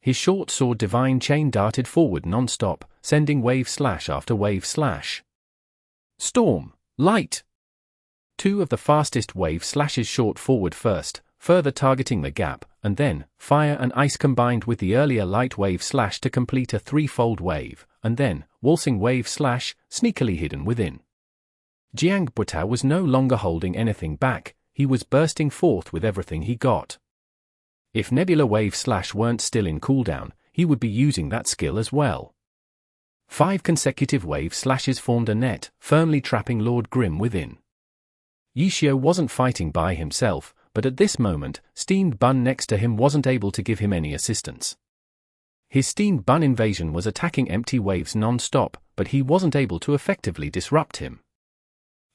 His short sword Divine Chain darted forward non-stop, sending wave slash after wave slash. Storm, Light. 2 of the fastest wave slashes short forward first, further targeting the gap, and then, Fire and Ice combined with the earlier light wave slash to complete a 3-fold wave, and then, waltzing wave slash, sneakily hidden within. Jiang Buotao was no longer holding anything back, he was bursting forth with everything he got. If Nebula Wave Slash weren't still in cooldown, he would be using that skill as well. 5 consecutive wave slashes formed a net, firmly trapping Lord Grim within. Yi Xiao wasn't fighting by himself, but at this moment, Steamed Bun next to him wasn't able to give him any assistance. His Steamed Bun Invasion was attacking Empty Waves non-stop, but he wasn't able to effectively disrupt him.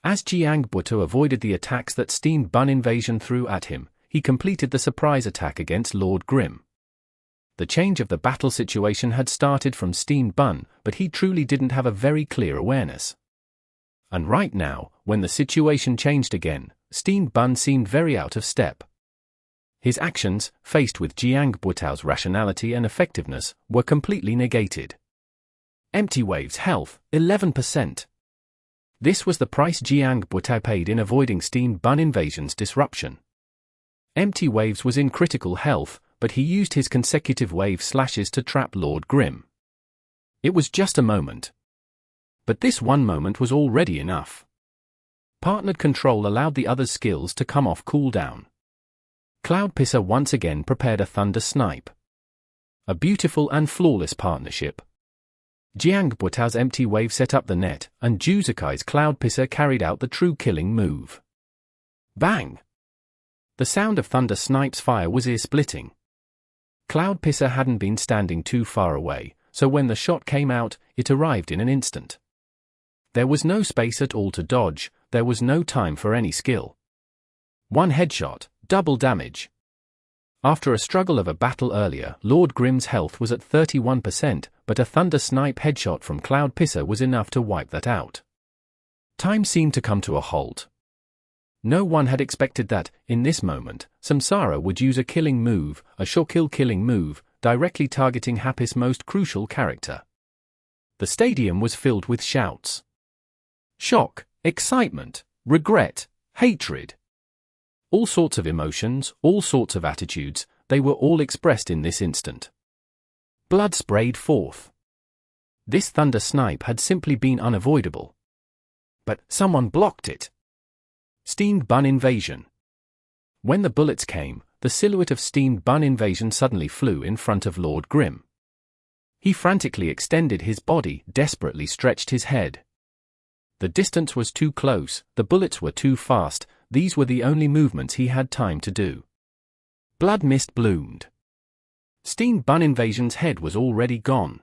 As Jiang Buotao avoided the attacks that Steamed Bun Invasion threw at him, he completed the surprise attack against Lord Grim. The change of the battle situation had started from Steamed Bun, but he truly didn't have a very clear awareness. And right now, when the situation changed again, Steamed Bun seemed very out of step. His actions, faced with Jiang Buotao's rationality and effectiveness, were completely negated. Empty Wave's health, 11%. This was the price Jiang Buotao paid in avoiding Steamed Bun Invasion's disruption. Empty Waves was in critical health, but he used his consecutive wave slashes to trap Lord Grim. It was just a moment. But this one moment was already enough. Partnered control allowed the other's skills to come off cooldown. Cloud Pisser once again prepared a thunder snipe. A beautiful and flawless partnership. Jiang Buotao's Empty Wave set up the net, and Juzakai's Cloud Pisser carried out the true killing move. Bang! The sound of Thunder Snipe's fire was ear-splitting. Cloud Pisser hadn't been standing too far away, so when the shot came out, it arrived in an instant. There was no space at all to dodge, there was no time for any skill. One headshot, double damage. After a struggle of a battle earlier, Lord Grimm's health was at 31%, but a thunder snipe headshot from Cloud Pisser was enough to wipe that out. Time seemed to come to a halt. No one had expected that, in this moment, Samsara would use a killing move, a sure-kill killing move, directly targeting Happy's most crucial character. The stadium was filled with shouts. Shock, excitement, regret, hatred. All sorts of emotions, all sorts of attitudes, they were all expressed in this instant. Blood sprayed forth. This thunder snipe had simply been unavoidable. But someone blocked it. Steamed Bun Invasion. When the bullets came, the silhouette of Steamed Bun Invasion suddenly flew in front of Lord Grimm. He frantically extended his body, desperately stretched his head. The distance was too close, the bullets were too fast, these were the only movements he had time to do. Blood mist bloomed. Steamed Bun Invasion's head was already gone.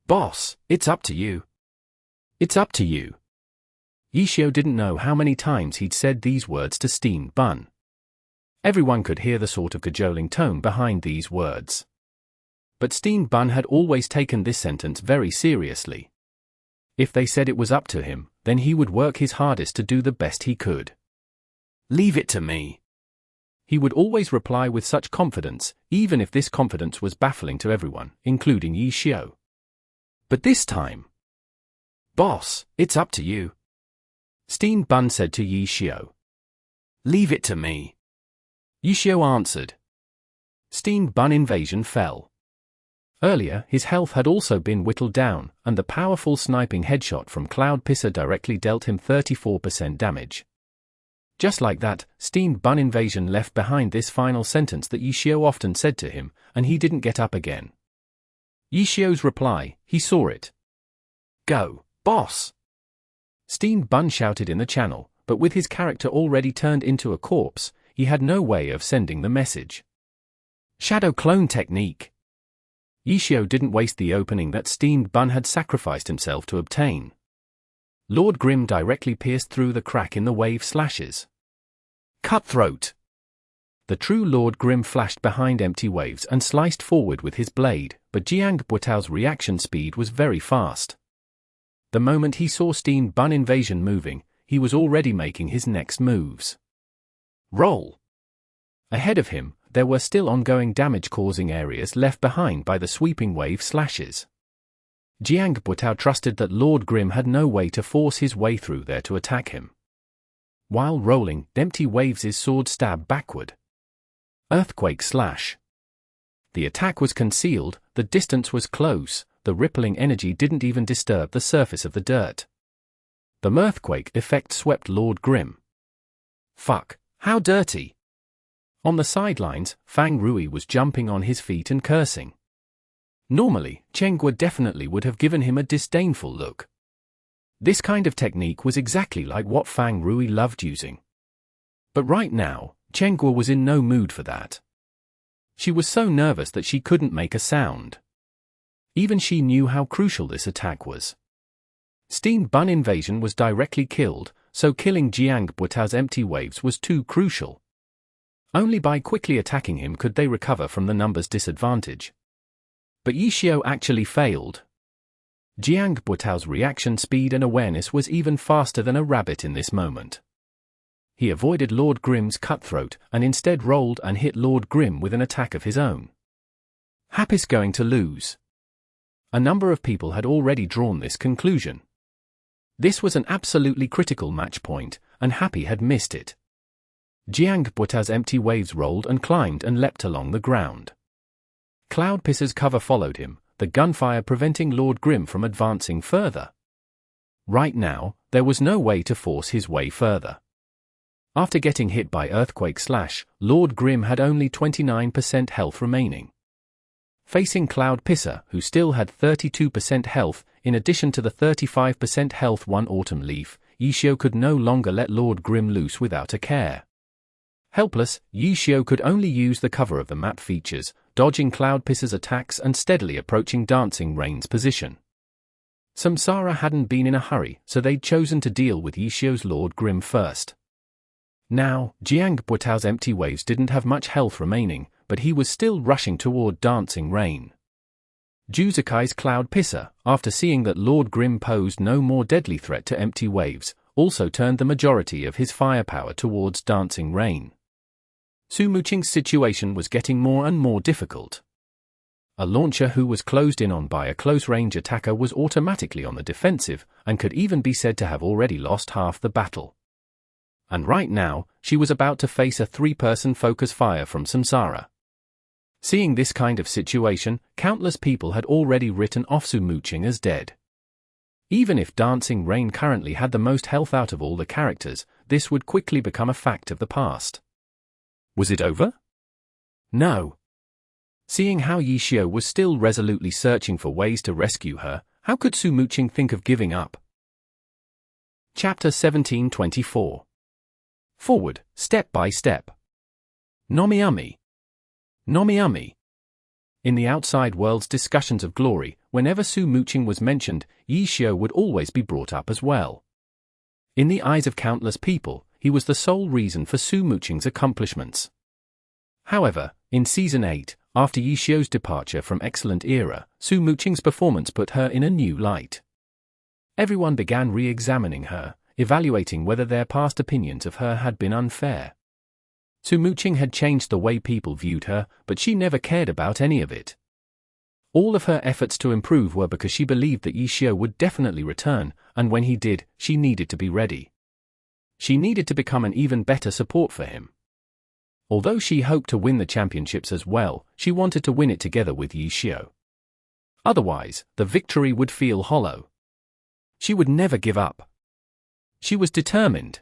"Boss, it's up to you. It's up to you." Yishio didn't know how many times he'd said these words to Steamed Bun. Everyone could hear the sort of cajoling tone behind these words. But Steamed Bun had always taken this sentence very seriously. If they said it was up to him, then he would work his hardest to do the best he could. "Leave it to me," he would always reply with such confidence, even if this confidence was baffling to everyone, including Yishio. But this time, "Boss, it's up to you," Steamed Bun said to Yishio. "Leave it to me," Yishio answered. Steamed Bun Invasion fell. Earlier, his health had also been whittled down, and the powerful sniping headshot from Cloud Pisser directly dealt him 34% damage. Just like that, Steamed Bun Invasion left behind this final sentence that Yishio often said to him, and he didn't get up again. Yishio's reply, he saw it. "Go, boss!" Steamed Bun shouted in the channel, but with his character already turned into a corpse, he had no way of sending the message. Shadow clone technique. Yishio didn't waste the opening that Steamed Bun had sacrificed himself to obtain. Lord Grimm directly pierced through the crack in the wave slashes. Cutthroat. The true Lord Grimm flashed behind empty waves and sliced forward with his blade, but Jiang Buitao's reaction speed was very fast. The moment he saw Steamed Bun Invasion moving, he was already making his next moves. Roll. Ahead of him, there were still ongoing damage-causing areas left behind by the sweeping wave slashes. Jiang Buitao trusted that Lord Grimm had no way to force his way through there to attack him. While rolling, empty waves' sword stabbed backward. Earthquake slash. The attack was concealed, the distance was close, the rippling energy didn't even disturb the surface of the dirt. The earthquake effect swept Lord Grimm. Fuck, how dirty! On the sidelines, Fang Rui was jumping on his feet and cursing. Normally, Chenghua definitely would have given him a disdainful look. This kind of technique was exactly like what Fang Rui loved using. But right now, Chenghua was in no mood for that. She was so nervous that she couldn't make a sound. Even she knew how crucial this attack was. Steamed Bun Invasion was directly killed, so killing Jiang Buitao's empty waves was too crucial. Only by quickly attacking him could they recover from the numbers disadvantage. But Yishio actually failed. Jiang Buitao's reaction speed and awareness was even faster than a rabbit in this moment. He avoided Lord Grimm's cutthroat and instead rolled and hit Lord Grimm with an attack of his own. Happy's going to lose. A number of people had already drawn this conclusion. This was an absolutely critical match point, and Happy had missed it. Jiang Buitao's empty waves rolled and climbed and leapt along the ground. Cloud Pisser's cover followed him, the gunfire preventing Lord Grimm from advancing further. Right now, there was no way to force his way further. After getting hit by Earthquake Slash, Lord Grimm had only 29% health remaining. Facing Cloud Pisser, who still had 32% health, in addition to the 35% health One Autumn Leaf, Yishio could no longer let Lord Grimm loose without a care. Helpless, Yishio could only use the cover of the map features, dodging Cloudpisser's attacks and steadily approaching Dancing Rain's position. Samsara hadn't been in a hurry, so they'd chosen to deal with Yishio's Lord Grim first. Now, Jiang Buitao's empty waves didn't have much health remaining, but he was still rushing toward Dancing Rain. Juzukai's Cloudpisser, after seeing that Lord Grim posed no more deadly threat to empty waves, also turned the majority of his firepower towards Dancing Rain. Su Muqing's situation was getting more and more difficult. A launcher who was closed in on by a close-range attacker was automatically on the defensive, and could even be said to have already lost half the battle. And right now, she was about to face a three-person focus fire from Samsara. Seeing this kind of situation, countless people had already written off Su Muqing as dead. Even if Dancing Rain currently had the most health out of all the characters, this would quickly become a fact of the past. Was it over? No. Seeing how Yishio was still resolutely searching for ways to rescue her, how could Su Muqing think of giving up? Chapter 1724. Forward, step by step. Nomiami. Nomiami. In the outside world's discussions of glory, whenever Su Muqing was mentioned, Yishio would always be brought up as well. In the eyes of countless people, he was the sole reason for Su Muqing's accomplishments. However, in Season 8, after Yishio's departure from Excellent Era, Su Muqing's performance put her in a new light. Everyone began re-examining her, evaluating whether their past opinions of her had been unfair. Su Muqing had changed the way people viewed her, but she never cared about any of it. All of her efforts to improve were because she believed that Yishio would definitely return, and when he did, she needed to be ready. She needed to become an even better support for him. Although she hoped to win the championships as well, she wanted to win it together with Yishio. Otherwise, the victory would feel hollow. She would never give up. She was determined.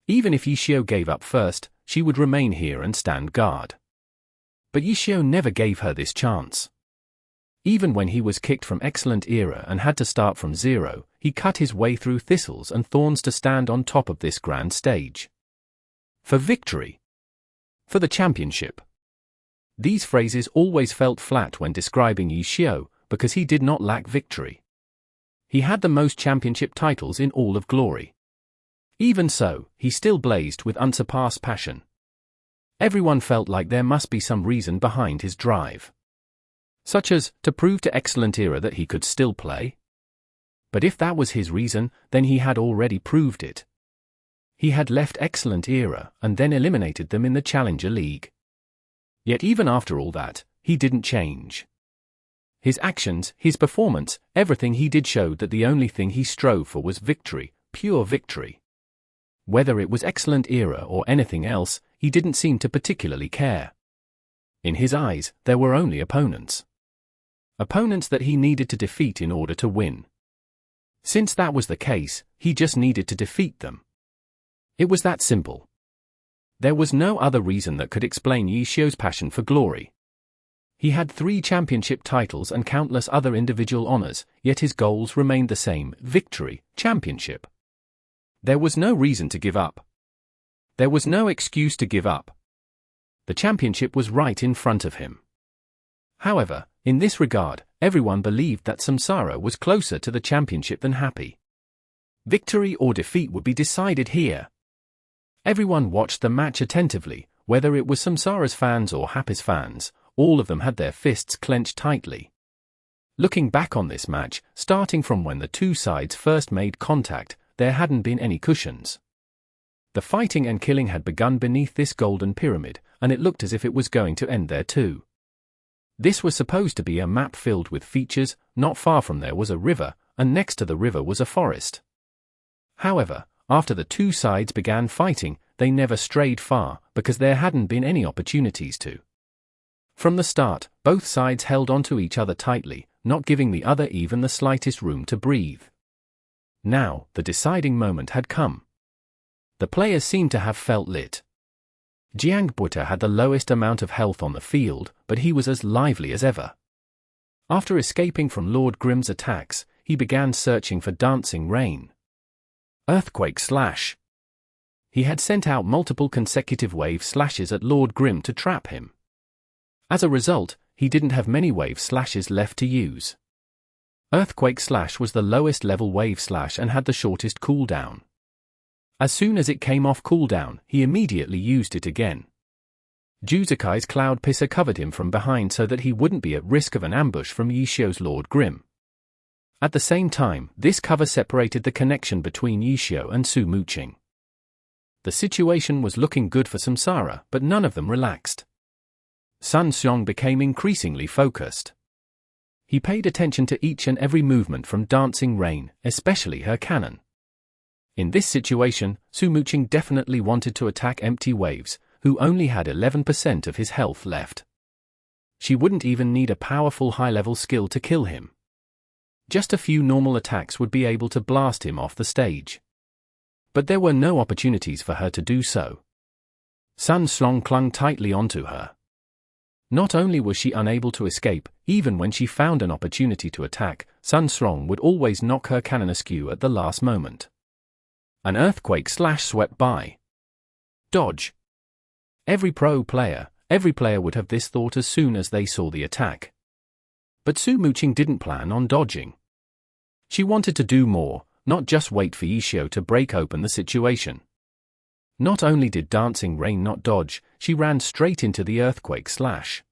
Even if Yishio gave up first, she would remain here and stand guard. But Yishio never gave her this chance. Even when he was kicked from Excellent Era and had to start from zero, he cut his way through thistles and thorns to stand on top of this grand stage. For victory. For the championship. These phrases always felt flat when describing Yishio, because he did not lack victory. He had the most championship titles in all of glory. Even so, he still blazed with unsurpassed passion. Everyone felt like there must be some reason behind his drive. Such as, to prove to Excellent Era that he could still play. But if that was his reason, then he had already proved it. He had left Excellent Era and then eliminated them in the Challenger League. Yet even after all that, he didn't change. His actions, his performance, everything he did showed that the only thing he strove for was victory, pure victory. Whether it was Excellent Era or anything else, he didn't seem to particularly care. In his eyes, there were only opponents. Opponents that he needed to defeat in order to win. Since that was the case, he just needed to defeat them. It was that simple. There was no other reason that could explain Yishio's passion for glory. He had 3 championship titles and countless other individual honors, yet his goals remained the same: victory, championship. There was no reason to give up. There was no excuse to give up. The championship was right in front of him. However, in this regard, everyone believed that Samsara was closer to the championship than Happy. Victory or defeat would be decided here. Everyone watched the match attentively, whether it was Samsara's fans or Happy's fans. All of them had their fists clenched tightly. Looking back on this match, starting from when the two sides first made contact, there hadn't been any cushions. The fighting and killing had begun beneath this golden pyramid, and it looked as if it was going to end there too. This was supposed to be a map filled with features. Not far from there was a river, and next to the river was a forest. However, after the two sides began fighting, they never strayed far, because there hadn't been any opportunities to. From the start, both sides held onto each other tightly, not giving the other even the slightest room to breathe. Now, the deciding moment had come. The players seemed to have felt lit. Jiang Buita had the lowest amount of health on the field, but he was as lively as ever. After escaping from Lord Grim's attacks, he began searching for Dancing Rain. Earthquake slash. He had sent out multiple consecutive wave slashes at Lord Grim to trap him. As a result, he didn't have many wave slashes left to use. Earthquake Slash was the lowest level wave slash and had the shortest cooldown. As soon as it came off cooldown, he immediately used it again. Juzukai's Cloud Pisser covered him from behind so that he wouldn't be at risk of an ambush from Yishio's Lord Grim. At the same time, this cover separated the connection between Yishio and Su Muqing. The situation was looking good for Samsara, but none of them relaxed. Sun Xiong became increasingly focused. He paid attention to each and every movement from Dancing Rain, especially her cannon. In this situation, Su Muqing definitely wanted to attack Empty Waves, who only had 11% of his health left. She wouldn't even need a powerful high-level skill to kill him. Just a few normal attacks would be able to blast him off the stage. But there were no opportunities for her to do so. Sun Xiong clung tightly onto her. Not only was she unable to escape, even when she found an opportunity to attack, Sun Xiong would always knock her cannon askew at the last moment. An Earthquake Slash swept by. Dodge. Every player would have this thought as soon as they saw the attack. But Su Muqing didn't plan on dodging. She wanted to do more, not just wait for Yishio to break open the situation. Not only did Dancing Rain not dodge, she ran straight into the Earthquake Slash.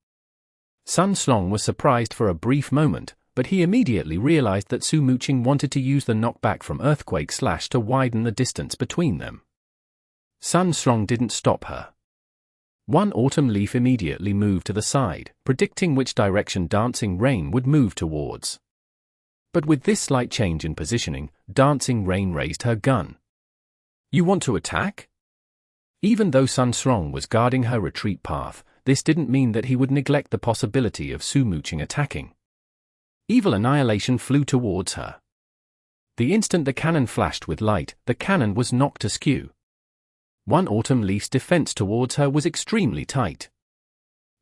Sun Xiong was surprised for a brief moment, but he immediately realized that Su Muqing wanted to use the knockback from Earthquake Slash to widen the distance between them. Sun Xiong didn't stop her. One autumn leaf immediately moved to the side, predicting which direction Dancing Rain would move towards. But with this slight change in positioning, Dancing Rain raised her gun. "You want to attack?" Even though Sun Xiong was guarding her retreat path, this didn't mean that he would neglect the possibility of Su Muqing attacking. Evil Annihilation flew towards her. The instant the cannon flashed with light, the cannon was knocked askew. One autumn leaf's defense towards her was extremely tight.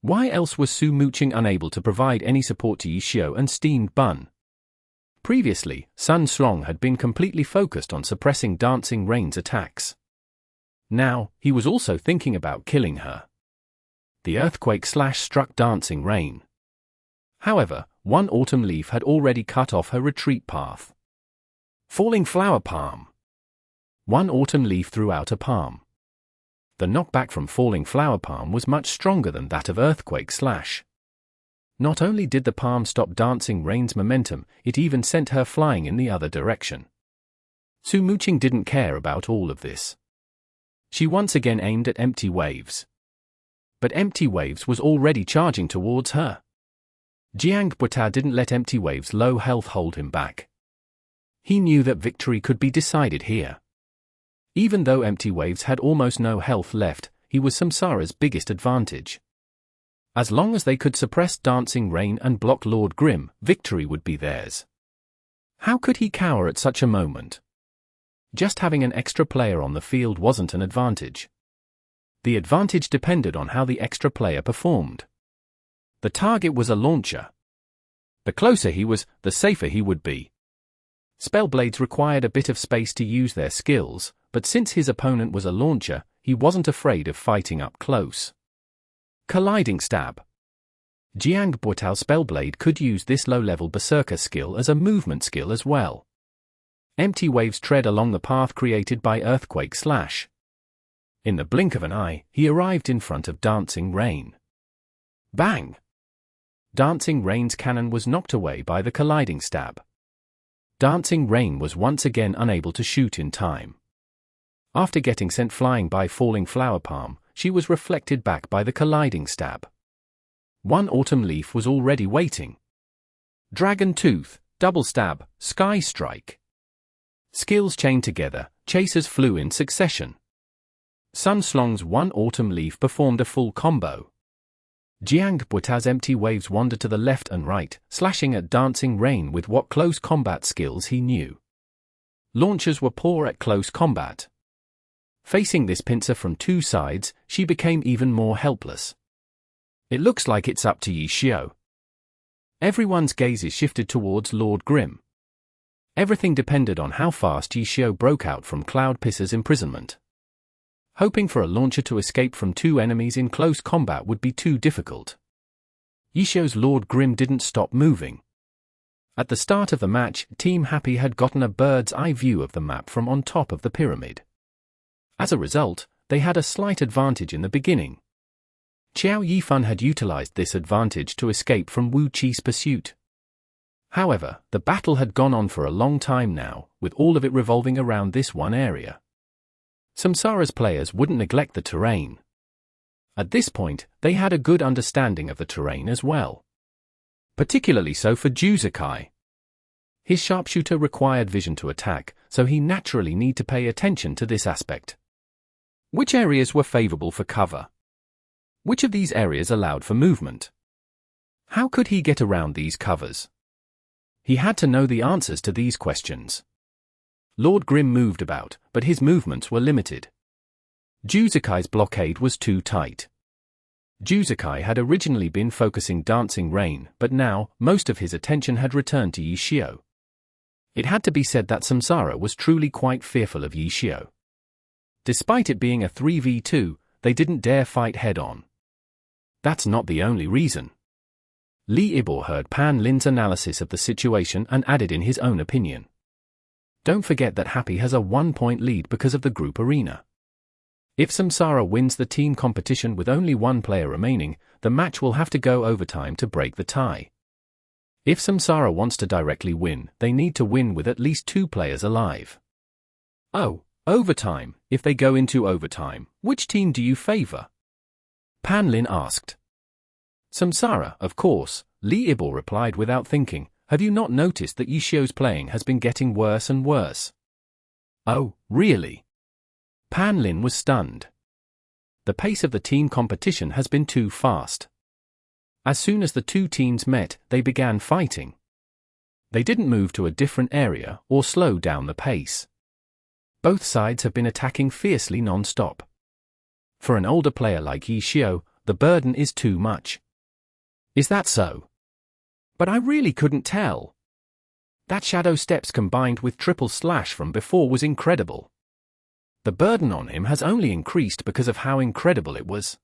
Why else was Su Muqing unable to provide any support to Yishio and Steamed Bun? Previously, Sun Xiong had been completely focused on suppressing Dancing Rain's attacks. Now, he was also thinking about killing her. The Earthquake Slash struck Dancing Rain. However, one autumn leaf had already cut off her retreat path. Falling Flower Palm. One autumn leaf threw out a palm. The knockback from Falling Flower Palm was much stronger than that of Earthquake Slash. Not only did the palm stop Dancing Rain's momentum, it even sent her flying in the other direction. Su Muqing didn't care about all of this. She once again aimed at Empty Waves. But Empty Waves was already charging towards her. Jiang Buitao didn't let Empty Waves' low health hold him back. He knew that victory could be decided here. Even though Empty Waves had almost no health left, he was Samsara's biggest advantage. As long as they could suppress Dancing Rain and block Lord Grim, victory would be theirs. How could he cower at such a moment? Just having an extra player on the field wasn't an advantage. The advantage depended on how the extra player performed. The target was a launcher. The closer he was, the safer he would be. Spellblades required a bit of space to use their skills, but since his opponent was a launcher, he wasn't afraid of fighting up close. Colliding Stab. Jiang Buitao's Spellblade could use this low-level Berserker skill as a movement skill as well. Empty Waves tread along the path created by Earthquake Slash. In the blink of an eye, he arrived in front of Dancing Rain. Bang! Dancing Rain's cannon was knocked away by the Colliding Stab. Dancing Rain was once again unable to shoot in time. After getting sent flying by Falling Flower Palm, she was reflected back by the Colliding Stab. One autumn leaf was already waiting. Dragon Tooth, Double Stab, Sky Strike. Skills chained together, chasers flew in succession. Sun Xiong's one autumn leaf performed a full combo. Jiang Buitao's Empty Waves wandered to the left and right, slashing at Dancing Rain with what close combat skills he knew. Launchers were poor at close combat. Facing this pincer from two sides, she became even more helpless. It looks like it's up to Yishio. Everyone's gazes shifted towards Lord Grim. Everything depended on how fast Yishio broke out from Cloud Pisser's imprisonment. Hoping for a launcher to escape from two enemies in close combat would be too difficult. Yishio's Lord Grim didn't stop moving. At the start of the match, Team Happy had gotten a bird's eye view of the map from on top of the pyramid. As a result, they had a slight advantage in the beginning. Xiao Yifan had utilized this advantage to escape from Wu Qi's pursuit. However, the battle had gone on for a long time now, with all of it revolving around this one area. Samsara's players wouldn't neglect the terrain. At this point, they had a good understanding of the terrain as well. Particularly so for Juzakai. His sharpshooter required vision to attack, so he naturally need to pay attention to this aspect. Which areas were favorable for cover? Which of these areas allowed for movement? How could he get around these covers? He had to know the answers to these questions. Lord Grim moved about, but his movements were limited. Juzakai's blockade was too tight. Juzakai had originally been focusing Dancing Rain, but now, most of his attention had returned to Yishio. It had to be said that Samsara was truly quite fearful of Yishio. Despite it being a 3v2, they didn't dare fight head-on. That's not the only reason. Li Ibor heard Pan Lin's analysis of the situation and added in his own opinion. Don't forget that Happy has a 1-point lead because of the group arena. If Samsara wins the team competition with only one player remaining, the match will have to go overtime to break the tie. If Samsara wants to directly win, they need to win with at least 2 players alive. Oh, overtime. If they go into overtime, which team do you favor? Pan Lin asked. Samsara, of course, Li Ibor replied without thinking. Have you not noticed that Yishio's playing has been getting worse and worse? Oh, really? Pan Lin was stunned. The pace of the team competition has been too fast. As soon as the two teams met, they began fighting. They didn't move to a different area or slow down the pace. Both sides have been attacking fiercely non-stop. For an older player like Yishio, the burden is too much. Is that so? But I really couldn't tell. That shadow steps combined with triple slash from before was incredible. The burden on him has only increased because of how incredible it was.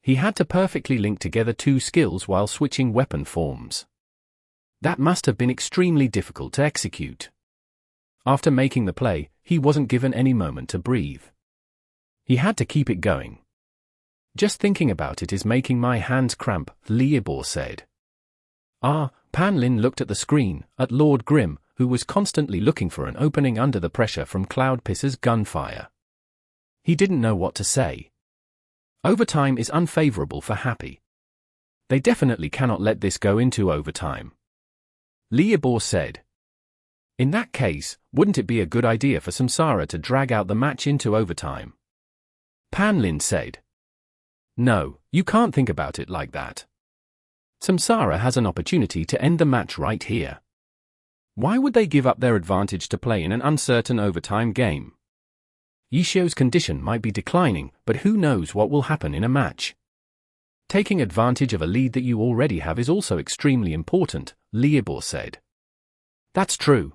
He had to perfectly link together 2 skills while switching weapon forms. That must have been extremely difficult to execute. After making the play, he wasn't given any moment to breathe. He had to keep it going. Just thinking about it is making my hands cramp, Li Ibor said. Pan Lin looked at the screen, at Lord Grim, who was constantly looking for an opening under the pressure from Cloud Pisser's gunfire. He didn't know what to say. Overtime is unfavorable for Happy. They definitely cannot let this go into overtime. Li Ibor said. In that case, wouldn't it be a good idea for Samsara to drag out the match into overtime? Pan Lin said. No, you can't think about it like that. Samsara has an opportunity to end the match right here. Why would they give up their advantage to play in an uncertain overtime game? Yishio's condition might be declining, but who knows what will happen in a match? Taking advantage of a lead that you already have is also extremely important, Li Ibor said. That's true.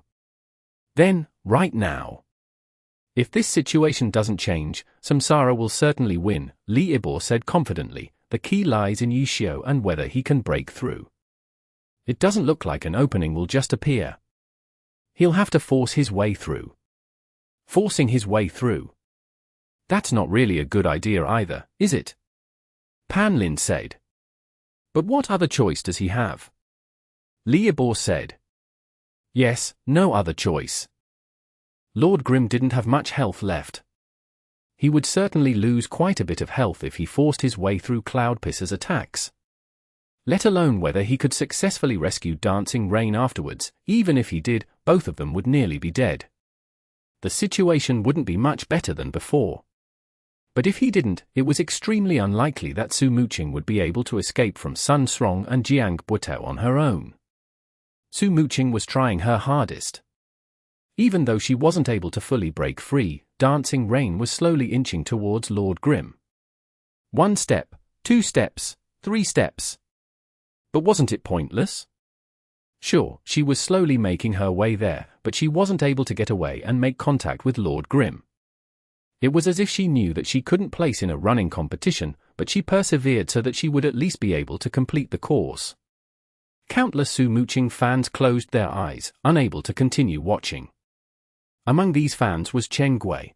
Then, right now. If this situation doesn't change, Samsara will certainly win, Li Ibor said confidently. The key lies in Yishio and whether he can break through. It doesn't look like an opening will just appear. He'll have to force his way through. Forcing his way through. That's not really a good idea either, is it? Pan Lin said. But what other choice does he have? Li Ibor said. Yes, no other choice. Lord Grim didn't have much health left. He would certainly lose quite a bit of health if he forced his way through Cloud Pisser's attacks. Let alone whether he could successfully rescue Dancing Rain afterwards. Even if he did, both of them would nearly be dead. The situation wouldn't be much better than before. But if he didn't, it was extremely unlikely that Su Muqing would be able to escape from Sun Srong and Jiang Buetao on her own. Su Muqing was trying her hardest. Even though she wasn't able to fully break free, Dancing Rain was slowly inching towards Lord Grim. 1 step, 2 steps, 3 steps. But wasn't it pointless? Sure, she was slowly making her way there, but she wasn't able to get away and make contact with Lord Grim. It was as if she knew that she couldn't place in a running competition, but she persevered so that she would at least be able to complete the course. Countless Su-mooching fans closed their eyes, unable to continue watching. Among these fans was Chen Gui.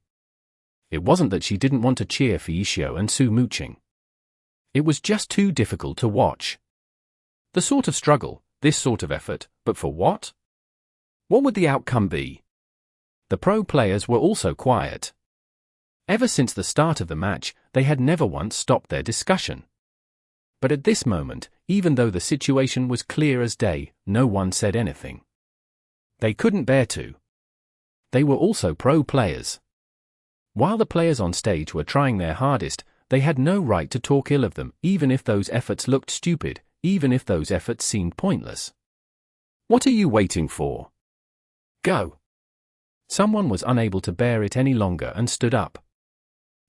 It wasn't that she didn't want to cheer for Yishio and Su-mooching. It was just too difficult to watch. The sort of struggle, this sort of effort, but for what? What would the outcome be? The pro players were also quiet. Ever since the start of the match, they had never once stopped their discussion. But at this moment, even though the situation was clear as day, no one said anything. They couldn't bear to. They were also pro players. While the players on stage were trying their hardest, they had no right to talk ill of them, even if those efforts looked stupid, even if those efforts seemed pointless. What are you waiting for? Go! Someone was unable to bear it any longer and stood up.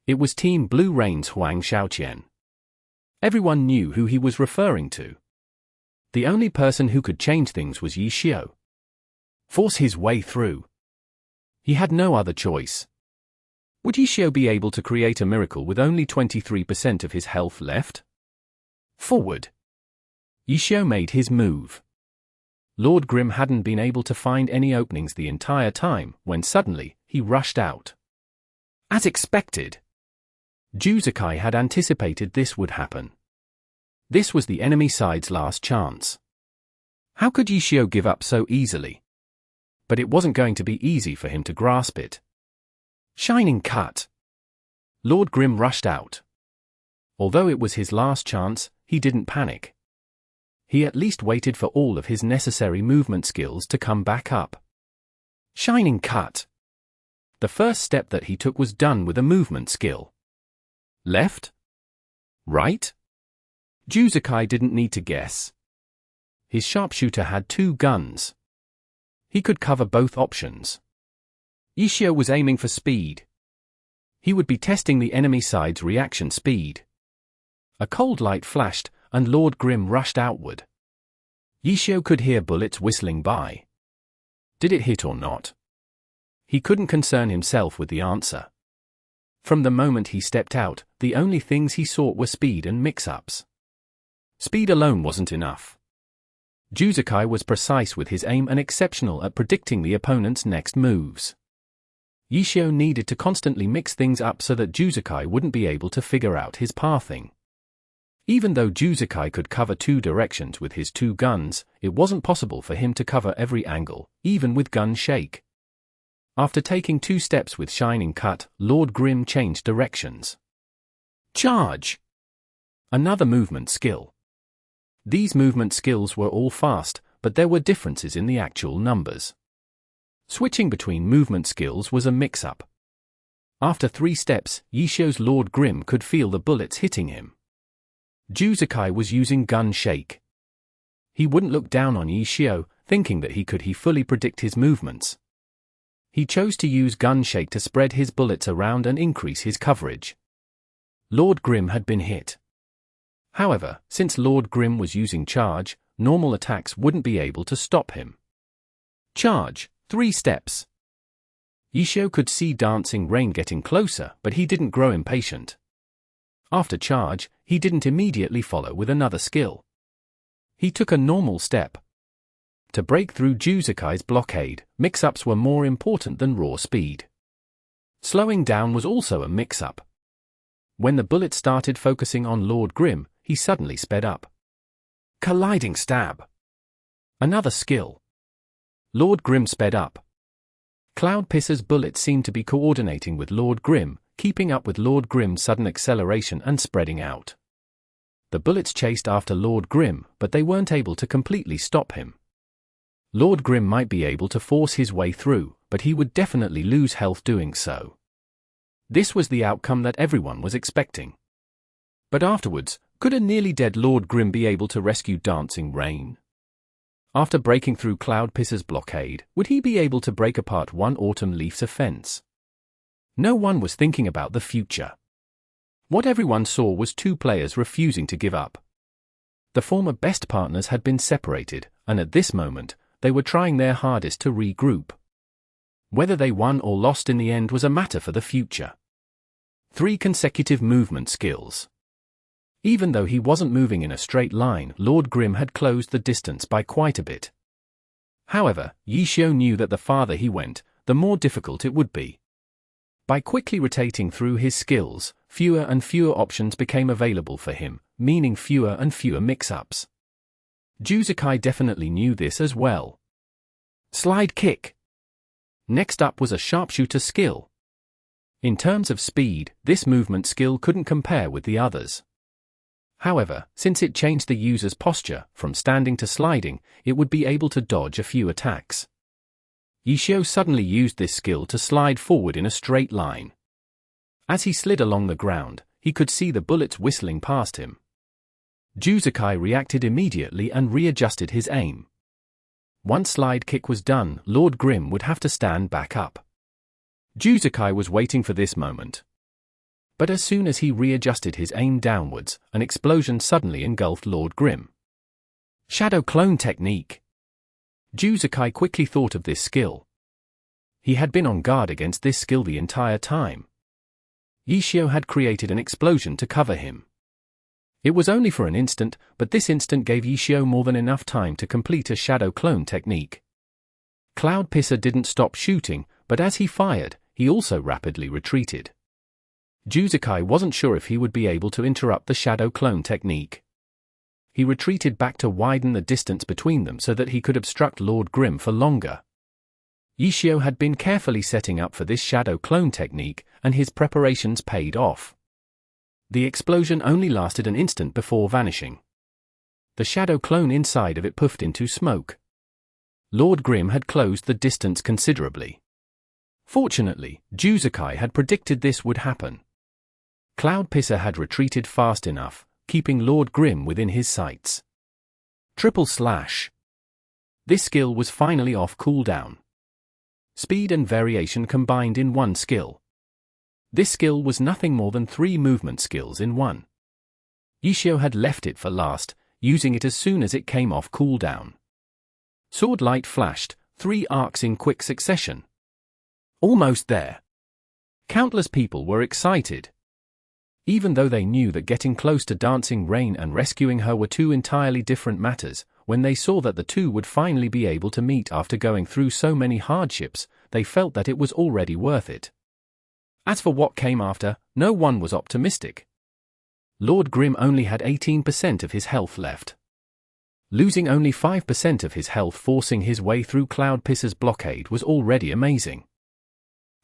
It was Team Blue Rain's Huang Xiaoqian. Everyone knew who he was referring to. The only person who could change things was Yishio. Force his way through. He had no other choice. Would Yishio be able to create a miracle with only 23% of his health left? Forward. Yishio made his move. Lord Grim hadn't been able to find any openings the entire time, when suddenly, he rushed out. As expected. Juzakai had anticipated this would happen. This was the enemy side's last chance. How could Yishio give up so easily? But it wasn't going to be easy for him to grasp it. Shining cut. Lord Grim rushed out. Although it was his last chance, he didn't panic. He at least waited for all of his necessary movement skills to come back up. Shining cut. The first step that he took was done with a movement skill. Left? Right? Juzakai didn't need to guess. His sharpshooter had 2 guns. He could cover both options. Yishio was aiming for speed. He would be testing the enemy side's reaction speed. A cold light flashed, and Lord Grim rushed outward. Yishio could hear bullets whistling by. Did it hit or not? He couldn't concern himself with the answer. From the moment he stepped out, the only things he sought were speed and mix-ups. Speed alone wasn't enough. Juzakai was precise with his aim and exceptional at predicting the opponent's next moves. Yishio needed to constantly mix things up so that Juzakai wouldn't be able to figure out his pathing. Even though Juzakai could cover 2 directions with his 2 guns, it wasn't possible for him to cover every angle, even with gun shake. After taking 2 steps with Shining Cut, Lord Grim changed directions. Charge! Another movement skill. These movement skills were all fast, but there were differences in the actual numbers. Switching between movement skills was a mix-up. After 3 steps, Yishio's Lord Grim could feel the bullets hitting him. Juzakai was using gun shake. He wouldn't look down on Yishio, thinking that he could fully predict his movements. He chose to use gun shake to spread his bullets around and increase his coverage. Lord Grim had been hit. However, since Lord Grim was using charge, normal attacks wouldn't be able to stop him. Charge, 3 steps. Yishio could see Dancing Rain getting closer, but he didn't grow impatient. After charge, he didn't immediately follow with another skill. He took a normal step. To break through Juzakai's blockade, mix-ups were more important than raw speed. Slowing down was also a mix-up. When the bullet started focusing on Lord Grim, he suddenly sped up. Colliding stab. Another skill. Lord Grim sped up. Cloud Pisser's bullets seemed to be coordinating with Lord Grim, keeping up with Lord Grim's sudden acceleration and spreading out. The bullets chased after Lord Grim, but they weren't able to completely stop him. Lord Grim might be able to force his way through, but he would definitely lose health doing so. This was the outcome that everyone was expecting. But afterwards, could a nearly dead Lord Grim be able to rescue Dancing Rain? After breaking through Cloud Pisser's blockade, would he be able to break apart One Autumn Leaf's offense? No one was thinking about the future. What everyone saw was 2 players refusing to give up. The former best partners had been separated, and at this moment, they were trying their hardest to regroup. Whether they won or lost in the end was a matter for the future. 3 consecutive movement skills. Even though he wasn't moving in a straight line, Lord Grim had closed the distance by quite a bit. However, Yishio knew that the farther he went, the more difficult it would be. By quickly rotating through his skills, fewer and fewer options became available for him, meaning fewer and fewer mix-ups. Juzakai definitely knew this as well. Slide kick. Next up was a sharpshooter skill. In terms of speed, this movement skill couldn't compare with the others. However, since it changed the user's posture, from standing to sliding, it would be able to dodge a few attacks. Yishio suddenly used this skill to slide forward in a straight line. As he slid along the ground, he could see the bullets whistling past him. Juzakai reacted immediately and readjusted his aim. Once slide kick was done, Lord Grim would have to stand back up. Juzakai was waiting for this moment. But as soon as he readjusted his aim downwards, an explosion suddenly engulfed Lord Grim. Shadow clone technique. Juzakai quickly thought of this skill. He had been on guard against this skill the entire time. Yishio had created an explosion to cover him. It was only for an instant, but this instant gave Yishio more than enough time to complete a shadow clone technique. Cloud Pisser didn't stop shooting, but as he fired, he also rapidly retreated. Juzakai wasn't sure if he would be able to interrupt the shadow clone technique. He retreated back to widen the distance between them so that he could obstruct Lord Grim for longer. Yishio had been carefully setting up for this shadow clone technique, and his preparations paid off. The explosion only lasted an instant before vanishing. The shadow clone inside of it puffed into smoke. Lord Grim had closed the distance considerably. Fortunately, Juzakai had predicted this would happen. Cloud Pisser had retreated fast enough, keeping Lord Grim within his sights. Triple slash. This skill was finally off cooldown. Speed and variation combined in one skill. This skill was nothing more than 3 movement skills in one. Yishio had left it for last, using it as soon as it came off cooldown. Sword light flashed, 3 arcs in quick succession. Almost there. Countless people were excited. Even though they knew that getting close to Dancing Rain and rescuing her were 2 entirely different matters, when they saw that the 2 would finally be able to meet after going through so many hardships, they felt that it was already worth it. As for what came after, no one was optimistic. Lord Grim only had 18% of his health left. Losing only 5% of his health forcing his way through Cloud Pisser's blockade was already amazing.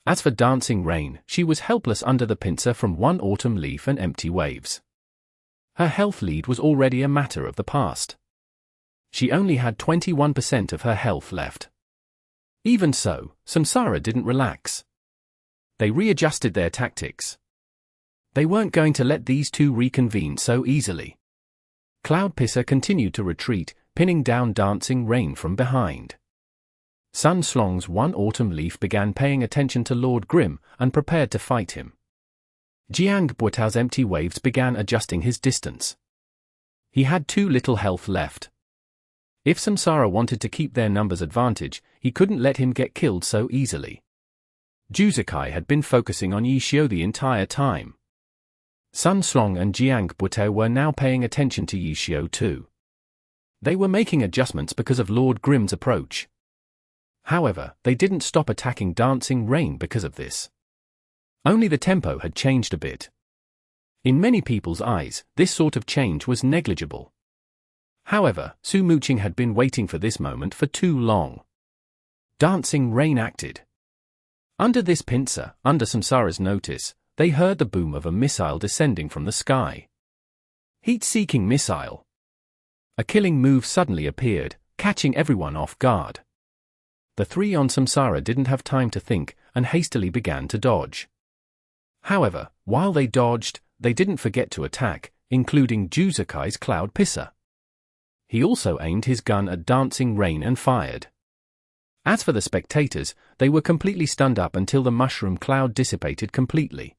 As for Dancing Rain, she was helpless under the pincer from one autumn leaf and empty waves. Her health lead was already a matter of the past. She only had 21% of her health left. Even so, Samsara didn't relax. They readjusted their tactics. They weren't going to let these 2 reconvene so easily. Cloud Pisser continued to retreat, pinning down Dancing Rain from behind. Sun Slong's one autumn leaf began paying attention to Lord Grim and prepared to fight him. Jiang Buetao's empty waves began adjusting his distance. He had 2 little health left. If Samsara wanted to keep their numbers advantage, he couldn't let him get killed so easily. Juzakai had been focusing on Yishio the entire time. Sun Slong and Jiang Buetao were now paying attention to Yishio too. They were making adjustments because of Lord Grim's approach. However, they didn't stop attacking Dancing Rain because of this. Only the tempo had changed a bit. In many people's eyes, this sort of change was negligible. However, Su Muqing had been waiting for this moment for too long. Dancing Rain acted. Under this pincer, under Samsara's notice, they heard the boom of a missile descending from the sky. Heat-seeking missile. A killing move suddenly appeared, catching everyone off guard. The 3 on Samsara didn't have time to think, and hastily began to dodge. However, while they dodged, they didn't forget to attack, including Juzakai's Cloud Pisser. He also aimed his gun at Dancing Rain and fired. As for the spectators, they were completely stunned up until the mushroom cloud dissipated completely.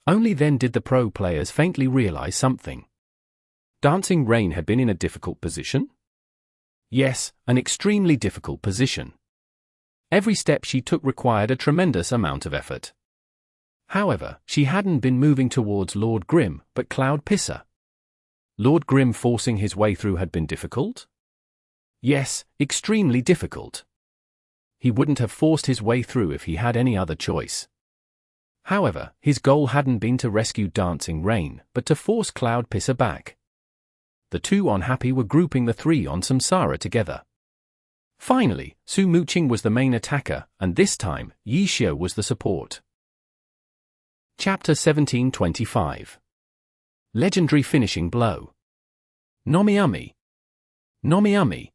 Only then did the pro players faintly realize something. Dancing Rain had been in a difficult position? Yes, an extremely difficult position. Every step she took required a tremendous amount of effort. However, she hadn't been moving towards Lord Grim, but Cloud Pisser. Lord Grim forcing his way through had been difficult? Yes, extremely difficult. He wouldn't have forced his way through if he had any other choice. However, his goal hadn't been to rescue Dancing Rain, but to force Cloud Pisser back. The two unhappy were grouping the three on Samsara together. Finally, Su Muqing was the main attacker, and this time, Yi Xiao was the support. Chapter 1725. Legendary Finishing Blow. Nomiumi. Nomiumi.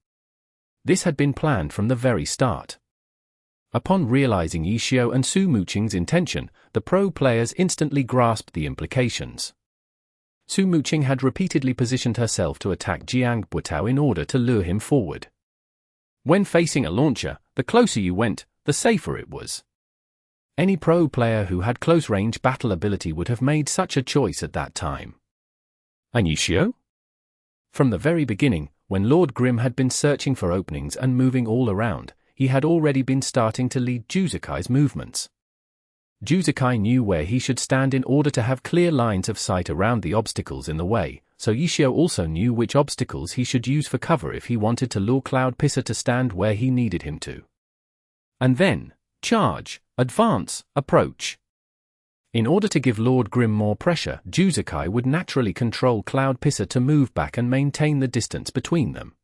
This had been planned from the very start. Upon realizing Yi Xiao and Su Muqing's intention, the pro players instantly grasped the implications. Su Muqing had repeatedly positioned herself to attack Jiang Buitao in order to lure him forward. When facing a launcher, the closer you went, the safer it was. Any pro player who had close-range battle ability would have made such a choice at that time. And Yi Xiao? From the very beginning, when Lord Grim had been searching for openings and moving all around, he had already been starting to lead Juzukai's movements. Juzukai knew where he should stand in order to have clear lines of sight around the obstacles in the way, so Yi Xiao also knew which obstacles he should use for cover if he wanted to lure Cloud Pisser to stand where he needed him to. And then, charge, advance, approach. In order to give Lord Grim more pressure, Juzukai would naturally control Cloud Pisser to move back and maintain the distance between them.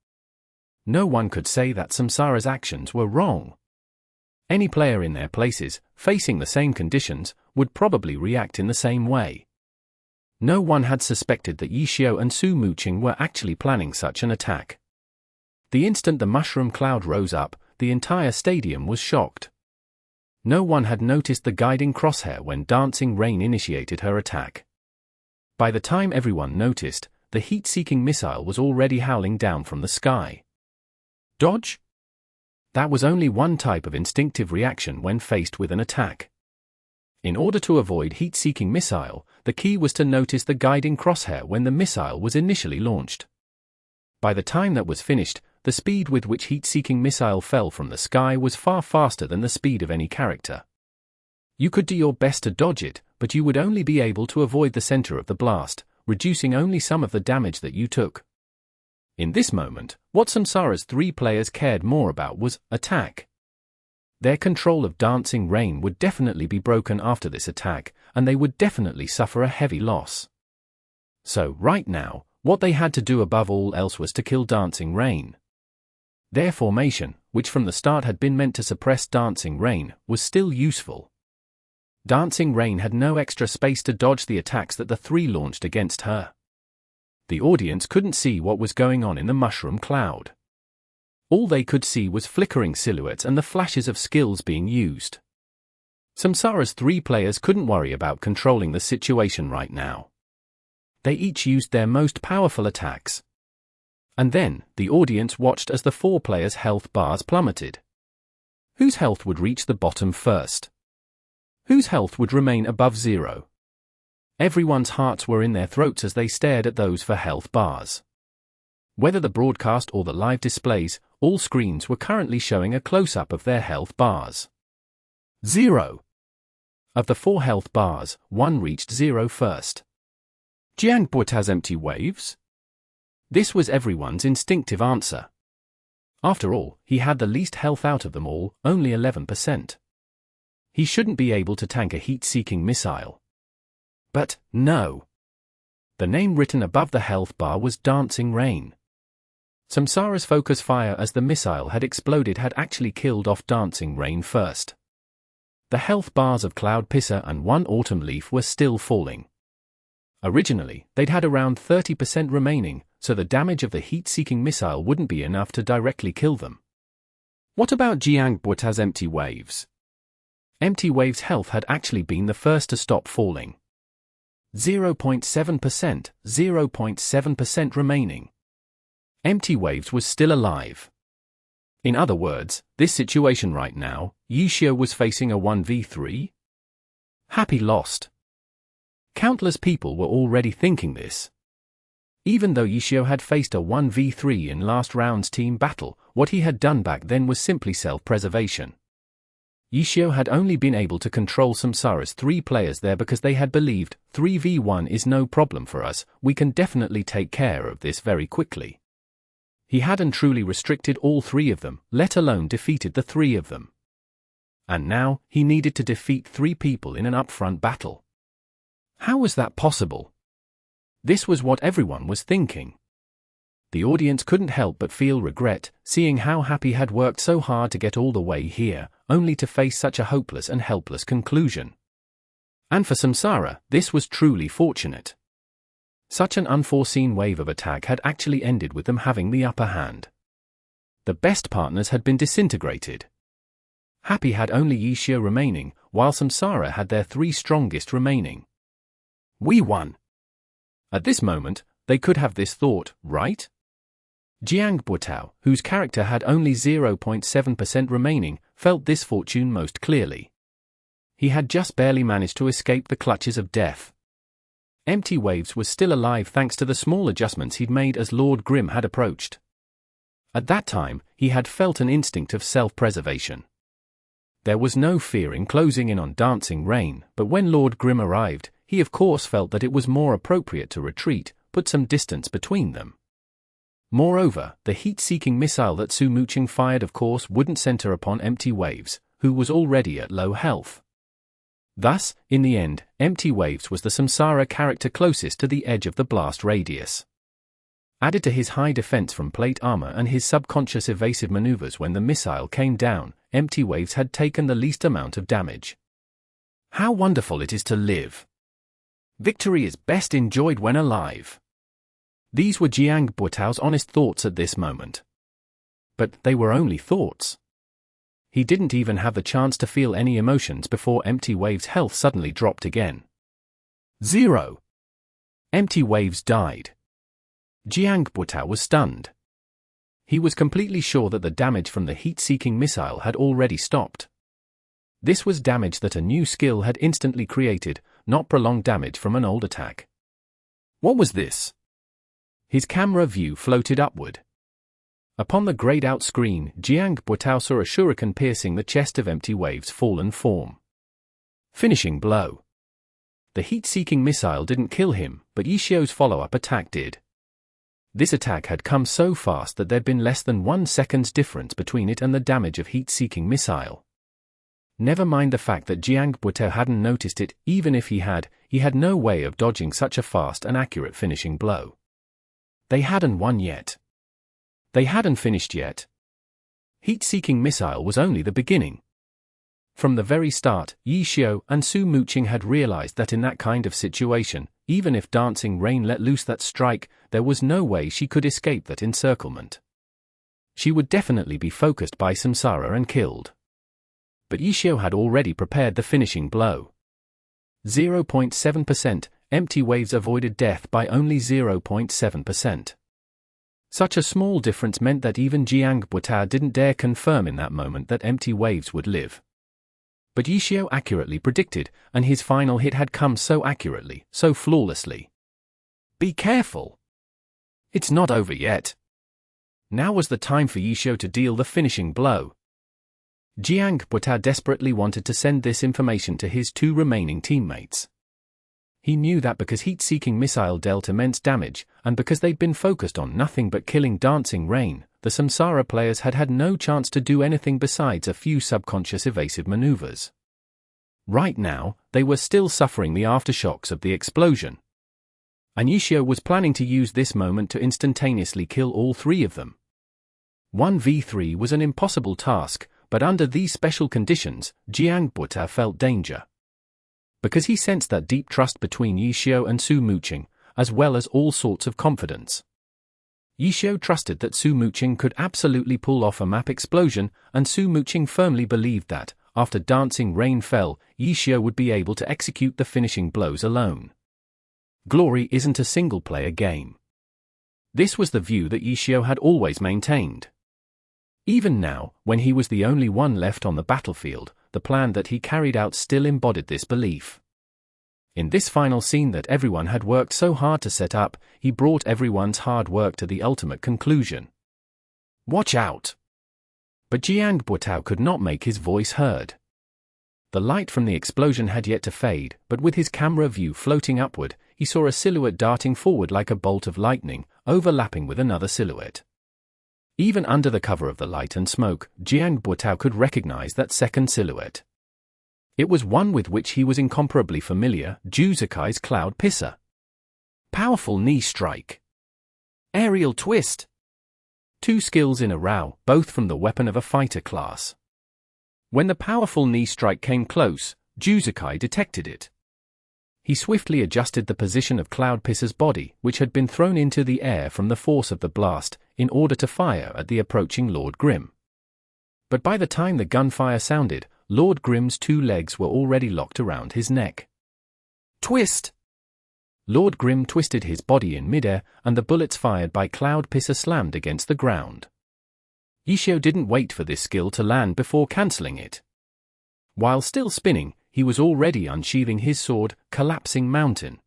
No one could say that Samsara's actions were wrong. Any player in their places, facing the same conditions, would probably react in the same way. No one had suspected that Yi Xiao and Su Muqing were actually planning such an attack. The instant the mushroom cloud rose up, the entire stadium was shocked. No one had noticed the guiding crosshair when Dancing Rain initiated her attack. By the time everyone noticed, the heat-seeking missile was already howling down from the sky. Dodge? That was only one type of instinctive reaction when faced with an attack. In order to avoid heat-seeking missile, the key was to notice the guiding crosshair when the missile was initially launched. By the time that was finished, the speed with which heat-seeking missile fell from the sky was far faster than the speed of any character. You could do your best to dodge it, but you would only be able to avoid the center of the blast, reducing only some of the damage that you took. In this moment, what Samsara's three players cared more about was attack. Their control of Dancing Rain would definitely be broken after this attack, and they would definitely suffer a heavy loss. So, right now, what they had to do above all else was to kill Dancing Rain. Their formation, which from the start had been meant to suppress Dancing Rain, was still useful. Dancing Rain had no extra space to dodge the attacks that the three launched against her. The audience couldn't see what was going on in the mushroom cloud. All they could see was flickering silhouettes and the flashes of skills being used. Samsara's three players couldn't worry about controlling the situation right now. They each used their most powerful attacks. And then, the audience watched as the four players' health bars plummeted. Whose health would reach the bottom first? Whose health would remain above zero? Everyone's hearts were in their throats as they stared at those for health bars. Whether the broadcast or the live displays, all screens were currently showing a close-up of their health bars. 0. Of the 4 health bars, 1 reached 0 first. Jiang Buitao's empty waves? This was everyone's instinctive answer. After all, he had the least health out of them all, only 11%. He shouldn't be able to tank a heat-seeking missile. But, no. The name written above the health bar was Dancing Rain. Samsara's focus fire as the missile had exploded had actually killed off Dancing Rain first. The health bars of Cloud Pisser and 1 Autumn Leaf were still falling. Originally, they'd had around 30% remaining, so the damage of the heat-seeking missile wouldn't be enough to directly kill them. What about Jiang Buitao's empty waves? Empty waves' health had actually been the first to stop falling. 0.7%, 0.7% remaining. Empty waves was still alive. In other words, this situation right now, Yi Xiao was facing a 1v3? Happy lost. Countless people were already thinking this. Even though Yi Xiao had faced a 1v3 in last round's team battle, what he had done back then was simply self-preservation. Yishio had only been able to control Samsara's 3 players there because they had believed, 3v1 is no problem for us, we can definitely take care of this very quickly. He hadn't truly restricted all 3 of them, let alone defeated the 3 of them. And now, he needed to defeat 3 people in an upfront battle. How was that possible? This was what everyone was thinking. The audience couldn't help but feel regret, seeing how Happy had worked so hard to get all the way here, only to face such a hopeless and helpless conclusion. And for Samsara, this was truly fortunate. Such an unforeseen wave of attack had actually ended with them having the upper hand. The best partners had been disintegrated. Happy had only Yishio remaining, while Samsara had their 3 strongest remaining. We won! At this moment, they could have this thought, right? Jiang Buotao, whose character had only 0.7% remaining, felt this fortune most clearly. He had just barely managed to escape the clutches of death. Empty Waves was still alive thanks to the small adjustments he'd made as Lord Grimm had approached. At that time, he had felt an instinct of self-preservation. There was no fear in closing in on Dancing Rain, but when Lord Grimm arrived, he of course felt that it was more appropriate to retreat, put some distance between them. Moreover, the heat-seeking missile that Su Muqing fired of course wouldn't center upon Empty Waves, who was already at low health. Thus, in the end, Empty Waves was the Samsara character closest to the edge of the blast radius. Added to his high defense from plate armor and his subconscious evasive maneuvers when the missile came down, Empty Waves had taken the least amount of damage. How wonderful it is to live! Victory is best enjoyed when alive. These were Jiang Buotao's honest thoughts at this moment. But they were only thoughts. He didn't even have the chance to feel any emotions before Empty Waves' health suddenly dropped again. 0. Empty Waves died. Jiang Buotao was stunned. He was completely sure that the damage from the heat-seeking missile had already stopped. This was damage that a new skill had instantly created, not prolonged damage from an old attack. What was this? His camera view floated upward. Upon the grayed-out screen, Jiang Buotao saw a shuriken piercing the chest of Empty Waves' fallen form. Finishing blow. The heat-seeking missile didn't kill him, but Yishio's follow-up attack did. This attack had come so fast that there'd been less than 1 second's difference between it and the damage of heat-seeking missile. Never mind the fact that Jiang Buotao hadn't noticed it, even if he had no way of dodging such a fast and accurate finishing blow. They hadn't won yet. They hadn't finished yet. Heat-seeking missile was only the beginning. From the very start, Yishio and Su Muqing had realized that in that kind of situation, even if Dancing Rain let loose that strike, there was no way she could escape that encirclement. She would definitely be focused by Samsara and killed. But Yishio had already prepared the finishing blow. 0.7%, Empty Waves avoided death by only 0.7%. Such a small difference meant that even Jiang Buotao didn't dare confirm in that moment that Empty Waves would live. But Yishio accurately predicted, and his final hit had come so accurately, so flawlessly. Be careful! It's not over yet. Now was the time for Yishio to deal the finishing blow. Jiang Buotao desperately wanted to send this information to his 2 remaining teammates. He knew that because heat-seeking missile dealt immense damage, and because they'd been focused on nothing but killing Dancing Rain, the Samsara players had had no chance to do anything besides a few subconscious evasive maneuvers. Right now, they were still suffering the aftershocks of the explosion. And Yishio was planning to use this moment to instantaneously kill all 3 of them. 1v3 was an impossible task, but under these special conditions, Jiang Buotao felt danger. Because he sensed that deep trust between Yishio and Su Muqing, as well as all sorts of confidence. Yishio trusted that Su Muqing could absolutely pull off a map explosion, and Su Muqing firmly believed that, after Dancing Rain fell, Yishio would be able to execute the finishing blows alone. Glory isn't a single-player game. This was the view that Yishio had always maintained. Even now, when he was the only one left on the battlefield, the plan that he carried out still embodied this belief. In this final scene that everyone had worked so hard to set up, he brought everyone's hard work to the ultimate conclusion. Watch out! But Jiang Buotao could not make his voice heard. The light from the explosion had yet to fade, but with his camera view floating upward, he saw a silhouette darting forward like a bolt of lightning, overlapping with another silhouette. Even under the cover of the light and smoke, Jiang Buotao could recognize that second silhouette. It was one with which he was incomparably familiar, Zhu Zikai's Cloud Pisser. Powerful knee strike. Aerial twist. 2 skills in a row, both from the weapon of a fighter class. When the powerful knee strike came close, Zhu Zikai detected it. He swiftly adjusted the position of Cloud Pisser's body, which had been thrown into the air from the force of the blast, in order to fire at the approaching Lord Grimm. But by the time the gunfire sounded, Lord Grimm's 2 legs were already locked around his neck. Twist! Lord Grimm twisted his body in midair, and the bullets fired by Cloud Pisser slammed against the ground. Yishio didn't wait for this skill to land before cancelling it. While still spinning, he was already unsheathing his sword, Collapsing Mountain.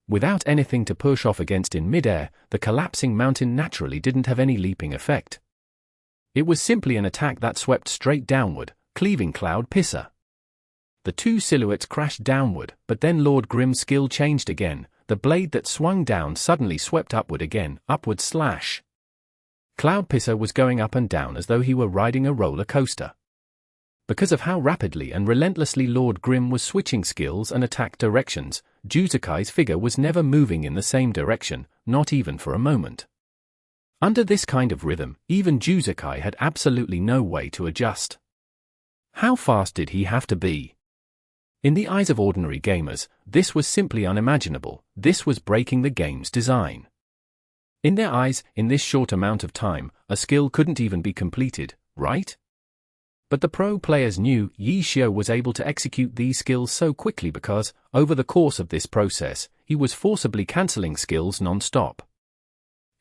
Without anything to push off against in midair, the Collapsing Mountain naturally didn't have any leaping effect. It was simply an attack that swept straight downward, cleaving Cloud Pisser. The 2 silhouettes crashed downward, but then Lord Grimm's skill changed again. The blade that swung down suddenly swept upward again, upward slash. Cloud Pisser was going up and down as though he were riding a roller coaster. Because of how rapidly and relentlessly Lord Grimm was switching skills and attack directions, Zhu Zikai's figure was never moving in the same direction, not even for a moment. Under this kind of rhythm, even Zhu Zikai had absolutely no way to adjust. How fast did he have to be? In the eyes of ordinary gamers, this was simply unimaginable. This was breaking the game's design. In their eyes, in this short amount of time, a skill couldn't even be completed, right? But the pro players knew Yishio was able to execute these skills so quickly because, over the course of this process, he was forcibly cancelling skills non-stop.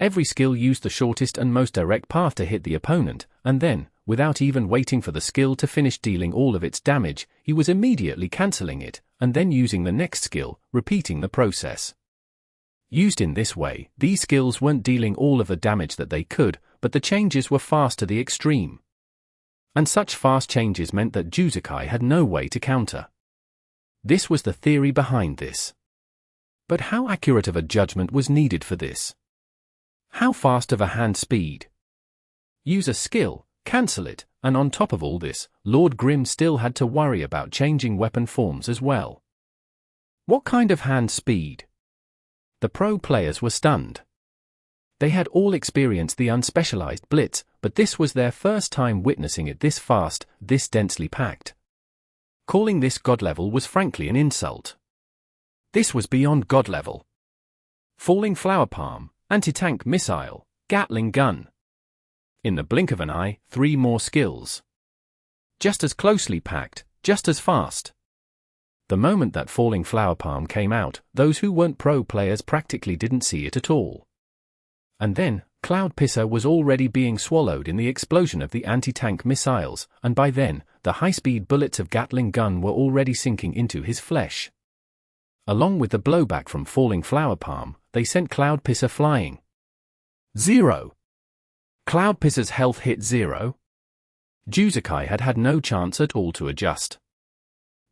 Every skill used the shortest and most direct path to hit the opponent, and then, without even waiting for the skill to finish dealing all of its damage, he was immediately cancelling it, and then using the next skill, repeating the process. Used in this way, these skills weren't dealing all of the damage that they could, but the changes were fast to the extreme. And such fast changes meant that Zhu Zikai had no way to counter. This was the theory behind this. But how accurate of a judgment was needed for this? How fast of a hand speed? Use a skill, cancel it, and on top of all this, Lord Grimm still had to worry about changing weapon forms as well. What kind of hand speed? The pro players were stunned. They had all experienced the unspecialized blitz, but this was their first time witnessing it this fast, this densely packed. Calling this god level was frankly an insult. This was beyond god level. Falling flower palm, anti-tank missile, Gatling gun. In the blink of an eye, 3 more skills. Just as closely packed, just as fast. The moment that falling flower palm came out, those who weren't pro players practically didn't see it at all. And then, Cloud Pisser was already being swallowed in the explosion of the anti-tank missiles, and by then, the high-speed bullets of Gatling gun were already sinking into his flesh. Along with the blowback from falling flower palm, they sent Cloud Pisser flying. 0. Cloud Pisser's health hit 0. Zhu Zikai had had no chance at all to adjust.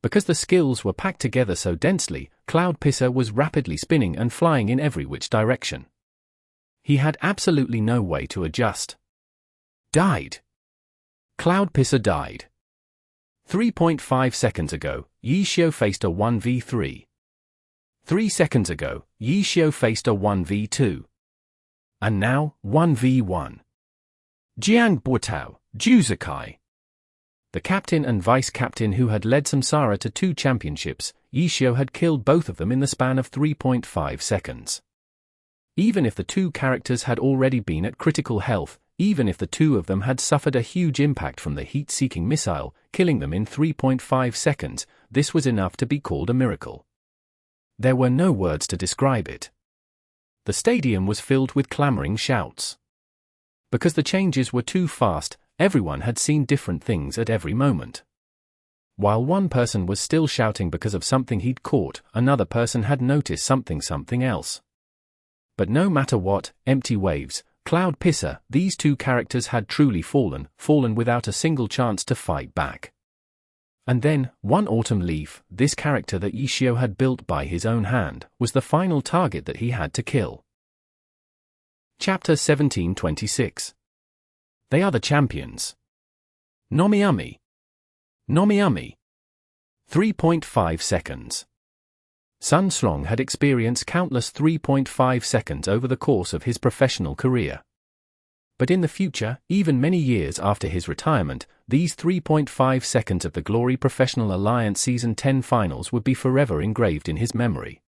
Because the skills were packed together so densely, Cloud Pisser was rapidly spinning and flying in every which direction. He had absolutely no way to adjust. Died. Cloud Pisser died. 3.5 seconds ago, Yishio faced a 1v3. 3 seconds ago, Yishio faced a 1v2. And now, 1v1. Jiang Buotao, Zhu Zikai. The captain and vice-captain who had led Samsara to 2 championships, Yishio had killed both of them in the span of 3.5 seconds. Even if the 2 characters had already been at critical health, even if the 2 of them had suffered a huge impact from the heat-seeking missile, killing them in 3.5 seconds, this was enough to be called a miracle. There were no words to describe it. The stadium was filled with clamoring shouts. Because the changes were too fast, everyone had seen different things at every moment. While one person was still shouting because of something he'd caught, another person had noticed something else. But no matter what, empty waves, Cloud Pisser, these 2 characters had truly fallen without a single chance to fight back. And then, one autumn leaf, this character that Ishio had built by his own hand, was the final target that he had to kill. Chapter 1726. They are the champions. Nomiami. Nomiami. 3.5 seconds. Sun Slong had experienced countless 3.5 seconds over the course of his professional career. But in the future, even many years after his retirement, these 3.5 seconds of the Glory Professional Alliance Season 10 finals would be forever engraved in his memory.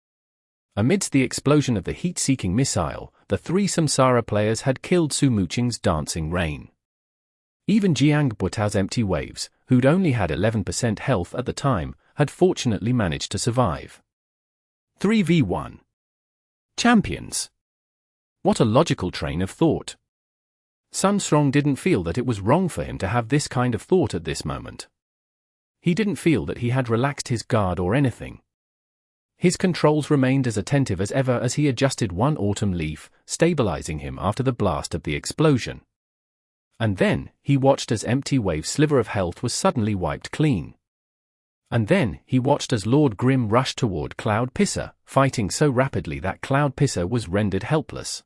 Amidst the explosion of the heat-seeking missile, the three Samsara players had killed Su Muqing's dancing rain. Even Jiang Butao's empty waves, who'd only had 11% health at the time, had fortunately managed to survive. 3v1. Champions. What a logical train of thought. Sun Strong didn't feel that it was wrong for him to have this kind of thought at this moment. He didn't feel that he had relaxed his guard or anything. His controls remained as attentive as ever as he adjusted one autumn leaf, stabilizing him after the blast of the explosion. And then, he watched as Empty Wave's sliver of health was suddenly wiped clean. And then, he watched as Lord Grim rushed toward Cloud Pisser, fighting so rapidly that Cloud Pisser was rendered helpless.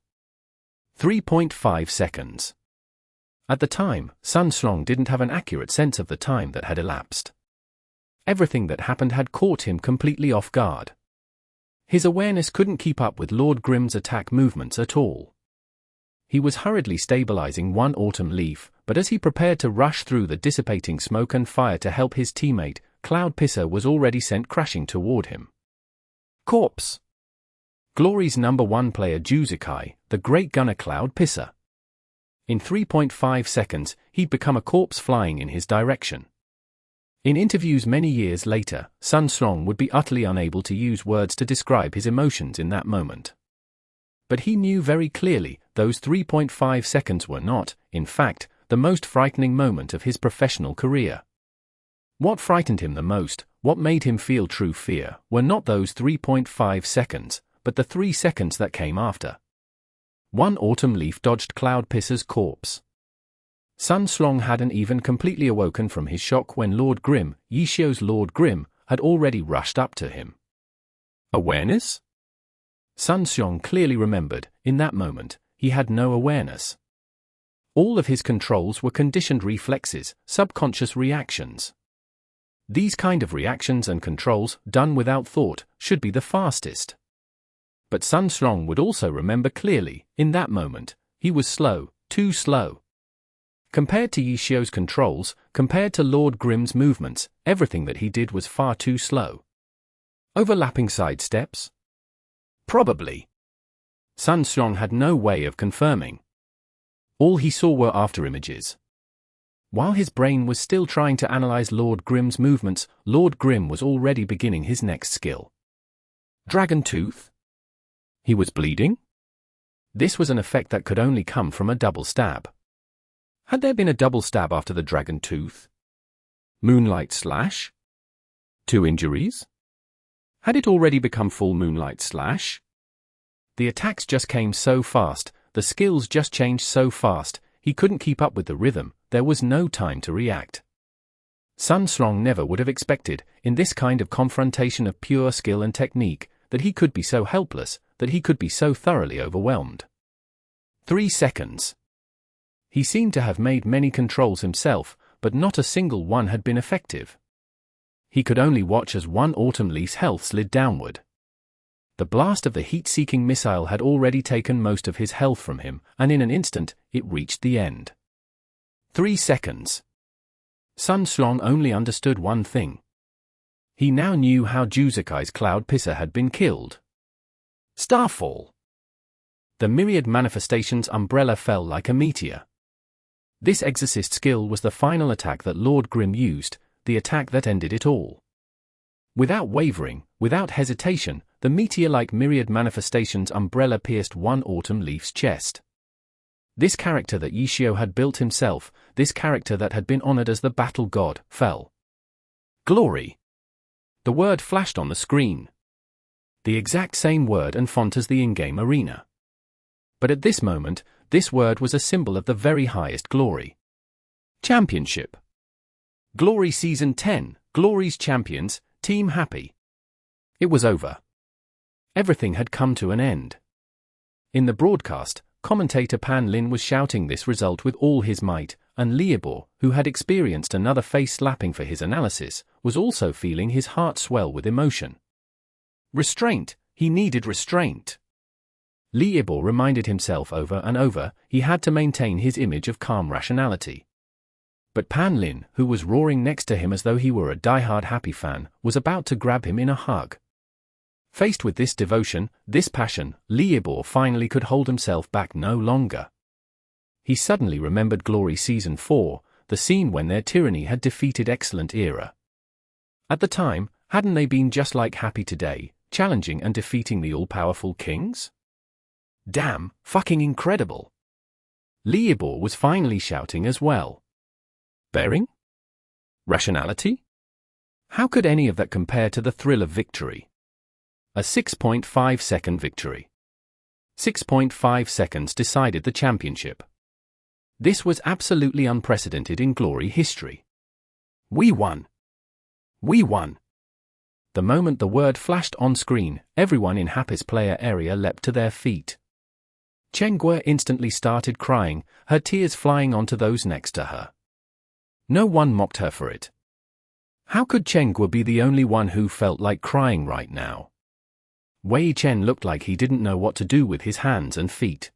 3.5 seconds. At the time, Sun Slong didn't have an accurate sense of the time that had elapsed. Everything that happened had caught him completely off guard. His awareness couldn't keep up with Lord Grim's attack movements at all. He was hurriedly stabilizing one autumn leaf, but as he prepared to rush through the dissipating smoke and fire to help his teammate, Cloud Pisser was already sent crashing toward him. Corpse. Glory's #1 player Juzukai, the great gunner Cloud Pisser. In 3.5 seconds, he'd become a corpse flying in his direction. In interviews many years later, Sun Strong would be utterly unable to use words to describe his emotions in that moment. But he knew very clearly, those 3.5 seconds were not, in fact, the most frightening moment of his professional career. What frightened him the most, what made him feel true fear, were not those 3.5 seconds, but the 3 seconds that came after. One autumn leaf dodged Cloud Pisser's corpse. Sun Slong hadn't even completely awoken from his shock when Lord Grim, Yishio's Lord Grim, had already rushed up to him. Awareness? Sun Slong clearly remembered, in that moment, he had no awareness. All of his controls were conditioned reflexes, subconscious reactions. These kind of reactions and controls, done without thought, should be the fastest. But Sun Strong would also remember clearly, in that moment, he was slow, too slow. Compared to Yishio's controls, compared to Lord Grim's movements, everything that he did was far too slow. Overlapping sidesteps? Probably. Sun Strong had no way of confirming. All he saw were afterimages. While his brain was still trying to analyze Lord Grim's movements, Lord Grim was already beginning his next skill. Dragon Tooth? He was bleeding? This was an effect that could only come from a double stab. Had there been a double stab after the Dragon Tooth? Moonlight Slash? 2 injuries? Had it already become full Moonlight Slash? The attacks just came so fast, the skills just changed so fast, he couldn't keep up with the rhythm, there was no time to react. Sun Strong never would have expected, in this kind of confrontation of pure skill and technique, that he could be so helpless, that he could be so thoroughly overwhelmed. 3 seconds. He seemed to have made many controls himself, but not a single one had been effective. He could only watch as one autumn leaf's health slid downward. The blast of the heat-seeking missile had already taken most of his health from him, and in an instant, it reached the end. 3 seconds. Sun Slong only understood one thing. He now knew how Juzukai's Cloud Pisser had been killed. Starfall. The myriad manifestations umbrella fell like a meteor. This exorcist skill was the final attack that Lord Grim used, the attack that ended it all. Without wavering, without hesitation, the meteor-like myriad manifestations umbrella pierced one autumn leaf's chest. This character that Yishio had built himself, this character that had been honored as the battle god, fell. Glory. The word flashed on the screen. The exact same word and font as the in-game arena. But at this moment, this word was a symbol of the very highest glory. Championship. Glory Season 10, Glory's champions, Team Happy. It was over. Everything had come to an end. In the broadcast, commentator Pan Lin was shouting this result with all his might, and Liebor, who had experienced another face slapping for his analysis, was also feeling his heart swell with emotion. Restraint, he needed restraint. Liebor reminded himself over and over he had to maintain his image of calm rationality. But Pan Lin, who was roaring next to him as though he were a die-hard Happy fan, was about to grab him in a hug. Faced with this devotion, this passion, Liebor finally could hold himself back no longer. He suddenly remembered Glory Season 4, the scene when their tyranny had defeated Excellent Era. At the time, hadn't they been just like Happy today, challenging and defeating the all-powerful kings? Damn, fucking incredible. Liebor was finally shouting as well. Bearing? Rationality? How could any of that compare to the thrill of victory? A 6.5-second victory. 6.5 seconds decided the championship. This was absolutely unprecedented in Glory history. We won. We won. The moment the word flashed on screen, everyone in Happy's player area leapt to their feet. Chengguo instantly started crying, her tears flying onto those next to her. No one mocked her for it. How could Chengguo be the only one who felt like crying right now? Wei Chen looked like he didn't know what to do with his hands and feet.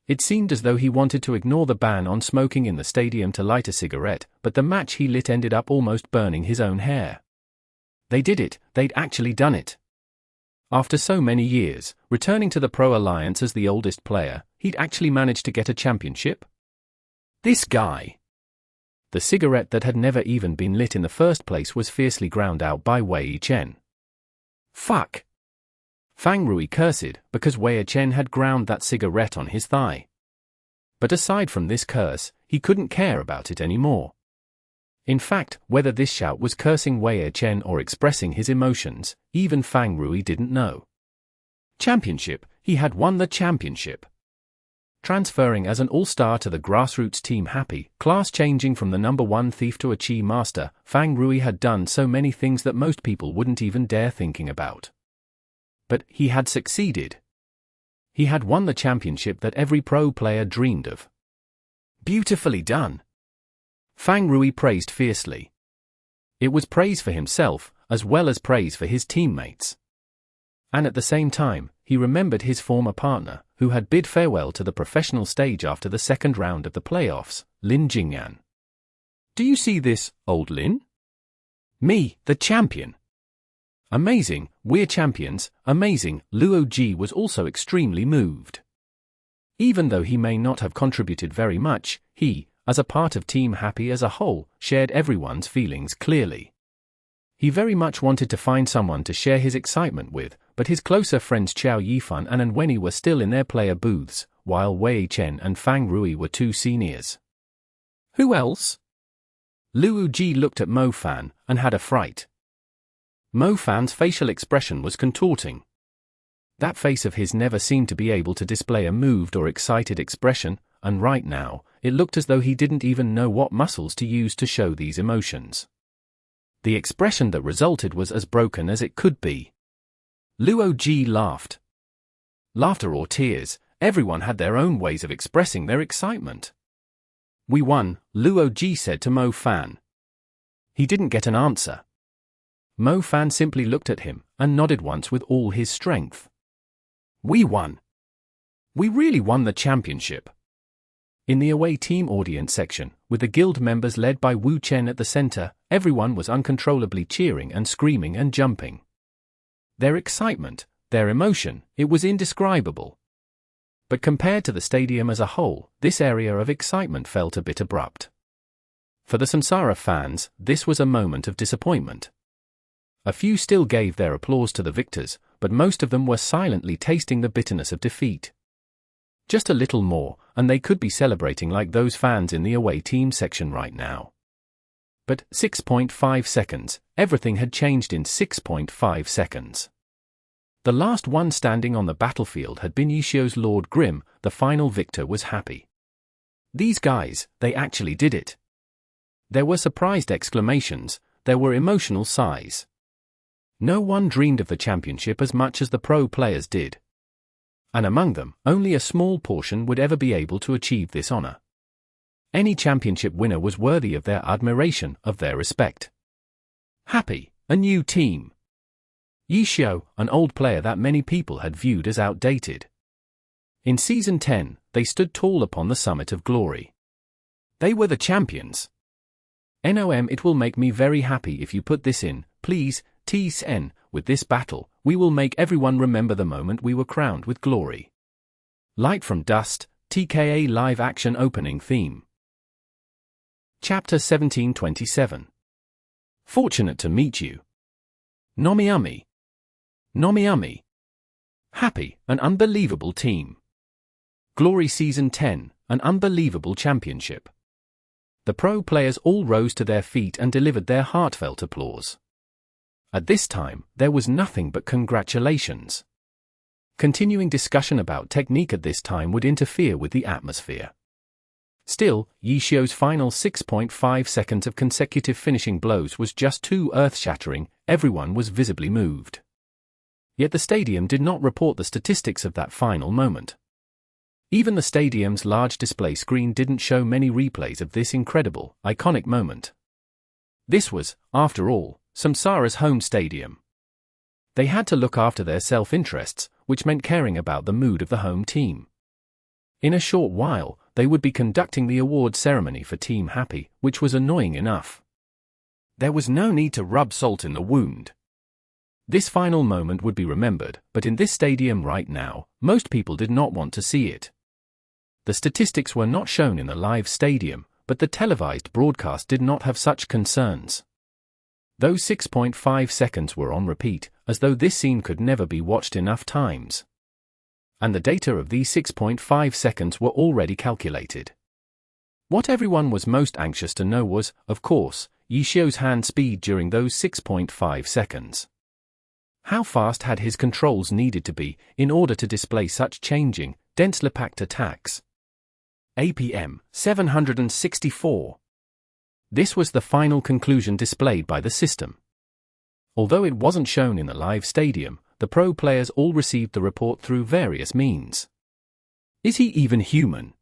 It seemed as though he wanted to ignore the ban on smoking in the stadium to light a cigarette, but the match he lit ended up almost burning his own hair. They did it, they'd actually done it. After so many years, returning to the Pro Alliance as the oldest player, he'd actually managed to get a championship? This guy! The cigarette that had never even been lit in the first place was fiercely ground out by Wei Chen. Fuck! Fang Rui cursed because Wei Chen had ground that cigarette on his thigh. But aside from this curse, he couldn't care about it anymore. In fact, whether this shout was cursing Wei Chen or expressing his emotions, even Fang Rui didn't know. Championship, he had won the championship. Transferring as an all-star to the grassroots Team Happy, class changing from the number one thief to a chi master, Fang Rui had done so many things that most people wouldn't even dare thinking about. But he had succeeded. He had won the championship that every pro player dreamed of. Beautifully done. Fang Rui praised fiercely. It was praise for himself, as well as praise for his teammates. And at the same time, he remembered his former partner, who had bid farewell to the professional stage after the second round of the playoffs, Lin Jingyan. Do you see this, old Lin? Me, the champion. Amazing, we're champions, amazing. Luo Ji was also extremely moved. Even though he may not have contributed very much, he, as a part of Team Happy as a whole, shared everyone's feelings clearly. He very much wanted to find someone to share his excitement with, but his closer friends Qiao Yifan and Wenyi were still in their player booths, while Wei Chen and Fang Rui were two seniors. Who else? Luo Ji looked at Mo Fan and had a fright. Mo Fan's facial expression was contorting. That face of his never seemed to be able to display a moved or excited expression, and right now, it looked as though he didn't even know what muscles to use to show these emotions. The expression that resulted was as broken as it could be. Luo Ji laughed. Laughter or tears, everyone had their own ways of expressing their excitement. We won, Luo Ji said to Mo Fan. He didn't get an answer. Mo Fan simply looked at him and nodded once with all his strength. We won. We really won the championship. In the away team audience section, with the guild members led by Wu Chen at the center, everyone was uncontrollably cheering and screaming and jumping. Their excitement, their emotion, it was indescribable. But compared to the stadium as a whole, this area of excitement felt a bit abrupt. For the Samsara fans, this was a moment of disappointment. A few still gave their applause to the victors, but most of them were silently tasting the bitterness of defeat. Just a little more, and they could be celebrating like those fans in the away team section right now. But 6.5 seconds, everything had changed in 6.5 seconds. The last one standing on the battlefield had been Yishio's Lord Grim, the final victor was happy. These guys, they actually did it. There were surprised exclamations, there were emotional sighs. No one dreamed of the championship as much as the pro players did. And among them, only a small portion would ever be able to achieve this honor. Any championship winner was worthy of their admiration, of their respect. Happy, a new team. Yi Xiao, an old player that many people had viewed as outdated. In Season 10, they stood tall upon the summit of glory. They were the champions. NOM, it will make me very happy if you put this in, please, TSN, with this battle, we will make everyone remember the moment we were crowned with glory. Light from Dust, TKA live action opening theme. Chapter 1727. Fortunate to meet you. Nomiami. Nomiami. Happy, an unbelievable team. Glory Season 10, an unbelievable championship. The pro players all rose to their feet and delivered their heartfelt applause. At this time, there was nothing but congratulations. Continuing discussion about technique at this time would interfere with the atmosphere. Still, Yi Xiao's final 6.5 seconds of consecutive finishing blows was just too earth-shattering, everyone was visibly moved. Yet the stadium did not report the statistics of that final moment. Even the stadium's large display screen didn't show many replays of this incredible, iconic moment. This was, after all, Samsara's home stadium. They had to look after their self-interests, which meant caring about the mood of the home team. In a short while, they would be conducting the award ceremony for Team Happy, which was annoying enough. There was no need to rub salt in the wound. This final moment would be remembered, but in this stadium right now, most people did not want to see it. The statistics were not shown in the live stadium, but the televised broadcast did not have such concerns. Those 6.5 seconds were on repeat, as though this scene could never be watched enough times. And the data of these 6.5 seconds were already calculated. What everyone was most anxious to know was, of course, Yi Xiao's hand speed during those 6.5 seconds. How fast had his controls needed to be in order to display such changing, densely packed attacks? APM 764. This was the final conclusion displayed by the system. Although it wasn't shown in the live stadium, the pro players all received the report through various means. Is he even human?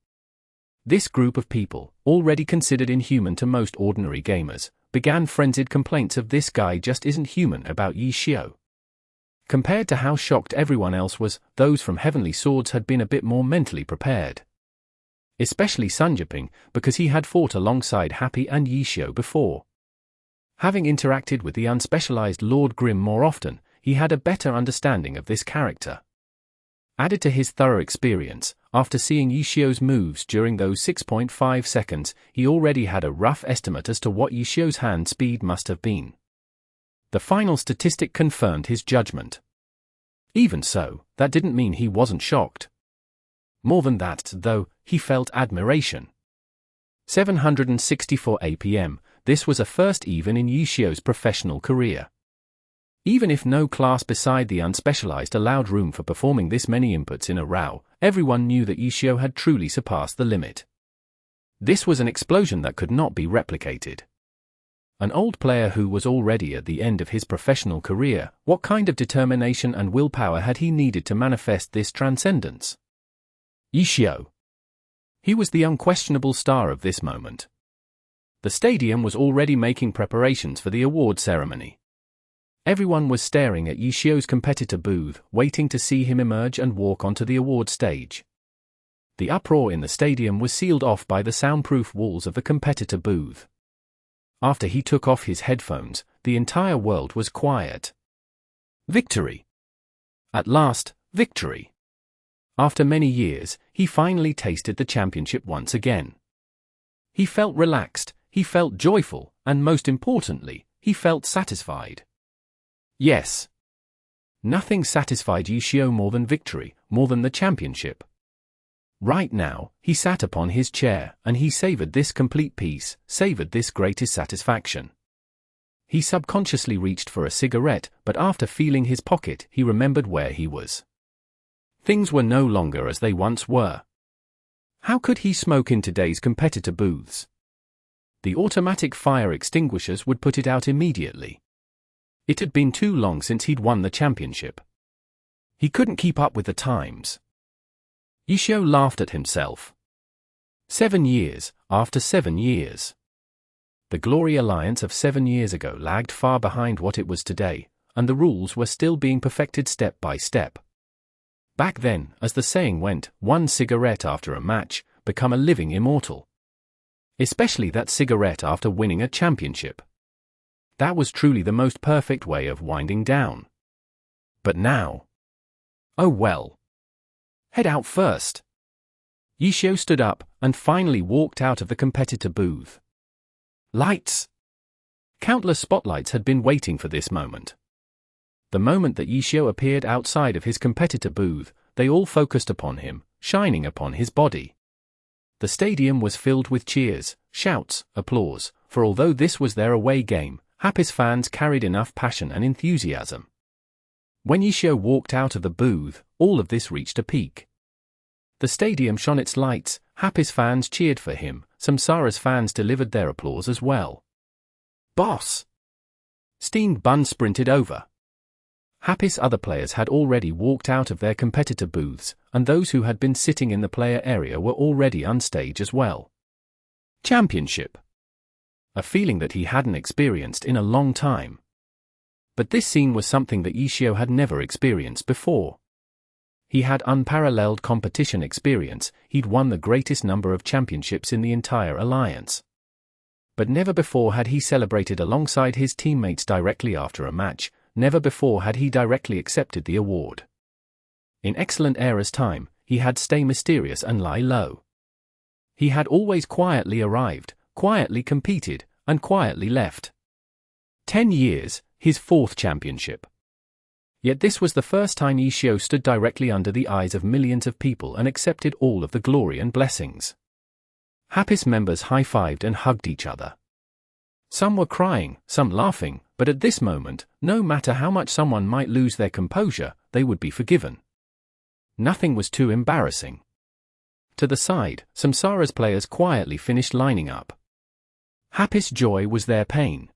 This group of people, already considered inhuman to most ordinary gamers, began frenzied complaints of this guy just isn't human about Yi Xiao. Compared to how shocked everyone else was, those from Heavenly Swords had been a bit more mentally prepared. Especially Sun Jiping, because he had fought alongside Happy and Yi Xiao before. Having interacted with the unspecialized Lord Grimm more often, he had a better understanding of this character. Added to his thorough experience, after seeing Yi Xiao's moves during those 6.5 seconds, he already had a rough estimate as to what Yi Xiao's hand speed must have been. The final statistic confirmed his judgment. Even so, that didn't mean he wasn't shocked. More than that, though, he felt admiration. 764 APM, this was a first even in Yi Xiao's professional career. Even if no class beside the unspecialized allowed room for performing this many inputs in a row, everyone knew that Yi Xiao had truly surpassed the limit. This was an explosion that could not be replicated. An old player who was already at the end of his professional career, what kind of determination and willpower had he needed to manifest this transcendence? Yi Xiao. He was the unquestionable star of this moment. The stadium was already making preparations for the award ceremony. Everyone was staring at Yi Xiao's competitor booth, waiting to see him emerge and walk onto the award stage. The uproar in the stadium was sealed off by the soundproof walls of the competitor booth. After he took off his headphones, the entire world was quiet. Victory! At last, victory! After many years, he finally tasted the championship once again. He felt relaxed, he felt joyful, and most importantly, he felt satisfied. Yes. Nothing satisfied Yi Xiao more than victory, more than the championship. Right now, he sat upon his chair, and he savored this complete peace, savored this greatest satisfaction. He subconsciously reached for a cigarette, but after feeling his pocket, he remembered where he was. Things were no longer as they once were. How could he smoke in today's competitor booths? The automatic fire extinguishers would put it out immediately. It had been too long since he'd won the championship. He couldn't keep up with the times. Ishio laughed at himself. 7 years, after 7 years. The Glory Alliance of 7 years ago lagged far behind what it was today, and the rules were still being perfected step by step. Back then, as the saying went, one cigarette after a match, become a living immortal. Especially that cigarette after winning a championship. That was truly the most perfect way of winding down. But now... oh well. Head out first. Ishio stood up, and finally walked out of the competitor booth. Lights! Countless spotlights had been waiting for this moment. The moment that Ishio appeared outside of his competitor booth, they all focused upon him, shining upon his body. The stadium was filled with cheers, shouts, applause, for although this was their away game, Happy's fans carried enough passion and enthusiasm. When Ishio walked out of the booth, all of this reached a peak. The stadium shone its lights, Happy's fans cheered for him, Samsara's fans delivered their applause as well. Boss! Steen Bun sprinted over. Happy's other players had already walked out of their competitor booths, and those who had been sitting in the player area were already on stage as well. Championship! A feeling that he hadn't experienced in a long time. But this scene was something that Ishio had never experienced before. He had unparalleled competition experience, he'd won the greatest number of championships in the entire alliance. But never before had he celebrated alongside his teammates directly after a match, never before had he directly accepted the award. In Excellent Era's time, he had stay mysterious and lie low. He had always quietly arrived, quietly competed, and quietly left. 10 years, his 4th championship. Yet this was the first time Ishio stood directly under the eyes of millions of people and accepted all of the glory and blessings. Happy's members high-fived and hugged each other. Some were crying, some laughing, but at this moment, no matter how much someone might lose their composure, they would be forgiven. Nothing was too embarrassing. To the side, Samsara's players quietly finished lining up. Happy's joy was their pain.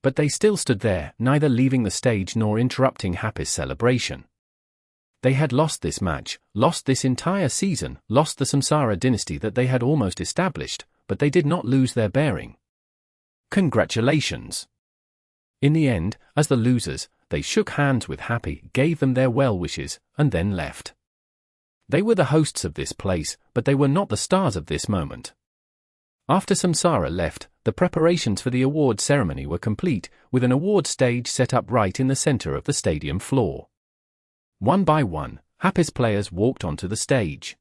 But they still stood there, neither leaving the stage nor interrupting Happy's celebration. They had lost this match, lost this entire season, lost the Samsara dynasty that they had almost established, but they did not lose their bearing. Congratulations! In the end, as the losers, they shook hands with Happy, gave them their well wishes, and then left. They were the hosts of this place, but they were not the stars of this moment. After Samsara left, the preparations for the award ceremony were complete, with an award stage set up right in the center of the stadium floor. One by one, Happy's players walked onto the stage.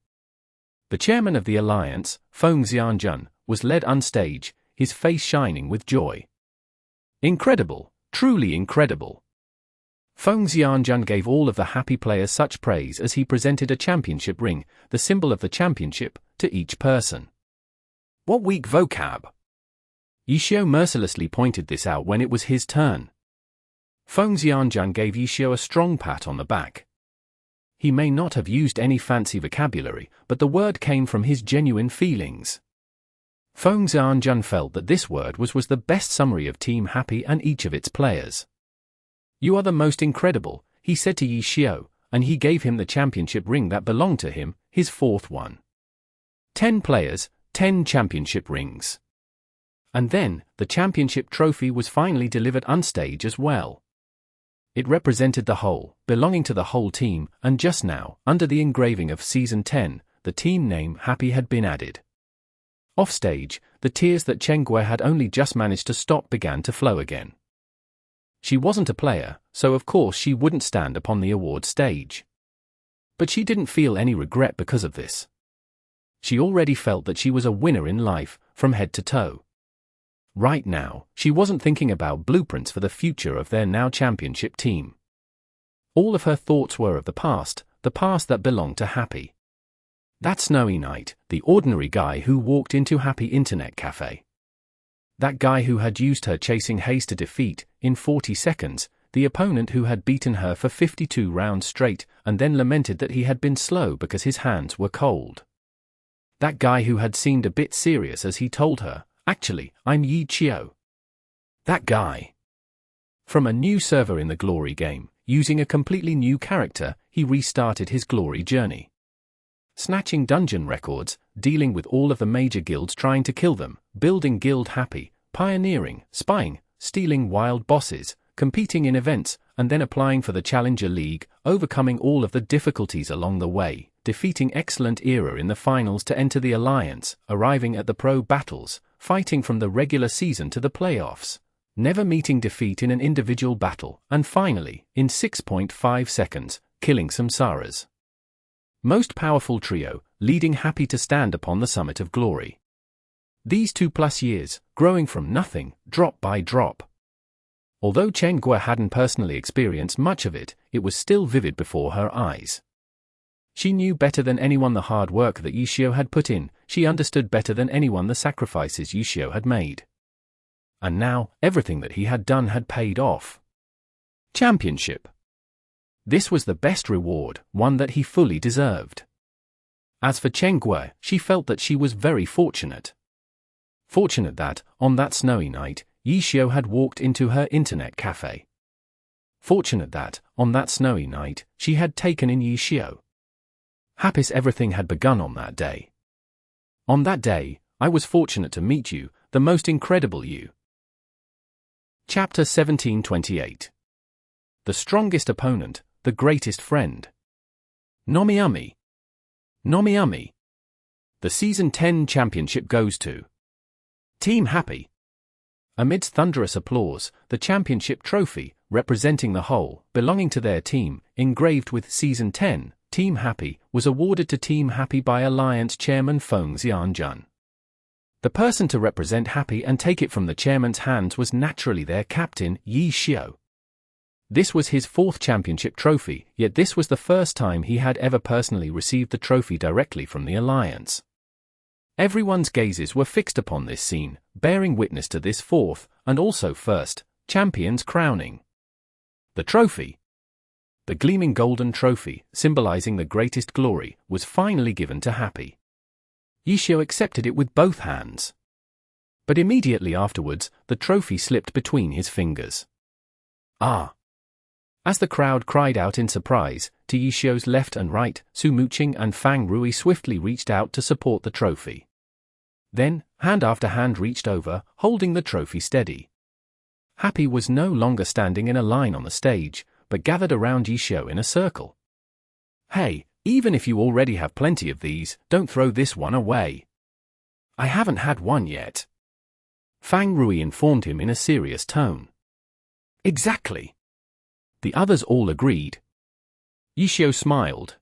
The chairman of the alliance, Feng Xianjun, was led on stage, his face shining with joy. Incredible, truly incredible. Feng Xianjun gave all of the Happy players such praise as he presented a championship ring, the symbol of the championship, to each person. What weak vocab! Ishio mercilessly pointed this out when it was his turn. Feng Xianjun gave Ishio a strong pat on the back. He may not have used any fancy vocabulary, but the word came from his genuine feelings. Feng Xianjun felt that this word was the best summary of Team Happy and each of its players. You are the most incredible, he said to Ishio, and he gave him the championship ring that belonged to him, his 4th one. 10 players, 10 championship rings. And then, the championship trophy was finally delivered on stage as well. It represented the whole, belonging to the whole team, and just now, under the engraving of Season 10, the team name Happy had been added. Offstage, the tears that Chenggue had only just managed to stop began to flow again. She wasn't a player, so of course she wouldn't stand upon the award stage. But she didn't feel any regret because of this. She already felt that she was a winner in life, from head to toe. Right now, she wasn't thinking about blueprints for the future of their now championship team. All of her thoughts were of the past that belonged to Happy. That snowy night, the ordinary guy who walked into Happy Internet Cafe. That guy who had used her chasing haze to defeat, in 40 seconds, the opponent who had beaten her for 52 rounds straight, and then lamented that he had been slow because his hands were cold. That guy who had seemed a bit serious as he told her, Actually, I'm Yi Qiu. That guy. From a new server in the Glory game, using a completely new character, he restarted his Glory journey. Snatching dungeon records, dealing with all of the major guilds trying to kill them, building guild happy, pioneering, spying, stealing wild bosses, competing in events, and then applying for the Challenger League, overcoming all of the difficulties along the way, defeating excellent era in the finals to enter the Alliance, arriving at the pro battles, fighting from the regular season to the playoffs, never meeting defeat in an individual battle, and finally, in 6.5 seconds, killing Samsara's most powerful trio, leading Happy to stand upon the summit of glory. These 2+ years, growing from nothing, drop by drop. Although Chen Guo hadn't personally experienced much of it, it was still vivid before her eyes. She knew better than anyone the hard work that Yi Qiu had put in, she understood better than anyone the sacrifices Yi Qiu had made. And now, everything that he had done had paid off. Championship. This was the best reward, one that he fully deserved. As for Chen Guo, she felt that she was very fortunate. Fortunate that, on that snowy night, Yi Qiu had walked into her internet cafe. Fortunate that, on that snowy night, she had taken in Yi Qiu. Happy everything had begun on that day. On that day, I was fortunate to meet you, the most incredible you. Chapter 1728. The strongest opponent, the greatest friend. Nomiumi. Nomiumi. The Season 10 championship goes to Team Happy. Amidst thunderous applause, the championship trophy, representing the whole, belonging to their team, engraved with Season 10, Team Happy, was awarded to Team Happy by Alliance Chairman Feng Xianjun. The person to represent Happy and take it from the chairman's hands was naturally their captain, Yi Qiu. This was his 4th championship trophy, yet this was the first time he had ever personally received the trophy directly from the Alliance. Everyone's gazes were fixed upon this scene, bearing witness to this 4th, and also first, champion's crowning. The trophy. The gleaming golden trophy, symbolizing the greatest glory, was finally given to Happy. Yi Qiu accepted it with both hands. But immediately afterwards, the trophy slipped between his fingers. Ah! As the crowd cried out in surprise, to Yi Qiu's left and right, Su Muqing and Fang Rui swiftly reached out to support the trophy. Then, hand after hand reached over, holding the trophy steady. Happy was no longer standing in a line on the stage, but gathered around Yi Qiu in a circle. Hey, even if you already have plenty of these, don't throw this one away. I haven't had one yet. Fang Rui informed him in a serious tone. Exactly. The others all agreed. Yi Qiu smiled.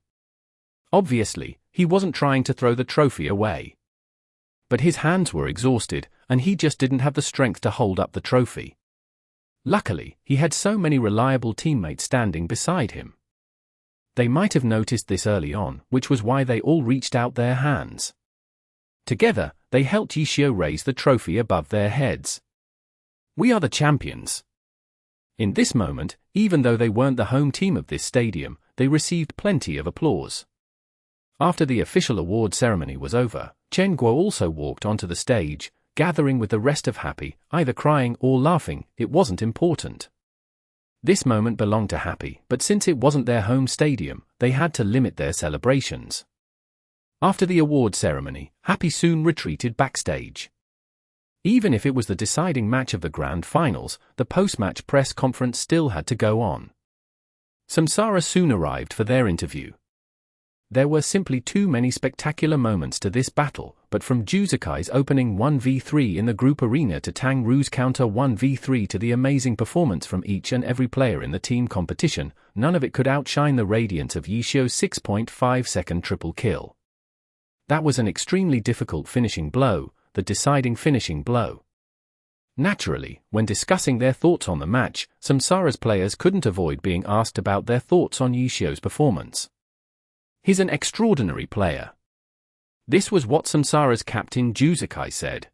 Obviously, he wasn't trying to throw the trophy away. But his hands were exhausted, and he just didn't have the strength to hold up the trophy. Luckily, he had so many reliable teammates standing beside him. They might have noticed this early on, which was why they all reached out their hands. Together, they helped Yi Qiu raise the trophy above their heads. We are the champions. In this moment, even though they weren't the home team of this stadium, they received plenty of applause. After the official award ceremony was over, Chen Guo also walked onto the stage, gathering with the rest of Happy, either crying or laughing, it wasn't important. This moment belonged to Happy, but since it wasn't their home stadium, they had to limit their celebrations. After the award ceremony, Happy soon retreated backstage. Even if it was the deciding match of the grand finals, the post-match press conference still had to go on. Samsara soon arrived for their interview. There were simply too many spectacular moments to this battle, but from Juzukai's opening 1v3 in the group arena to Tang Ru's counter 1v3 to the amazing performance from each and every player in the team competition, none of it could outshine the radiance of Yi Qiu's 6.5-second triple kill. That was an extremely difficult finishing blow, the deciding finishing blow. Naturally, when discussing their thoughts on the match, Samsara's players couldn't avoid being asked about their thoughts on Yi Qiu's performance. He's an extraordinary player. This was what Samsara's captain Juzukai said.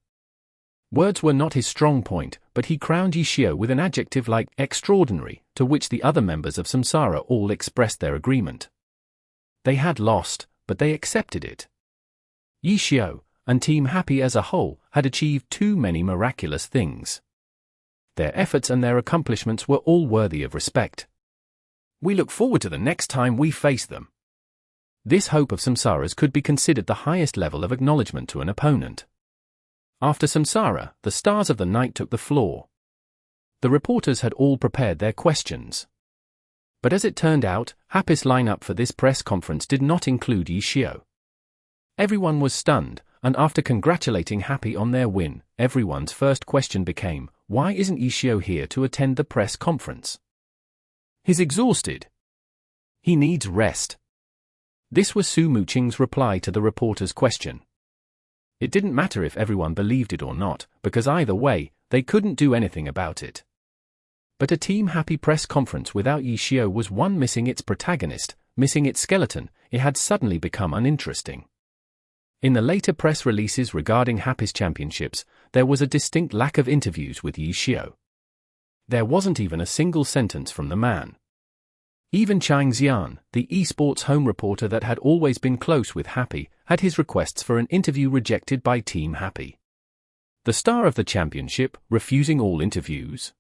Words were not his strong point, but he crowned Yi Qiu with an adjective like extraordinary, to which the other members of Samsara all expressed their agreement. They had lost, but they accepted it. Yi Qiu, and Team Happy as a whole had achieved too many miraculous things. Their efforts and their accomplishments were all worthy of respect. We look forward to the next time we face them. This hope of Samsara's could be considered the highest level of acknowledgement to an opponent. After Samsara, the stars of the night took the floor. The reporters had all prepared their questions. But as it turned out, Happy's lineup for this press conference did not include Ishio. Everyone was stunned, and after congratulating Happy on their win, everyone's first question became, why isn't Ishio here to attend the press conference? He's exhausted. He needs rest. This was Su Muqing's reply to the reporter's question. It didn't matter if everyone believed it or not, because either way, they couldn't do anything about it. But a Team Happy press conference without Ishio was one missing its protagonist, missing its skeleton. It had suddenly become uninteresting. In the later press releases regarding Happy's championships, there was a distinct lack of interviews with Ishio. There wasn't even a single sentence from the man. Even Chang Xian, the esports home reporter that had always been close with Happy, had his requests for an interview rejected by Team Happy. The star of the championship, refusing all interviews.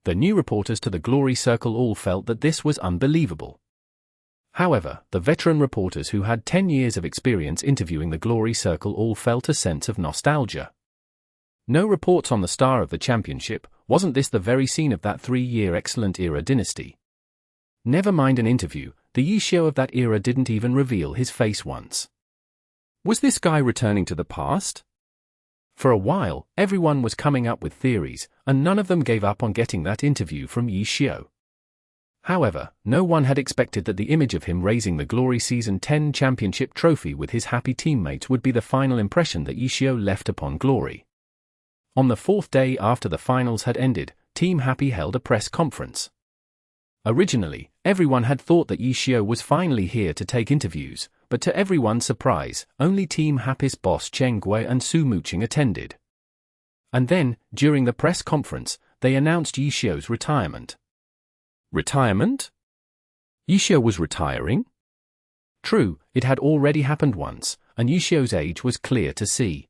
The new reporters to the Glory Circle all felt that this was unbelievable. However, the veteran reporters who had 10 years of experience interviewing the Glory Circle all felt a sense of nostalgia. No reports on the star of the championship. Wasn't this the very scene of that 3-year excellent era dynasty? Never mind an interview, the Ishio of that era didn't even reveal his face once. Was this guy returning to the past? For a while, everyone was coming up with theories, and none of them gave up on getting that interview from Ishio. However, no one had expected that the image of him raising the Glory Season 10 championship trophy with his Happy teammates would be the final impression that Ishio left upon Glory. On the 4th day after the finals had ended, Team Happy held a press conference. Originally, everyone had thought that Ishio was finally here to take interviews, but to everyone's surprise, only Team Happy's boss Chen Gui and Su Muqing attended. And then, during the press conference, they announced Ishio's retirement. Retirement? Ishio was retiring? True, it had already happened once, and Ishio's age was clear to see.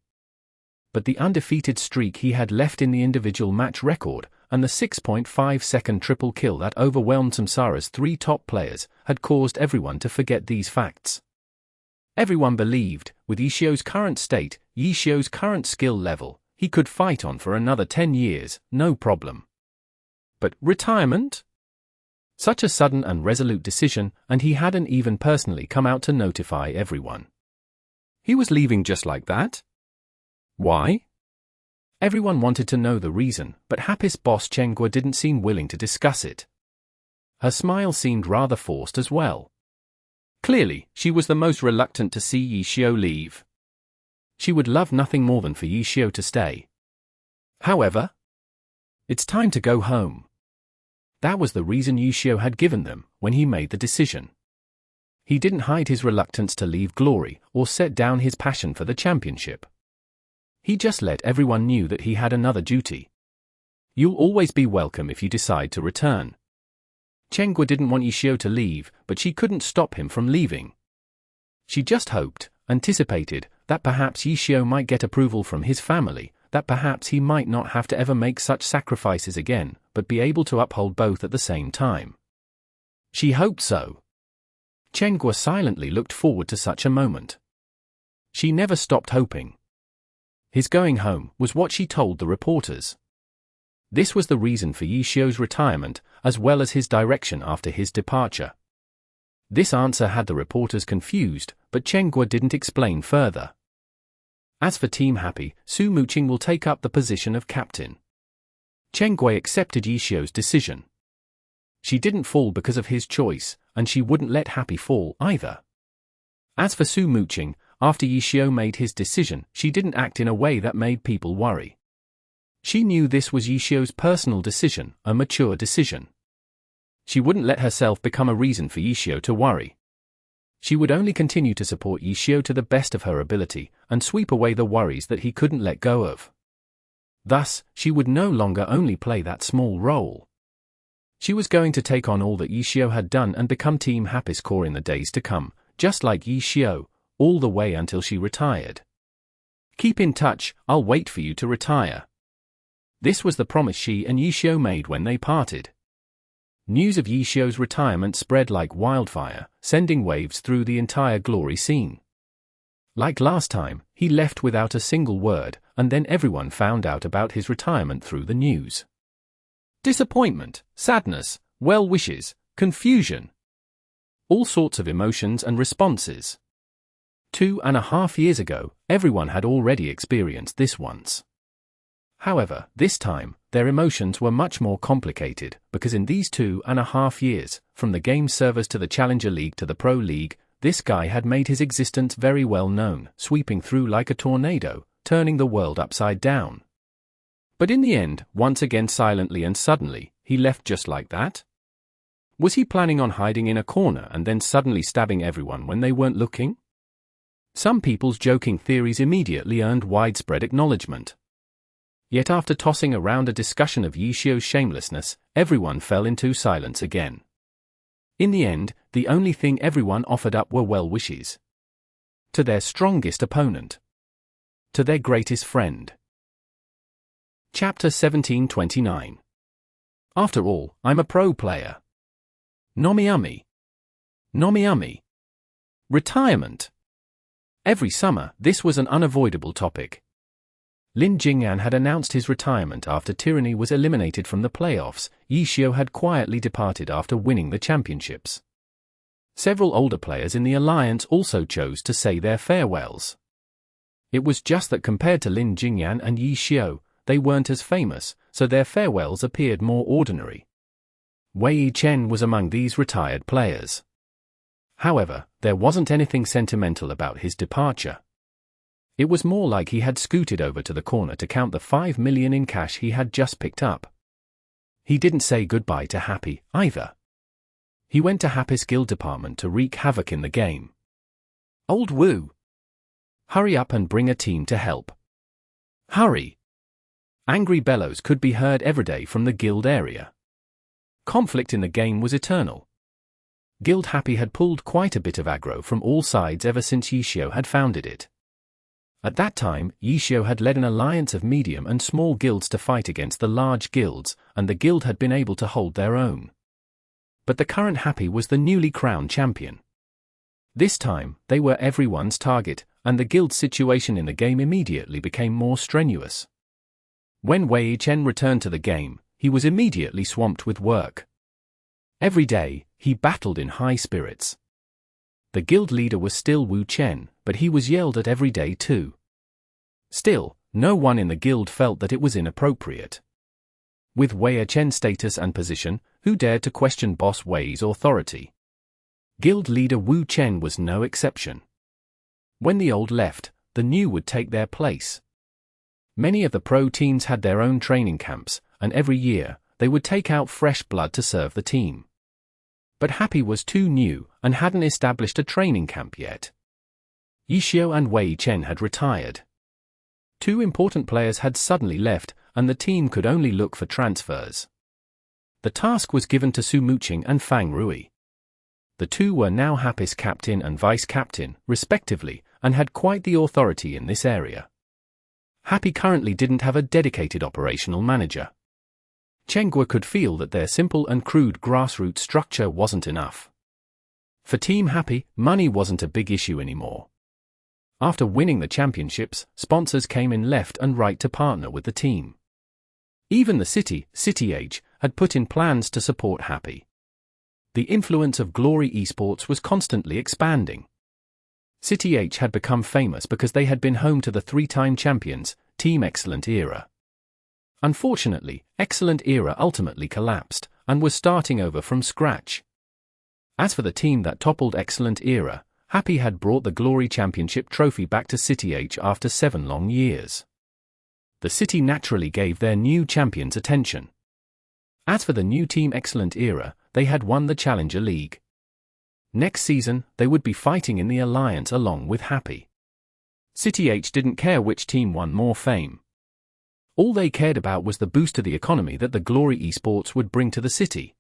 But the undefeated streak he had left in the individual match record, and the 6.5-second triple kill that overwhelmed Samsara's 3 top players, had caused everyone to forget these facts. Everyone believed, with Ishio's current state, Ishio's current skill level, he could fight on for another 10 years, no problem. But retirement? Such a sudden and resolute decision, and he hadn't even personally come out to notify everyone. He was leaving just like that? Why? Everyone wanted to know the reason, but Happy's boss Chen Gui didn't seem willing to discuss it. Her smile seemed rather forced as well. Clearly, she was the most reluctant to see Ishio leave. She would love nothing more than for Ishio to stay. However, it's time to go home. That was the reason Ishio had given them when he made the decision. He didn't hide his reluctance to leave Glory or set down his passion for the championship. He just let everyone know that he had another duty. You'll always be welcome if you decide to return. Chen Gui didn't want Ishio to leave, but she couldn't stop him from leaving. She just hoped, anticipated, that perhaps Ishio might get approval from his family, that perhaps he might not have to ever make such sacrifices again, but be able to uphold both at the same time. She hoped so. Chen Gui silently looked forward to such a moment. She never stopped hoping. His going home was what she told the reporters. This was the reason for Ishio's retirement, as well as his direction after his departure. This answer had the reporters confused, but Chen Gui didn't explain further. As for Team Happy, Su Muqing will take up the position of captain. Chen Gui accepted Ishio's decision. She didn't fall because of his choice, and she wouldn't let Happy fall either. As for Su Muqing, after Ishio made his decision, she didn't act in a way that made people worry. She knew this was Ishio's personal decision, a mature decision. She wouldn't let herself become a reason for Ishio to worry. She would only continue to support Ishio to the best of her ability, and sweep away the worries that he couldn't let go of. Thus, she would no longer only play that small role. She was going to take on all that Ishio had done and become Team Happy's core in the days to come, just like Ishio, all the way until she retired. Keep in touch, I'll wait for you to retire. This was the promise she and Yishio made when they parted. News of Yishio's retirement spread like wildfire, sending waves through the entire glory scene. Like last time, he left without a single word, and then everyone found out about his retirement through the news. Disappointment, sadness, well wishes, confusion. All sorts of emotions and responses. 2.5 years ago, everyone had already experienced this once. However, this time, their emotions were much more complicated, because in these 2.5 years, from the game servers to the Challenger League to the Pro League, this guy had made his existence very well known, sweeping through like a tornado, turning the world upside down. But in the end, once again silently and suddenly, he left just like that? Was he planning on hiding in a corner and then suddenly stabbing everyone when they weren't looking? Some people's joking theories immediately earned widespread acknowledgement. Yet after tossing around a discussion of Yishio's shamelessness, everyone fell into silence again. In the end, the only thing everyone offered up were well wishes. To their strongest opponent. To their greatest friend. Chapter 1729. After all, I'm a pro player. Nomiami. Nomiami. Retirement. Every summer, this was an unavoidable topic. Lin Jingyan had announced his retirement after Tyranny was eliminated from the playoffs. Yishio had quietly departed after winning the championships. Several older players in the alliance also chose to say their farewells. It was just that compared to Lin Jingyan and Yishio, they weren't as famous, so their farewells appeared more ordinary. Wei Chen was among these retired players. However, there wasn't anything sentimental about his departure. It was more like he had scooted over to the corner to count the 5 million in cash he had just picked up. He didn't say goodbye to Happy, either. He went to Happy's guild department to wreak havoc in the game. Old Wu! Hurry up and bring a team to help. Hurry! Angry bellows could be heard every day from the guild area. Conflict in the game was eternal. Guild Happy had pulled quite a bit of aggro from all sides ever since Yishio had founded it. At that time, Yishio had led an alliance of medium and small guilds to fight against the large guilds, and the guild had been able to hold their own. But the current Happy was the newly crowned champion. This time, they were everyone's target, and the guild's situation in the game immediately became more strenuous. When Wei Chen returned to the game, he was immediately swamped with work. Every day, he battled in high spirits. The guild leader was still Wu Chen, but he was yelled at every day too. Still, no one in the guild felt that it was inappropriate. With Wei Chen's status and position, who dared to question Boss Wei's authority? Guild leader Wu Chen was no exception. When the old left, the new would take their place. Many of the pro teams had their own training camps, and every year, they would take out fresh blood to serve the team. But Happy was too new, and hadn't established a training camp yet. Yishio and Wei Chen had retired. Two important players had suddenly left, and the team could only look for transfers. The task was given to Su Muqing and Fang Rui. The two were now Happy's captain and vice-captain, respectively, and had quite the authority in this area. Happy currently didn't have a dedicated operational manager. Chenghua could feel that their simple and crude grassroots structure wasn't enough. For Team Happy, money wasn't a big issue anymore. After winning the championships, sponsors came in left and right to partner with the team. Even the City Age, had put in plans to support Happy. The influence of Glory Esports was constantly expanding. City H had become famous because they had been home to the 3-time champions, Team Excellent Era. Unfortunately, Excellent Era ultimately collapsed, and was starting over from scratch. As for the team that toppled Excellent Era, Happy had brought the Glory Championship trophy back to City H after 7 long years. The city naturally gave their new champions attention. As for the new Team Excellent Era, they had won the Challenger League. Next season, they would be fighting in the alliance along with Happy. City H didn't care which team won more fame. All they cared about was the boost to the economy that the Glory Esports would bring to the city.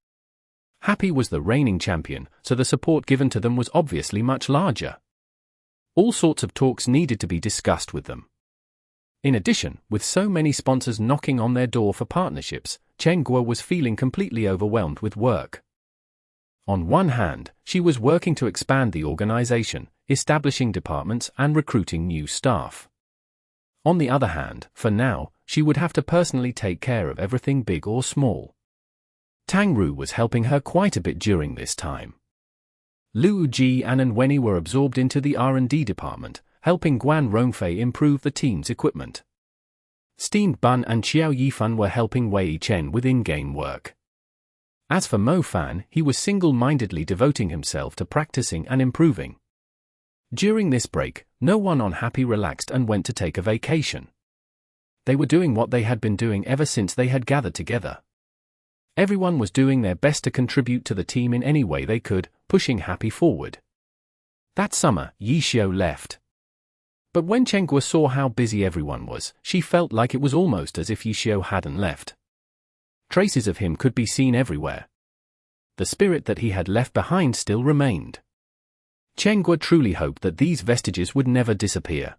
Happy was the reigning champion, so the support given to them was obviously much larger. All sorts of talks needed to be discussed with them. In addition, with so many sponsors knocking on their door for partnerships, Chen Guo was feeling completely overwhelmed with work. On one hand, she was working to expand the organization, establishing departments and recruiting new staff. On the other hand, for now, she would have to personally take care of everything big or small. Tang Ru was helping her quite a bit during this time. Liu Jian and Wenyi were absorbed into the R&D department, helping Guan Rongfei improve the team's equipment. Steamed Bun and Xiao Yifan were helping Wei Chen with in-game work. As for Mo Fan, he was single-mindedly devoting himself to practicing and improving. During this break, no one on Happy relaxed and went to take a vacation. They were doing what they had been doing ever since they had gathered together. Everyone was doing their best to contribute to the team in any way they could, pushing Happy forward. That summer, Yi Xiu left. But when Chen Guo saw how busy everyone was, she felt like it was almost as if Yi Xiu hadn't left. Traces of him could be seen everywhere. The spirit that he had left behind still remained. Chen Guo truly hoped that these vestiges would never disappear.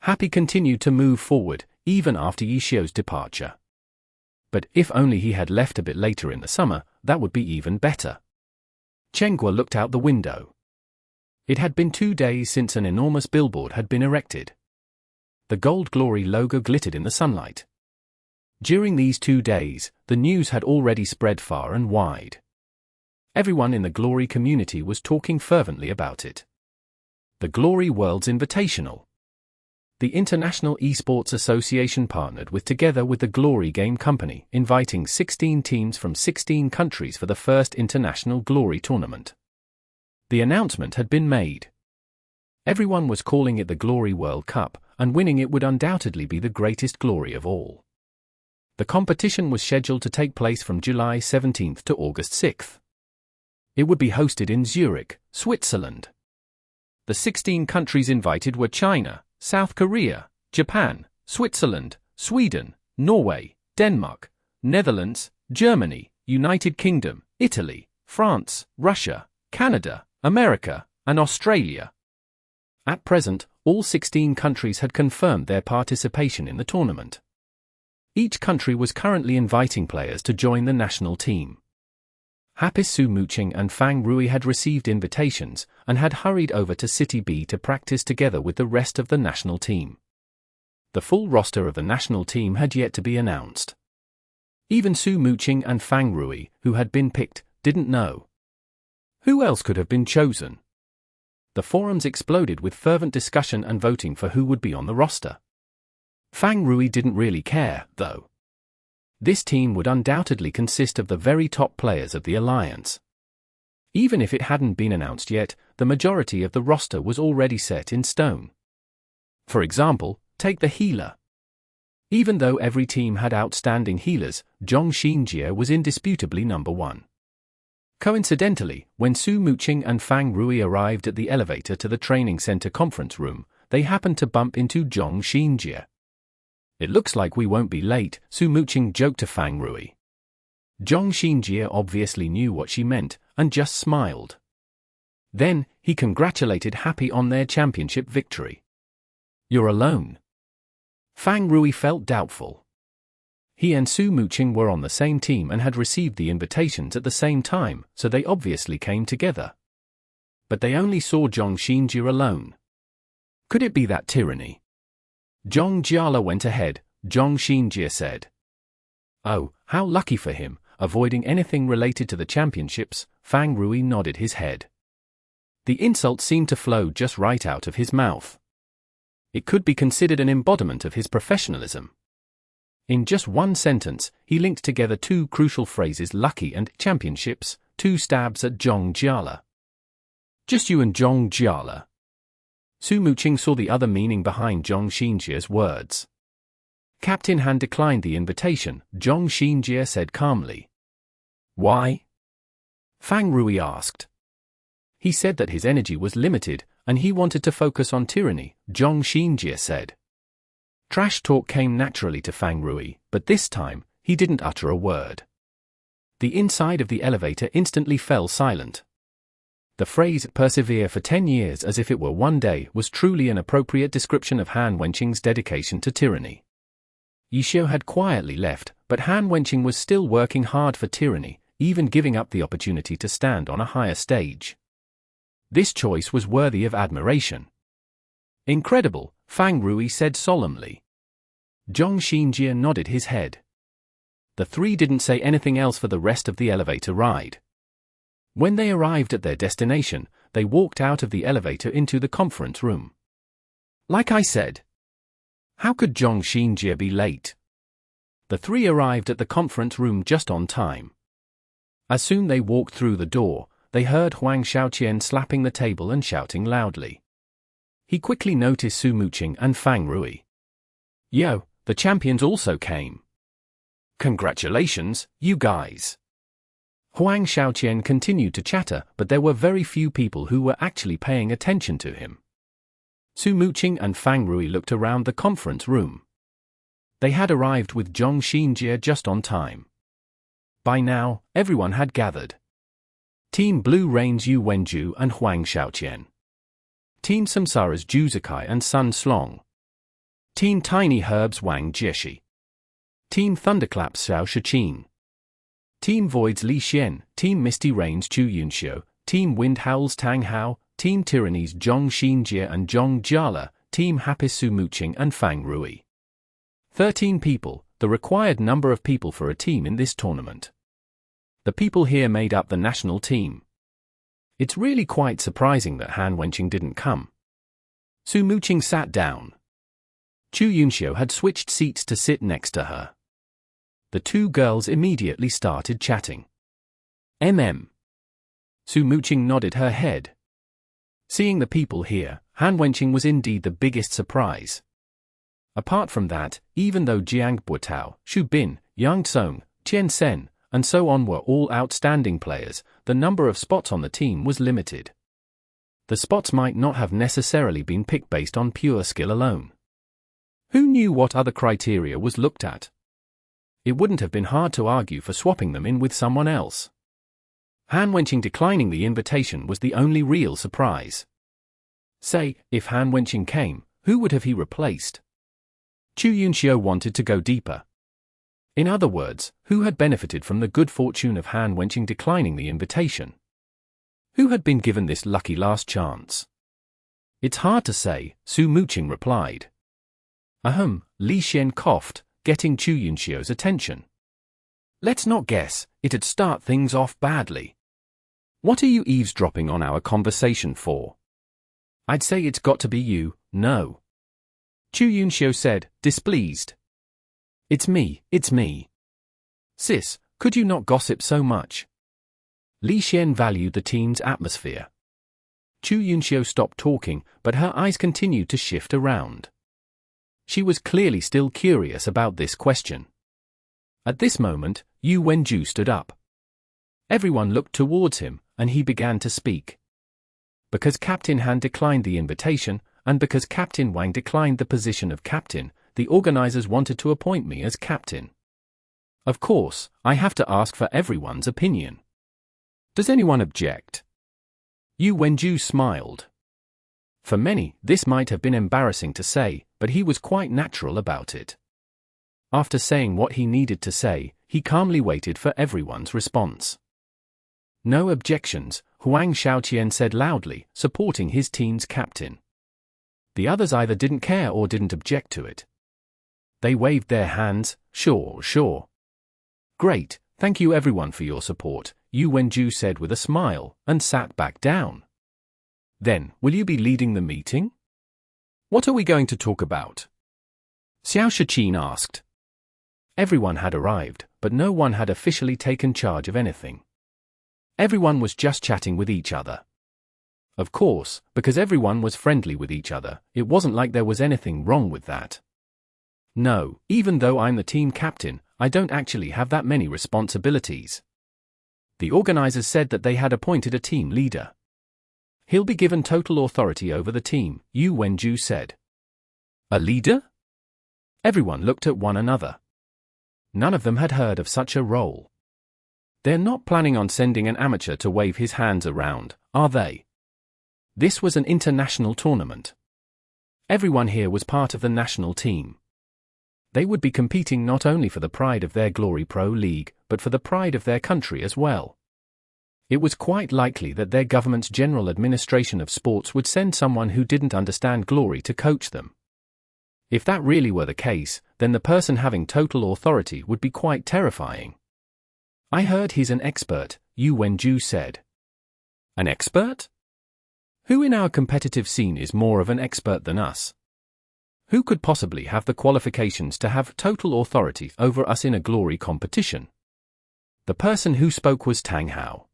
Happy continued to move forward, even after Yi Xiu's departure. But if only he had left a bit later in the summer, that would be even better. Chen Guo looked out the window. It had been 2 days since an enormous billboard had been erected. The Gold Glory logo glittered in the sunlight. During these 2 days, the news had already spread far and wide. Everyone in the Glory community was talking fervently about it. The Glory World's Invitational. The International Esports Association partnered together with the Glory Game Company, inviting 16 teams from 16 countries for the first International Glory Tournament. The announcement had been made. Everyone was calling it the Glory World Cup, and winning it would undoubtedly be the greatest glory of all. The competition was scheduled to take place from July 17th to August 6th. It would be hosted in Zurich, Switzerland. The 16 countries invited were China, South Korea, Japan, Switzerland, Sweden, Norway, Denmark, Netherlands, Germany, United Kingdom, Italy, France, Russia, Canada, America, and Australia. At present, all 16 countries had confirmed their participation in the tournament. Each country was currently inviting players to join the national team. Happy Su Muqing and Fang Rui had received invitations and had hurried over to City B to practice together with the rest of the national team. The full roster of the national team had yet to be announced. Even Su Muqing and Fang Rui, who had been picked, didn't know. Who else could have been chosen? The forums exploded with fervent discussion and voting for who would be on the roster. Fang Rui didn't really care, though. This team would undoubtedly consist of the very top players of the alliance. Even if it hadn't been announced yet, the majority of the roster was already set in stone. For example, take the healer. Even though every team had outstanding healers, Zhong Xinjie was indisputably number one. Coincidentally, when Su Muqing and Fang Rui arrived at the elevator to the training center conference room, they happened to bump into Zhong Xinjie. "It looks like we won't be late," Su Muqing joked to Fang Rui. Zhong Xinjie obviously knew what she meant, and just smiled. Then, he congratulated Happy on their championship victory. "You're alone?" Fang Rui felt doubtful. He and Su Muqing were on the same team and had received the invitations at the same time, so they obviously came together. But they only saw Zhong Xinjie alone. Could it be that tyranny? Zhong Jiala went ahead, Zhong Xinjie said. "Oh, how lucky for him," avoiding anything related to the championships, Fang Rui nodded his head. The insult seemed to flow just right out of his mouth. It could be considered an embodiment of his professionalism. In just one sentence, he linked together two crucial phrases: lucky and championships, 2 stabs at Zhong Jiala. "Just you and Zhong Jiala?" Su Muqing saw the other meaning behind Zhong Xinjie's words. Captain Han declined the invitation, Zhong Xinjie said calmly. "Why?" Fang Rui asked. He said that his energy was limited, and he wanted to focus on tyranny, Zhong Xinjie said. Trash talk came naturally to Fang Rui, but this time, he didn't utter a word. The inside of the elevator instantly fell silent. The phrase persevere for 10 years as if it were one day was truly an appropriate description of Han Wenqing's dedication to tyranny. Yishou had quietly left, but Han Wenqing was still working hard for tyranny, even giving up the opportunity to stand on a higher stage. This choice was worthy of admiration. Incredible, Fang Rui said solemnly. Zhong Xinjie nodded his head. The three didn't say anything else for the rest of the elevator ride. When they arrived at their destination, they walked out of the elevator into the conference room. Like I said, how could Zhong Xinjie be late? The three arrived at the conference room just on time. As soon as they walked through the door, they heard Huang Xiaoqian slapping the table and shouting loudly. He quickly noticed Su Muqing and Fang Rui. Yo, the champions also came. Congratulations, you guys. Huang Xiaoqian continued to chatter, but there were very few people who were actually paying attention to him. Su Muqing and Fang Rui looked around the conference room. They had arrived with Zhong Xinjie just on time. By now, everyone had gathered. Team Blue Rain's Yu Wenju and Huang Xiaoqian. Team Samsara's Zhu Zikai and Sun Slong. Team Tiny Herb's Wang Jieshi. Team Thunderclap's Xiao Shiqin. Team Void's Li Xian, Team Misty Rain's Chu Yunxiu, Team Wind Howl's Tang Hao, Team Tyranny's Zhong Xinjie and Zhong Jiala, Team Happy's Su Muqing and Fang Rui. 13 people, the required number of people for a team in this tournament. The people here made up the national team. It's really quite surprising that Han Wenqing didn't come. Su Muqing sat down. Chu Yunxiu had switched seats to sit next to her. The two girls immediately started chatting. Su Muqing nodded her head. Seeing the people here, Han Wenqing was indeed the biggest surprise. Apart from that, even though Jiang Buotao, Xu Bin, Yang Song, Qian Sen, and so on were all outstanding players, the number of spots on the team was limited. The spots might not have necessarily been picked based on pure skill alone. Who knew what other criteria was looked at? It wouldn't have been hard to argue for swapping them in with someone else. Han Wenqing declining the invitation was the only real surprise. Say, if Han Wenqing came, who would have he replaced? Chu Yunxiu wanted to go deeper. In other words, who had benefited from the good fortune of Han Wenqing declining the invitation? Who had been given this lucky last chance? It's hard to say, Su Muqing replied. Li Xian coughed, getting Chu Yunxiu's attention. Let's not guess, it'd start things off badly. What are you eavesdropping on our conversation for? I'd say it's got to be you, no. Chu Yunxiu said, displeased. It's me. Sis, could you not gossip so much? Li Xian valued the team's atmosphere. Chu Yunxiu stopped talking, but her eyes continued to shift around. She was clearly still curious about this question. At this moment, Yu Wenju stood up. Everyone looked towards him, and he began to speak. Because Captain Han declined the invitation, and because Captain Wang declined the position of captain, the organizers wanted to appoint me as captain. Of course, I have to ask for everyone's opinion. Does anyone object? Yu Wenju smiled. For many, this might have been embarrassing to say, but he was quite natural about it. After saying what he needed to say, he calmly waited for everyone's response. No objections, Huang Xiaoqian said loudly, supporting his team's captain. The others either didn't care or didn't object to it. They waved their hands, sure. Great, thank you everyone for your support, Yu Wenju said with a smile, and sat back down. Then, will you be leading the meeting? What are we going to talk about? Xiao Shiqin asked. Everyone had arrived, but no one had officially taken charge of anything. Everyone was just chatting with each other. Of course, because everyone was friendly with each other, it wasn't like there was anything wrong with that. No, even though I'm the team captain, I don't actually have that many responsibilities. The organizers said that they had appointed a team leader. He'll be given total authority over the team, Yu Wenju said. A leader? Everyone looked at one another. None of them had heard of such a role. They're not planning on sending an amateur to wave his hands around, are they? This was an international tournament. Everyone here was part of the national team. They would be competing not only for the pride of their Glory Pro League, but for the pride of their country as well. It was quite likely that their government's General Administration of Sports would send someone who didn't understand Glory to coach them. If that really were the case, then the person having total authority would be quite terrifying. I heard he's an expert, Yu Wenju said. An expert? Who in our competitive scene is more of an expert than us? Who could possibly have the qualifications to have total authority over us in a Glory competition? The person who spoke was Tang Hao.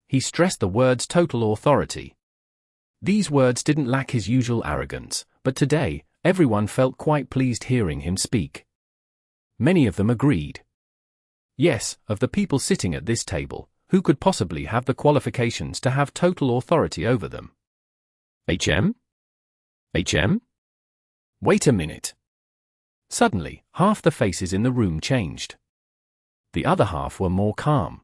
He stressed the words total authority. These words didn't lack his usual arrogance, but today, everyone felt quite pleased hearing him speak. Many of them agreed. Yes, of the people sitting at this table, who could possibly have the qualifications to have total authority over them? HM? HM? Wait a minute. Suddenly, half the faces in the room changed. The other half were more calm.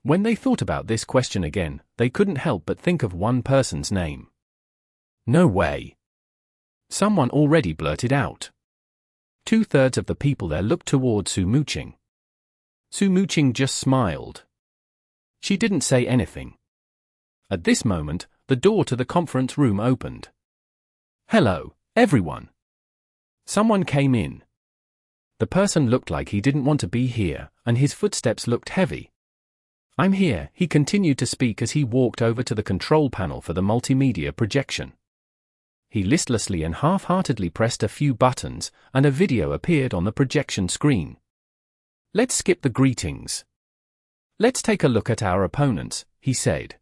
When they thought about this question again, they couldn't help but think of one person's name. No way. Someone already blurted out. 2/3 of the people there looked toward Su Muqing. Su Muqing just smiled. She didn't say anything. At this moment, the door to the conference room opened. Hello, everyone. Someone came in. The person looked like he didn't want to be here, and his footsteps looked heavy. I'm here, he continued to speak as he walked over to the control panel for the multimedia projection. He listlessly and half-heartedly pressed a few buttons, and a video appeared on the projection screen. Let's skip the greetings. Let's take a look at our opponents, he said.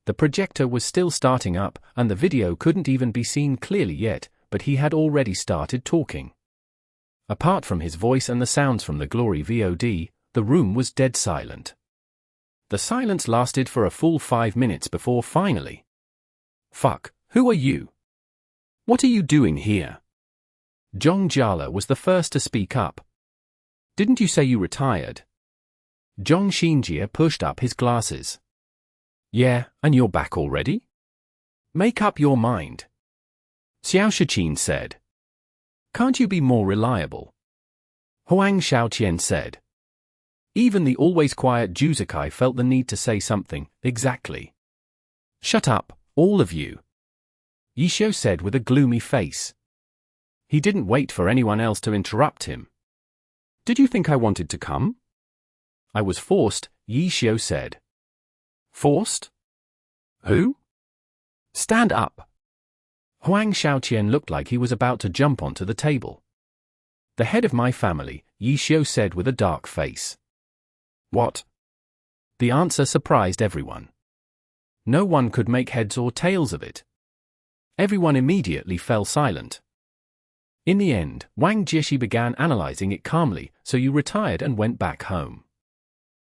The projector was still starting up, and the video couldn't even be seen clearly yet, but he had already started talking. Apart from his voice and the sounds from the Glory VOD, the room was dead silent. The silence lasted for a full 5 minutes before finally. Fuck, who are you? What are you doing here? Zhong Jiala was the first to speak up. Didn't you say you retired? Zhong Xinjie pushed up his glasses. Yeah, and you're back already? Make up your mind. Xiao Shiqin said. Can't you be more reliable? Huang Xiaoqian said. Even the always quiet Juzakai felt the need to say something. Exactly. Shut up, all of you. Yishio said with a gloomy face. He didn't wait for anyone else to interrupt him. Did you think I wanted to come? I was forced, Yishio said. Forced? Who? Stand up. Huang Xiaoqian looked like he was about to jump onto the table. The head of my family, Yishio said with a dark face. What? The answer surprised everyone. No one could make heads or tails of it. Everyone immediately fell silent. In the end, Wang Jieshi began analyzing it calmly, so you retired and went back home.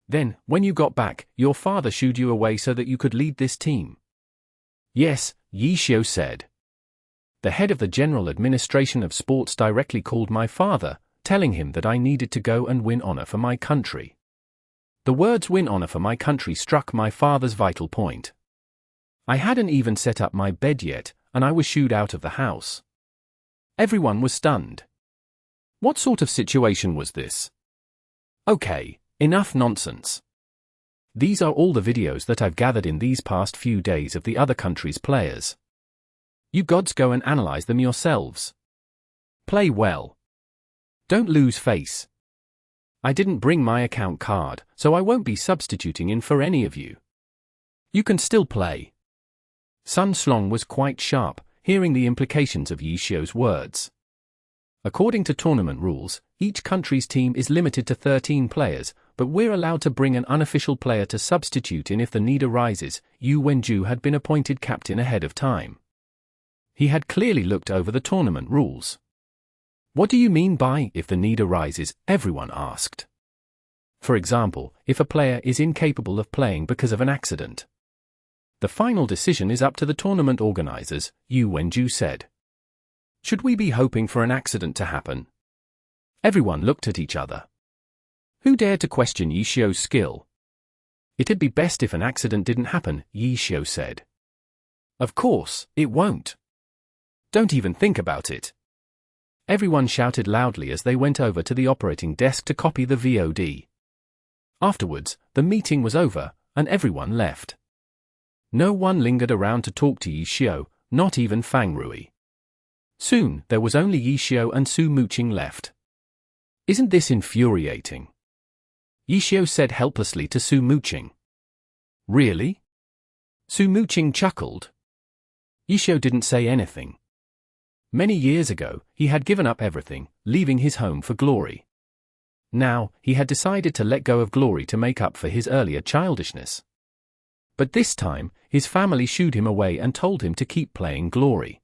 Then, when you got back, your father shooed you away so that you could lead this team. Yes, Yishio said. The head of the General Administration of Sports directly called my father, telling him that I needed to go and win honor for my country. The words win honor for my country struck my father's vital point. I hadn't even set up my bed yet, and I was shooed out of the house. Everyone was stunned. What sort of situation was this? Okay, enough nonsense. These are all the videos that I've gathered in these past few days of the other countries' players. You gods go and analyze them yourselves. Play well. Don't lose face. I didn't bring my account card, so I won't be substituting in for any of you. You can still play. Sun Slong was quite sharp, hearing the implications of Yishio's words. According to tournament rules, each country's team is limited to 13 players, but we're allowed to bring an unofficial player to substitute in if the need arises. Yu Wenju had been appointed captain ahead of time. He had clearly looked over the tournament rules. What do you mean by if the need arises? Everyone asked. For example, if a player is incapable of playing because of an accident. The final decision is up to the tournament organizers, Yu Wenju said. Should we be hoping for an accident to happen? Everyone looked at each other. Who dared to question Yishio's skill? It'd be best if an accident didn't happen, Yishio said. Of course, it won't. Don't even think about it. Everyone shouted loudly as they went over to the operating desk to copy the VOD. Afterwards, the meeting was over, and everyone left. No one lingered around to talk to Yishio, not even Fang Rui. Soon, there was only Yishio and Su Muqing left. Isn't this infuriating? Yishio said helplessly to Su Muqing. Really? Su Muqing chuckled. Yishio didn't say anything. Many years ago, he had given up everything, leaving his home for glory. Now, he had decided to let go of glory to make up for his earlier childishness. But this time, his family shooed him away and told him to keep playing glory.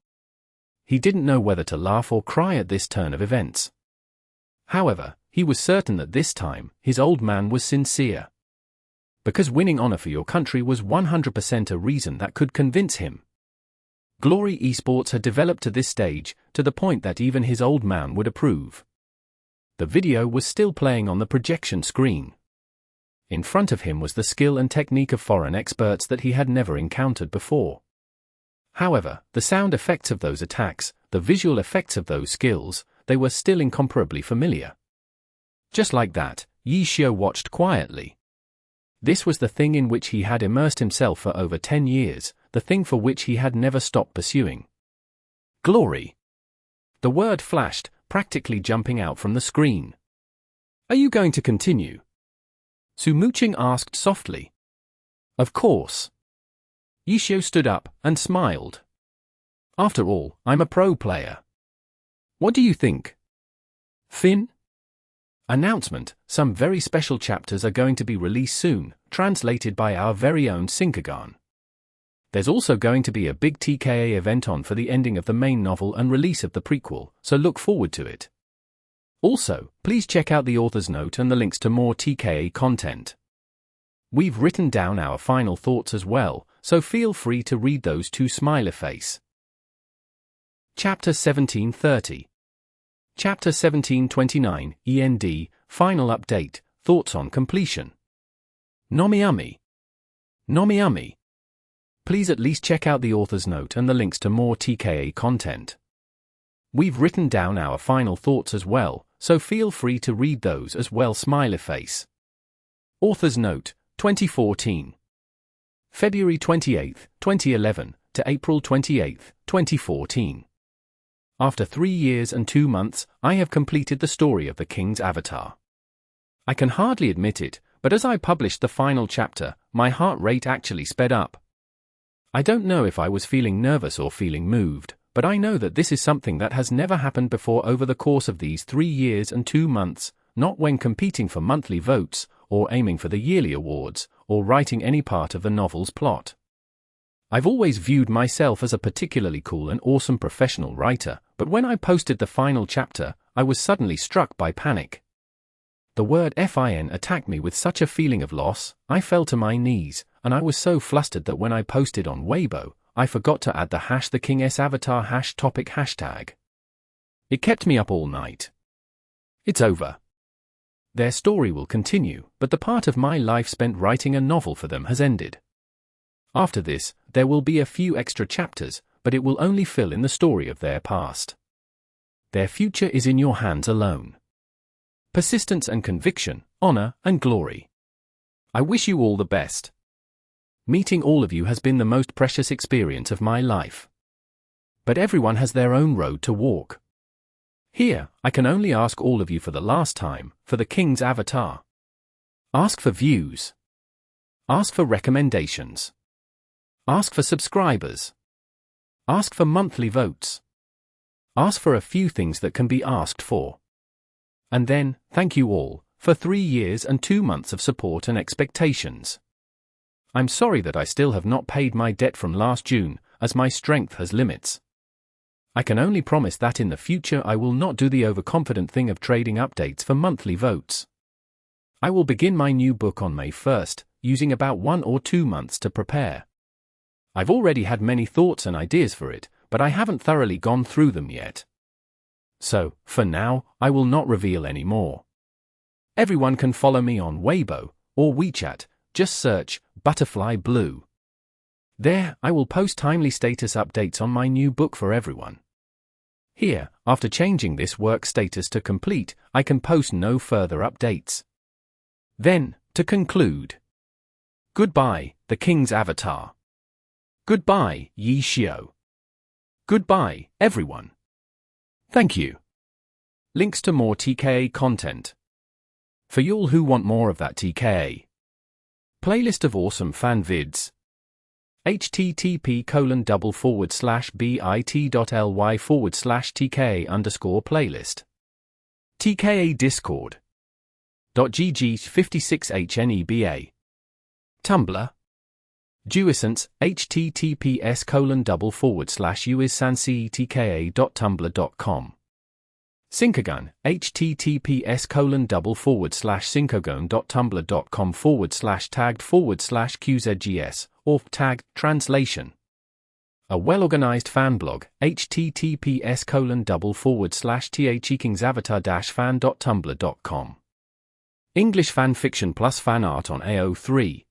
He didn't know whether to laugh or cry at this turn of events. However, he was certain that this time, his old man was sincere. Because winning honor for your country was 100% a reason that could convince him. Glory esports had developed to this stage, to the point that even his old man would approve. The video was still playing on the projection screen. In front of him was the skill and technique of foreign experts that he had never encountered before. However, the sound effects of those attacks, the visual effects of those skills, they were still incomparably familiar. Just like that, Yishio watched quietly. This was the thing in which he had immersed himself for over 10 years, the thing for which he had never stopped pursuing. Glory. The word flashed, practically jumping out from the screen. Are you going to continue? Su Muqing asked softly. Of course. Yishio stood up and smiled. After all, I'm a pro player. What do you think? Finn? Announcement: some very special chapters are going to be released soon, translated by our very own Sinkagan. There's also going to be a big TKA event on for the ending of the main novel and release of the prequel, so look forward to it. Also, please check out the author's note and the links to more TKA content. We've written down our final thoughts as well, so feel free to read those too. Smiley face. Chapter 1730. Chapter 1729, END, Final Update, Thoughts on Completion. Nomiami. Nomiami. Please at least check out the author's note and the links to more TKA content. We've written down our final thoughts as well, so feel free to read those as well. Smiley face. Author's note, 2014. February 28, 2011, to April 28, 2014. After 3 years and 2 months, I have completed the story of the King's Avatar. I can hardly admit it, but as I published the final chapter, my heart rate actually sped up. I don't know if I was feeling nervous or feeling moved, but I know that this is something that has never happened before over the course of these 3 years and 2 months, not when competing for monthly votes, or aiming for the yearly awards, or writing any part of the novel's plot. I've always viewed myself as a particularly cool and awesome professional writer, but when I posted the final chapter, I was suddenly struck by panic. The word FIN attacked me with such a feeling of loss, I fell to my knees, and I was so flustered that when I posted on Weibo, I forgot to add the #TheKingSAvatar #topic hashtag. It kept me up all night. It's over. Their story will continue, but the part of my life spent writing a novel for them has ended. After this, there will be a few extra chapters, but it will only fill in the story of their past. Their future is in your hands alone. Persistence and conviction, honor and glory. I wish you all the best. Meeting all of you has been the most precious experience of my life. But everyone has their own road to walk. Here, I can only ask all of you for the last time, for the King's Avatar. Ask for views. Ask for recommendations. Ask for subscribers. Ask for monthly votes. Ask for a few things that can be asked for. And then, thank you all, for 3 years and 2 months of support and expectations. I'm sorry that I still have not paid my debt from last June, as my strength has limits. I can only promise that in the future I will not do the overconfident thing of trading updates for monthly votes. I will begin my new book on May 1st, using about 1 or 2 months to prepare. I've already had many thoughts and ideas for it, but I haven't thoroughly gone through them yet. So, for now, I will not reveal any more. Everyone can follow me on Weibo, or WeChat, just search Butterfly Blue. There, I will post timely status updates on my new book for everyone. Here, after changing this work status to complete, I can post no further updates. Then, to conclude. Goodbye, the King's Avatar. Goodbye, Yi Xiao. Goodbye, everyone. Thank you. Links to more TKA content. For y'all who want more of that TKA. Playlist of awesome fan vids. http://bit.ly/TKA_playlist. TKA Discord. .gg56HNEBA. Tumblr. Duisance, https://uisancetka.tumblr.com. Syncogun, https://syncogon.tumblr.com/tagged/qzgs, or tagged translation. A well-organized fan blog, https://theking'savatar-fan.tumblr.com. English fan fiction plus fan art on AO3.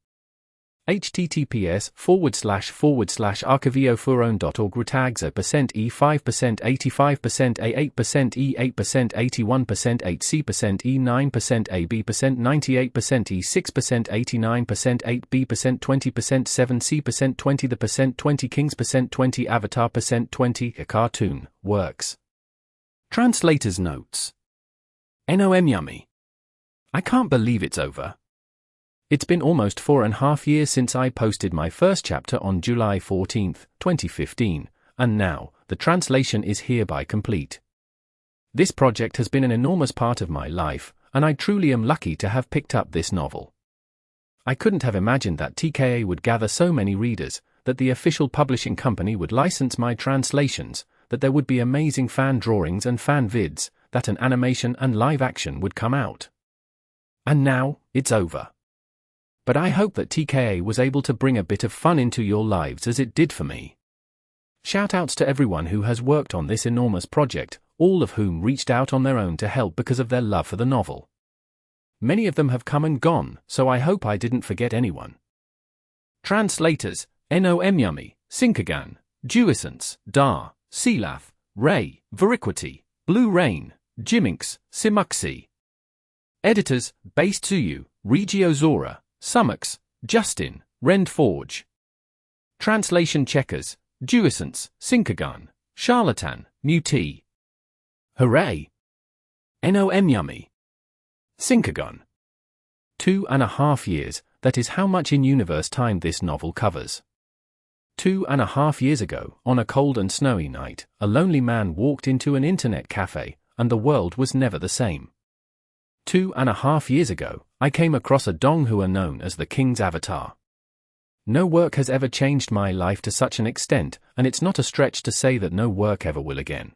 https://archiviofuron.org tags %, E5%, 85%, A8%, E8%, 81%, 8C%, E9%, AB%, 98%, E6%, 89%, 8B%, 20%, 7C%, 20%, 20 Kings%, 20 Avatar%, 20 A cartoon, works. Translator's notes. NOM yummy. I can't believe it's over. It's been almost 4.5 years since I posted my first chapter on July 14, 2015, and now, the translation is hereby complete. This project has been an enormous part of my life, and I truly am lucky to have picked up this novel. I couldn't have imagined that TKA would gather so many readers, that the official publishing company would license my translations, that there would be amazing fan drawings and fan vids, that an animation and live action would come out. And now, it's over. But I hope that TKA was able to bring a bit of fun into your lives as it did for me. Shoutouts to everyone who has worked on this enormous project, all of whom reached out on their own to help because of their love for the novel. Many of them have come and gone, so I hope I didn't forget anyone. Translators: NOM Yummy, Syncogan, Duisance, Dar, Sealath, Ray, Veriquity, Blue Rain, Jiminx, Simuxi. Editors: Base Tsuyu, Regio Zora, Sumux, Justin, Rendforge. Translation checkers: Duisance, Syncogan, Charlatan, Muti. Hooray! NOM Yummy. Syncogan. 2.5 years, that is how much in-universe time this novel covers. 2.5 years ago, on a cold and snowy night, a lonely man walked into an internet cafe, and the world was never the same. 2.5 years ago, I came across a dong who are known as the King's Avatar. No work has ever changed my life to such an extent, and it's not a stretch to say that no work ever will again.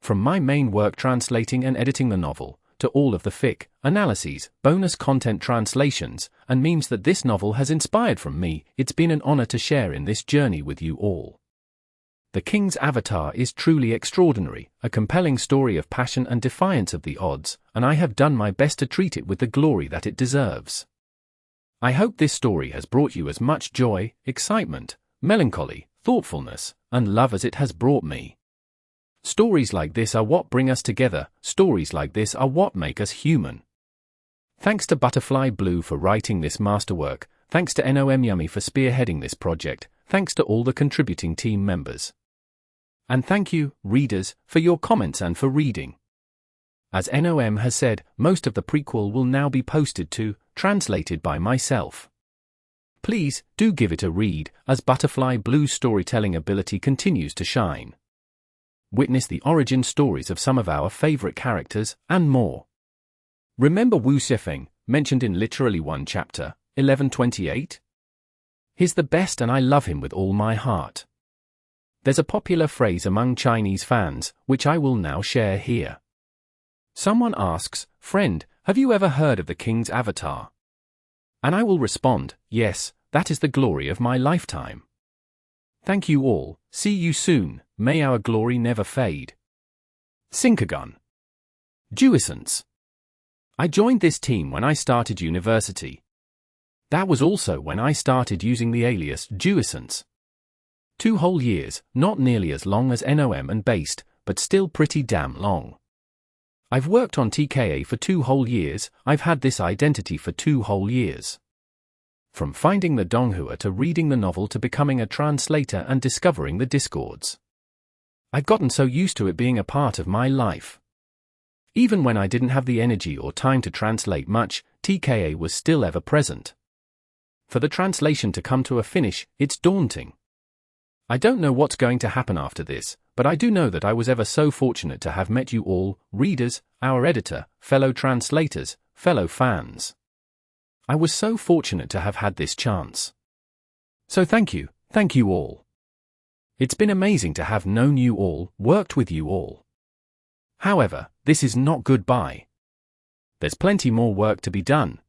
From my main work translating and editing the novel, to all of the fic, analyses, bonus content translations, and memes that this novel has inspired from me, it's been an honor to share in this journey with you all. The King's Avatar is truly extraordinary, a compelling story of passion and defiance of the odds, and I have done my best to treat it with the glory that it deserves. I hope this story has brought you as much joy, excitement, melancholy, thoughtfulness, and love as it has brought me. Stories like this are what bring us together, stories like this are what make us human. Thanks to Butterfly Blue for writing this masterwork, thanks to NOM Yummy for spearheading this project, thanks to all the contributing team members. And thank you, readers, for your comments and for reading. As NOM has said, most of the prequel will now be posted to, translated by myself. Please, do give it a read, as Butterfly Blue's storytelling ability continues to shine. Witness the origin stories of some of our favorite characters, and more. Remember Wu Shifeng, mentioned in literally one chapter, 1128? He's the best and I love him with all my heart. There's a popular phrase among Chinese fans, which I will now share here. Someone asks, "Friend, have you ever heard of the King's Avatar?" And I will respond, "Yes, that is the glory of my lifetime." Thank you all, see you soon, may our glory never fade. Syncogan. Duisance. I joined this team when I started university. That was also when I started using the alias Duisance. 2 whole years, not nearly as long as NOM and based, but still pretty damn long. I've worked on TKA for 2 whole years, I've had this identity for 2 whole years. From finding the Donghua to reading the novel to becoming a translator and discovering the Discords. I've gotten so used to it being a part of my life. Even when I didn't have the energy or time to translate much, TKA was still ever present. For the translation to come to a finish, it's daunting. I don't know what's going to happen after this, but I do know that I was ever so fortunate to have met you all, readers, our editor, fellow translators, fellow fans. I was so fortunate to have had this chance. So thank you all. It's been amazing to have known you all, worked with you all. However, this is not goodbye. There's plenty more work to be done.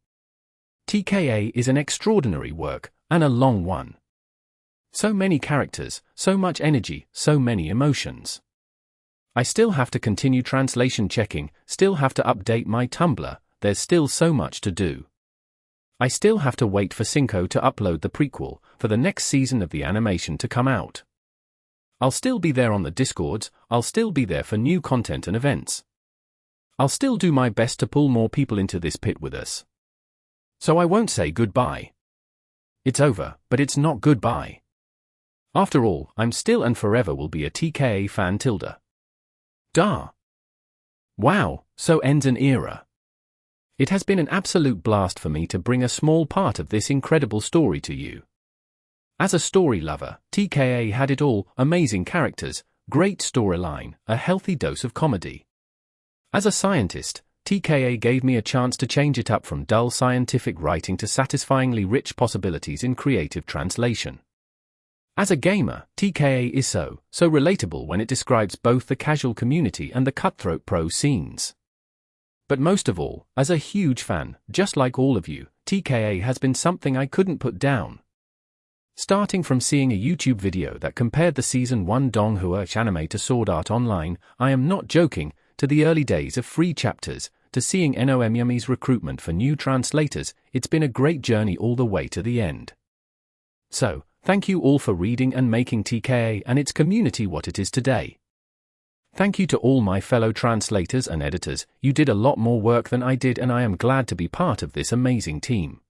TKA is an extraordinary work, and a long one. So many characters, so much energy, so many emotions. I still have to continue translation checking, still have to update my Tumblr, there's still so much to do. I still have to wait for Cinco to upload the prequel, for the next season of the animation to come out. I'll still be there on the Discords, I'll still be there for new content and events. I'll still do my best to pull more people into this pit with us. So I won't say goodbye. It's over, but it's not goodbye. After all, I'm still and forever will be a TKA fan tilde. Da. Wow, so ends an era. It has been an absolute blast for me to bring a small part of this incredible story to you. As a story lover, TKA had it all, amazing characters, great storyline, a healthy dose of comedy. As a scientist, TKA gave me a chance to change it up from dull scientific writing to satisfyingly rich possibilities in creative translation. As a gamer, TKA is so relatable when it describes both the casual community and the cutthroat pro scenes. But most of all, as a huge fan, just like all of you, TKA has been something I couldn't put down. Starting from seeing a YouTube video that compared the Season 1 Donghua anime to Sword Art Online, I am not joking, to the early days of free chapters, to seeing NOM Yumi's recruitment for new translators, it's been a great journey all the way to the end. So, thank you all for reading and making TKA and its community what it is today. Thank you to all my fellow translators and editors, you did a lot more work than I did and I am glad to be part of this amazing team.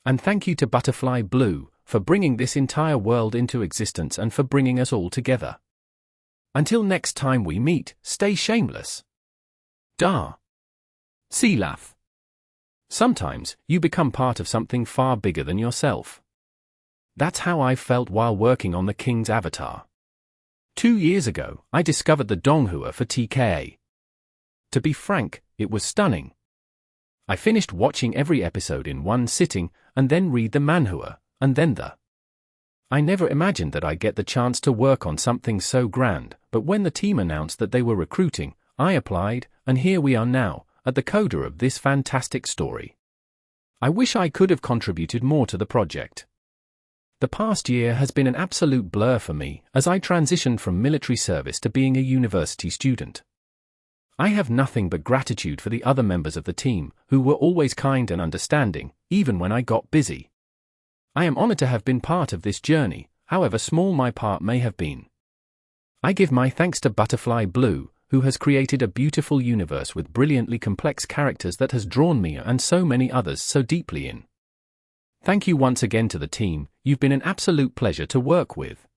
And thank you to Butterfly Blue, for bringing this entire world into existence and for bringing us all together. Until next time we meet, stay shameless. Da. Silaf. Sometimes, you become part of something far bigger than yourself. That's how I felt while working on the King's Avatar. 2 years ago, I discovered the Donghua for TKA. To be frank, it was stunning. I finished watching every episode in one sitting, and then read the manhua, and then the... I never imagined that I'd get the chance to work on something so grand, but when the team announced that they were recruiting, I applied, and here we are now, at the coda of this fantastic story. I wish I could have contributed more to the project. The past year has been an absolute blur for me, as I transitioned from military service to being a university student. I have nothing but gratitude for the other members of the team, who were always kind and understanding, even when I got busy. I am honored to have been part of this journey, however small my part may have been. I give my thanks to Butterfly Blue, who has created a beautiful universe with brilliantly complex characters that has drawn me and so many others so deeply in. Thank you once again to the team, you've been an absolute pleasure to work with.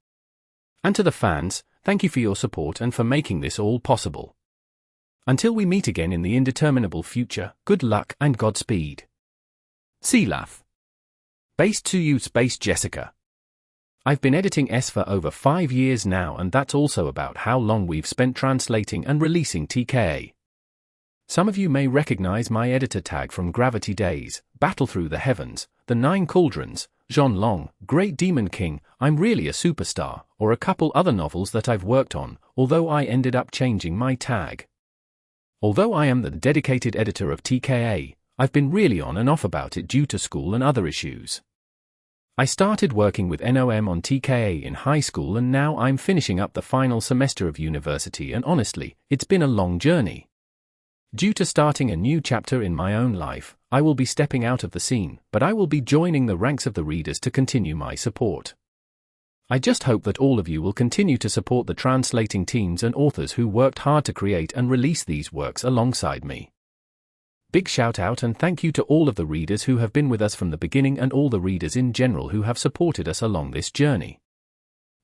And to the fans, thank you for your support and for making this all possible. Until we meet again in the indeterminable future, good luck and Godspeed. Silaf. Based to you Space Jessica. I've been editing S for over 5 years now, and that's also about how long we've spent translating and releasing TKA. Some of you may recognize my editor tag from Gravity Days, Battle Through the Heavens, The Nine Cauldrons, Jean Long, Great Demon King, I'm Really a Superstar, or a couple other novels that I've worked on, although I ended up changing my tag. Although I am the dedicated editor of TKA, I've been really on and off about it due to school and other issues. I started working with NOM on TKA in high school and now I'm finishing up the final semester of university, and honestly, it's been a long journey. Due to starting a new chapter in my own life, I will be stepping out of the scene, but I will be joining the ranks of the readers to continue my support. I just hope that all of you will continue to support the translating teams and authors who worked hard to create and release these works alongside me. Big shout out and thank you to all of the readers who have been with us from the beginning and all the readers in general who have supported us along this journey.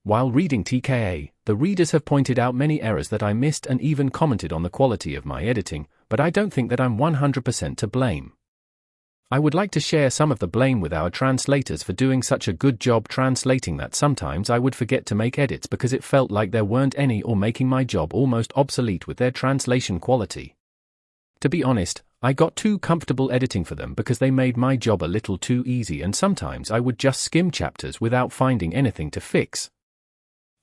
While reading TKA, the readers have pointed out many errors that I missed and even commented on the quality of my editing, but I don't think that I'm 100% to blame. I would like to share some of the blame with our translators for doing such a good job translating that sometimes I would forget to make edits because it felt like there weren't any or making my job almost obsolete with their translation quality. To be honest, I got too comfortable editing for them because they made my job a little too easy and sometimes I would just skim chapters without finding anything to fix.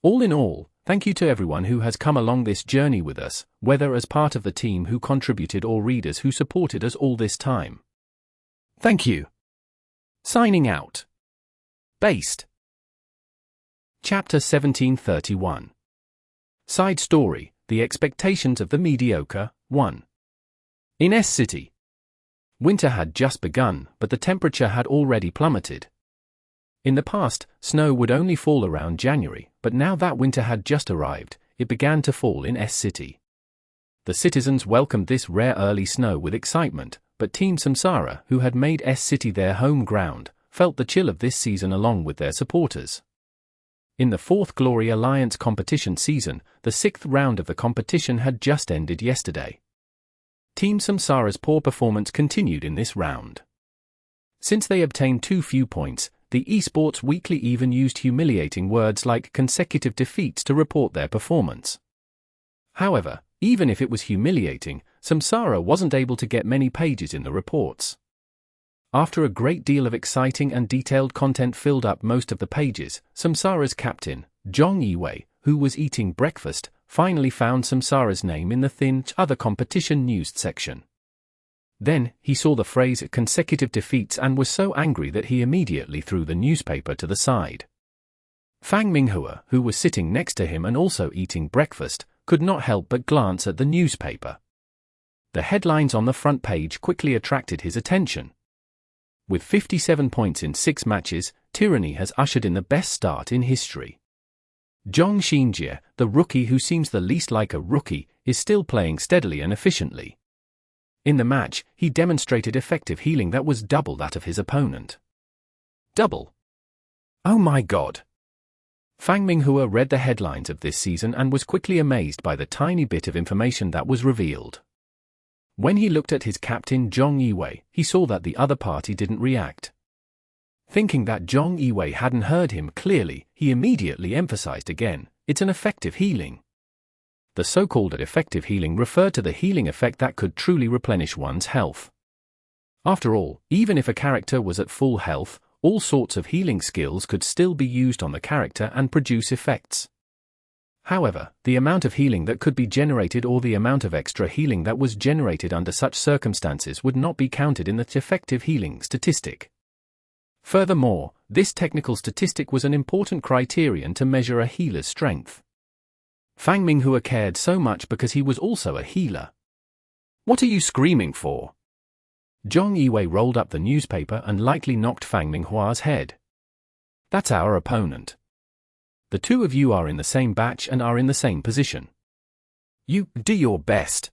All in all, thank you to everyone who has come along this journey with us, whether as part of the team who contributed or readers who supported us all this time. Thank you. Signing out. Based. Chapter 1731. Side Story, The Expectations of the Mediocre, 1. In S City. Winter had just begun, but the temperature had already plummeted. In the past, snow would only fall around January, but now that winter had just arrived, it began to fall in S City. The citizens welcomed this rare early snow with excitement, but Team Samsara, who had made S City their home ground, felt the chill of this season along with their supporters. In the Fourth Glory Alliance competition season, the 6th round of the competition had just ended yesterday. Team Samsara's poor performance continued in this round. Since they obtained too few points, the Esports Weekly even used humiliating words like consecutive defeats to report their performance. However, even if it was humiliating, Samsara wasn't able to get many pages in the reports. After a great deal of exciting and detailed content filled up most of the pages, Samsara's captain, Zhong Yiwei, who was eating breakfast, finally found Samsara's name in the thin other competition news section. Then, he saw the phrase consecutive defeats and was so angry that he immediately threw the newspaper to the side. Fang Minghua, who was sitting next to him and also eating breakfast, could not help but glance at the newspaper. The headlines on the front page quickly attracted his attention. With 57 points in 6 matches, Tyranny has ushered in the best start in history. Zhong Xinjie, the rookie who seems the least like a rookie, is still playing steadily and efficiently. In the match, he demonstrated effective healing that was double that of his opponent. Double? Oh my god! Fang Minghua read the headlines of this season and was quickly amazed by the tiny bit of information that was revealed. When he looked at his captain Zhong Yiwei, he saw that the other party didn't react. Thinking that Zhong Yiwei hadn't heard him clearly, he immediately emphasized again, it's an effective healing. The so-called effective healing referred to the healing effect that could truly replenish one's health. After all, even if a character was at full health, all sorts of healing skills could still be used on the character and produce effects. However, the amount of healing that could be generated or the amount of extra healing that was generated under such circumstances would not be counted in the effective healing statistic. Furthermore, this technical statistic was an important criterion to measure a healer's strength. Fang Minghua cared so much because he was also a healer. What are you screaming for? Zhong Yiwei rolled up the newspaper and lightly knocked Fang Minghua's head. That's our opponent. The two of you are in the same batch and are in the same position. You do your best.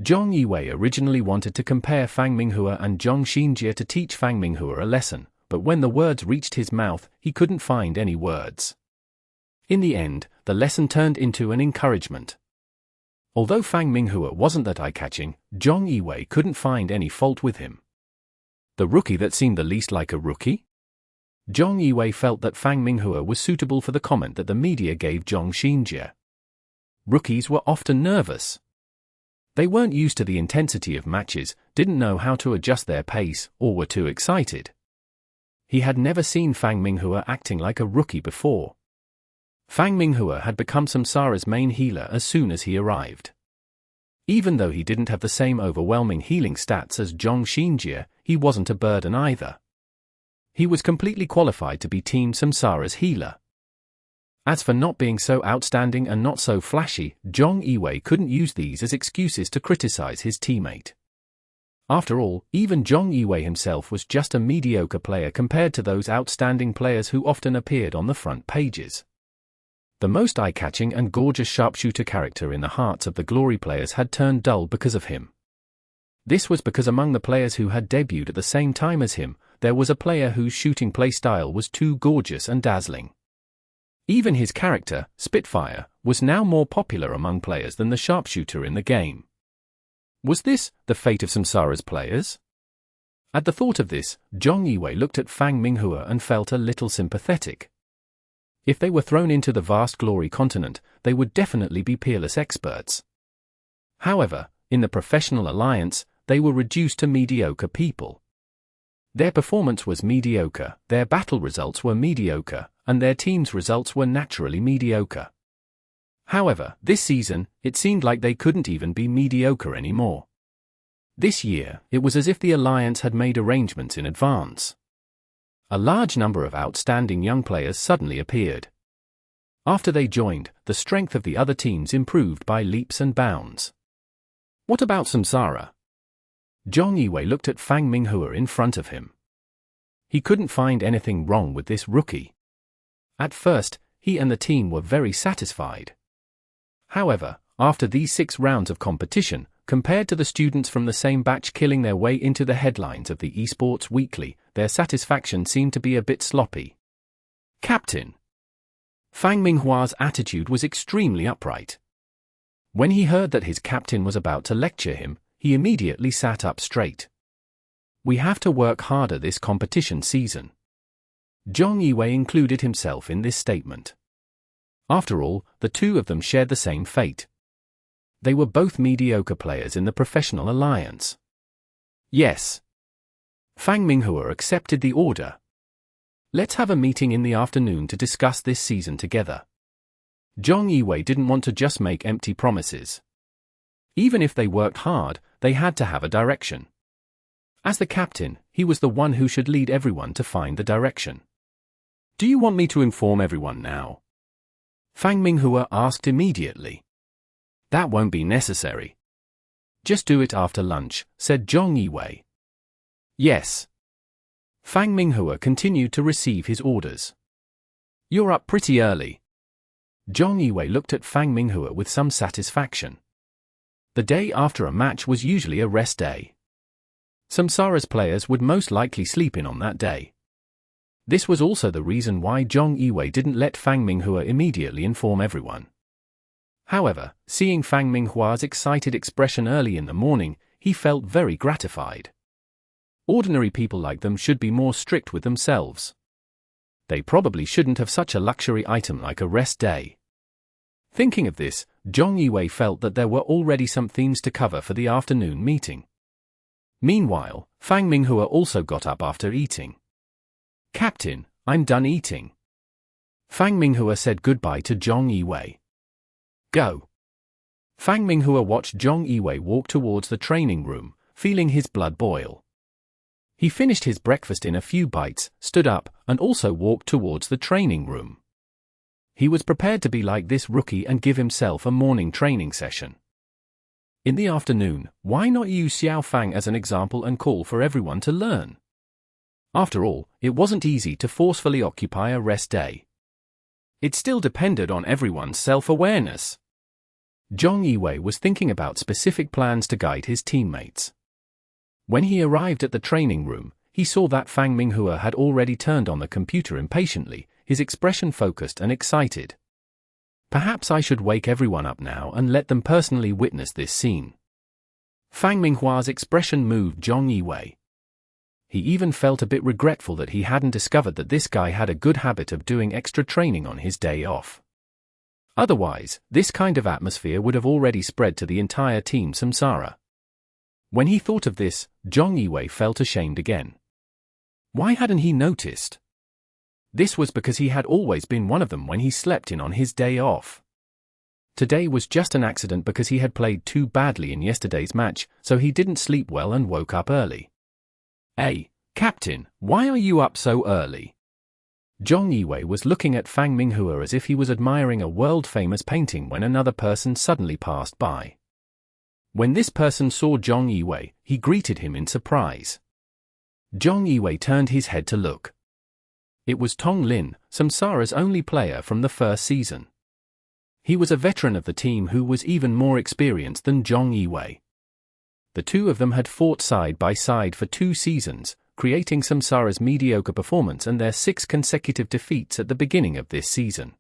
Zhong Yiwei originally wanted to compare Fang Minghua and Zhong Xinjie to teach Fang Minghua a lesson, but when the words reached his mouth, he couldn't find any words. In the end, the lesson turned into an encouragement. Although Fang Minghua wasn't that eye-catching, Zhong Yiwei couldn't find any fault with him. The rookie that seemed the least like a rookie? Zhong Yiwei felt that Fang Minghua was suitable for the comment that the media gave Zhong Xinjie. Rookies were often nervous. They weren't used to the intensity of matches, didn't know how to adjust their pace, or were too excited. He had never seen Fang Minghua acting like a rookie before. Fang Minghua had become Samsara's main healer as soon as he arrived. Even though he didn't have the same overwhelming healing stats as Zhong Xinjie, he wasn't a burden either. He was completely qualified to be Team Samsara's healer. As for not being so outstanding and not so flashy, Zhong Yiwei couldn't use these as excuses to criticize his teammate. After all, even Zhong Yiwei himself was just a mediocre player compared to those outstanding players who often appeared on the front pages. The most eye-catching and gorgeous sharpshooter character in the hearts of the Glory players had turned dull because of him. This was because among the players who had debuted at the same time as him, there was a player whose shooting play style was too gorgeous and dazzling. Even his character, Spitfire, was now more popular among players than the sharpshooter in the game. Was this the fate of Samsara's players? At the thought of this, Zhong Yiwei looked at Fang Minghua and felt a little sympathetic. If they were thrown into the vast Glory continent, they would definitely be peerless experts. However, in the professional alliance, they were reduced to mediocre people. Their performance was mediocre, their battle results were mediocre, and their team's results were naturally mediocre. However, this season, it seemed like they couldn't even be mediocre anymore. This year, it was as if the alliance had made arrangements in advance. A large number of outstanding young players suddenly appeared. After they joined, the strength of the other teams improved by leaps and bounds. What about Samsara? Zhong Yiwei looked at Fang Minghua in front of him. He couldn't find anything wrong with this rookie. At first, he and the team were very satisfied. However, after these 6 rounds of competition, compared to the students from the same batch killing their way into the headlines of the Esports Weekly, their satisfaction seemed to be a bit sloppy. Captain. Fang Minghua's attitude was extremely upright. When he heard that his captain was about to lecture him, he immediately sat up straight. We have to work harder this competition season. Zhong Yiwei included himself in this statement. After all, the two of them shared the same fate. They were both mediocre players in the professional alliance. Yes. Fang Minghua accepted the order. Let's have a meeting in the afternoon to discuss this season together. Zhong Yiwei didn't want to just make empty promises. Even if they worked hard, they had to have a direction. As the captain, he was the one who should lead everyone to find the direction. Do you want me to inform everyone now? Fang Minghua asked immediately. That won't be necessary. Just do it after lunch, said Zhong Yiwei. Yes. Fang Minghua continued to receive his orders. You're up pretty early. Zhong Yiwei looked at Fang Minghua with some satisfaction. The day after a match was usually a rest day. Samsara's players would most likely sleep in on that day. This was also the reason why Zhong Yiwei didn't let Fang Minghua immediately inform everyone. However, seeing Fang Minghua's excited expression early in the morning, he felt very gratified. Ordinary people like them should be more strict with themselves. They probably shouldn't have such a luxury item like a rest day. Thinking of this, Zhong Yiwei felt that there were already some themes to cover for the afternoon meeting. Meanwhile, Fang Minghua also got up after eating. Captain, I'm done eating. Fang Minghua said goodbye to Zhong Yiwei. Go. Fang Minghua watched Zhong Yiwei walk towards the training room, feeling his blood boil. He finished his breakfast in a few bites, stood up, and also walked towards the training room. He was prepared to be like this rookie and give himself a morning training session. In the afternoon, why not use Xiao Fang as an example and call for everyone to learn? After all, it wasn't easy to forcefully occupy a rest day. It still depended on everyone's self-awareness. Zhong Yiwei was thinking about specific plans to guide his teammates. When he arrived at the training room, he saw that Fang Minghua had already turned on the computer impatiently, his expression focused and excited. Perhaps I should wake everyone up now and let them personally witness this scene. Fang Minghua's expression moved Zhong Yiwei. He even felt a bit regretful that he hadn't discovered that this guy had a good habit of doing extra training on his day off. Otherwise, this kind of atmosphere would have already spread to the entire team Samsara. When he thought of this, Zhong Yiwei felt ashamed again. Why hadn't he noticed? This was because he had always been one of them when he slept in on his day off. Today was just an accident because he had played too badly in yesterday's match, so he didn't sleep well and woke up early. Hey, Captain, why are you up so early? Zhong Yiwei was looking at Fang Minghua as if he was admiring a world-famous painting when another person suddenly passed by. When this person saw Zhong Yiwei, he greeted him in surprise. Zhong Yiwei turned his head to look. It was Tong Lin, Samsara's only player from the first season. He was a veteran of the team who was even more experienced than Zhong Yiwei. The two of them had fought side by side for 2 seasons, creating Samsara's mediocre performance and their 6 consecutive defeats at the beginning of this season.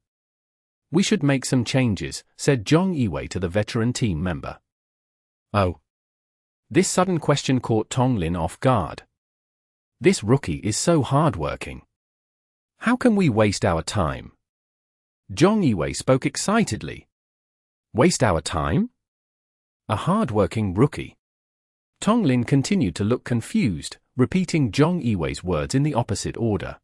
"We should make some changes," said Zhong Yiwei to the veteran team member. "Oh." This sudden question caught Tong Lin off guard. "This rookie is so hardworking. How can we waste our time?" Zhong Yiwei spoke excitedly. "Waste our time? A hardworking rookie?" Tong Lin continued to look confused, repeating Zhong Yiwei's words in the opposite order.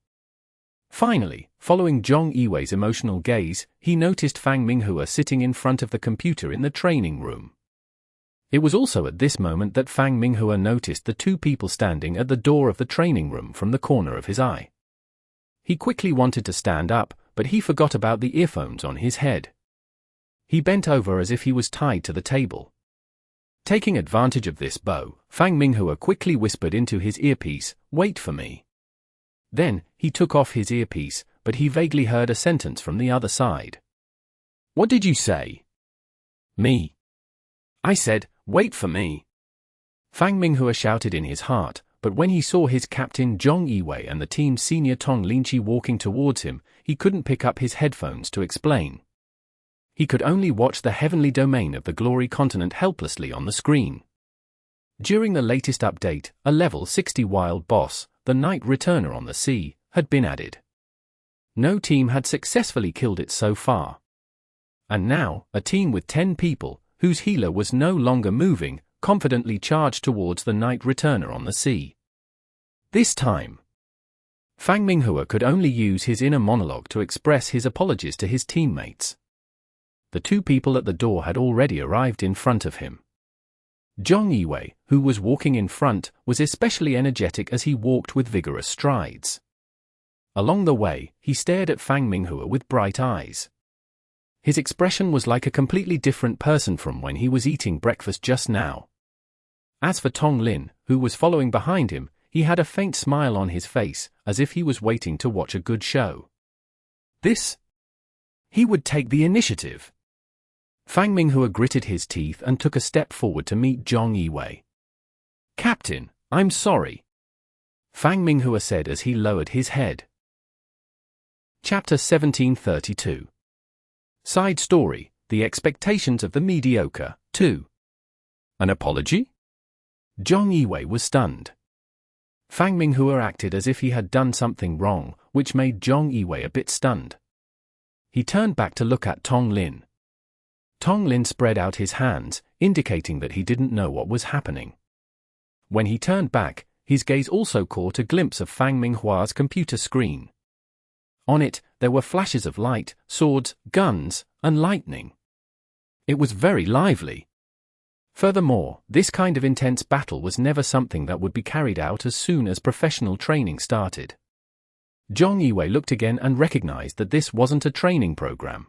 Finally, following Zhong Yiwei's emotional gaze, he noticed Fang Minghua sitting in front of the computer in the training room. It was also at this moment that Fang Minghua noticed the 2 people standing at the door of the training room from the corner of his eye. He quickly wanted to stand up, but he forgot about the earphones on his head. He bent over as if he was tied to the table. Taking advantage of this Fang Minghua quickly whispered into his earpiece, "Wait for me." Then, he took off his earpiece, but he vaguely heard a sentence from the other side. "What did you say?" "Me. I said, wait for me." Fang Minghua shouted in his heart, but when he saw his captain Zhong Yiwei and the team's senior Tong Linqi walking towards him, he couldn't pick up his headphones to explain. He could only watch the heavenly domain of the Glory Continent helplessly on the screen. During the latest update, a level 60 wild boss, the Night Returner on the Sea, had been added. No team had successfully killed it so far. And now, a team with 10 people, whose healer was no longer moving, confidently charged towards the Night Returner on the Sea. This time, Fang Minghua could only use his inner monologue to express his apologies to his teammates. The 2 people at the door had already arrived in front of him. Zhong Yiwei, who was walking in front, was especially energetic as he walked with vigorous strides. Along the way, he stared at Fang Minghua with bright eyes. His expression was like a completely different person from when he was eating breakfast just now. As for Tong Lin, who was following behind him, he had a faint smile on his face, as if he was waiting to watch a good show. He would take the initiative. Fang Minghua gritted his teeth and took a step forward to meet Zhong Yiwei. "Captain, I'm sorry," Fang Minghua said as he lowered his head. Chapter 1732. Side Story, The Expectations of the Mediocre, 2. An apology? Zhong Yiwei was stunned. Fang Minghua acted as if he had done something wrong, which made Zhong Yiwei a bit stunned. He turned back to look at Tong Lin. Tong Lin spread out his hands, indicating that he didn't know what was happening. When he turned back, his gaze also caught a glimpse of Fang Minghua's computer screen. On it, there were flashes of light, swords, guns, and lightning. It was very lively. Furthermore, this kind of intense battle was never something that would be carried out as soon as professional training started. Zhong Yiwei looked again and recognized that this wasn't a training program.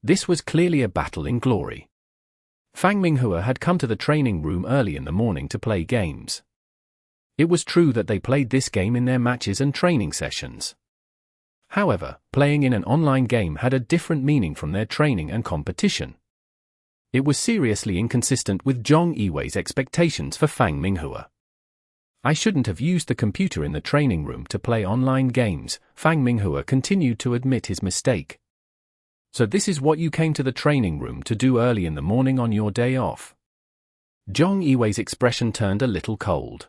This was clearly a battle in glory. Fang Minghua had come to the training room early in the morning to play games. It was true that they played this game in their matches and training sessions. However, playing in an online game had a different meaning from their training and competition. It was seriously inconsistent with Zhong Yiwei's expectations for Fang Minghua. "I shouldn't have used the computer in the training room to play online games," Fang Minghua continued to admit his mistake. "So this is what you came to the training room to do early in the morning on your day off?" Zhong Yiwei's expression turned a little cold.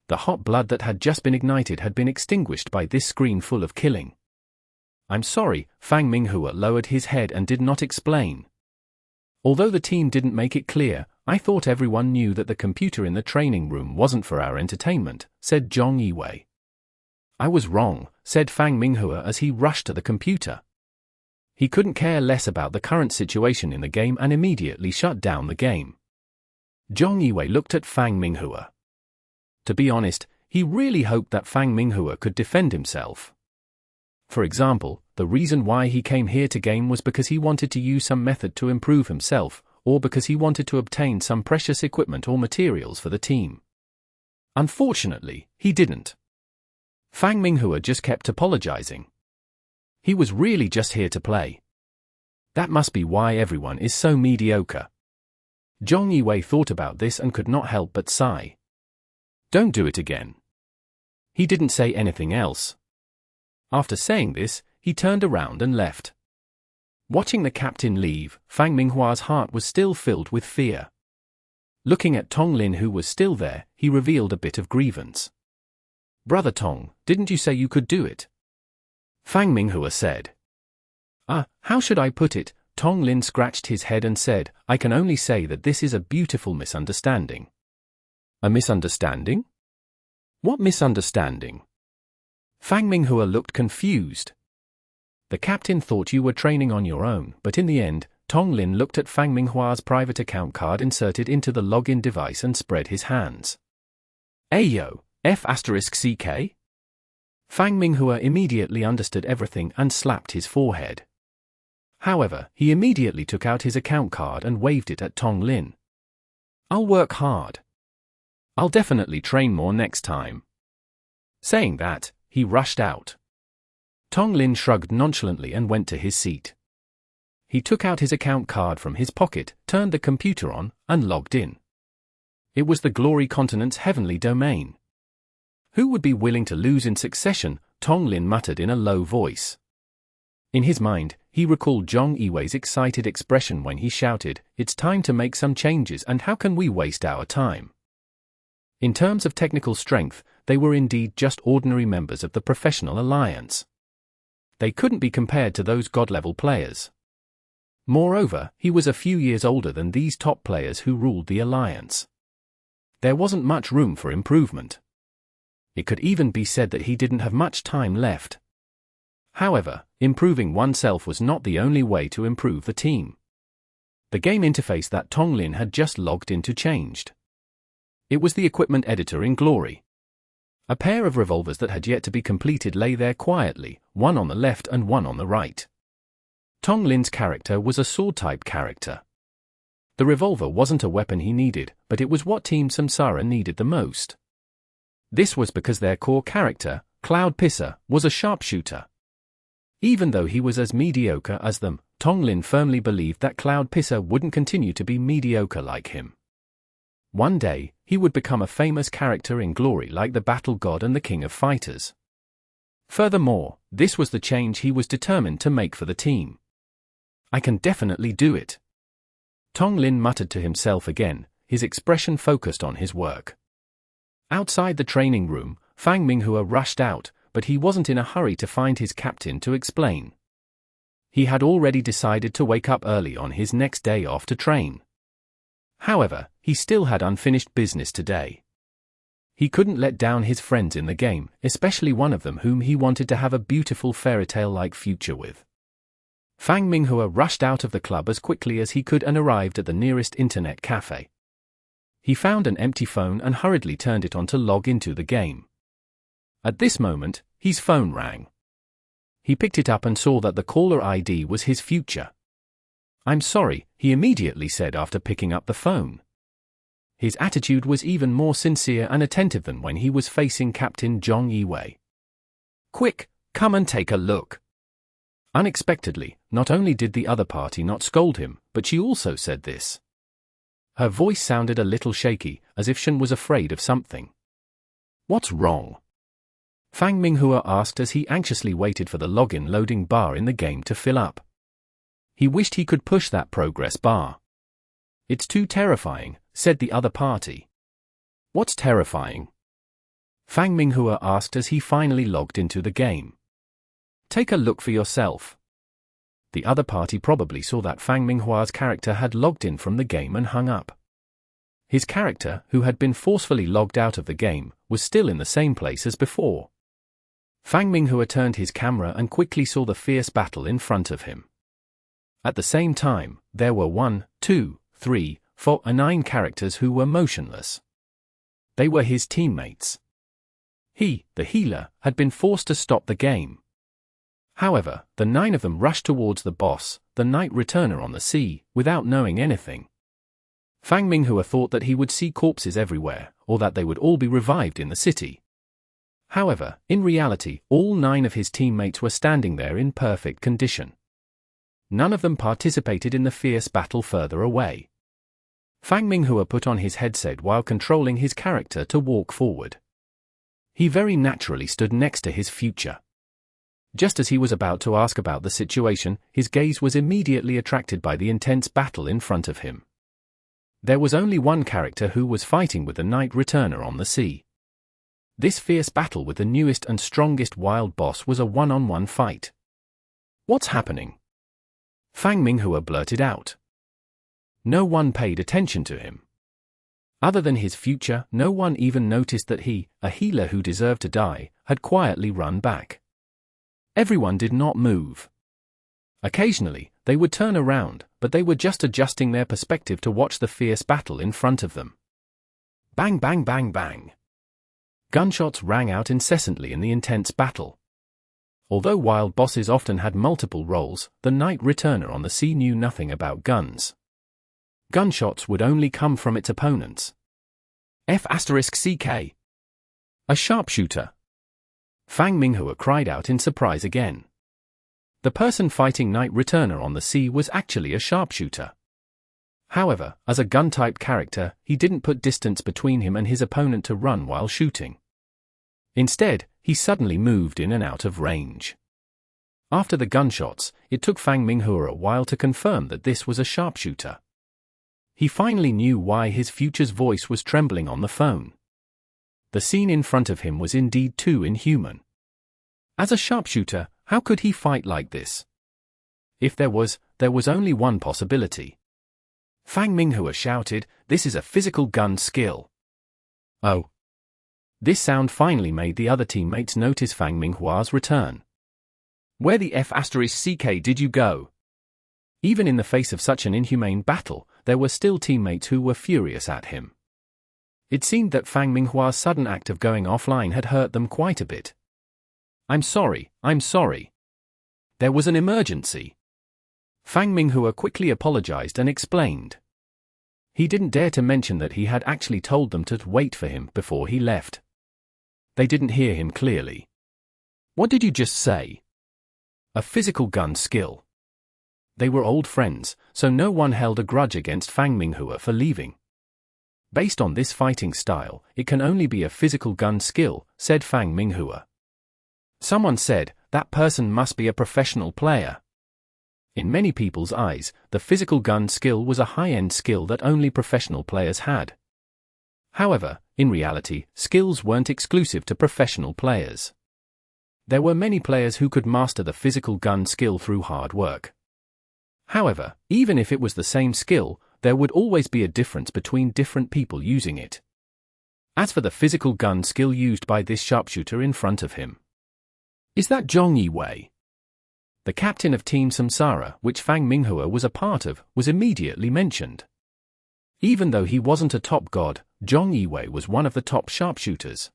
The hot blood that had just been ignited had been extinguished by this screen full of killing. "I'm sorry," Fang Minghua lowered his head and did not explain. "Although the team didn't make it clear, I thought everyone knew that the computer in the training room wasn't for our entertainment," said Zhong Yiwei. "I was wrong," said Fang Minghua as he rushed to the computer. He couldn't care less about the current situation in the game and immediately shut down the game. Zhong Yiwei looked at Fang Minghua. To be honest, he really hoped that Fang Minghua could defend himself. For example, the reason why he came here to game was because he wanted to use some method to improve himself, or because he wanted to obtain some precious equipment or materials for the team. Unfortunately, he didn't. Fang Minghua just kept apologizing. He was really just here to play. That must be why everyone is so mediocre. Zhong Yiwei thought about this and could not help but sigh. Don't do it again. He didn't say anything else. After saying this, he turned around and left. Watching the captain leave, Fang Minghua's heart was still filled with fear. Looking at Tong Lin, who was still there, he revealed a bit of grievance. Brother Tong, didn't you say you could do it? Fang Minghua said. How should I put it? Tong Lin scratched his head and said, I can only say that this is a beautiful misunderstanding. A misunderstanding? What misunderstanding? Fang Minghua looked confused. The captain thought you were training on your own, but in the end, Tong Lin looked at Fang Minghua's private account card inserted into the login device and spread his hands. Ayo, F*CK? Fang Minghua immediately understood everything and slapped his forehead. However, he immediately took out his account card and waved it at Tong Lin. I'll work hard. I'll definitely train more next time. Saying that, he rushed out. Tong Lin shrugged nonchalantly and went to his seat. He took out his account card from his pocket, turned the computer on, and logged in. It was the Glory Continent's heavenly domain. Who would be willing to lose in succession? Tong Lin muttered in a low voice. In his mind, he recalled Zhong Yiwei's excited expression when he shouted, "It's time to make some changes, and how can we waste our time?" In terms of technical strength, they were indeed just ordinary members of the Professional Alliance. They couldn't be compared to those god-level players. Moreover, he was a few years older than these top players who ruled the Alliance. There wasn't much room for improvement. It could even be said that he didn't have much time left. However, improving oneself was not the only way to improve the team. The game interface that Tong Lin had just logged into changed. It was the equipment editor in Glory. A pair of revolvers that had yet to be completed lay there quietly, one on the left and one on the right. Tong Lin's character was a sword-type character. The revolver wasn't a weapon he needed, but it was what Team Samsara needed the most. This was because their core character, Cloud Pisser, was a sharpshooter. Even though he was as mediocre as them, Tong Lin firmly believed that Cloud Pisser wouldn't continue to be mediocre like him. One day, he would become a famous character in Glory like the Battle God and the King of Fighters. Furthermore, this was the change he was determined to make for the team. I can definitely do it. Tong Lin muttered to himself again, his expression focused on his work. Outside the training room, Fang Minghua rushed out, but he wasn't in a hurry to find his captain to explain. He had already decided to wake up early on his next day off to train. However, he still had unfinished business today. He couldn't let down his friends in the game, especially one of them whom he wanted to have a beautiful fairy-tale-like future with. Fang Minghua rushed out of the club as quickly as he could and arrived at the nearest internet cafe. He found an empty phone and hurriedly turned it on to log into the game. At this moment, his phone rang. He picked it up and saw that the caller ID was his future. I'm sorry, he immediately said after picking up the phone. His attitude was even more sincere and attentive than when he was facing Captain Zhong Yiwei. Quick, come and take a look. Unexpectedly, not only did the other party not scold him, but she also said this. Her voice sounded a little shaky, as if Shen was afraid of something. What's wrong? Fang Minghua asked as he anxiously waited for the login loading bar in the game to fill up. He wished he could push that progress bar. It's too terrifying, said the other party. What's terrifying? Fang Minghua asked as he finally logged into the game. Take a look for yourself. The other party probably saw that Fang Minghua's character had logged in from the game and hung up. His character, who had been forcefully logged out of the game, was still in the same place as before. Fang Minghua turned his camera and quickly saw the fierce battle in front of him. At the same time, there were 1, 2, 3, 4 and 9 characters who were motionless. They were his teammates. He, the healer, had been forced to stop the game. However, the 9 of them rushed towards the boss, the Night Returner on the sea, without knowing anything. Fang Minghua thought that he would see corpses everywhere, or that they would all be revived in the city. However, in reality, all 9 of his teammates were standing there in perfect condition. None of them participated in the fierce battle further away. Fang Minghua put on his headset while controlling his character to walk forward. He very naturally stood next to his future. Just as he was about to ask about the situation, his gaze was immediately attracted by the intense battle in front of him. There was only one character who was fighting with the Night Returner on the sea. This fierce battle with the newest and strongest wild boss was a one-on-one fight. "What's happening?" Fang Minghua blurted out. No one paid attention to him. Other than his future, no one even noticed that he, a healer who deserved to die, had quietly run back. Everyone did not move. Occasionally, they would turn around, but they were just adjusting their perspective to watch the fierce battle in front of them. Bang bang bang bang. Gunshots rang out incessantly in the intense battle. Although wild bosses often had multiple roles, the Night Returner on the sea knew nothing about guns. Gunshots would only come from its opponents. F***CK. A sharpshooter. Fang Minghua cried out in surprise again. The person fighting Night Returner on the sea was actually a sharpshooter. However, as a gun-type character, he didn't put distance between him and his opponent to run while shooting. Instead, he suddenly moved in and out of range. After the gunshots, it took Fang Minghua a while to confirm that this was a sharpshooter. He finally knew why his future's voice was trembling on the phone. The scene in front of him was indeed too inhuman. As a sharpshooter, how could he fight like this? If there was only one possibility. Fang Minghua shouted, "This is a physical gun skill." Oh. This sound finally made the other teammates notice Fang Minghua's return. "Where the F***CK did you go?" Even in the face of such an inhumane battle, there were still teammates who were furious at him. It seemed that Fang Minghua's sudden act of going offline had hurt them quite a bit. I'm sorry. There was an emergency." Fang Minghua quickly apologized and explained. He didn't dare to mention that he had actually told them to wait for him before he left. They didn't hear him clearly. "What did you just say?" "A physical gun skill." They were old friends, so no one held a grudge against Fang Minghua for leaving. "Based on this fighting style, it can only be a physical gun skill," said Fang Minghua. Someone said, "That person must be a professional player." In many people's eyes, the physical gun skill was a high-end skill that only professional players had. However, in reality, skills weren't exclusive to professional players. There were many players who could master the physical gun skill through hard work. However, even if it was the same skill, there would always be a difference between different people using it. As for the physical gun skill used by this sharpshooter in front of him. Is that Zhong Yiwei? The captain of Team Samsara, which Fang Minghua was a part of, was immediately mentioned. Even though he wasn't a top god, Zhong Yiwei was one of the top sharpshooters.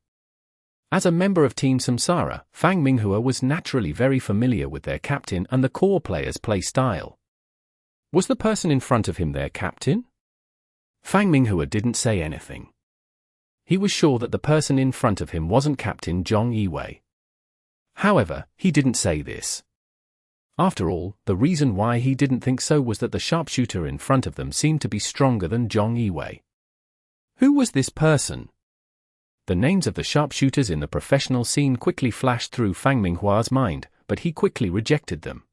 As a member of Team Samsara, Fang Minghua was naturally very familiar with their captain and the core player's play style. Was the person in front of him their captain? Fang Minghua didn't say anything. He was sure that the person in front of him wasn't Captain Zhong Yiwei. However, he didn't say this. After all, the reason why he didn't think so was that the sharpshooter in front of them seemed to be stronger than Zhong Yiwei. Who was this person? The names of the sharpshooters in the professional scene quickly flashed through Fang Minghua's mind, but he quickly rejected them.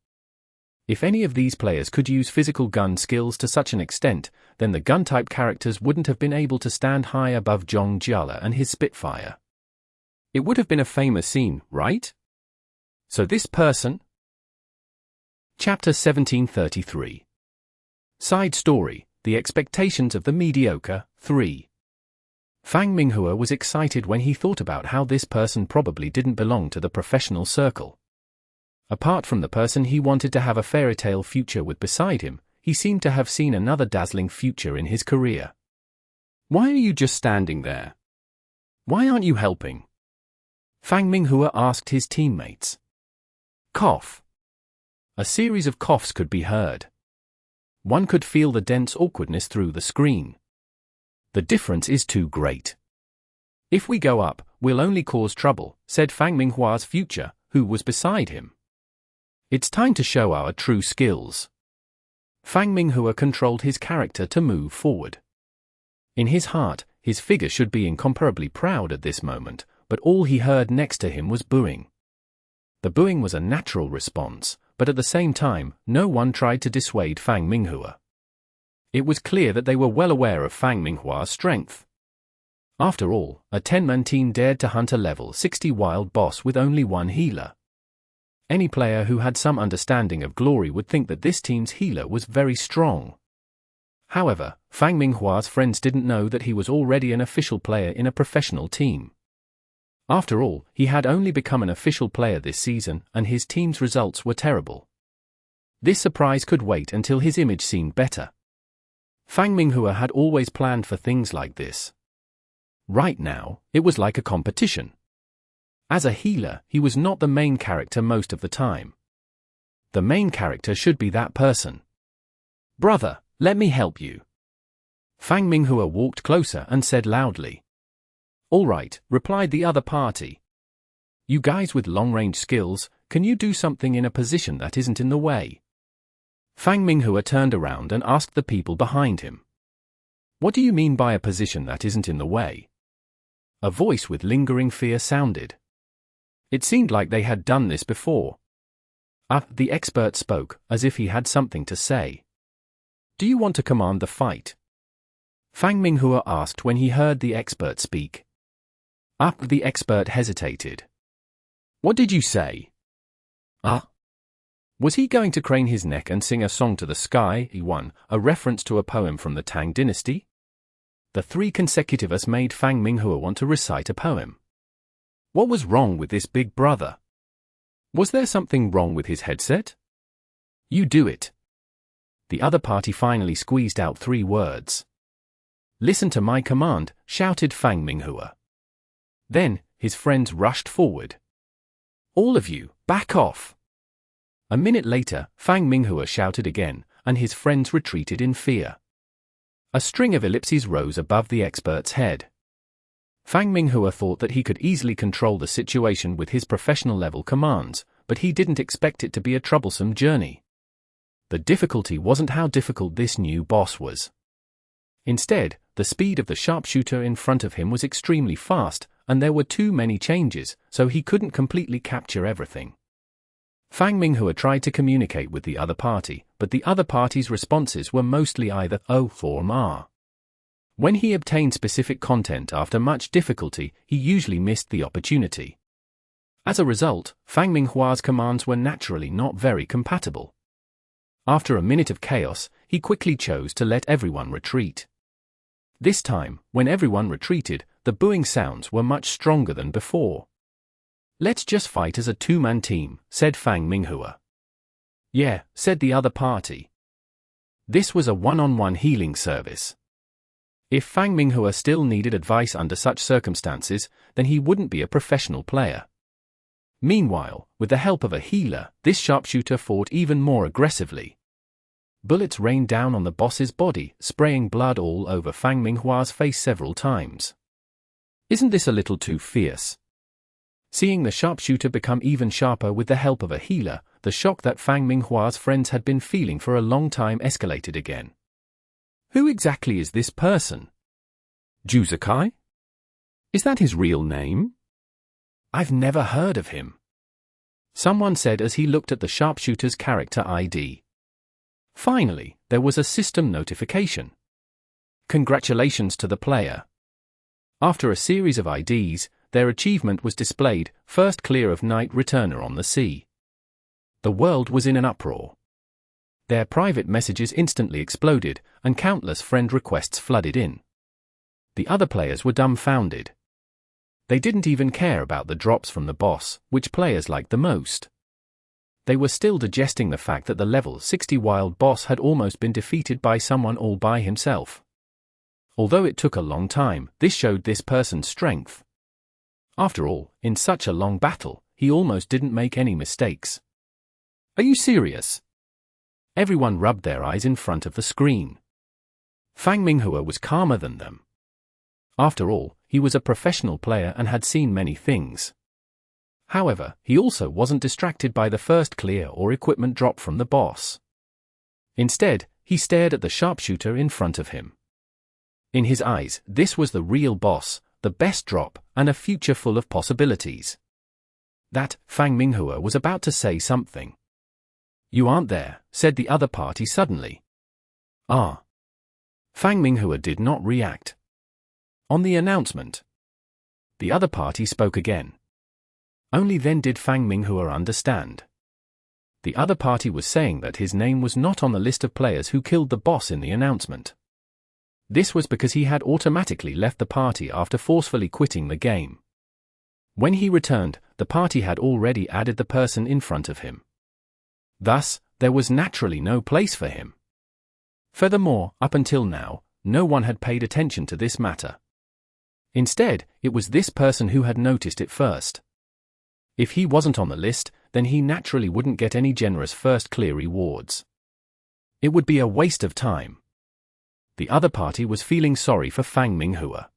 If any of these players could use physical gun skills to such an extent, then the gun-type characters wouldn't have been able to stand high above Zhong Jiala and his Spitfire. It would have been a famous scene, right? So this person? Chapter 1733. Side Story, The Expectations of the Mediocre, 3. Fang Minghua was excited when he thought about how this person probably didn't belong to the professional circle. Apart from the person he wanted to have a fairy tale future with beside him, he seemed to have seen another dazzling future in his career. Why are you just standing there? Why aren't you helping? Fang Minghua asked his teammates. Cough. A series of coughs could be heard. One could feel the dense awkwardness through the screen. The difference is too great. If we go up, we'll only cause trouble, said Fang Minghua's future, who was beside him. It's time to show our true skills. Fang Minghua controlled his character to move forward. In his heart, his figure should be incomparably proud at this moment, but all he heard next to him was booing. The booing was a natural response, but at the same time, no one tried to dissuade Fang Minghua. It was clear that they were well aware of Fang Minghua's strength. After all, a 10-man team dared to hunt a level 60 wild boss with only one healer. Any player who had some understanding of glory would think that this team's healer was very strong. However, Fang Minghua's friends didn't know that he was already an official player in a professional team. After all, he had only become an official player this season, and his team's results were terrible. This surprise could wait until his image seemed better. Fang Minghua had always planned for things like this. Right now, it was like a competition. As a healer, he was not the main character most of the time. The main character should be that person. Brother, let me help you. Fang Minghua walked closer and said loudly. All right, replied the other party. You guys with long-range skills, can you do something in a position that isn't in the way? Fang Minghua turned around and asked the people behind him. What do you mean by a position that isn't in the way? A voice with lingering fear sounded. It seemed like they had done this before. The expert spoke, as if he had something to say. Do you want to command the fight? Fang Minghua asked when he heard the expert speak. The expert hesitated. What did you say? Was he going to crane his neck and sing a song to the sky, a reference to a poem from the Tang dynasty? The three consecutives made Fang Minghua want to recite a poem. What was wrong with this big brother? Was there something wrong with his headset? You do it. The other party finally squeezed out 3 words. Listen to my command, shouted Fang Minghua. Then, his friends rushed forward. All of you, back off. A minute later, Fang Minghua shouted again, and his friends retreated in fear. A string of ellipses rose above the expert's head. Fang Minghua thought that he could easily control the situation with his professional-level commands, but he didn't expect it to be a troublesome journey. The difficulty wasn't how difficult this new boss was. Instead, the speed of the sharpshooter in front of him was extremely fast, and there were too many changes, so he couldn't completely capture everything. Fang Minghua tried to communicate with the other party, but the other party's responses were mostly either "oh" or "ma." When he obtained specific content after much difficulty, he usually missed the opportunity. As a result, Fang Minghua's commands were naturally not very compatible. After a minute of chaos, he quickly chose to let everyone retreat. This time, when everyone retreated, the booing sounds were much stronger than before. Let's just fight as a 2-man team, said Fang Minghua. Yeah, said the other party. This was a one-on-one healing service. If Fang Minghua still needed advice under such circumstances, then he wouldn't be a professional player. Meanwhile, with the help of a healer, this sharpshooter fought even more aggressively. Bullets rained down on the boss's body, spraying blood all over Fang Minghua's face several times. Isn't this a little too fierce? Seeing the sharpshooter become even sharper with the help of a healer, the shock that Fang Minghua's friends had been feeling for a long time escalated again. Who exactly is this person? Juzakai? Is that his real name? I've never heard of him. Someone said as he looked at the sharpshooter's character ID. Finally, there was a system notification. Congratulations to the player. After a series of IDs, their achievement was displayed, first clear of Night Returner on the sea. The world was in an uproar. Their private messages instantly exploded, and countless friend requests flooded in. The other players were dumbfounded. They didn't even care about the drops from the boss, which players liked the most. They were still digesting the fact that the level 60 wild boss had almost been defeated by someone all by himself. Although it took a long time, this showed this person's strength. After all, in such a long battle, he almost didn't make any mistakes. Are you serious? Everyone rubbed their eyes in front of the screen. Fang Minghua was calmer than them. After all, he was a professional player and had seen many things. However, he also wasn't distracted by the first clear or equipment drop from the boss. Instead, he stared at the sharpshooter in front of him. In his eyes, this was the real boss, the best drop, and a future full of possibilities. That, Fang Minghua was about to say something. "You aren't there," said the other party suddenly. "Ah." Fang Minghua did not react. On the announcement, the other party spoke again. Only then did Fang Minghua understand. The other party was saying that his name was not on the list of players who killed the boss in the announcement. This was because he had automatically left the party after forcefully quitting the game. When he returned, the party had already added the person in front of him. Thus, there was naturally no place for him. Furthermore, up until now, no one had paid attention to this matter. Instead, it was this person who had noticed it first. If he wasn't on the list, then he naturally wouldn't get any generous first clear rewards. It would be a waste of time. The other party was feeling sorry for Fang Minghua.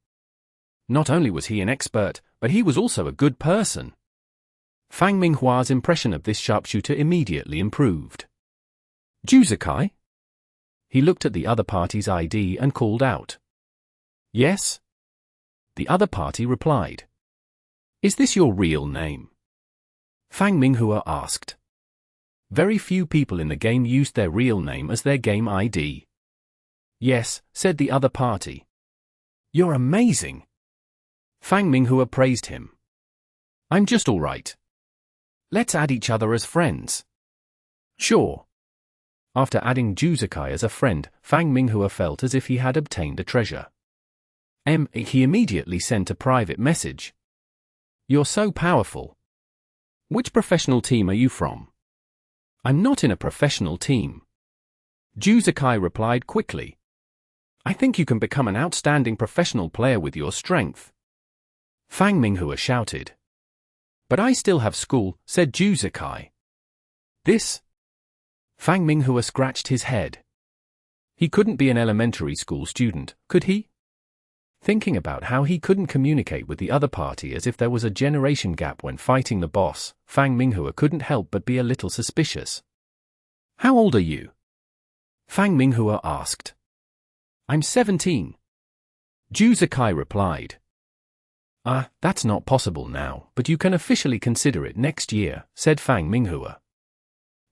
Not only was he an expert, but he was also a good person. Fang Minghua's impression of this sharpshooter immediately improved. "Juzakai?" He looked at the other party's ID and called out. "Yes?" The other party replied. "Is this your real name?" Fang Minghua asked. Very few people in the game used their real name as their game ID. "Yes," said the other party. "You're amazing." Fang Minghua praised him. "I'm just all right. Let's add each other as friends." "Sure." After adding Juzakai as a friend, Fang Minghua felt as if he had obtained a treasure. He immediately sent a private message. "You're so powerful. Which professional team are you from?" "I'm not in a professional team." Juzakai replied quickly. "I think you can become an outstanding professional player with your strength." Fang Minghua shouted. "But I still have school," said Juzakai. "This?" Fang Minghua scratched his head. He couldn't be an elementary school student, could he? Thinking about how he couldn't communicate with the other party as if there was a generation gap when fighting the boss, Fang Minghua couldn't help but be a little suspicious. "How old are you?" Fang Minghua asked. "I'm 17. Juzakai replied. That's not possible now, but you can officially consider it next year," said Fang Minghua.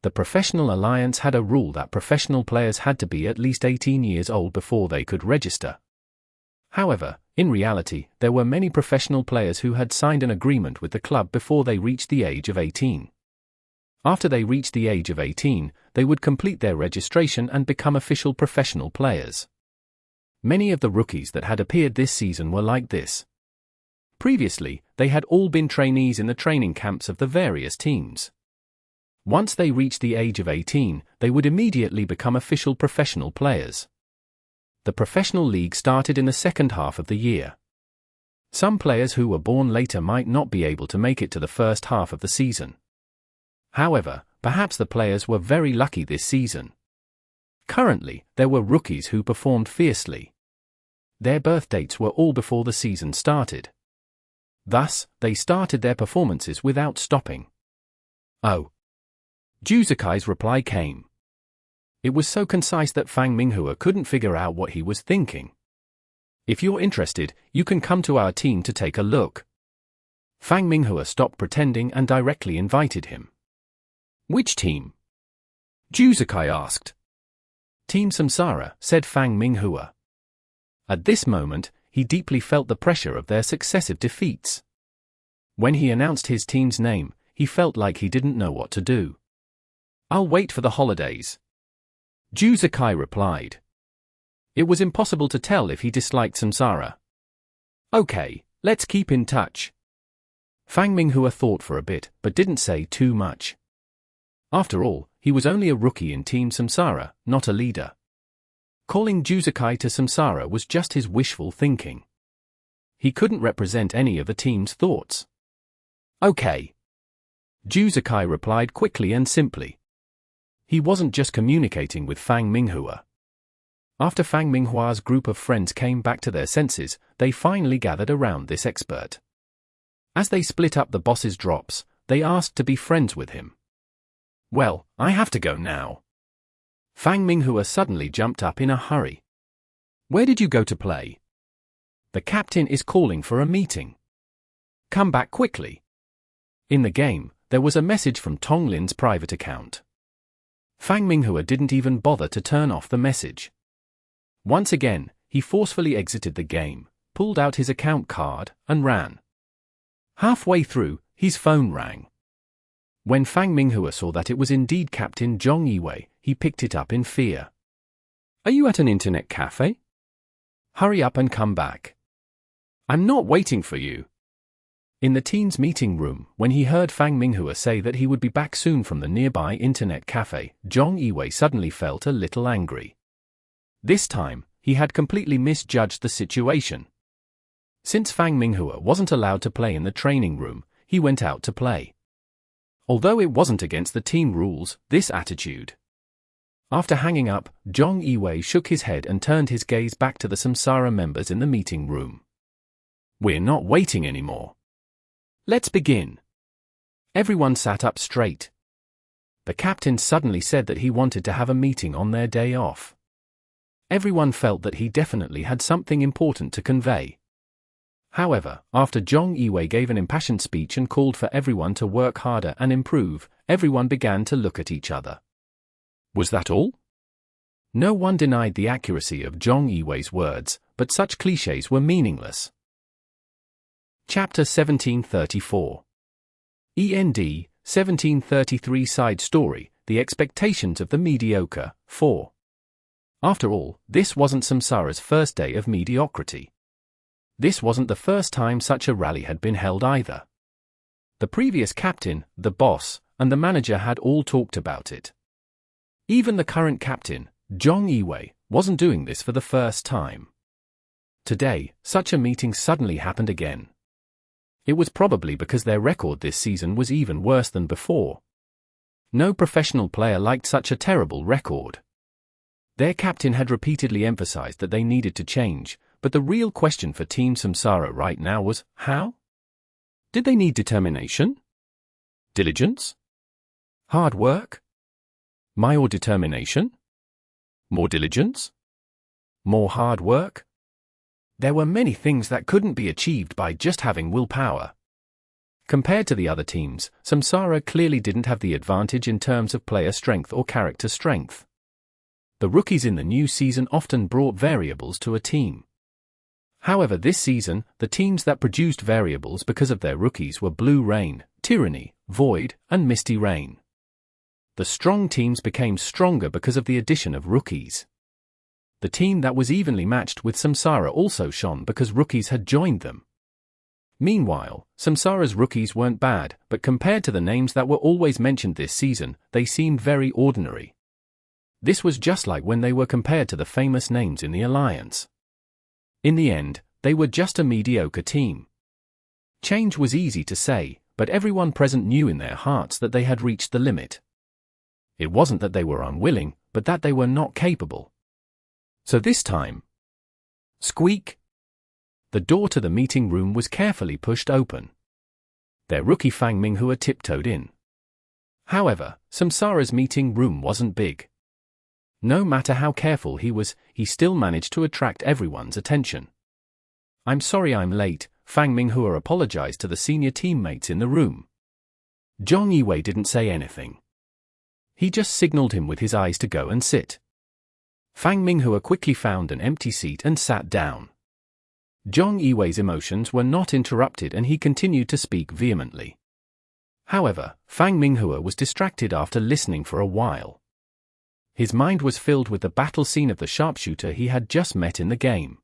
The Professional Alliance had a rule that professional players had to be at least 18 years old before they could register. However, in reality, there were many professional players who had signed an agreement with the club before they reached the age of 18. After they reached the age of 18, they would complete their registration and become official professional players. Many of the rookies that had appeared this season were like this. Previously, they had all been trainees in the training camps of the various teams. Once they reached the age of 18, they would immediately become official professional players. The professional league started in the second half of the year. Some players who were born later might not be able to make it to the first half of the season. However, perhaps the players were very lucky this season. Currently, there were rookies who performed fiercely. Their birth dates were all before the season started. Thus, they started their performances without stopping. "Oh." Juzakai's reply came. It was so concise that Fang Minghua couldn't figure out what he was thinking. "If you're interested, you can come to our team to take a look." Fang Minghua stopped pretending and directly invited him. "Which team?" Juzakai asked. "Team Samsara," said Fang Minghua. At this moment, he deeply felt the pressure of their successive defeats. When he announced his team's name, he felt like he didn't know what to do. "I'll wait for the holidays," Juzakai replied. It was impossible to tell if he disliked Samsara. "Okay, let's keep in touch." Fang Minghua thought for a bit, but didn't say too much. After all, he was only a rookie in Team Samsara, not a leader. Calling Juzakai to Samsara was just his wishful thinking. He couldn't represent any of the team's thoughts. "Okay," Juzakai replied quickly and simply. he wasn't just communicating with Fang Minghua. After Fang Minghua's group of friends came back to their senses, they finally gathered around this expert. As they split up the boss's drops, they asked to be friends with him. "Well, I have to go now." Fang Minghua suddenly jumped up in a hurry. "Where did you go to play?" "The captain is calling for a meeting. Come back quickly." In the game, there was a message from Tong Lin's private account. Fang Minghua didn't even bother to turn off the message. Once again, he forcefully exited the game, pulled out his account card, and ran. Halfway through, his phone rang. When Fang Minghua saw that it was indeed Captain Zhong Yiwei, he picked it up in fear. "Are you at an internet cafe? Hurry up and come back. I'm not waiting for you." In the team's meeting room, when he heard Fang Minghua say that he would be back soon from the nearby internet cafe, Zhong Yiwei suddenly felt a little angry. This time, he had completely misjudged the situation. Since Fang Minghua wasn't allowed to play in the training room, he went out to play. Although it wasn't against the team rules, this attitude. After hanging up, Zhong Yiwei shook his head and turned his gaze back to the Samsara members in the meeting room. "We're not waiting anymore. Let's begin." Everyone sat up straight. The captain suddenly said that he wanted to have a meeting on their day off. Everyone felt that he definitely had something important to convey. However, after Zhong Yiwei gave an impassioned speech and called for everyone to work harder and improve, everyone began to look at each other. Was that all? No one denied the accuracy of Zhong Yiwei's words, but such clichés were meaningless. Chapter 1734. END 1733 Side Story, The Expectations of the Mediocre, 4. After all, this wasn't Samsara's first day of mediocrity. This wasn't the first time such a rally had been held either. The previous captain, the boss, and the manager had all talked about it. Even the current captain, Zhong Yiwei, wasn't doing this for the first time. Today, such a meeting suddenly happened again. It was probably because their record this season was even worse than before. No professional player liked such a terrible record. Their captain had repeatedly emphasized that they needed to change, but the real question for Team Samsara right now was, how? Did they need determination? Diligence? Hard work? More determination? More diligence? More hard work? There were many things that couldn't be achieved by just having willpower. Compared to the other teams, Samsara clearly didn't have the advantage in terms of player strength or character strength. The rookies in the new season often brought variables to a team. However, this season, the teams that produced variables because of their rookies were Blue Rain, Tyranny, Void, and Misty Rain. The strong teams became stronger because of the addition of rookies. The team that was evenly matched with Samsara also shone because rookies had joined them. Meanwhile, Samsara's rookies weren't bad, but compared to the names that were always mentioned this season, they seemed very ordinary. This was just like when they were compared to the famous names in the Alliance. In the end, they were just a mediocre team. Change was easy to say, but everyone present knew in their hearts that they had reached the limit. It wasn't that they were unwilling, but that they were not capable. So this time, squeak! The door to the meeting room was carefully pushed open. Their rookie Fang Minghua tiptoed in. However, Samsara's meeting room wasn't big. No matter how careful he was, he still managed to attract everyone's attention. "I'm sorry I'm late," Fang Minghua apologized to the senior teammates in the room. Zhong Yiwei didn't say anything. He just signaled him with his eyes to go and sit. Fang Minghua quickly found an empty seat and sat down. Zhong Yiwei's emotions were not interrupted and he continued to speak vehemently. However, Fang Minghua was distracted after listening for a while. His mind was filled with the battle scene of the sharpshooter he had just met in the game.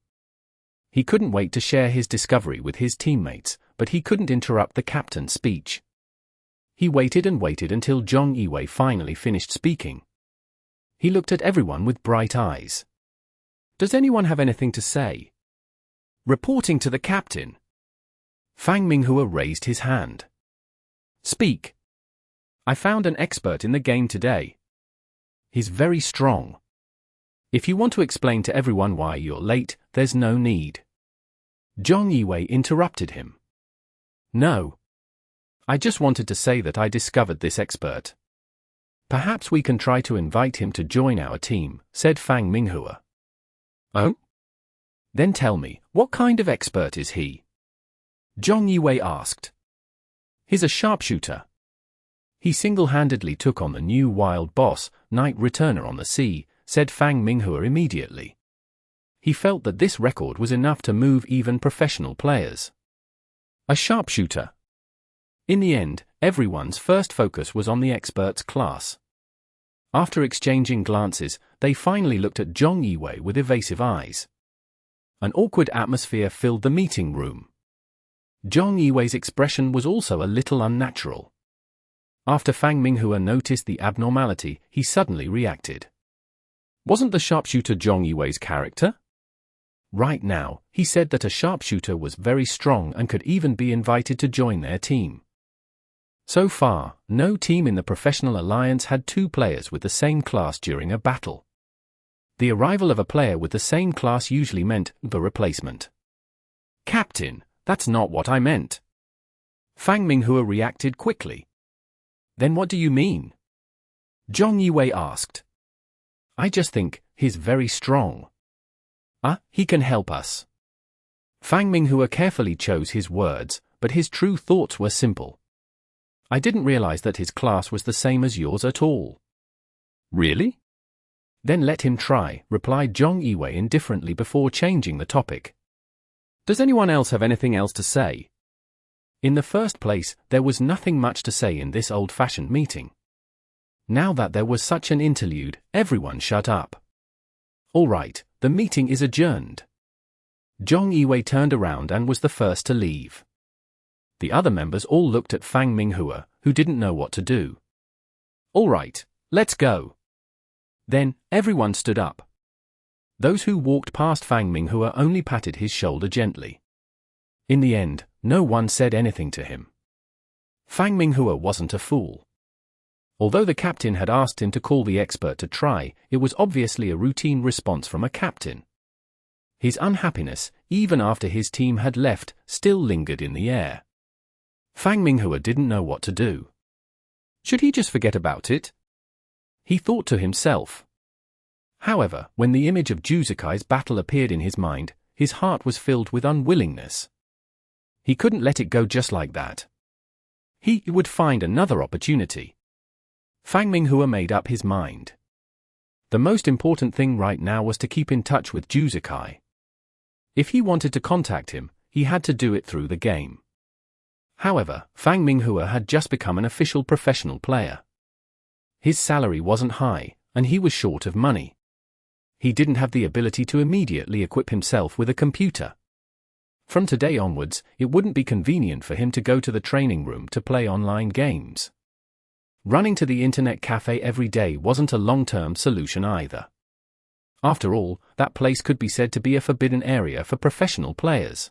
He couldn't wait to share his discovery with his teammates, but he couldn't interrupt the captain's speech. He waited and waited until Zhong Yiwei finally finished speaking. He looked at everyone with bright eyes. "Does anyone have anything to say?" Reporting to the captain. Fang Minghua raised his hand. "Speak. I found an expert in the game today. He's very strong. If you want to explain to everyone why you're late, there's no need. Zhong Yiwei interrupted him. No. I just wanted to say that I discovered this expert. Perhaps we can try to invite him to join our team, said Fang Minghua. Oh? Then tell me, what kind of expert is he? Zhong Yiwei asked. He's a sharpshooter. He single-handedly took on the new wild boss, Night Returner on the sea, said Fang Minghua immediately. He felt that this record was enough to move even professional players. A sharpshooter. In the end, everyone's first focus was on the expert's class. After exchanging glances, they finally looked at Zhong Yiwei with evasive eyes. An awkward atmosphere filled the meeting room. Zhong Yiwei's expression was also a little unnatural. After Fang Minghua noticed the abnormality, he suddenly reacted. Wasn't the sharpshooter Zhong Yiwei's character? Right now, he said that a sharpshooter was very strong and could even be invited to join their team. So far, no team in the Professional Alliance had two players with the same class during a battle. The arrival of a player with the same class usually meant the replacement. Captain, that's not what I meant. Fang Minghua reacted quickly. Then what do you mean? Zhong Yiwei asked. I just think he's very strong. He can help us. Fang Minghua carefully chose his words, but his true thoughts were simple. I didn't realize that his class was the same as yours at all. Really? Then let him try, replied Zhong Yiwei indifferently before changing the topic. Does anyone else have anything else to say? In the first place, there was nothing much to say in this old-fashioned meeting. Now that there was such an interlude, everyone shut up. All right, the meeting is adjourned. Zhong Yiwei turned around and was the first to leave. The other members all looked at Fang Minghua, who didn't know what to do. All right, let's go. Then, everyone stood up. Those who walked past Fang Minghua only patted his shoulder gently. In the end, no one said anything to him. Fang Minghua wasn't a fool. Although the captain had asked him to call the expert to try, it was obviously a routine response from a captain. His unhappiness, even after his team had left, still lingered in the air. Fang Minghua didn't know what to do. Should he just forget about it? He thought to himself. However, when the image of Juzukai's battle appeared in his mind, his heart was filled with unwillingness. He couldn't let it go just like that. He would find another opportunity. Fang Minghua made up his mind. The most important thing right now was to keep in touch with Juzukai. If he wanted to contact him, he had to do it through the game. However, Fang Minghua had just become an official professional player. His salary wasn't high, and he was short of money. He didn't have the ability to immediately equip himself with a computer. From today onwards, it wouldn't be convenient for him to go to the training room to play online games. Running to the internet cafe every day wasn't a long-term solution either. After all, that place could be said to be a forbidden area for professional players.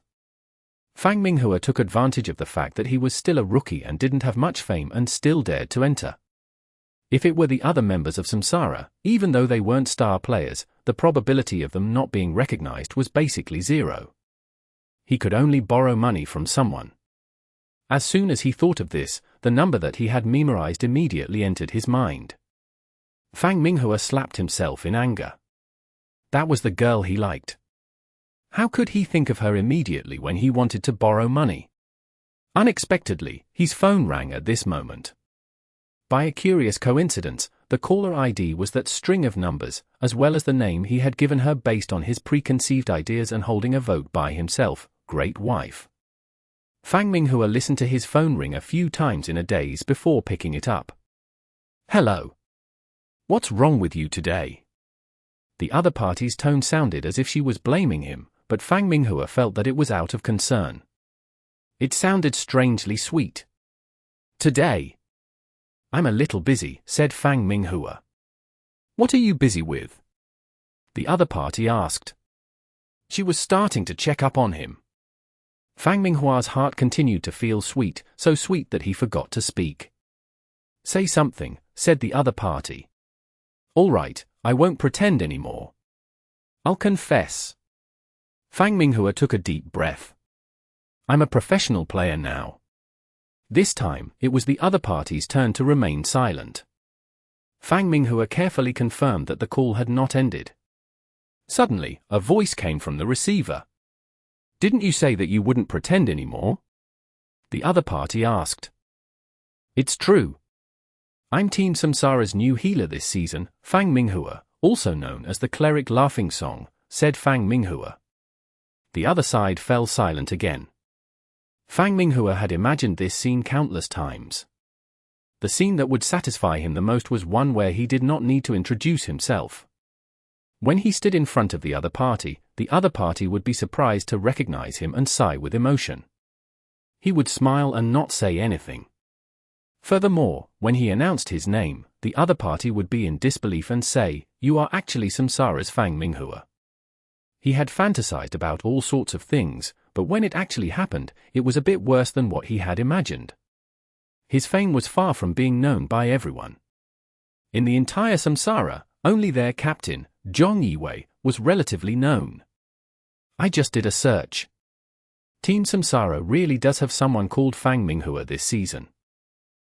Fang Minghua took advantage of the fact that he was still a rookie and didn't have much fame and still dared to enter. If it were the other members of Samsara, even though they weren't star players, the probability of them not being recognized was basically zero. He could only borrow money from someone. As soon as he thought of this, the number that he had memorized immediately entered his mind. Fang Minghua slapped himself in anger. That was the girl he liked. How could he think of her immediately when he wanted to borrow money? Unexpectedly, his phone rang at this moment. By a curious coincidence, the caller ID was that string of numbers, as well as the name he had given her based on his preconceived ideas and holding a vote by himself, Great Wife. Fang Minghua listened to his phone ring a few times in a daze before picking it up. Hello. What's wrong with you today? The other party's tone sounded as if she was blaming him, but Fang Minghua felt that it was out of concern. It sounded strangely sweet. Today. I'm a little busy, said Fang Minghua. What are you busy with? The other party asked. She was starting to check up on him. Fang Minghua's heart continued to feel sweet, so sweet that he forgot to speak. Say something, said the other party. All right, I won't pretend anymore. I'll confess. Fang Minghua took a deep breath. I'm a professional player now. This time, it was the other party's turn to remain silent. Fang Minghua carefully confirmed that the call had not ended. Suddenly, a voice came from the receiver. Didn't you say that you wouldn't pretend anymore? The other party asked. It's true. I'm Team Samsara's new healer this season, Fang Minghua, also known as the Cleric Laughing Song, said Fang Minghua. The other side fell silent again. Fang Minghua had imagined this scene countless times. The scene that would satisfy him the most was one where he did not need to introduce himself. When he stood in front of the other party would be surprised to recognize him and sigh with emotion. He would smile and not say anything. Furthermore, when he announced his name, the other party would be in disbelief and say, "You are actually Samsara's Fang Minghua." He had fantasized about all sorts of things, but when it actually happened, it was a bit worse than what he had imagined. His fame was far from being known by everyone. In the entire Samsara, only their captain, Zhong Yiwei, was relatively known. I just did a search. Team Samsara really does have someone called Fang Minghua this season.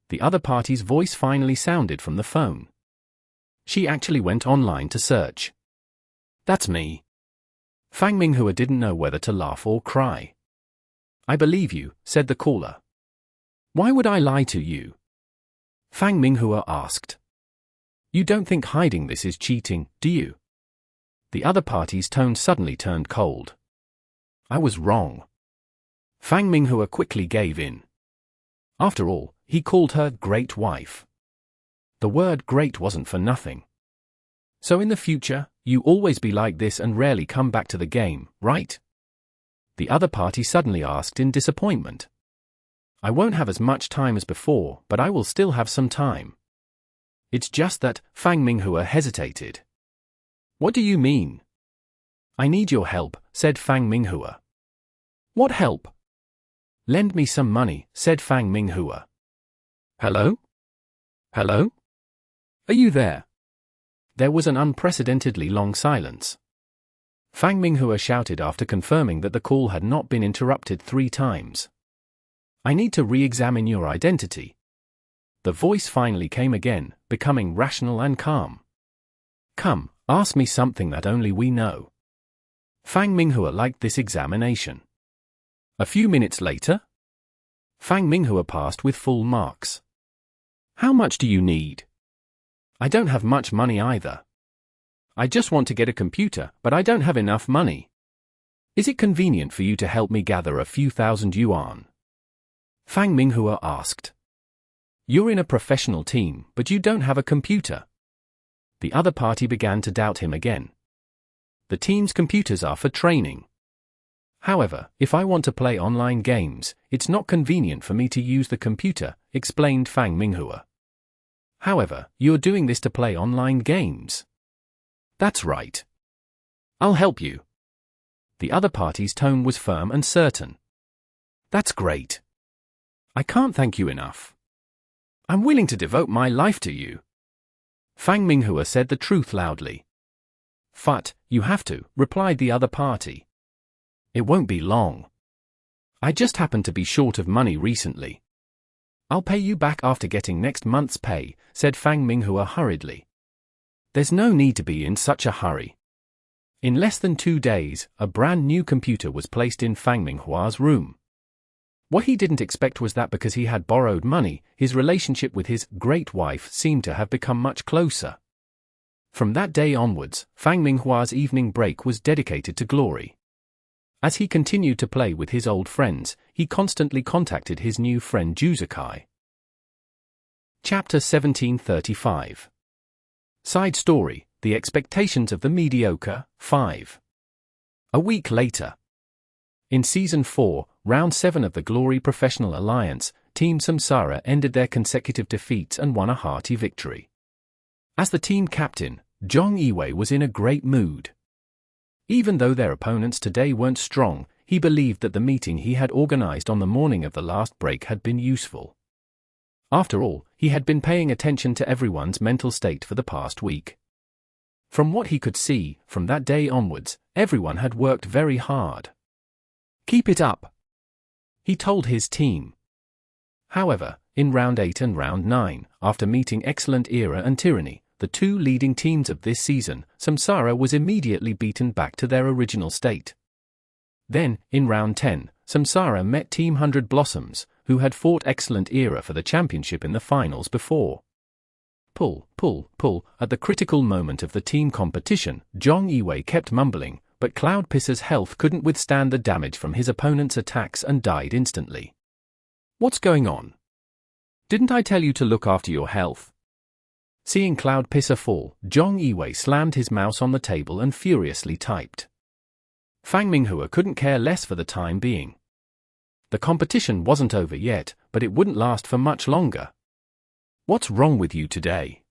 The other party's voice finally sounded from the phone. She actually went online to search. That's me. Fang Minghua didn't know whether to laugh or cry. I believe you, said the caller. Why would I lie to you? Fang Minghua asked. You don't think hiding this is cheating, do you? The other party's tone suddenly turned cold. I was wrong. Fang Minghua quickly gave in. After all, he called her great wife. The word great wasn't for nothing. So in the future, you always be like this and rarely come back to the game, right? The other party suddenly asked in disappointment. I won't have as much time as before, but I will still have some time. It's just that, Fang Minghua hesitated. What do you mean? I need your help, said Fang Minghua. What help? Lend me some money, said Fang Minghua. Hello? Hello? Are you there? There was an unprecedentedly long silence. Fang Minghua shouted after confirming that the call had not been interrupted 3 times. I need to re-examine your identity. The voice finally came again, becoming rational and calm. Come, ask me something that only we know. Fang Minghua liked this examination. A few minutes later, Fang Minghua passed with full marks. How much do you need? I don't have much money either. I just want to get a computer, but I don't have enough money. Is it convenient for you to help me gather a few thousand yuan? Fang Minghua asked. You're in a professional team, but you don't have a computer. The other party began to doubt him again. The team's computers are for training. However, if I want to play online games, it's not convenient for me to use the computer, explained Fang Minghua. However, you're doing this to play online games. That's right. I'll help you. The other party's tone was firm and certain. That's great. I can't thank you enough. I'm willing to devote my life to you. Fang Minghua said the truth loudly. But, you have to, replied the other party. It won't be long. I just happened to be short of money recently. I'll pay you back after getting next month's pay, said Fang Minghua hurriedly. There's no need to be in such a hurry. In less than 2 days, a brand new computer was placed in Fang Minghua's room. What he didn't expect was that because he had borrowed money, his relationship with his great wife seemed to have become much closer. From that day onwards, Fang Minghua's evening break was dedicated to glory. As he continued to play with his old friends, he constantly contacted his new friend Juzakai. Chapter 1735. Side story, The Expectations of the Mediocre, 5. A week later. In Season 4, Round 7 of the Glory Professional Alliance, Team Samsara ended their consecutive defeats and won a hearty victory. As the team captain, Zhong Yiwei was in a great mood. Even though their opponents today weren't strong, he believed that the meeting he had organized on the morning of the last break had been useful. After all, he had been paying attention to everyone's mental state for the past week. From what he could see, from that day onwards, everyone had worked very hard. "Keep it up," he told his team. However, in Round 8 and Round 9, after meeting Excellent Era and Tyranny, the two leading teams of this season, Samsara was immediately beaten back to their original state. Then, in Round 10, Samsara met Team 100 Blossoms, who had fought Excellent Era for the championship in the finals before. Pull, at the critical moment of the team competition, Zhong Yiwei kept mumbling, but Cloud Pisser's health couldn't withstand the damage from his opponent's attacks and died instantly. "What's going on? Didn't I tell you to look after your health?" Seeing Cloud Pisser fall, Zhong Yiwei slammed his mouse on the table and furiously typed. Fang Minghua couldn't care less for the time being. The competition wasn't over yet, but it wouldn't last for much longer. "What's wrong with you today?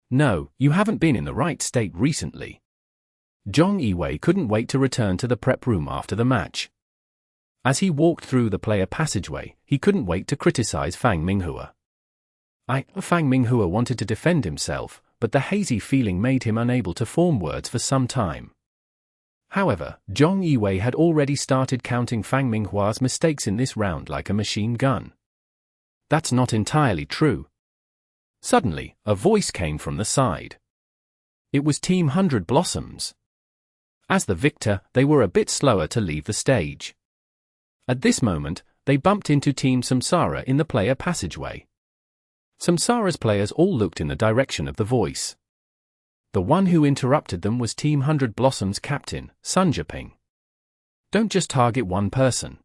No, you haven't been in the right state recently." Zhong Yiwei couldn't wait to return to the prep room after the match. As he walked through the player passageway, he couldn't wait to criticize Fang Minghua. Fang Minghua wanted to defend himself, but the hazy feeling made him unable to form words for some time. However, Zhong Yiwei had already started counting Fang Minghua's mistakes in this round like a machine gun. "That's not entirely true." Suddenly, a voice came from the side. It was Team 100 Blossoms. As the victor, they were a bit slower to leave the stage. At this moment, they bumped into Team Samsara in the player passageway. Samsara's players all looked in the direction of the voice. The one who interrupted them was Team 100 Blossom's captain, Sun Jiping. "Don't just target one person.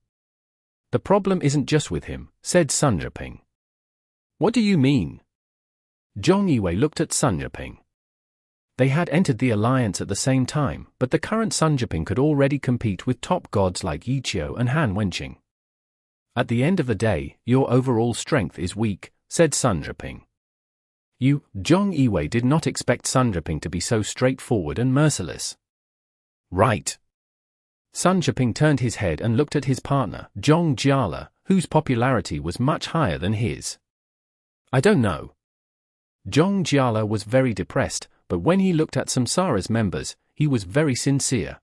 The problem isn't just with him," said Sun Jiping. "What do you mean?" Zhong Yiwei looked at Sun Jiping. They had entered the alliance at the same time, but the current Sun Jiping could already compete with top gods like Yiqiu and Han Wenqing. "At the end of the day, your overall strength is weak," said Sun Jiping. Zhong Yiwei did not expect Sun Jiping to be so straightforward and merciless. "Right." Sun Jiping turned his head and looked at his partner, Zhong Jiala, whose popularity was much higher than his. "I don't know." Zhong Jiala was very depressed, but when he looked at Samsara's members, he was very sincere.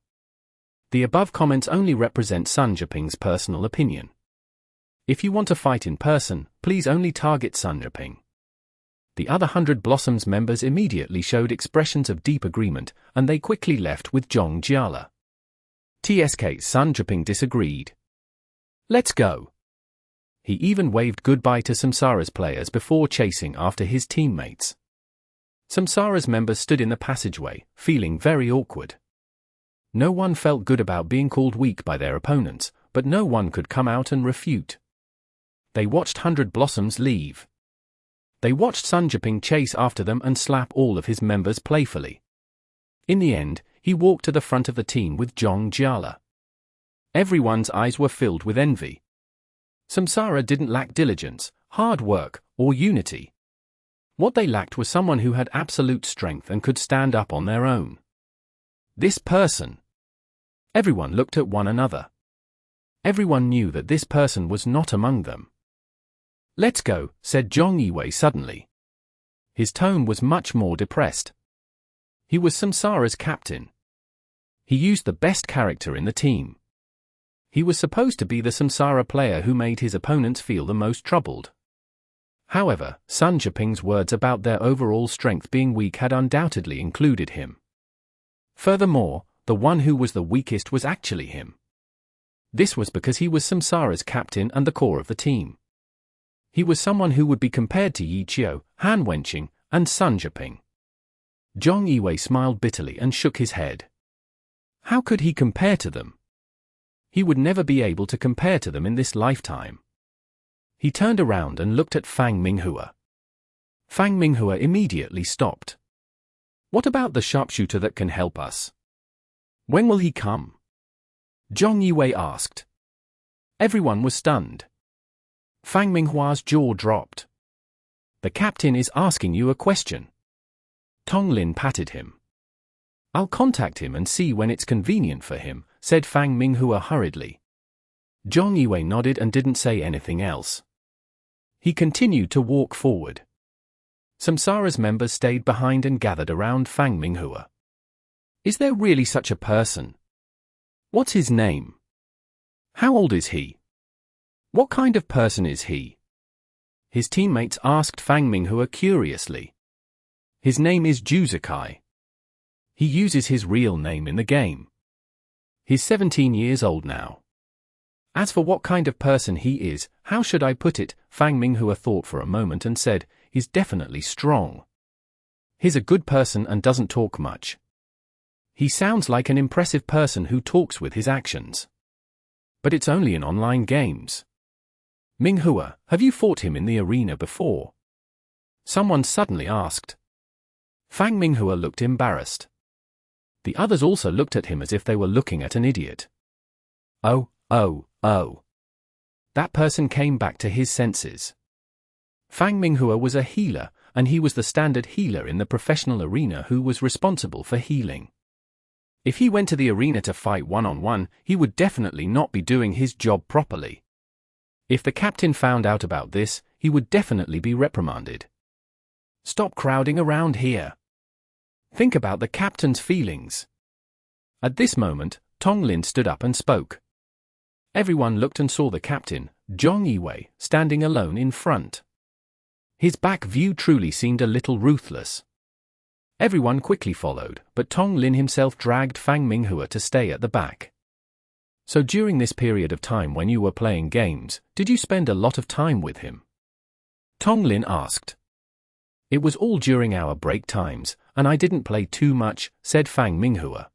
The above comments only represent Sun Jiping's personal opinion. If you want to fight in person, please only target Sun Jiping. The other 100 Blossoms members immediately showed expressions of deep agreement, and they quickly left with Zhong Jiala. Sun Jiping disagreed. "Let's go." He even waved goodbye to Samsara's players before chasing after his teammates. Samsara's members stood in the passageway, feeling very awkward. No one felt good about being called weak by their opponents, but no one could come out and refute. They watched 100 Blossoms leave. They watched Sun Jiping chase after them and slap all of his members playfully. In the end, he walked to the front of the team with Zhong Jiala. Everyone's eyes were filled with envy. Samsara didn't lack diligence, hard work, or unity. What they lacked was someone who had absolute strength and could stand up on their own. This person. Everyone looked at one another. Everyone knew that this person was not among them. "Let's go," said Zhong Yiwei suddenly. His tone was much more depressed. He was Samsara's captain. He used the best character in the team. He was supposed to be the Samsara player who made his opponents feel the most troubled. However, Sun Jiping's words about their overall strength being weak had undoubtedly included him. Furthermore, the one who was the weakest was actually him. This was because he was Samsara's captain and the core of the team. He was someone who would be compared to Yiqiu, Han Wenqing, and Sun Jiping. Zhong Yiwei smiled bitterly and shook his head. How could he compare to them? He would never be able to compare to them in this lifetime. He turned around and looked at Fang Minghua. Fang Minghua immediately stopped. "What about the sharpshooter that can help us? When will he come?" Zhong Yiwei asked. Everyone was stunned. Fang Minghua's jaw dropped. "The captain is asking you a question." Tong Lin patted him. "I'll contact him and see when it's convenient for him," said Fang Minghua hurriedly. Zhong Yiwei nodded and didn't say anything else. He continued to walk forward. Samsara's members stayed behind and gathered around Fang Minghua. Is there really such a person? What's his name? How old is he? What kind of person is he? His teammates asked Fang Minghua curiously. His name is Juzakai. He uses his real name in the game. He's 17 years old now. As for what kind of person he is, how should I put it? Fang Minghua thought for a moment and said, he's definitely strong. He's a good person and doesn't talk much. He sounds like an impressive person who talks with his actions. But it's only in online games. Minghua, have you fought him in the arena before? Someone suddenly asked. Fang Minghua looked embarrassed. The others also looked at him as if they were looking at an idiot. Oh. That person came back to his senses. Fang Minghua was a healer, and he was the standard healer in the professional arena who was responsible for healing. If he went to the arena to fight one-on-one, he would definitely not be doing his job properly. If the captain found out about this, he would definitely be reprimanded. Stop crowding around here. Think about the captain's feelings. At this moment, Tong Lin stood up and spoke. Everyone looked and saw the captain, Zhong Yiwei, standing alone in front. His back view truly seemed a little ruthless. Everyone quickly followed, but Tong Lin himself dragged Fang Minghua to stay at the back. So during this period of time when you were playing games, did you spend a lot of time with him? Tong Lin asked. It was all during our break times, and I didn't play too much, said Fang Minghua.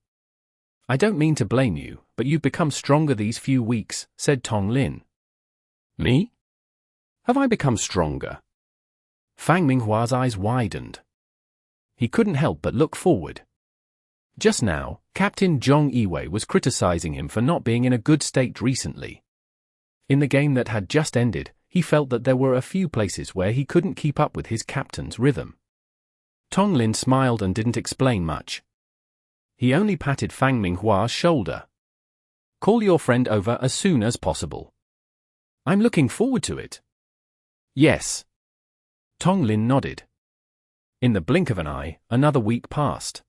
I don't mean to blame you, but you've become stronger these few weeks, said Tong Lin. Me? Have I become stronger? Fang Minghua's eyes widened. He couldn't help but look forward. Just now, Captain Zhong Yiwei was criticizing him for not being in a good state recently. In the game that had just ended, he felt that there were a few places where he couldn't keep up with his captain's rhythm. Tong Lin smiled and didn't explain much. He only patted Fang Minghua's shoulder. Call your friend over as soon as possible. I'm looking forward to it. Yes. Tong Lin nodded. In the blink of an eye, another week passed.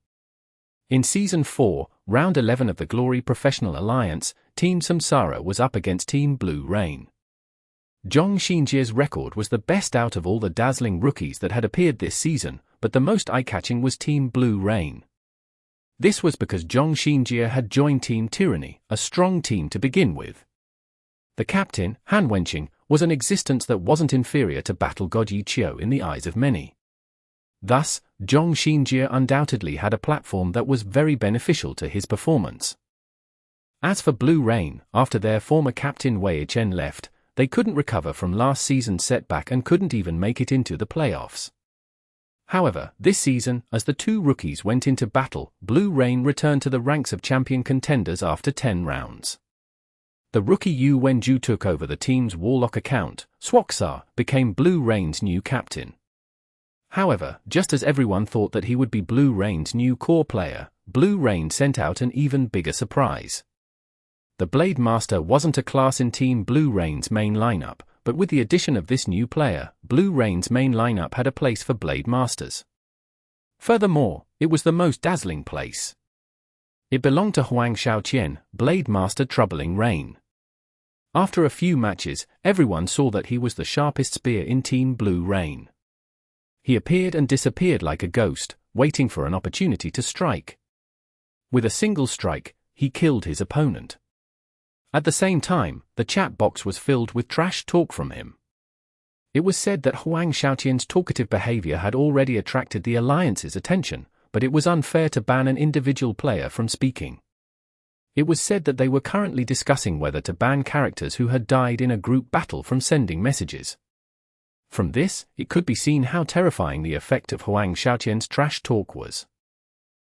In Season 4, Round 11 of the Glory Professional Alliance, Team Samsara was up against Team Blue Rain. Zhong Xinjie's record was the best out of all the dazzling rookies that had appeared this season, but the most eye-catching was Team Blue Rain. This was because Zhong Xinjie had joined Team Tyranny, a strong team to begin with. The captain, Han Wenqing, was an existence that wasn't inferior to Battle God Yi Qiu in the eyes of many. Thus, Zhong Xinjie undoubtedly had a platform that was very beneficial to his performance. As for Blue Rain, after their former captain Wei Chen left, they couldn't recover from last season's setback and couldn't even make it into the playoffs. However, this season, as the two rookies went into battle, Blue Rain returned to the ranks of champion contenders after 10 rounds. The rookie Yu Wenju took over the team's Warlock account. Swaksar became Blue Rain's new captain. However, just as everyone thought that he would be Blue Rain's new core player, Blue Rain sent out an even bigger surprise. The Blade Master wasn't a class in Team Blue Rain's main lineup, but with the addition of this new player, Blue Rain's main lineup had a place for Blade Masters. Furthermore, it was the most dazzling place. It belonged to Huang Shaoqian, Blade Master Troubling Rain. After a few matches, everyone saw that he was the sharpest spear in Team Blue Rain. He appeared and disappeared like a ghost, waiting for an opportunity to strike. With a single strike, he killed his opponent. At the same time, the chat box was filled with trash talk from him. It was said that Huang Shaoqian's talkative behavior had already attracted the Alliance's attention, but it was unfair to ban an individual player from speaking. It was said that they were currently discussing whether to ban characters who had died in a group battle from sending messages. From this, it could be seen how terrifying the effect of Huang Shaoqian's trash talk was.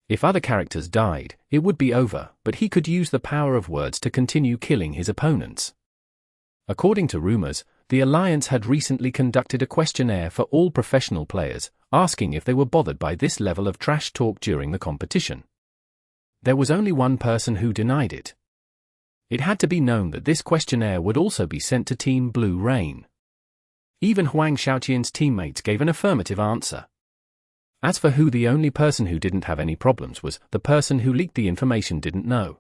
If other characters died, it would be over, but he could use the power of words to continue killing his opponents. According to rumors, the Alliance had recently conducted a questionnaire for all professional players, asking if they were bothered by this level of trash talk during the competition. There was only one person who denied it. It had to be known that this questionnaire would also be sent to Team Blue Rain. Even Huang Xiaoqian's teammates gave an affirmative answer. As for who the only person who didn't have any problems was, the person who leaked the information didn't know.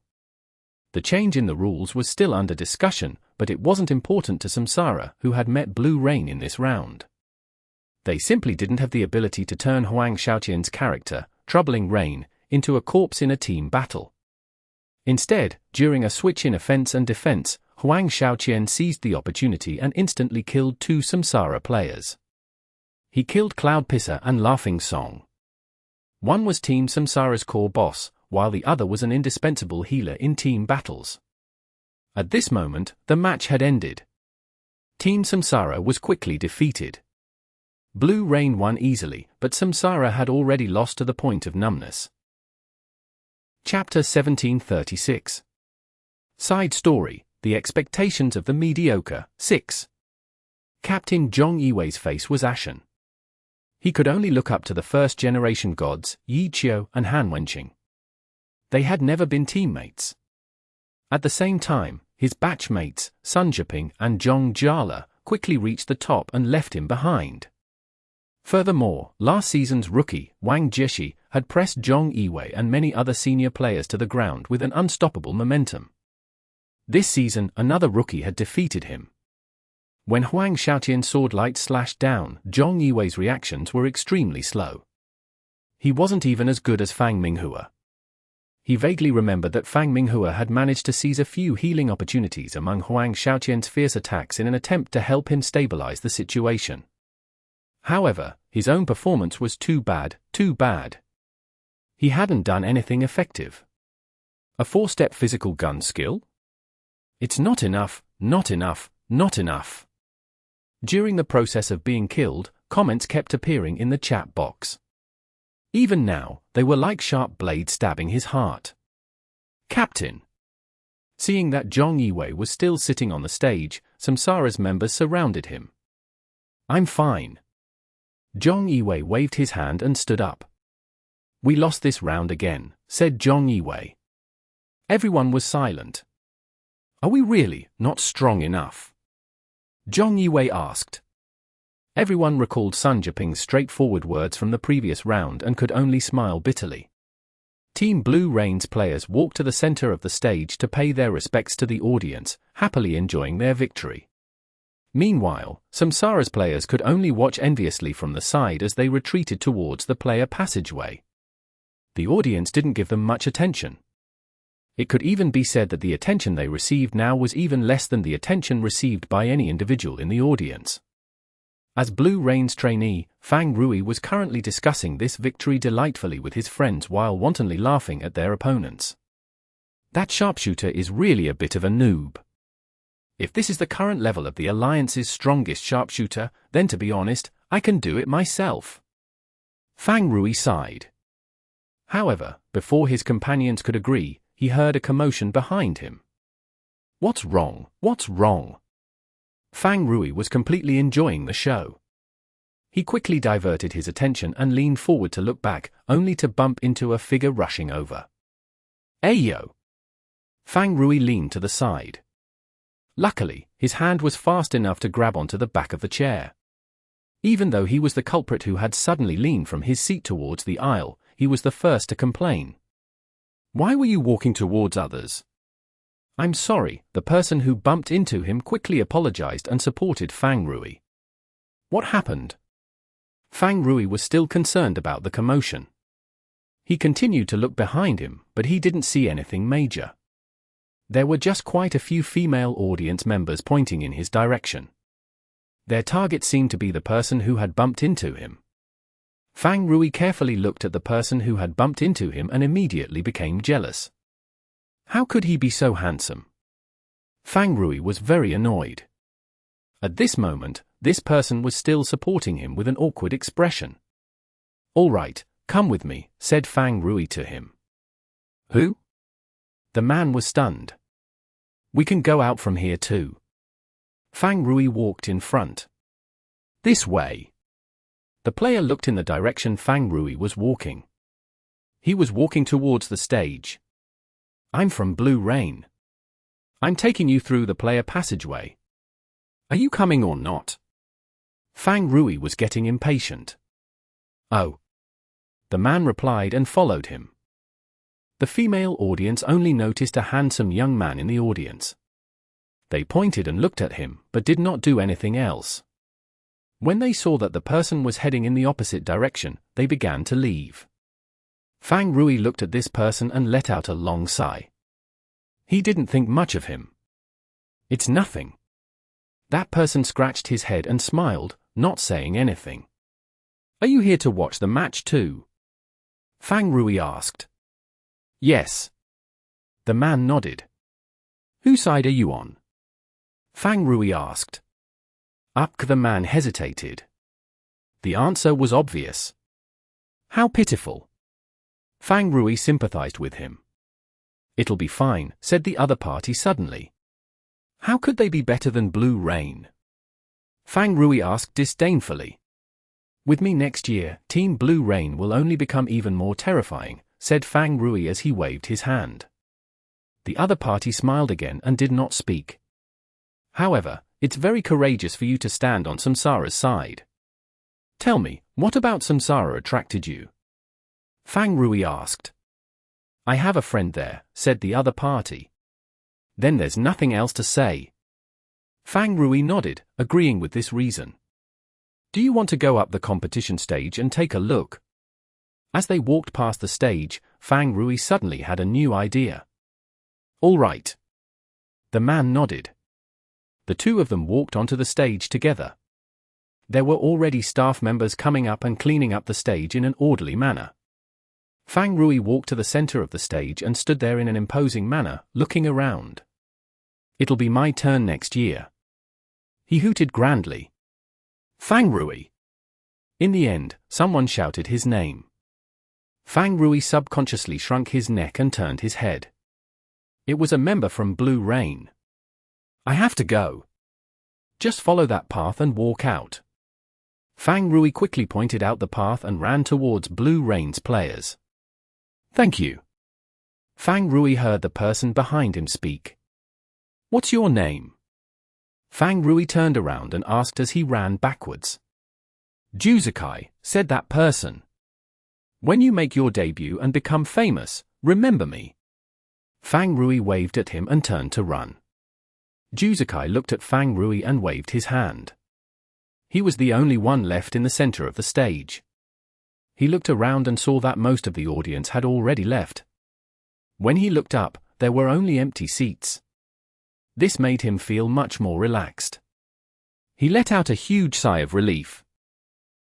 The change in the rules was still under discussion, but it wasn't important to Samsara, who had met Blue Rain in this round. They simply didn't have the ability to turn Huang Xiaoqian's character, Troubling Rain, into a corpse in a team battle. Instead, during a switch in offense and defense, Huang Xiaoqian seized the opportunity and instantly killed 2 Samsara players. He killed Cloud Pisser and Laughing Song. One was Team Samsara's core boss, while the other was an indispensable healer in team battles. At this moment, the match had ended. Team Samsara was quickly defeated. Blue Rain won easily, but Samsara had already lost to the point of numbness. Chapter 1736. Side Story, The Expectations of the Mediocre, 6. Captain Zhong Yiwei's face was ashen. He could only look up to the first-generation gods, Yi Qiu and Han Wenqing. They had never been teammates. At the same time, his batchmates, Sun Zhiping and Zhong Jiala, quickly reached the top and left him behind. Furthermore, last season's rookie, Wang Jieshi, had pressed Zhong Yiwei and many other senior players to the ground with an unstoppable momentum. This season, another rookie had defeated him. When Huang Xiaoqian's sword light slashed down, Zhong Yiwei's reactions were extremely slow. He wasn't even as good as Fang Minghua. He vaguely remembered that Fang Minghua had managed to seize a few healing opportunities among Huang Xiaoqian's fierce attacks in an attempt to help him stabilize the situation. However, his own performance was too bad, too bad. He hadn't done anything effective. A 4-step physical gun skill? It's not enough, not enough, not enough. During the process of being killed, comments kept appearing in the chat box. Even now, they were like sharp blades stabbing his heart. Captain. Seeing that Zhong Yiwei was still sitting on the stage, Samsara's members surrounded him. I'm fine. Zhong Yiwei waved his hand and stood up. We lost this round again, said Zhong Yiwei. Everyone was silent. Are we really not strong enough? Zhong Yiwei asked. Everyone recalled Sun Zhiping's straightforward words from the previous round and could only smile bitterly. Team Blue Rain's players walked to the center of the stage to pay their respects to the audience, happily enjoying their victory. Meanwhile, Samsara's players could only watch enviously from the side as they retreated towards the player passageway. The audience didn't give them much attention. It could even be said that the attention they received now was even less than the attention received by any individual in the audience. As Blue Rain's trainee, Fang Rui was currently discussing this victory delightfully with his friends while wantonly laughing at their opponents. That sharpshooter is really a bit of a noob. If this is the current level of the Alliance's strongest sharpshooter, then to be honest, I can do it myself. Fang Rui sighed. However, before his companions could agree, he heard a commotion behind him. What's wrong? What's wrong? Fang Rui was completely enjoying the show. He quickly diverted his attention and leaned forward to look back, only to bump into a figure rushing over. Ayo! Fang Rui leaned to the side. Luckily, his hand was fast enough to grab onto the back of the chair. Even though he was the culprit who had suddenly leaned from his seat towards the aisle, he was the first to complain. Why were you walking towards others? I'm sorry, the person who bumped into him quickly apologized and supported Fang Rui. What happened? Fang Rui was still concerned about the commotion. He continued to look behind him, but he didn't see anything major. There were just quite a few female audience members pointing in his direction. Their target seemed to be the person who had bumped into him. Fang Rui carefully looked at the person who had bumped into him and immediately became jealous. How could he be so handsome? Fang Rui was very annoyed. At this moment, this person was still supporting him with an awkward expression. All right, come with me, said Fang Rui to him. Who? The man was stunned. We can go out from here too. Fang Rui walked in front. This way. The player looked in the direction Fang Rui was walking. He was walking towards the stage. I'm from Blue Rain. I'm taking you through the player passageway. Are you coming or not? Fang Rui was getting impatient. "Oh," the man replied and followed him. The female audience only noticed a handsome young man in the audience. They pointed and looked at him, but did not do anything else. When they saw that the person was heading in the opposite direction, they began to leave. Fang Rui looked at this person and let out a long sigh. He didn't think much of him. "It's nothing." That person scratched his head and smiled, not saying anything. "Are you here to watch the match too?" Fang Rui asked. "Yes." The man nodded. "Whose side are you on?" Fang Rui asked. The man hesitated. The answer was obvious. "How pitiful." Fang Rui sympathized with him. "It'll be fine," said the other party suddenly. "How could they be better than Blue Rain?" Fang Rui asked disdainfully. "With me next year, Team Blue Rain will only become even more terrifying," said Fang Rui as he waved his hand. The other party smiled again and did not speak. "However, it's very courageous for you to stand on Samsara's side. Tell me, what about Samsara attracted you?" Fang Rui asked. "I have a friend there," said the other party. "Then there's nothing else to say." Fang Rui nodded, agreeing with this reason. "Do you want to go up the competition stage and take a look?" As they walked past the stage, Fang Rui suddenly had a new idea. "All right." The man nodded. The two of them walked onto the stage together. There were already staff members coming up and cleaning up the stage in an orderly manner. Fang Rui walked to the center of the stage and stood there in an imposing manner, looking around. "It'll be my turn next year." He hooted grandly. "Fang Rui!" In the end, someone shouted his name. Fang Rui subconsciously shrunk his neck and turned his head. It was a member from Blue Rain. "I have to go." "Just follow that path and walk out." Fang Rui quickly pointed out the path and ran towards Blue Rain's players. "Thank you." Fang Rui heard the person behind him speak. "What's your name?" Fang Rui turned around and asked as he ran backwards. "Juzakai," said that person. "When you make your debut and become famous, remember me." Fang Rui waved at him and turned to run. Juzakai looked at Fang Rui and waved his hand. He was the only one left in the center of the stage. He looked around and saw that most of the audience had already left. When he looked up, there were only empty seats. This made him feel much more relaxed. He let out a huge sigh of relief.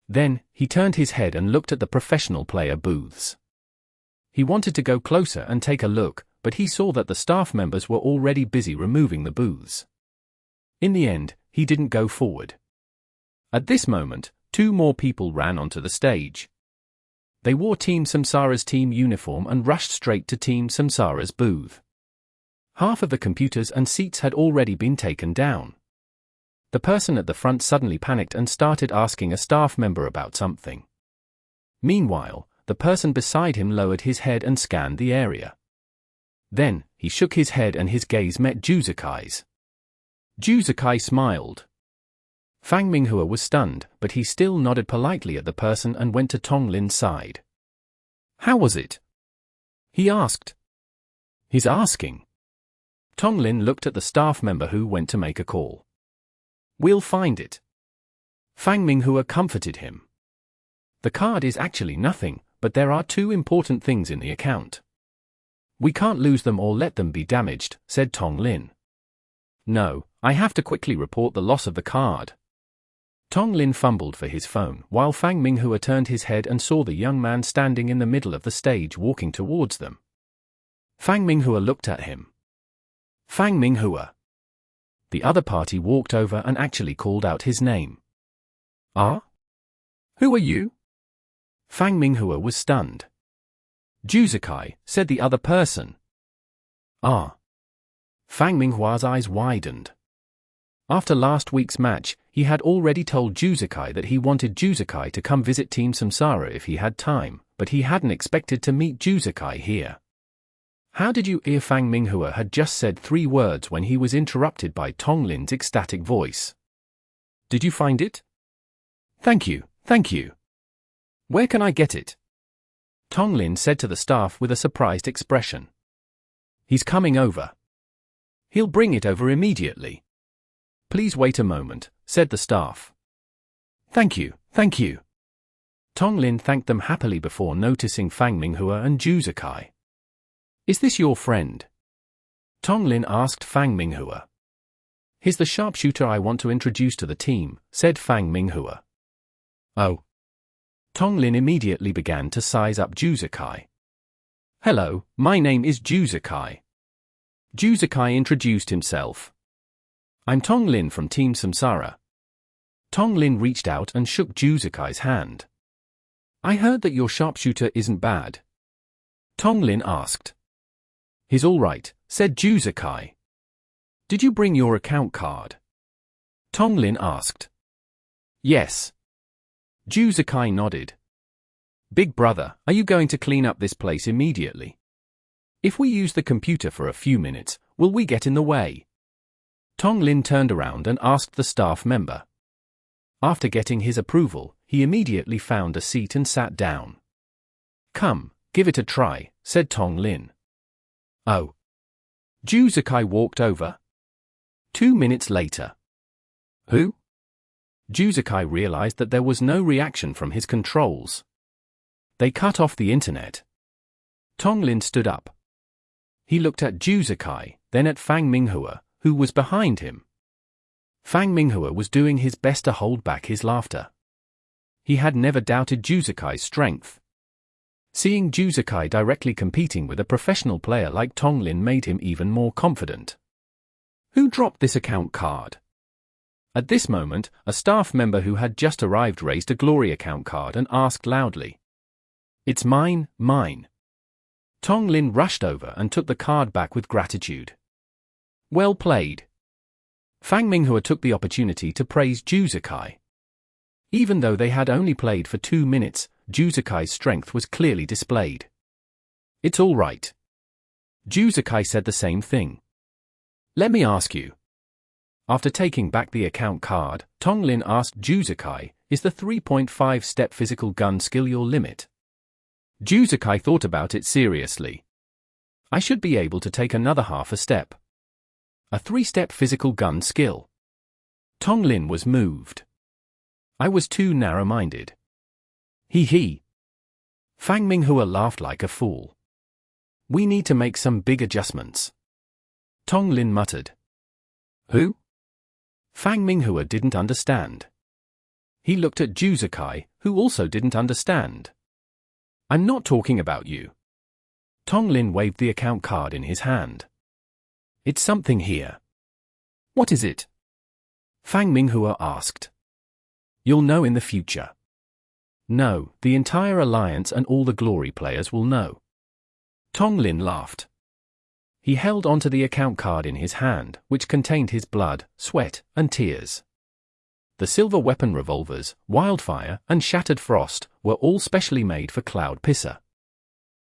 Then, he turned his head and looked at the professional player booths. He wanted to go closer and take a look, but he saw that the staff members were already busy removing the booths. In the end, he didn't go forward. At this moment, two more people ran onto the stage. They wore Team Samsara's team uniform and rushed straight to Team Samsara's booth. Half of the computers and seats had already been taken down. The person at the front suddenly panicked and started asking a staff member about something. Meanwhile, the person beside him lowered his head and scanned the area. Then, he shook his head and his gaze met Juzakai's. Juzakai smiled. Fang Minghua was stunned, but he still nodded politely at the person and went to Tong Lin's side. "How was it?" he asked. "He's asking." Tong Lin looked at the staff member who went to make a call. "We'll find it." Fang Minghua comforted him. "The card is actually nothing, but there are two important things in the account. We can't lose them or let them be damaged," said Tong Lin. "No, I have to quickly report the loss of the card." Tong Lin fumbled for his phone, while Fang Minghua turned his head and saw the young man standing in the middle of the stage walking towards them. Fang Minghua looked at him. "Fang Minghua." The other party walked over and actually called out his name. "Ah? Who are you?" Fang Minghua was stunned. "Juzakai," said the other person. "Ah." Fang Minghua's eyes widened. After last week's match, he had already told Juzakai that he wanted Juzakai to come visit Team Samsara if he had time, but he hadn't expected to meet Juzakai here. "How did you hear?" Fang Minghua had just said 3 words when he was interrupted by Tong Lin's ecstatic voice. "Did you find it?" Thank you, thank you. Where can I get it? Tong Lin said to the staff with a surprised expression. He's coming over. He'll bring it over immediately. Please wait a moment, said the staff. Thank you, thank you. Tong Lin thanked them happily before noticing Fang Minghua and Zhu Zikai. Is this your friend? Tong Lin asked Fang Minghua. He's the sharpshooter I want to introduce to the team, said Fang Minghua. Oh. Tong Lin immediately began to size up Zhu Zikai. Hello, my name is Zhu Zikai. Zhu Zikai introduced himself. I'm Tong Lin from Team Samsara. Tong Lin reached out and shook Zhu Zikai's hand. I heard that your sharpshooter isn't bad. Tong Lin asked. He's all right, said Zhu Zikai. Did you bring your account card? Tong Lin asked. Yes. Zhu Zikai nodded. Big brother, are you going to clean up this place immediately? If we use the computer for a few minutes, will we get in the way? Tong Lin turned around and asked the staff member. After getting his approval, he immediately found a seat and sat down. Come, give it a try, said Tong Lin. Oh. Zhu Zikai walked over. 2 minutes later. Who? Zhu Zikai realized that there was no reaction from his controls. They cut off the internet. Tong Lin stood up. He looked at Zhu Zikai, then at Fang Minghua, who was behind him. Fang Minghua was doing his best to hold back his laughter. He had never doubted Zhu Zikai's strength. Seeing Zhu Zikai directly competing with a professional player like Tong Lin made him even more confident. Who dropped this account card? At this moment, a staff member who had just arrived raised a glory account card and asked loudly. It's mine, mine. Tong Lin rushed over and took the card back with gratitude. Well played. Fang Minghua took the opportunity to praise Zhu Zikai. Even though they had only played for 2 minutes, Zhu Zikai's strength was clearly displayed. It's all right. Zhu Zikai said the same thing. Let me ask you. After taking back the account card, Tong Lin asked Zhu Zikai, is the 3.5-step physical gun skill your limit? Zhu Zikai thought about it seriously. I should be able to take another half a step. A 3-step physical gun skill. Tong Lin was moved. I was too narrow-minded. He. Fang Minghua laughed like a fool. We need to make some big adjustments. Tong Lin muttered. Who? Fang Minghua didn't understand. He looked at Zhu Zikai, who also didn't understand. I'm not talking about you. Tong Lin waved the account card in his hand. It's something here. What is it? Fang Minghua asked. You'll know in the future. No, the entire alliance and all the glory players will know. Tong Lin laughed. He held onto the account card in his hand, which contained his blood, sweat, and tears. The silver weapon revolvers, Wildfire, and Shattered Frost were all specially made for Cloud Pisser.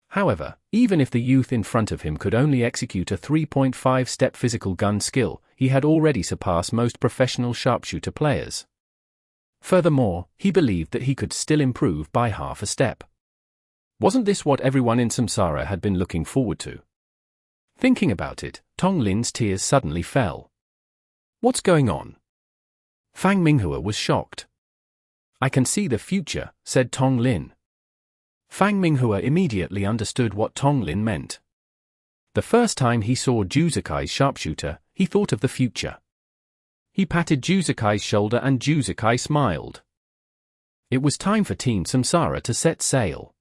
However, even if the youth in front of him could only execute a 3.5-step physical gun skill, he had already surpassed most professional sharpshooter players. Furthermore, he believed that he could still improve by half a step. Wasn't this what everyone in Samsara had been looking forward to? Thinking about it, Tong Lin's tears suddenly fell. What's going on? Fang Minghua was shocked. I can see the future, said Tong Lin. Fang Minghua immediately understood what Tong Lin meant. The first time he saw Zhu Zikai's sharpshooter, he thought of the future. He patted Zhu Zikai's shoulder and Zhu Zikai smiled. It was time for Team Samsara to set sail.